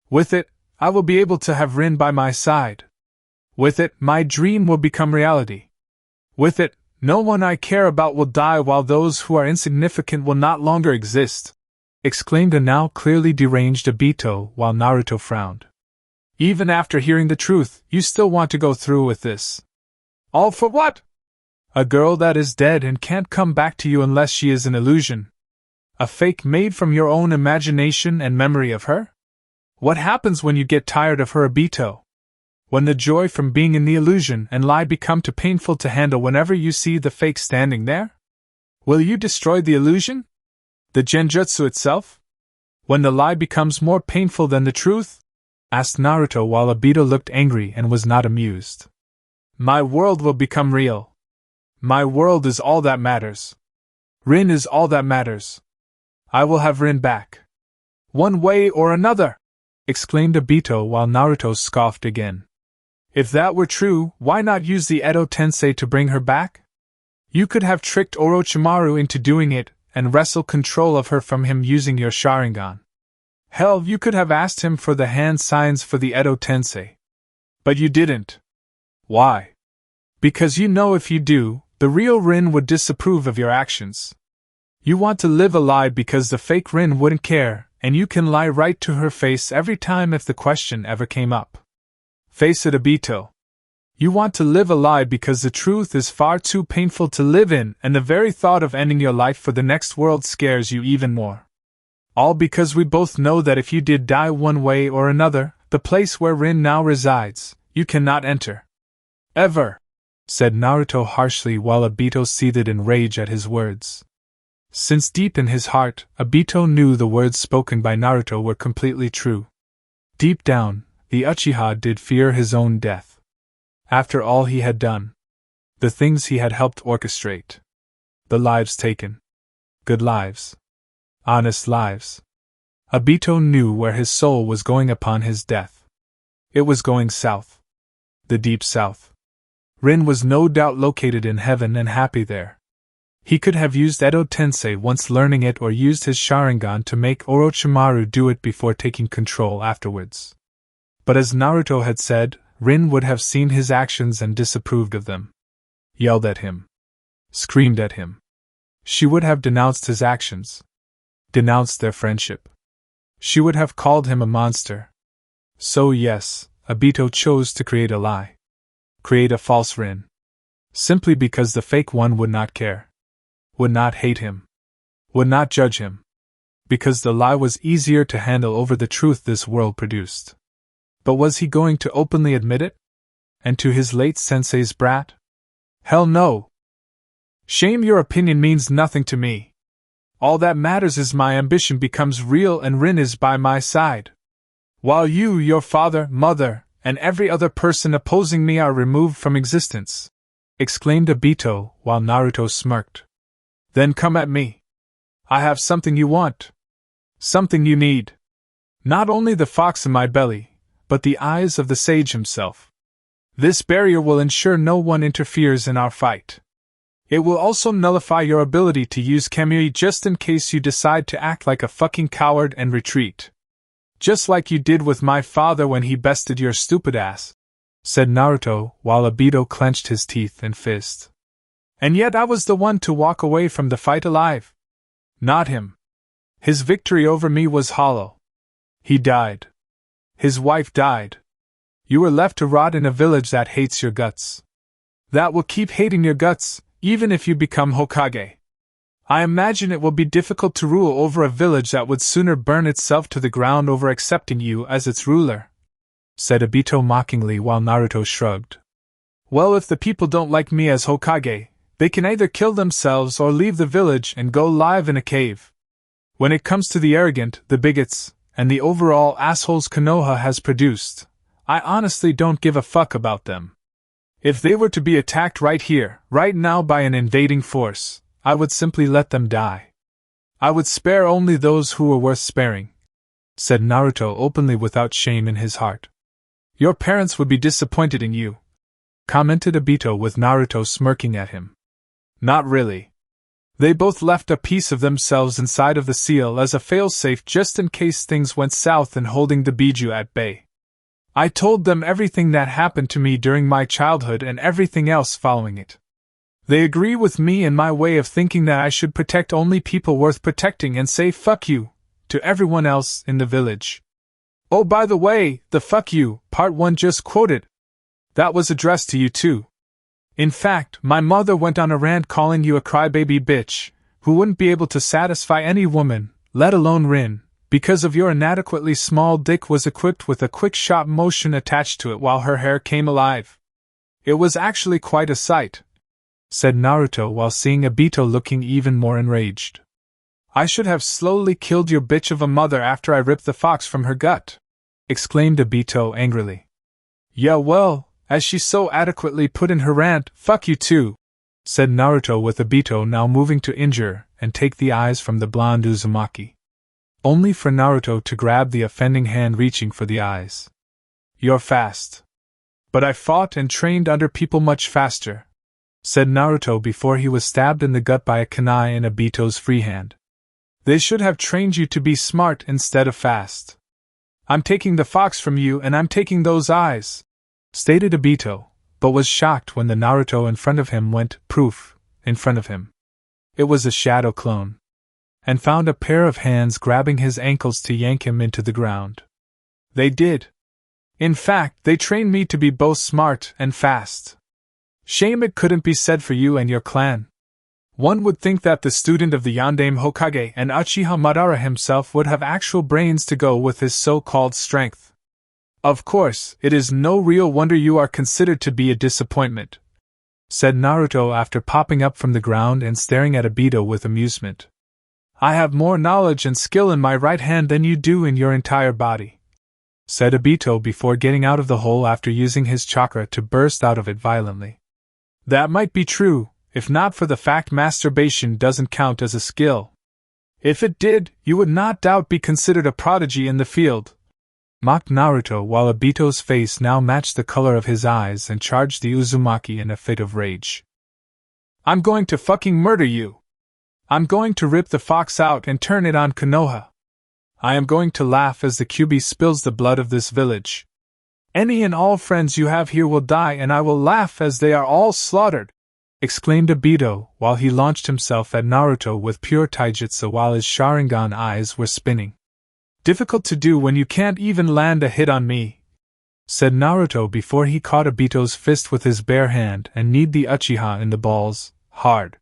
With it, I will be able to have Rin by my side. With it, my dream will become reality. With it, no one I care about will die while those who are insignificant will not longer exist," exclaimed a now clearly deranged Obito while Naruto frowned. "Even after hearing the truth, you still want to go through with this. All for what? A girl that is dead and can't come back to you unless she is an illusion. A fake made from your own imagination and memory of her? What happens when you get tired of her, Obito? When the joy from being in the illusion and lie become too painful to handle whenever you see the fake standing there? Will you destroy the illusion? The genjutsu itself? When the lie becomes more painful than the truth?" asked Naruto while Obito looked angry and was not amused. "My world will become real. My world is all that matters. Rin is all that matters. I will have Rin back. One way or another!" exclaimed Obito while Naruto scoffed again. "If that were true, why not use the Edo Tensei to bring her back? You could have tricked Orochimaru into doing it and wrestled control of her from him using your Sharingan. Hell, you could have asked him for the hand signs for the Edo Tensei. But you didn't. Why? Because you know if you do, the real Rin would disapprove of your actions. You want to live a lie because the fake Rin wouldn't care, and you can lie right to her face every time if the question ever came up. Face it, Obito. You want to live a lie because the truth is far too painful to live in, and the very thought of ending your life for the next world scares you even more. All because we both know that if you did die one way or another, the place where Rin now resides, you cannot enter. Ever," said Naruto harshly while Obito seethed in rage at his words. Since deep in his heart, Obito knew the words spoken by Naruto were completely true. Deep down, the Uchiha did fear his own death. After all he had done, the things he had helped orchestrate, the lives taken, good lives, honest lives, Obito knew where his soul was going upon his death. It was going south. The deep south. Rin was no doubt located in heaven and happy there. He could have used Edo Tensei once learning it or used his Sharingan to make Orochimaru do it before taking control afterwards. But as Naruto had said, Rin would have seen his actions and disapproved of them. Yelled at him. screamed at him. She would have denounced his actions, denounced their friendship. She would have called him a monster. So yes, Obito chose to create a lie. Create a false Rin. Simply because the fake one would not care. Would not hate him. Would not judge him. Because the lie was easier to handle over the truth this world produced. But was he going to openly admit it? And to his late sensei's brat? Hell no! Shame, your opinion means nothing to me. All that matters is my ambition becomes real and Rin is by my side. While you, your father, mother, and every other person opposing me are removed from existence, exclaimed Obito while Naruto smirked. Then come at me. I have something you want. Something you need. Not only the fox in my belly, but the eyes of the sage himself. This barrier will ensure no one interferes in our fight. It will also nullify your ability to use Kamui just in case you decide to act like a fucking coward and retreat. Just like you did with my father when he bested your stupid ass, said Naruto while Obito clenched his teeth and fist. And yet I was the one to walk away from the fight alive. Not him. His victory over me was hollow. He died. His wife died. You were left to rot in a village that hates your guts. That will keep hating your guts, even if you become Hokage. I imagine it will be difficult to rule over a village that would sooner burn itself to the ground over accepting you as its ruler, said Obito mockingly while Naruto shrugged. Well, if the people don't like me as Hokage, they can either kill themselves or leave the village and go live in a cave. When it comes to the arrogant, the bigots, and the overall assholes Konoha has produced, I honestly don't give a fuck about them. If they were to be attacked right here, right now by an invading force, I would simply let them die. I would spare only those who were worth sparing, said Naruto openly without shame in his heart. Your parents would be disappointed in you, commented Obito with Naruto smirking at him. Not really. They both left a piece of themselves inside of the seal as a failsafe just in case things went south in holding the Biju at bay. I told them everything that happened to me during my childhood and everything else following it. They agree with me and my way of thinking that I should protect only people worth protecting and say fuck you to everyone else in the village. Oh, by the way, the fuck you part 1 just quoted. That was addressed to you too. In fact, my mother went on a rant calling you a crybaby bitch, who wouldn't be able to satisfy any woman, let alone Rin, because of your inadequately small dick was equipped with a quick shot motion attached to it while her hair came alive. It was actually quite a sight, said Naruto while seeing Obito looking even more enraged. I should have slowly killed your bitch of a mother after I ripped the fox from her gut, exclaimed Obito angrily. Yeah, well, as she so adequately put in her rant, fuck you too, said Naruto with Obito now moving to injure and take the eyes from the blonde Uzumaki. Only for Naruto to grab the offending hand reaching for the eyes. You're fast. But I fought and trained under people much faster, said Naruto before he was stabbed in the gut by a kunai in Obito's free hand. They should have trained you to be smart instead of fast. I'm taking the fox from you and I'm taking those eyes, stated Obito, but was shocked when the Naruto in front of him went poof in front of him. It was a shadow clone, and found a pair of hands grabbing his ankles to yank him into the ground. They did. In fact, they trained me to be both smart and fast. Shame it couldn't be said for you and your clan. One would think that the student of the Yondaime Hokage and Uchiha Madara himself would have actual brains to go with his so-called strength. Of course, it is no real wonder you are considered to be a disappointment, said Naruto after popping up from the ground and staring at Obito with amusement. I have more knowledge and skill in my right hand than you do in your entire body, said Obito before getting out of the hole after using his chakra to burst out of it violently. That might be true, if not for the fact masturbation doesn't count as a skill. If it did, you would not doubt be considered a prodigy in the field, mocked Naruto while Obito's face now matched the color of his eyes and charged the Uzumaki in a fit of rage. I'm going to fucking murder you! I'm going to rip the fox out and turn it on Konoha. I am going to laugh as the Kyuubi spills the blood of this village. Any and all friends you have here will die and I will laugh as they are all slaughtered, exclaimed Obito while he launched himself at Naruto with pure taijutsu while his Sharingan eyes were spinning. Difficult to do when you can't even land a hit on me, said Naruto before he caught Obito's fist with his bare hand and kneed the Uchiha in the balls, hard.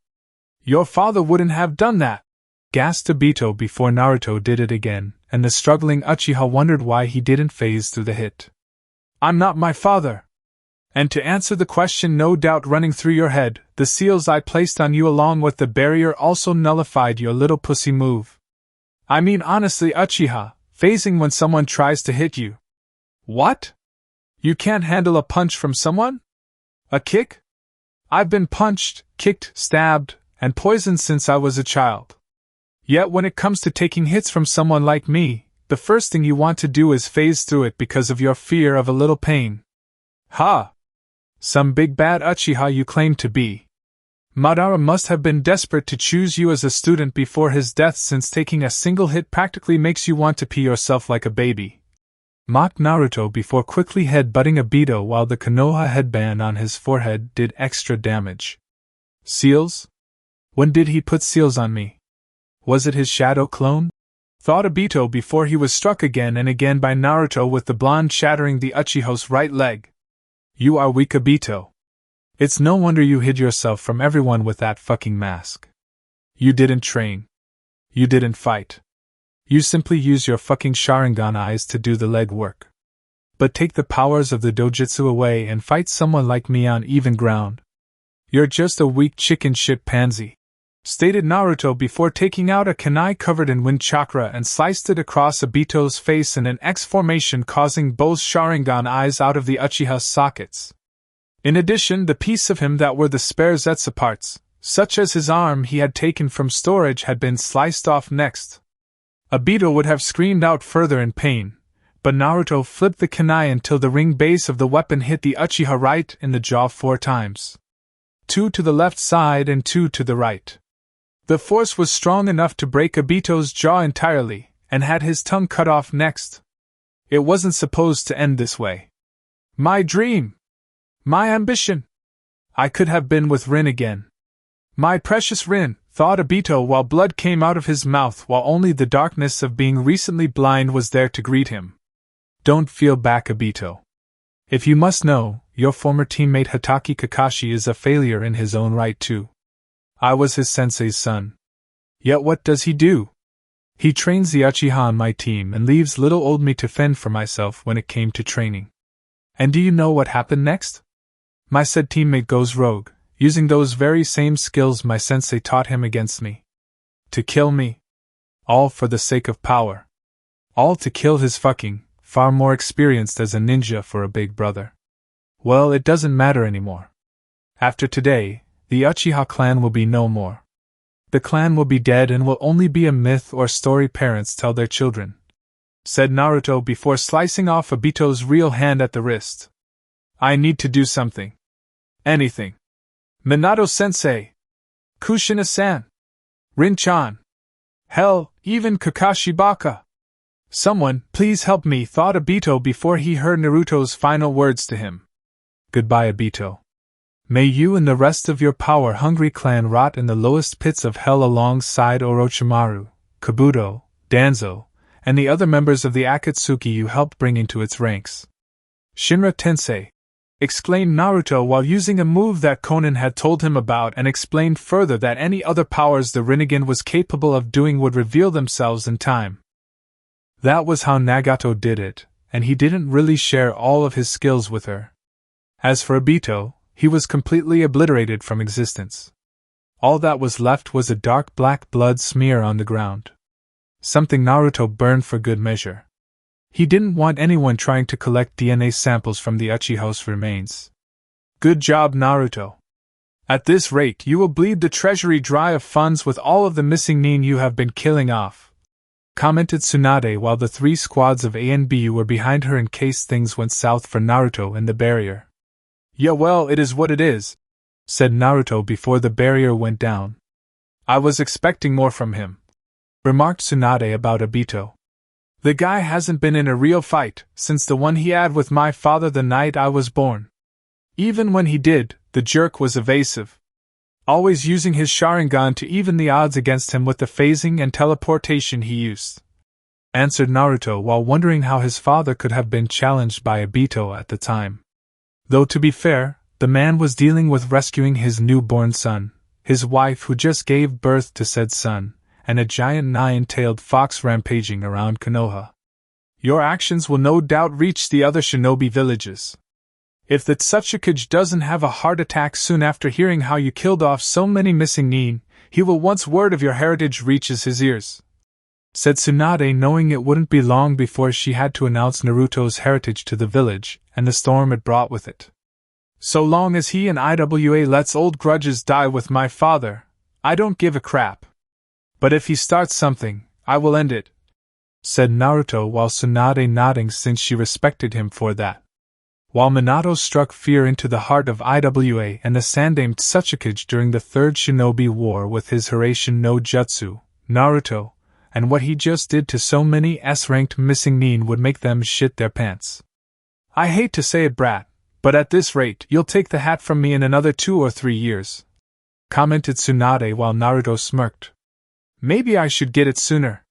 Your father wouldn't have done that, gasped Obito before Naruto did it again, and the struggling Uchiha wondered why he didn't phase through the hit. I'm not my father. And to answer the question no doubt running through your head, the seals I placed on you along with the barrier also nullified your little pussy move. I mean honestly, Uchiha, phasing when someone tries to hit you. What? You can't handle a punch from someone? A kick? I've been punched, kicked, stabbed, and poisoned since I was a child. Yet when it comes to taking hits from someone like me, the first thing you want to do is phase through it because of your fear of a little pain. Ha! Some big bad Uchiha you claim to be. Madara must have been desperate to choose you as a student before his death, since taking a single hit practically makes you want to pee yourself like a baby. Mocked Naruto before quickly head-butting Obito while the Konoha headband on his forehead did extra damage. Seals? When did he put seals on me? Was it his shadow clone? Thought Obito before he was struck again and again by Naruto with the blonde shattering the Uchiha's right leg. You are weak, Obito. It's no wonder you hid yourself from everyone with that fucking mask. You didn't train. You didn't fight. You simply use your fucking Sharingan eyes to do the leg work. But take the powers of the dojutsu away and fight someone like me on even ground. You're just a weak chicken shit pansy, stated Naruto before taking out a kunai covered in wind chakra and sliced it across Obito's face in an X formation, causing both Sharingan eyes out of the Uchiha's sockets. In addition, the piece of him that were the spare Zetsu parts, such as his arm he had taken from storage, had been sliced off next. Obito would have screamed out further in pain, but Naruto flipped the kunai until the ring base of the weapon hit the Uchiha right in the jaw 4 times. 2 to the left side and 2 to the right. The force was strong enough to break Obito's jaw entirely, and had his tongue cut off next. It wasn't supposed to end this way. My dream! My ambition! I could have been with Rin again. My precious Rin, thought Obito while blood came out of his mouth while only the darkness of being recently blind was there to greet him. Don't feel back, Obito. If you must know, your former teammate Hatake Kakashi is a failure in his own right too. I was his sensei's son. Yet what does he do? He trains the Uchiha on my team and leaves little old me to fend for myself when it came to training. And do you know what happened next? My said teammate goes rogue, using those very same skills my sensei taught him against me. To kill me. All for the sake of power. All to kill his fucking, far more experienced as a ninja for a big brother. Well, it doesn't matter anymore. After today, the Uchiha clan will be no more. The clan will be dead and will only be a myth or story parents tell their children, said Naruto before slicing off Obito's real hand at the wrist. I need to do something. Anything. Minato-sensei. Kushina-san. Rin-chan. Hell, even Kakashi-baka. Someone, please help me, thought Obito before he heard Naruto's final words to him. Goodbye, Obito. May you and the rest of your power-hungry clan rot in the lowest pits of hell alongside Orochimaru, Kabuto, Danzo, and the other members of the Akatsuki you helped bring into its ranks. Shinra Tensei, exclaimed Naruto while using a move that Konan had told him about, and explained further that any other powers the Rinnegan was capable of doing would reveal themselves in time. That was how Nagato did it, and he didn't really share all of his skills with her. As for Obito, he was completely obliterated from existence. All that was left was a dark black blood smear on the ground. Something Naruto burned for good measure. He didn't want anyone trying to collect DNA samples from the Uchiha's remains. Good job, Naruto. At this rate, you will bleed the treasury dry of funds with all of the missing nin you have been killing off, commented Tsunade while the 3 squads of A and B were behind her in case things went south for Naruto and the barrier. Yeah, well, it is what it is, said Naruto before the barrier went down. I was expecting more from him, remarked Tsunade about Obito. The guy hasn't been in a real fight since the one he had with my father the night I was born. Even when he did, the jerk was evasive. always using his Sharingan to even the odds against him with the phasing and teleportation he used," answered Naruto while wondering how his father could have been challenged by Obito at the time. Though to be fair, the man was dealing with rescuing his newborn son, his wife who just gave birth to said son, and a giant nine-tailed fox rampaging around Konoha. "Your actions will no doubt reach the other shinobi villages. If the Tsuchikage doesn't have a heart attack soon after hearing how you killed off so many missing nin, he will once word of your heritage reaches his ears," said Tsunade, knowing it wouldn't be long before she had to announce Naruto's heritage to the village and the storm it brought with it. "So long as he and IWA lets old grudges die with my father, I don't give a crap. But if he starts something, I will end it," said Naruto while Tsunade nodding since she respected him for that. While Minato struck fear into the heart of IWA and the Sandaime Tsuchikage during the Third Shinobi War with his Hiraishin no Jutsu, Naruto, and what he just did to so many S-ranked missing nin would make them shit their pants. "I hate to say it, brat, but at this rate you'll take the hat from me in another 2 or 3 years, commented Tsunade while Naruto smirked. "Maybe I should get it sooner.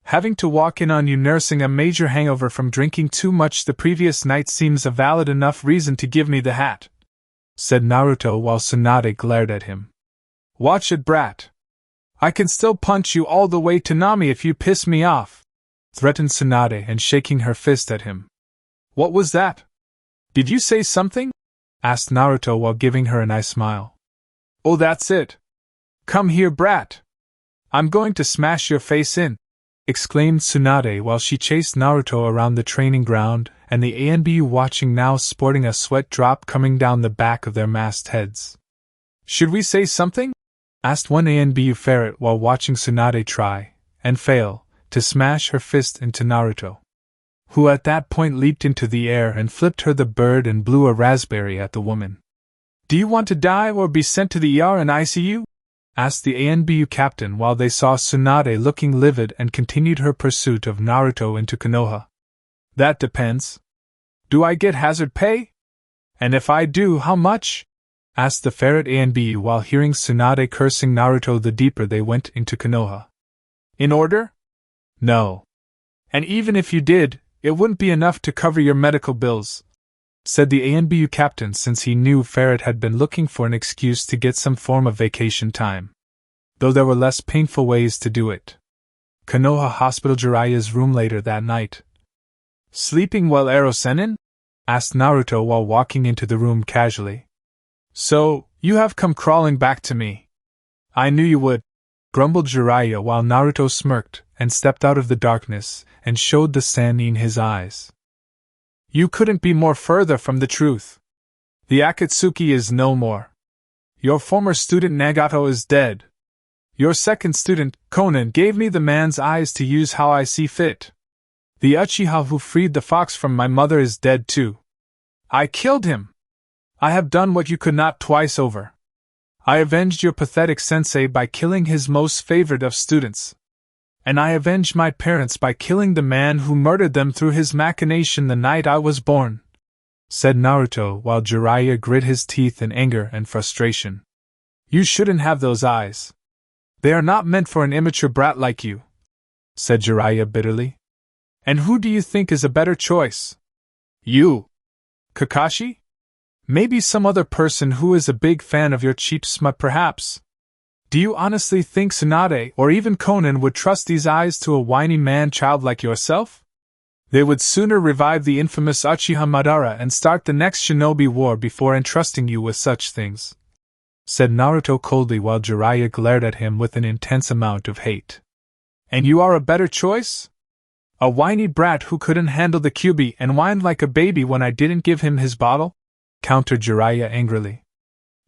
Having to walk in on you nursing a major hangover from drinking too much the previous night seems a valid enough reason to give me the hat," said Naruto while Tsunade glared at him. "Watch it, brat. I can still punch you all the way to Nami if you piss me off," threatened Tsunade and shaking her fist at him. "What was that? Did you say something?" asked Naruto while giving her a nice smile. "Oh, that's it. Come here, brat. I'm going to smash your face in," exclaimed Tsunade while she chased Naruto around the training ground, and the ANBU watching now sporting a sweat drop coming down the back of their masked heads. "Should we say something?" asked one ANBU ferret while watching Tsunade try, and fail, to smash her fist into Naruto, who at that point leaped into the air and flipped her the bird and blew a raspberry at the woman. "Do you want to die or be sent to the ER and ICU?" asked the ANBU captain while they saw Tsunade looking livid and continued her pursuit of Naruto into Konoha. "That depends. Do I get hazard pay? And if I do, how much?" asked the ferret ANBU while hearing Tsunade cursing Naruto the deeper they went into Konoha. "In order? No. And even if you did, it wouldn't be enough to cover your medical bills," said the ANBU captain since he knew Ferret had been looking for an excuse to get some form of vacation time. Though there were less painful ways to do it. Konoha Hospital. Jiraiya's room later that night. "Sleeping well, Ero-sennin?" asked Naruto while walking into the room casually. "So, you have come crawling back to me. I knew you would," grumbled Jiraiya while Naruto smirked and stepped out of the darkness and showed the sand in his eyes. "You couldn't be more further from the truth. The Akatsuki is no more. Your former student Nagato is dead. Your second student, Konan, gave me the man's eyes to use how I see fit. The Uchiha who freed the fox from my mother is dead too. I killed him. I have done what you could not twice over. I avenged your pathetic sensei by killing his most favored of students. And I avenged my parents by killing the man who murdered them through his machination the night I was born," said Naruto while Jiraiya grit his teeth in anger and frustration. "You shouldn't have those eyes. They are not meant for an immature brat like you," said Jiraiya bitterly. "And who do you think is a better choice? You? Kakashi? Maybe some other person who is a big fan of your cheap smut perhaps? Do you honestly think Tsunade or even Konan would trust these eyes to a whiny man-child like yourself? They would sooner revive the infamous Uchiha Madara and start the next Shinobi War before entrusting you with such things," said Naruto coldly while Jiraiya glared at him with an intense amount of hate. "And you are a better choice? A whiny brat who couldn't handle the Kyuubi and whined like a baby when I didn't give him his bottle?" countered Jiraiya angrily.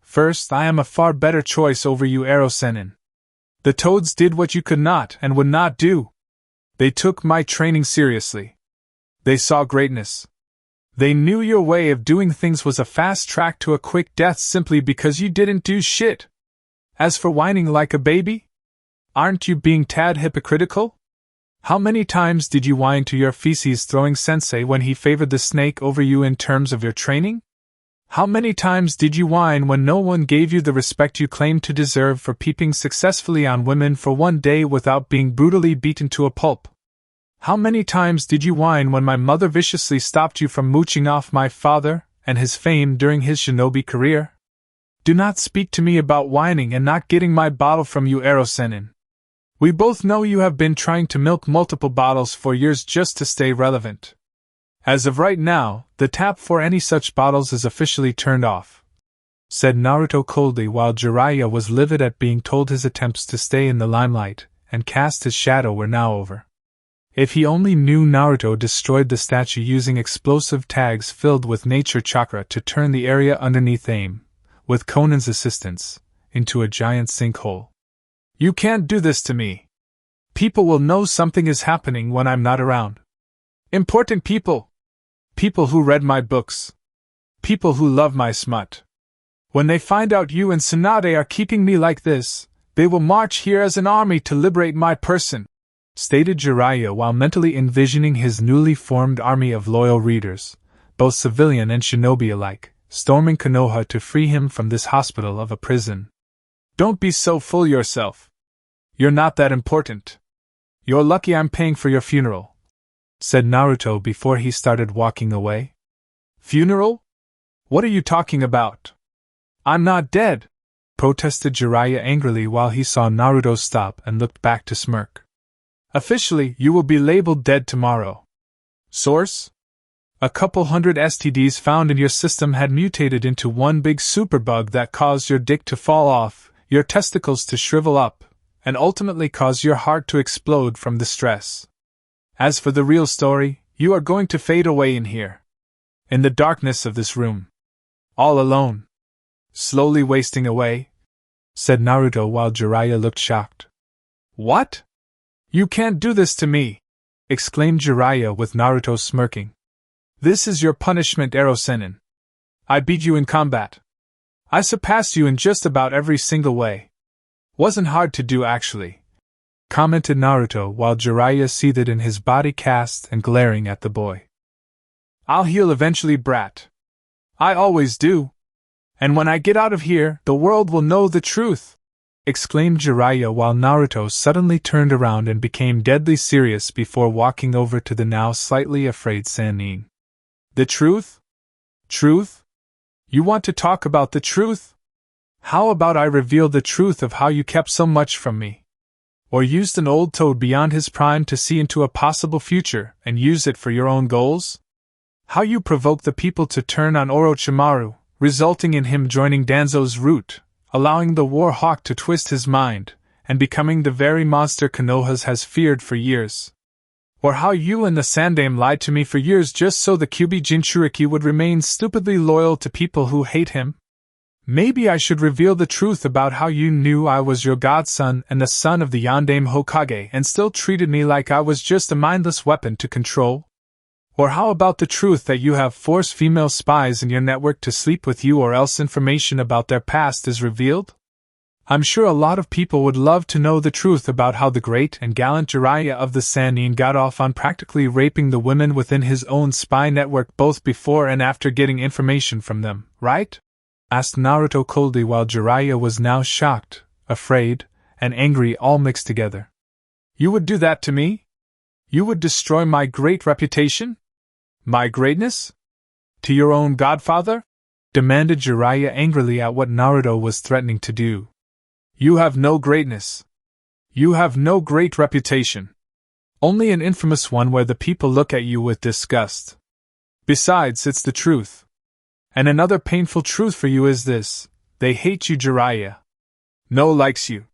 "First, I am a far better choice over you, Ero-sennin. The Toads did what you could not and would not do. They took my training seriously. They saw greatness. They knew your way of doing things was a fast track to a quick death simply because you didn't do shit. As for whining like a baby? Aren't you being tad hypocritical? How many times did you whine to your feces throwing sensei when he favored the snake over you in terms of your training? How many times did you whine when no one gave you the respect you claimed to deserve for peeping successfully on women for one day without being brutally beaten to a pulp? How many times did you whine when my mother viciously stopped you from mooching off my father and his fame during his shinobi career? Do not speak to me about whining and not getting my bottle from you, Ero-sennin. We both know you have been trying to milk multiple bottles for years just to stay relevant. As of right now, the tap for any such bottles is officially turned off," said Naruto coldly while Jiraiya was livid at being told his attempts to stay in the limelight and cast his shadow were now over. If he only knew Naruto destroyed the statue using explosive tags filled with nature chakra to turn the area underneath AIM, with Conan's assistance, into a giant sinkhole. "You can't do this to me. People will know something is happening when I'm not around. Important people. People who read my books. People who love my smut. When they find out you and Tsunade are keeping me like this, they will march here as an army to liberate my person," stated Jiraiya while mentally envisioning his newly formed army of loyal readers, both civilian and shinobi alike, storming Konoha to free him from this hospital of a prison. "Don't be so full yourself. You're not that important. You're lucky I'm paying for your funeral," said Naruto before he started walking away. "Funeral? What are you talking about? I'm not dead," protested Jiraiya angrily while he saw Naruto stop and looked back to smirk. "Officially, you will be labeled dead tomorrow. Source? A couple hundred STDs found in your system had mutated into one big superbug that caused your dick to fall off, your testicles to shrivel up, and ultimately cause your heart to explode from the stress. As for the real story, you are going to fade away in here. In the darkness of this room. All alone. Slowly wasting away," said Naruto while Jiraiya looked shocked. "What? You can't do this to me!" exclaimed Jiraiya with Naruto smirking. "This is your punishment, Ero-sennin. I beat you in combat. I surpassed you in just about every single way. Wasn't hard to do actually," commented Naruto while Jiraiya seethed in his body cast and glaring at the boy. "I'll heal eventually, brat. I always do. And when I get out of here, the world will know the truth," exclaimed Jiraiya while Naruto suddenly turned around and became deadly serious before walking over to the now slightly afraid Sannin. "The truth? Truth? You want to talk about the truth? How about I reveal the truth of how you kept so much from me? Or used an old toad beyond his prime to see into a possible future and use it for your own goals? How you provoked the people to turn on Orochimaru, resulting in him joining Danzo's route, allowing the War Hawk to twist his mind, and becoming the very monster Konoha has feared for years? Or how you and the Sandaime lied to me for years just so the Kyuubi Jinchuriki would remain stupidly loyal to people who hate him? Maybe I should reveal the truth about how you knew I was your godson and the son of the Yondaime Hokage and still treated me like I was just a mindless weapon to control? Or how about the truth that you have forced female spies in your network to sleep with you or else information about their past is revealed? I'm sure a lot of people would love to know the truth about how the great and gallant Jiraiya of the Sannin got off on practically raping the women within his own spy network both before and after getting information from them, right?" asked Naruto coldly while Jiraiya was now shocked, afraid, and angry all mixed together. "You would do that to me? You would destroy my great reputation? My greatness? To your own godfather?" demanded Jiraiya angrily at what Naruto was threatening to do. "You have no greatness. You have no great reputation. Only an infamous one where the people look at you with disgust. Besides, it's the truth. And another painful truth for you is this: they hate you, Jiraiya. No likes you.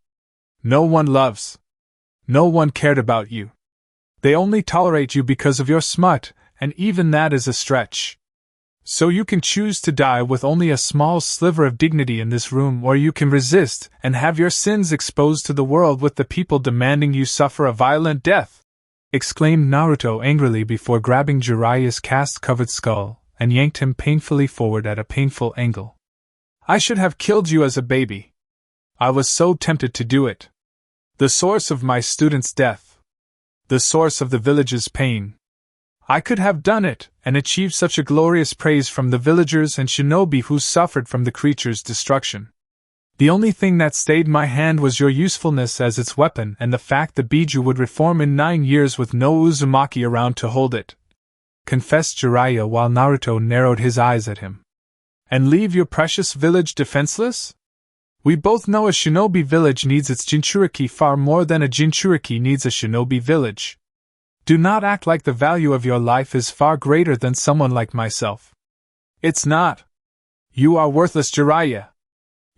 No one loves. No one cared about you. They only tolerate you because of your smut, and even that is a stretch. So you can choose to die with only a small sliver of dignity in this room, or you can resist and have your sins exposed to the world with the people demanding you suffer a violent death," exclaimed Naruto angrily before grabbing Jiraiya's cast-covered skull and yanked him painfully forward at a painful angle. "I should have killed you as a baby. I was so tempted to do it. The source of my student's death. The source of the village's pain. I could have done it, and achieved such a glorious praise from the villagers and shinobi who suffered from the creature's destruction. The only thing that stayed my hand was your usefulness as its weapon and the fact the Biju would reform in 9 years with no Uzumaki around to hold it," confessed Jiraiya while Naruto narrowed his eyes at him. "And leave your precious village defenseless? We both know a shinobi village needs its Jinchuriki far more than a Jinchuriki needs a shinobi village. Do not act like the value of your life is far greater than someone like myself. It's not. You are worthless, Jiraiya.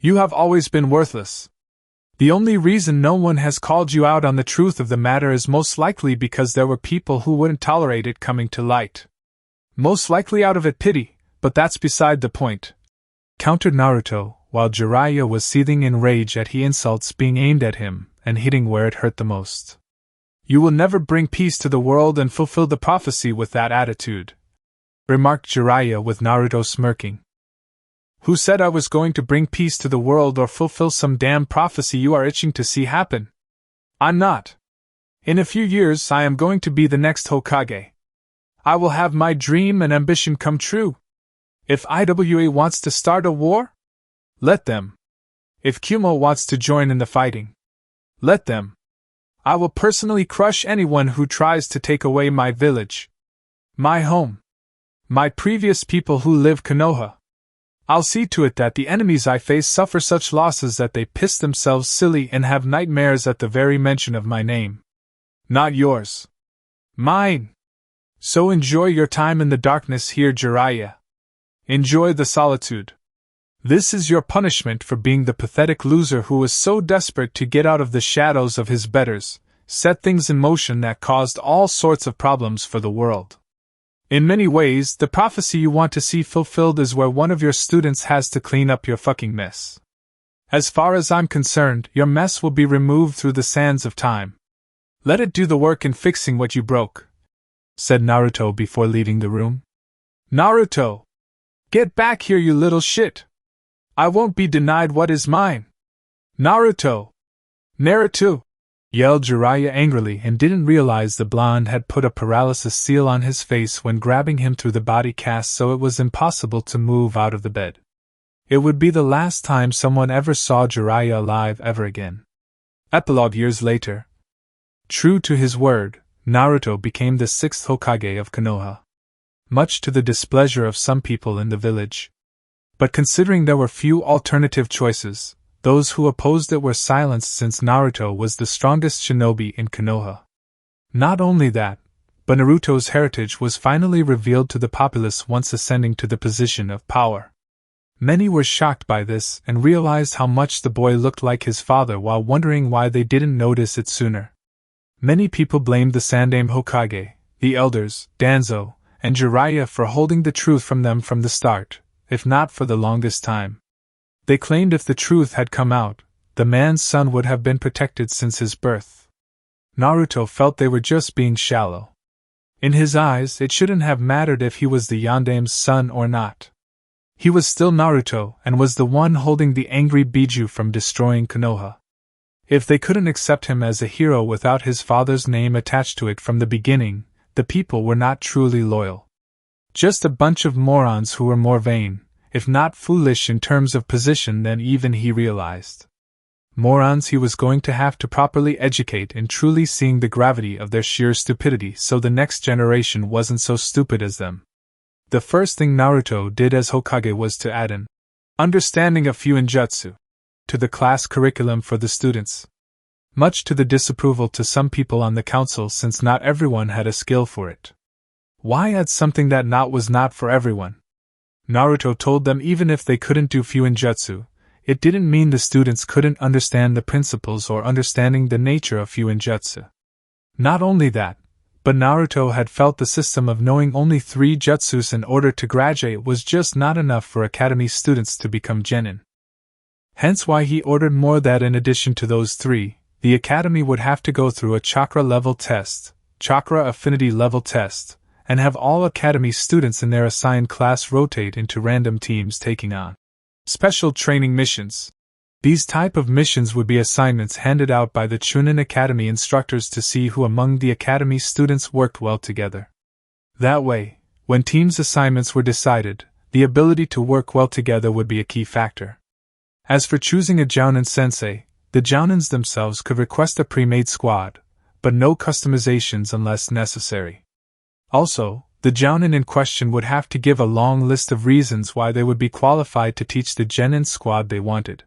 You have always been worthless. The only reason no one has called you out on the truth of the matter is most likely because there were people who wouldn't tolerate it coming to light. Most likely out of pity, but that's beside the point," countered Naruto, while Jiraiya was seething in rage at the insults being aimed at him and hitting where it hurt the most. "You will never bring peace to the world and fulfill the prophecy with that attitude," remarked Jiraiya with Naruto smirking. "Who said I was going to bring peace to the world or fulfill some damn prophecy you are itching to see happen? I'm not. In a few years I am going to be the next Hokage. I will have my dream and ambition come true. If IWA wants to start a war, let them. If Kumo wants to join in the fighting, let them. I will personally crush anyone who tries to take away my village, my home, my previous people who live Konoha. I'll see to it that the enemies I face suffer such losses that they piss themselves silly and have nightmares at the very mention of my name. Not yours. Mine. So enjoy your time in the darkness here, Jiraiya. Enjoy the solitude. This is your punishment for being the pathetic loser who was so desperate to get out of the shadows of his betters, set things in motion that caused all sorts of problems for the world. In many ways, the prophecy you want to see fulfilled is where one of your students has to clean up your fucking mess. As far as I'm concerned, your mess will be removed through the sands of time. Let it do the work in fixing what you broke," said Naruto before leaving the room. "Naruto! Get back here, you little shit! I won't be denied what is mine! Naruto! Naruto!" yelled Jiraiya angrily and didn't realize the blonde had put a paralysis seal on his face when grabbing him through the body cast, so it was impossible to move out of the bed. It would be the last time someone ever saw Jiraiya alive ever again. Epilogue years later. True to his word, Naruto became the 6th Hokage of Konoha, much to the displeasure of some people in the village. But considering there were few alternative choices, those who opposed it were silenced since Naruto was the strongest shinobi in Konoha. Not only that, but Naruto's heritage was finally revealed to the populace once ascending to the position of power. Many were shocked by this and realized how much the boy looked like his father while wondering why they didn't notice it sooner. Many people blamed the Sandaime Hokage, the elders, Danzo, and Jiraiya for holding the truth from them from the start, if not for the longest time. They claimed if the truth had come out, the man's son would have been protected since his birth. Naruto felt they were just being shallow. In his eyes, it shouldn't have mattered if he was the Yandaime's son or not. He was still Naruto and was the one holding the angry Biju from destroying Konoha. If they couldn't accept him as a hero without his father's name attached to it from the beginning, the people were not truly loyal. Just a bunch of morons who were more vain, if not foolish in terms of position than even he realized. Morons he was going to have to properly educate in truly seeing the gravity of their sheer stupidity so the next generation wasn't so stupid as them. The first thing Naruto did as Hokage was to add an understanding of Fuinjutsu to the class curriculum for the students, much to the disapproval to some people on the council since not everyone had a skill for it. Why add something that was not for everyone? Naruto told them even if they couldn't do Fuinjutsu, it didn't mean the students couldn't understand the principles or understanding the nature of Fuinjutsu. Not only that, but Naruto had felt the system of knowing only 3 jutsus in order to graduate was just not enough for academy students to become genin. Hence why he ordered more that in addition to those 3, the academy would have to go through a chakra level test, chakra affinity level test, and have all academy students in their assigned class rotate into random teams taking on special training missions. These type of missions would be assignments handed out by the Chunin Academy instructors to see who among the academy students worked well together. That way, when teams' assignments were decided, the ability to work well together would be a key factor. As for choosing a Jounin sensei, the Jounins themselves could request a pre-made squad, but no customizations unless necessary. Also, the Jounin in question would have to give a long list of reasons why they would be qualified to teach the genin squad they wanted.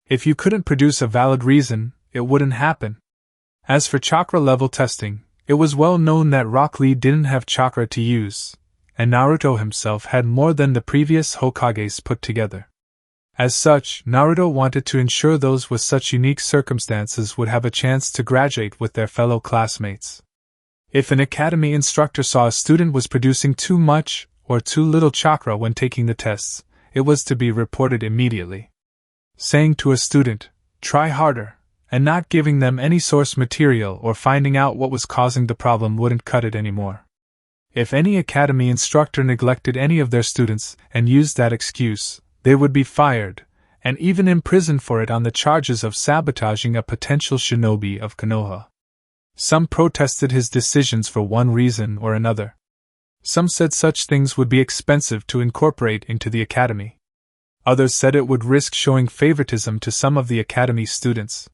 If you couldn't produce a valid reason, it wouldn't happen. As for chakra level testing, it was well known that Rock Lee didn't have chakra to use, and Naruto himself had more than the previous Hokages put together. As such, Naruto wanted to ensure those with such unique circumstances would have a chance to graduate with their fellow classmates. If an academy instructor saw a student was producing too much or too little chakra when taking the tests, it was to be reported immediately. Saying to a student, "Try harder," and not giving them any source material or finding out what was causing the problem wouldn't cut it anymore. If any academy instructor neglected any of their students and used that excuse, they would be fired, and even imprisoned for it on the charges of sabotaging a potential shinobi of Konoha. Some protested his decisions for one reason or another. Some said such things would be expensive to incorporate into the academy. Others said it would risk showing favoritism to some of the academy students.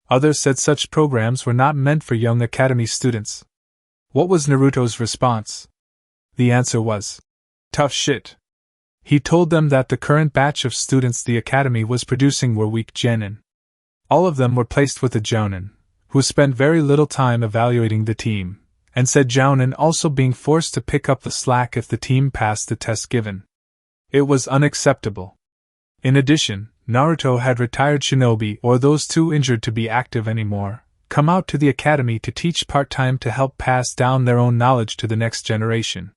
Others said such programs were not meant for young academy students. What was Naruto's response? The answer was, "Tough shit." He told them that the current batch of students the academy was producing were weak genin. All of them were placed with a jounin, who spent very little time evaluating the team, and said jounin also being forced to pick up the slack if the team passed the test given. It was unacceptable. In addition, Naruto had retired shinobi or those too injured to be active anymore, come out to the academy to teach part-time to help pass down their own knowledge to the next generation.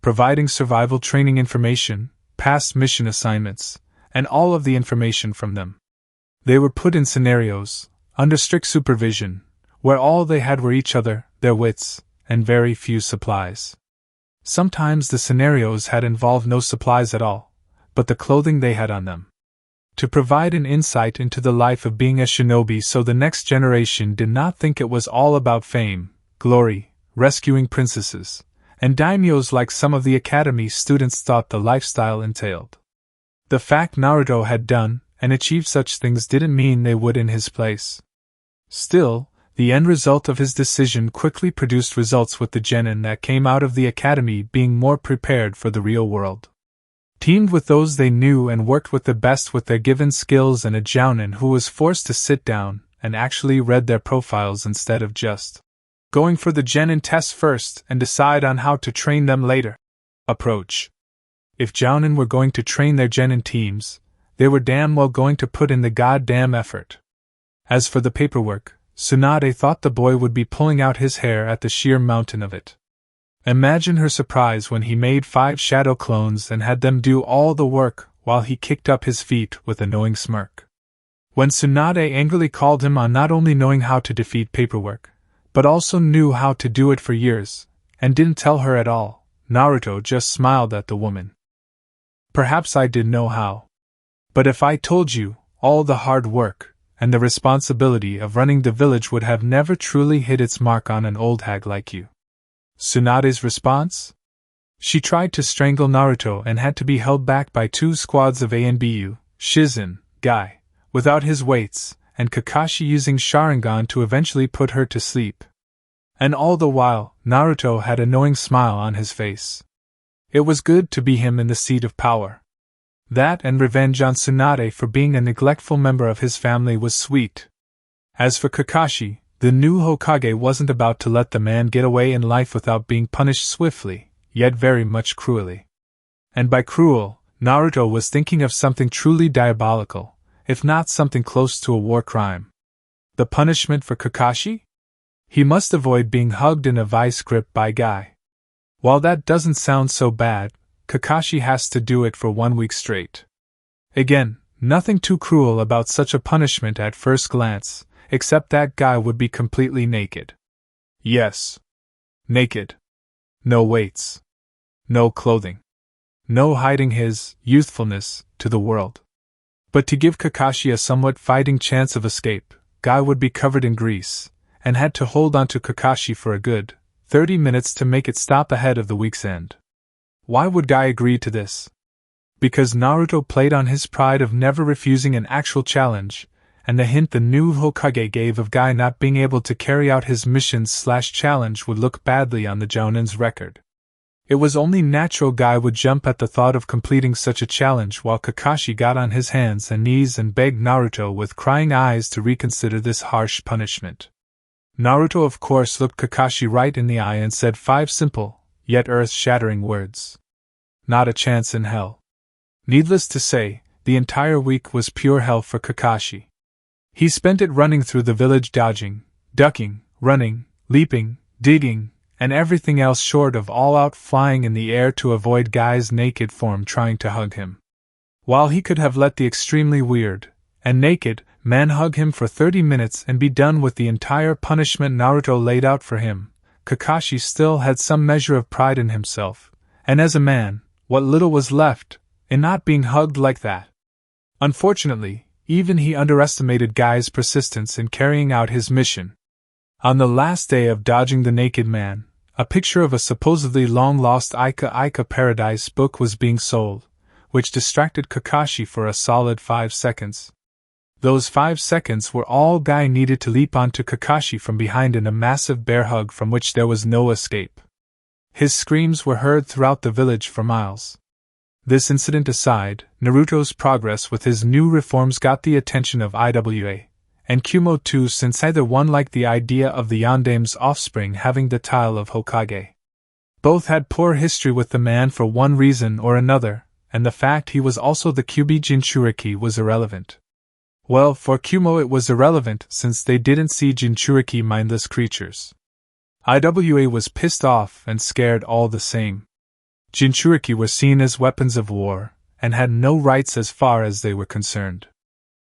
Providing survival training information, past mission assignments, and all of the information from them. They were put in scenarios, under strict supervision, where all they had were each other, their wits, and very few supplies. Sometimes the scenarios had involved no supplies at all, but the clothing they had on them. To provide an insight into the life of being a shinobi so the next generation did not think it was all about fame, glory, rescuing princesses, and daimyos like some of the academy students thought the lifestyle entailed. The fact Naruto had done and achieved such things didn't mean they would in his place. Still, the end result of his decision quickly produced results with the genin that came out of the academy being more prepared for the real world. Teamed with those they knew and worked with the best with their given skills and a jounin who was forced to sit down and actually read their profiles instead of just going for the genin test first and decide on how to train them later. Approach. If jounin were going to train their genin teams, they were damn well going to put in the goddamn effort. As for the paperwork, Tsunade thought the boy would be pulling out his hair at the sheer mountain of it. Imagine her surprise when he made 5 shadow clones and had them do all the work while he kicked up his feet with a knowing smirk. When Tsunade angrily called him on not only knowing how to defeat paperwork, but also knew how to do it for years, and didn't tell her at all, Naruto just smiled at the woman. Perhaps I did know how. But if I told you, all the hard work and the responsibility of running the village would have never truly hit its mark on an old hag like you. Tsunade's response? She tried to strangle Naruto and had to be held back by 2 squads of ANBU, Shizen, Guy, without his weights, and Kakashi using Sharingan to eventually put her to sleep. And all the while, Naruto had a knowing smile on his face. It was good to be him in the seat of power. That and revenge on Tsunade for being a neglectful member of his family was sweet. As for Kakashi, the new Hokage wasn't about to let the man get away in life without being punished swiftly, yet very much cruelly. And by cruel, Naruto was thinking of something truly diabolical, if not something close to a war crime. The punishment for Kakashi? He must avoid being hugged in a vice grip by Guy. While that doesn't sound so bad, Kakashi has to do it for 1 week straight. Again, nothing too cruel about such a punishment at first glance, except that Guy would be completely naked. Yes. Naked. No weights. No clothing. No hiding his youthfulness to the world. But to give Kakashi a somewhat fighting chance of escape, Guy would be covered in grease, and had to hold on to Kakashi for a good 30 minutes to make it stop ahead of the week's end. Why would Guy agree to this? Because Naruto played on his pride of never refusing an actual challenge, and the hint the new Hokage gave of Guy not being able to carry out his mission/challenge would look badly on the Jounin's record. It was only natural Guy would jump at the thought of completing such a challenge, while Kakashi got on his hands and knees and begged Naruto with crying eyes to reconsider this harsh punishment. Naruto of course looked Kakashi right in the eye and said 5 simple, yet earth-shattering words. Not a chance in hell. Needless to say, the entire week was pure hell for Kakashi. He spent it running through the village dodging, ducking, running, leaping, digging, and everything else short of all-out flying in the air to avoid Guy's naked form trying to hug him. While he could have let the extremely weird and naked man hug him for 30 minutes and be done with the entire punishment Naruto laid out for him, Kakashi still had some measure of pride in himself, and as a man, what little was left, in not being hugged like that. Unfortunately, even he underestimated Guy's persistence in carrying out his mission. On the last day of dodging the naked man, a picture of a supposedly long-lost Ichiraku Paradise book was being sold, which distracted Kakashi for a solid 5 seconds. Those 5 seconds were all Guy needed to leap onto Kakashi from behind in a massive bear hug from which there was no escape. His screams were heard throughout the village for miles. This incident aside, Naruto's progress with his new reforms got the attention of IWA, and Kyuubi too, since either one liked the idea of the Yondame's offspring having the title of Hokage. Both had poor history with the man for one reason or another, and the fact he was also the Kyuubi Jinchuriki was irrelevant. Well, for Kyuubi it was irrelevant since they didn't see Jinchuriki mindless creatures. IWA was pissed off and scared all the same. Jinchuriki were seen as weapons of war, and had no rights as far as they were concerned.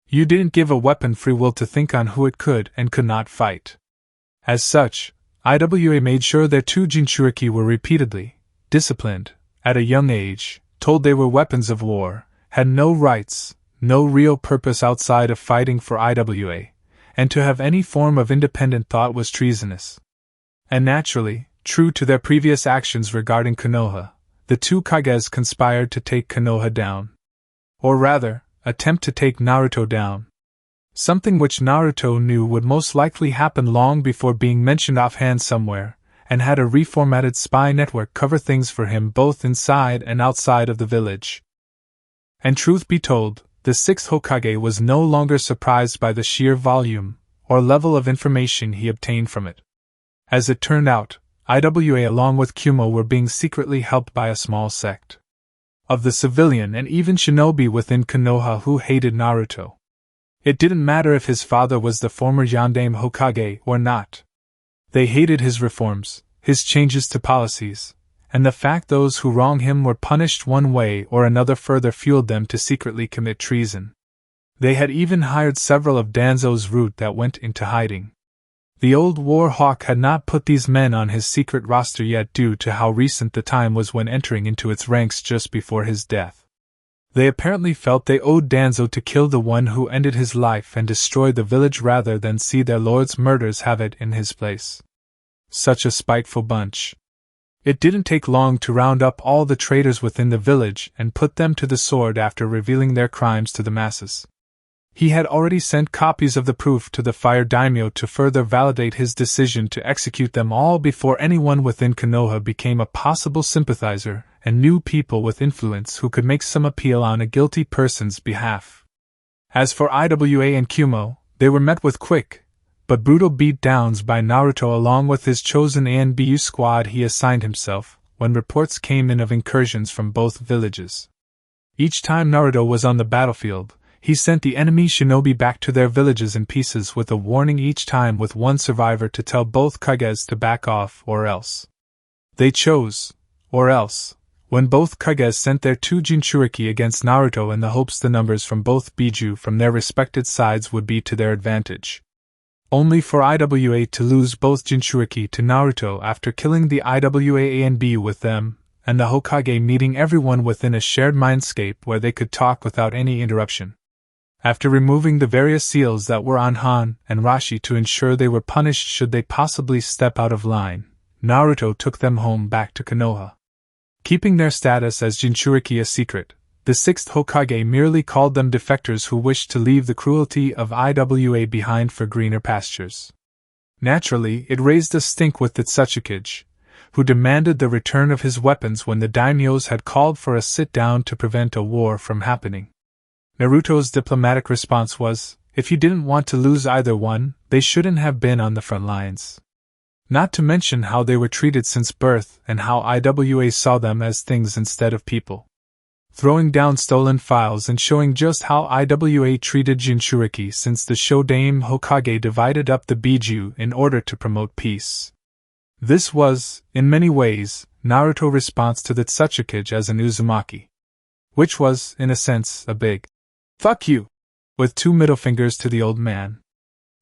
You didn't give a weapon free will to think on who it could and could not fight. As such, IWA made sure their 2 Jinchuriki were repeatedly disciplined, at a young age, told they were weapons of war, had no rights, no real purpose outside of fighting for IWA, and to have any form of independent thought was treasonous. And naturally, true to their previous actions regarding Konoha, the 2 Kages conspired to take Konoha down. Or rather, attempt to take Naruto down. Something which Naruto knew would most likely happen long before being mentioned offhand somewhere, and had a reformatted spy network cover things for him both inside and outside of the village. And truth be told, the 6th Hokage was no longer surprised by the sheer volume, or level of information he obtained from it. As it turned out, IWA along with Kyuubi were being secretly helped by a small sect of the civilian and even shinobi within Konoha who hated Naruto. It didn't matter if his father was the former Yondame Hokage or not. They hated his reforms, his changes to policies, and the fact those who wronged him were punished one way or another further fueled them to secretly commit treason. They had even hired several of Danzo's route that went into hiding. The old war hawk had not put these men on his secret roster yet due to how recent the time was when entering into its ranks just before his death. They apparently felt they owed Danzo to kill the one who ended his life and destroy the village rather than see their lord's murders have it in his place. Such a spiteful bunch. It didn't take long to round up all the traitors within the village and put them to the sword after revealing their crimes to the masses. He had already sent copies of the proof to the Fire Daimyo to further validate his decision to execute them all before anyone within Konoha became a possible sympathizer and knew people with influence who could make some appeal on a guilty person's behalf. As for IWA and Kyuubi, they were met with quick but brutal beat-downs by Naruto along with his chosen ANBU squad he assigned himself, when reports came in of incursions from both villages. Each time Naruto was on the battlefield, he sent the enemy shinobi back to their villages in pieces with a warning each time with one survivor to tell both Kages to back off or else. They chose, or else, when both Kages sent their 2 Jinchuriki against Naruto in the hopes the numbers from both Biju from their respected sides would be to their advantage. Only for IWA to lose both Jinchuriki to Naruto after killing the IWA ANB with them, and the Hokage meeting everyone within a shared mindscape where they could talk without any interruption. After removing the various seals that were on Han and Rashi to ensure they were punished should they possibly step out of line, Naruto took them home back to Konoha. Keeping their status as Jinchuriki a secret, the sixth Hokage merely called them defectors who wished to leave the cruelty of Iwa behind for greener pastures. Naturally, it raised a stink with the Tsuchikage, who demanded the return of his weapons when the daimyos had called for a sit-down to prevent a war from happening. Naruto's diplomatic response was, if you didn't want to lose either one, they shouldn't have been on the front lines. Not to mention how they were treated since birth and how Iwa saw them as things instead of people. Throwing down stolen files and showing just how Iwa treated Jinchuriki since the Shodaime Hokage divided up the Biju in order to promote peace. This was, in many ways, Naruto's response to the Tsuchikage as an Uzumaki. Which was, in a sense, a big fuck you, with two middle fingers to the old man.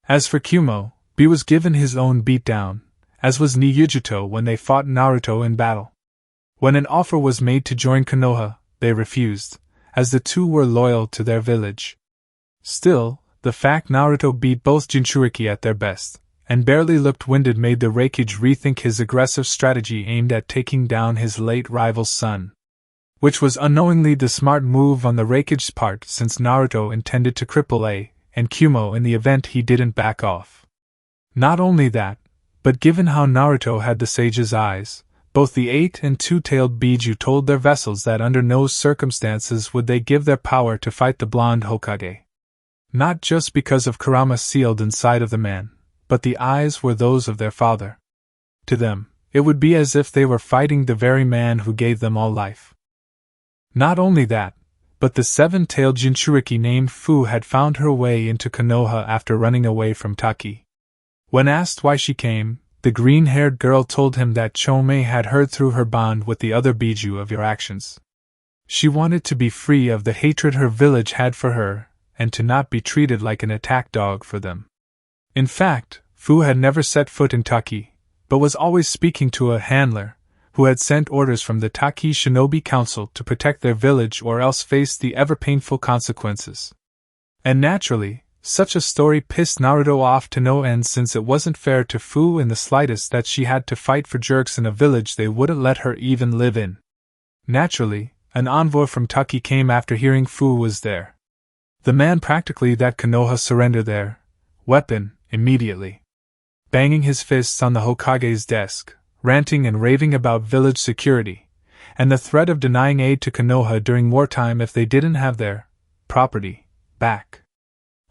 As for Kumo, B was given his own beatdown, as was Niyujuto when they fought Naruto in battle. When an offer was made to join Konoha, they refused, as the two were loyal to their village. Still, the fact Naruto beat both Jinchuriki at their best, and barely looked winded made the Raikage rethink his aggressive strategy aimed at taking down his late rival's son. Which was unknowingly the smart move on the Raikage's part since Naruto intended to cripple A and Kumo in the event he didn't back off. Not only that, but given how Naruto had the sage's eyes, both the 8 and 2-tailed Biju told their vessels that under no circumstances would they give their power to fight the blonde Hokage. Not just because of Kurama sealed inside of the man, but the eyes were those of their father. To them, it would be as if they were fighting the very man who gave them all life. Not only that, but the 7-tailed Jinchuriki named Fu had found her way into Konoha after running away from Taki. When asked why she came, the green-haired girl told him that Chome had heard through her bond with the other Biju of your actions. She wanted to be free of the hatred her village had for her, and to not be treated like an attack dog for them. In fact, Fu had never set foot in Taki, but was always speaking to a handler, who had sent orders from the Taki Shinobi Council to protect their village or else face the ever-painful consequences. And naturally, such a story pissed Naruto off to no end since it wasn't fair to Fu in the slightest that she had to fight for jerks in a village they wouldn't let her even live in. Naturally, an envoy from Taki came after hearing Fu was there. The man practically that Konoha surrender their weapon immediately. Banging his fists on the Hokage's desk, ranting and raving about village security, and the threat of denying aid to Konoha during wartime if they didn't have their property back.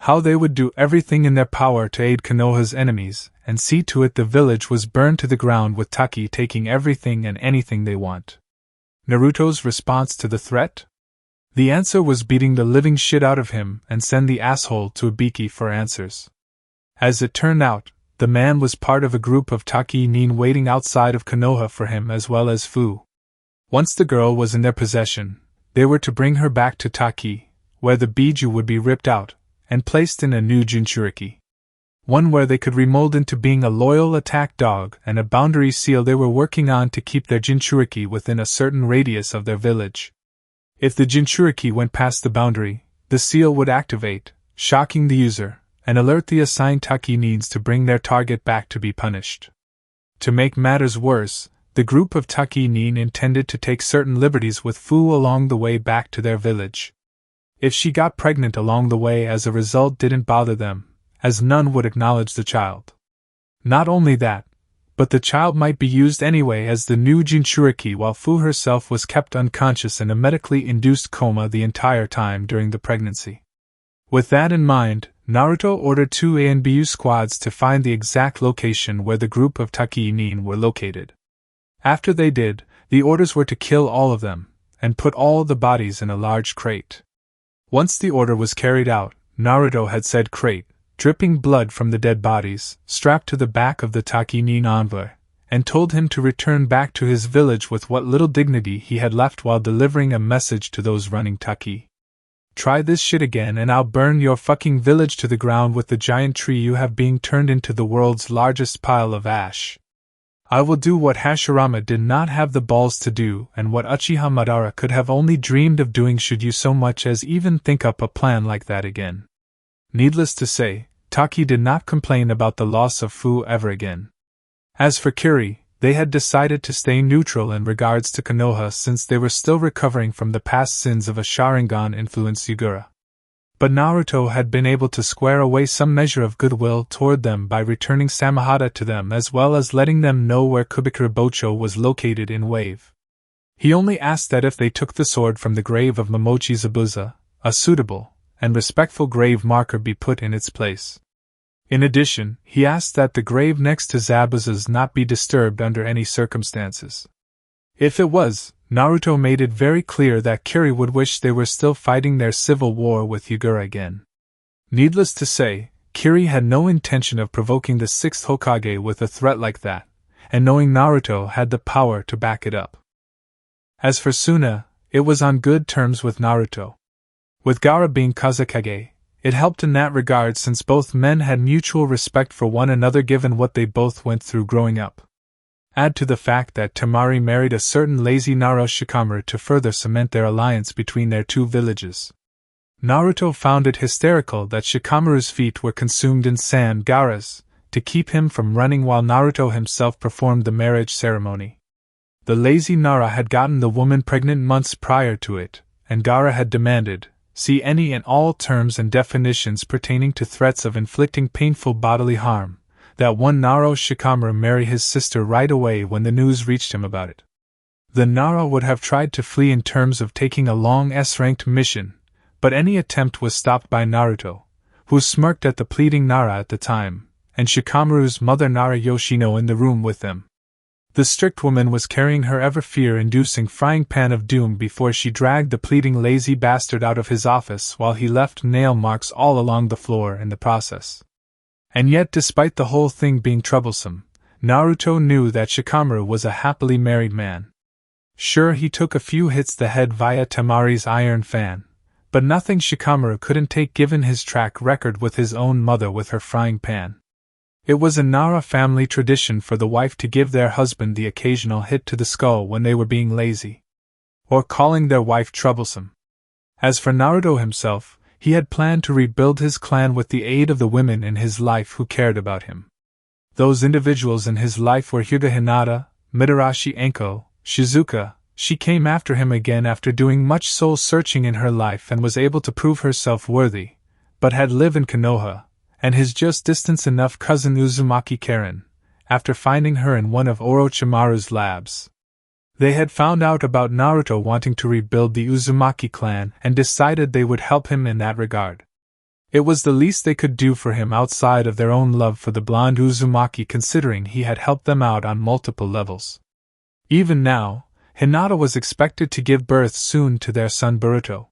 How they would do everything in their power to aid Konoha's enemies, and see to it the village was burned to the ground with Taki taking everything and anything they want. Naruto's response to the threat? The answer was beating the living shit out of him and send the asshole to Ibiki for answers. As it turned out, the man was part of a group of Taki nin waiting outside of Konoha for him as well as Fu. Once the girl was in their possession, they were to bring her back to Taki, where the Biju would be ripped out and placed in a new Jinchuriki. One where they could remold into being a loyal attack dog and a boundary seal they were working on to keep their Jinchuriki within a certain radius of their village. If the Jinchuriki went past the boundary, the seal would activate, shocking the user, and alert the assigned Taki nins to bring their target back to be punished. To make matters worse, the group of Taki nin intended to take certain liberties with Fu along the way back to their village. If she got pregnant along the way as a result didn't bother them, as none would acknowledge the child. Not only that, but the child might be used anyway as the new Jinchuriki while Fu herself was kept unconscious in a medically induced coma the entire time during the pregnancy. With that in mind, Naruto ordered 2 A and BU squads to find the exact location where the group of Taki nin were located. After they did, the orders were to kill all of them, and put all the bodies in a large crate. Once the order was carried out, Naruto had said crate, dripping blood from the dead bodies, strapped to the back of the Taki nin envoy, and told him to return back to his village with what little dignity he had left while delivering a message to those running Taki. Try this shit again and I'll burn your fucking village to the ground with the giant tree you have being turned into the world's largest pile of ash. I will do what Hashirama did not have the balls to do and what Uchiha Madara could have only dreamed of doing should you so much as even think up a plan like that again. Needless to say, Taki did not complain about the loss of Fu ever again. As for Kiri, They had decided to stay neutral in regards to Konoha since they were still recovering from the past sins of a Sharingan-influenced Yagura. But Naruto had been able to square away some measure of goodwill toward them by returning Samehada to them as well as letting them know where Kubikura Bocho was located in Wave. He only asked that if they took the sword from the grave of Momochi Zabuza, a suitable and respectful grave marker be put in its place. In addition, he asked that the grave next to Zabuza's not be disturbed under any circumstances. If it was, Naruto made it very clear that Kiri would wish they were still fighting their civil war with Yagura again. Needless to say, Kiri had no intention of provoking the 6th Hokage with a threat like that, and knowing Naruto had the power to back it up. As for Suna, it was on good terms with Naruto. With Gaara being Kazekage, it helped in that regard since both men had mutual respect for one another given what they both went through growing up. Add to the fact that Temari married a certain lazy Nara Shikamaru to further cement their alliance between their two villages. Naruto found it hysterical that Shikamaru's feet were consumed in sand Gaara's, to keep him from running while Naruto himself performed the marriage ceremony. The lazy Nara had gotten the woman pregnant months prior to it, and Gaara had demanded, see any and all terms and definitions pertaining to threats of inflicting painful bodily harm, that one Nara Shikamaru marry his sister right away when the news reached him about it. The Nara would have tried to flee in terms of taking a long S-ranked mission, but any attempt was stopped by Naruto, who smirked at the pleading Nara at the time, and Shikamaru's mother Nara Yoshino in the room with them. The strict woman was carrying her ever fear-inducing frying pan of doom before she dragged the pleading lazy bastard out of his office while he left nail marks all along the floor in the process. And yet despite the whole thing being troublesome, Naruto knew that Shikamaru was a happily married man. Sure, he took a few hits the head via Temari's iron fan, but nothing Shikamaru couldn't take given his track record with his own mother with her frying pan. It was a Nara family tradition for the wife to give their husband the occasional hit to the skull when they were being lazy, or calling their wife troublesome. As for Naruto himself, he had planned to rebuild his clan with the aid of the women in his life who cared about him. Those individuals in his life were Hyuga Hinata, Mitarashi Enko, Shizuka. She came after him again after doing much soul-searching in her life and was able to prove herself worthy, but had lived in Konoha, and his just distance enough cousin Uzumaki Karen, after finding her in one of Orochimaru's labs. They had found out about Naruto wanting to rebuild the Uzumaki clan and decided they would help him in that regard. It was the least they could do for him outside of their own love for the blonde Uzumaki, considering he had helped them out on multiple levels. Even now, Hinata was expected to give birth soon to their son Boruto.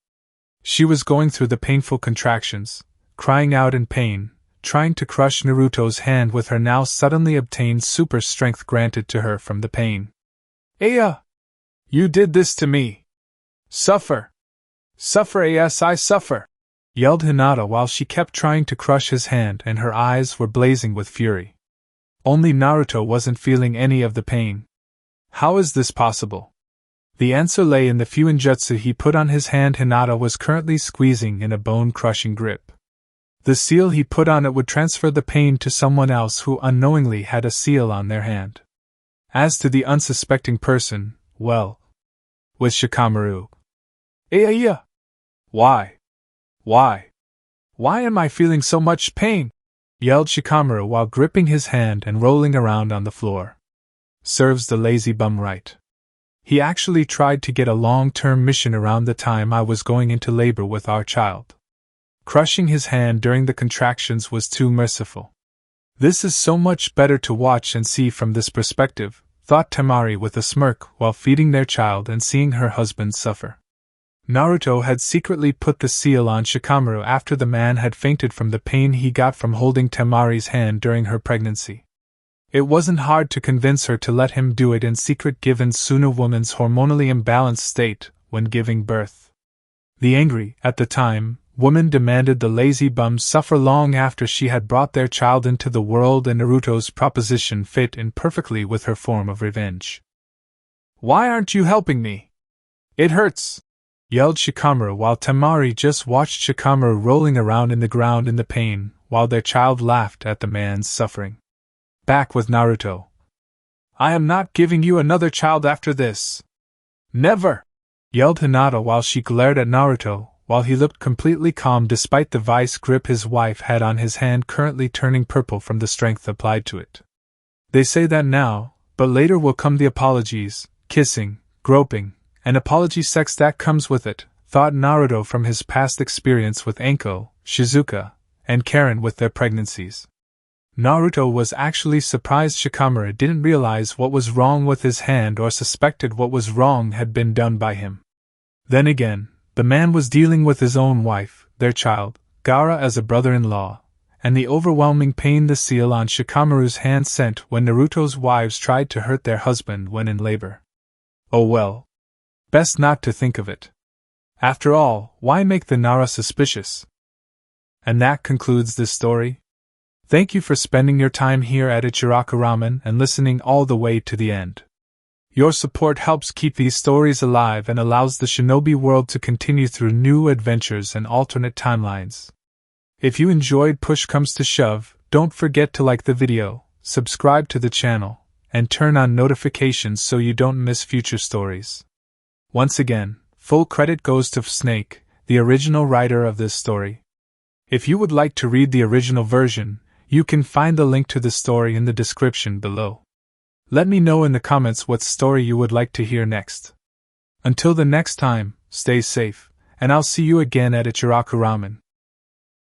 She was going through the painful contractions, crying out in pain, trying to crush Naruto's hand with her now suddenly obtained super strength granted to her from the pain. Aya! You did this to me! Suffer! Suffer, yes, I suffer! Yelled Hinata while she kept trying to crush his hand and her eyes were blazing with fury. Only Naruto wasn't feeling any of the pain. How is this possible? The answer lay in the fuinjutsu he put on his hand. Hinata was currently squeezing in a bone-crushing grip. The seal he put on it would transfer the pain to someone else who unknowingly had a seal on their hand. As to the unsuspecting person, well, with Shikamaru. Aya! Why? Why am I feeling so much pain? Yelled Shikamaru while gripping his hand and rolling around on the floor. Serves the lazy bum right. He actually tried to get a long-term mission around the time I was going into labor with our child. Crushing his hand during the contractions was too merciful. This is so much better to watch and see from this perspective, thought Temari with a smirk while feeding their child and seeing her husband suffer. Naruto had secretly put the seal on Shikamaru after the man had fainted from the pain he got from holding Temari's hand during her pregnancy. It wasn't hard to convince her to let him do it in secret given Suna woman's hormonally imbalanced state when giving birth. The angry, at the time, woman demanded the lazy bum suffer long after she had brought their child into the world, and Naruto's proposition fit in perfectly with her form of revenge. Why aren't you helping me? It hurts! Yelled Shikamaru while Temari just watched Shikamaru rolling around in the ground in the pain, while their child laughed at the man's suffering. Back with Naruto. I am not giving you another child after this. Never! Yelled Hinata while she glared at Naruto, while he looked completely calm despite the vice grip his wife had on his hand currently turning purple from the strength applied to it. They say that now, but later will come the apologies, kissing, groping, and apology sex that comes with it, thought Naruto from his past experience with Anko, Shizuka, and Karen with their pregnancies. Naruto was actually surprised Shikamaru didn't realize what was wrong with his hand or suspected what was wrong had been done by him. Then again, the man was dealing with his own wife, their child, Gaara as a brother-in-law, and the overwhelming pain the seal on Shikamaru's hand sent when Naruto's wives tried to hurt their husband when in labor. Oh well. Best not to think of it. After all, why make the Nara suspicious? And that concludes this story. Thank you for spending your time here at Ichiraku Ramen and listening all the way to the end. Your support helps keep these stories alive and allows the Shinobi world to continue through new adventures and alternate timelines. If you enjoyed Push Comes to Shove, don't forget to like the video, subscribe to the channel, and turn on notifications so you don't miss future stories. Once again, full credit goes to VFSNAKE, the original writer of this story. If you would like to read the original version, you can find the link to the story in the description below. Let me know in the comments what story you would like to hear next. Until the next time, stay safe, and I'll see you again at Ichiraku Ramen.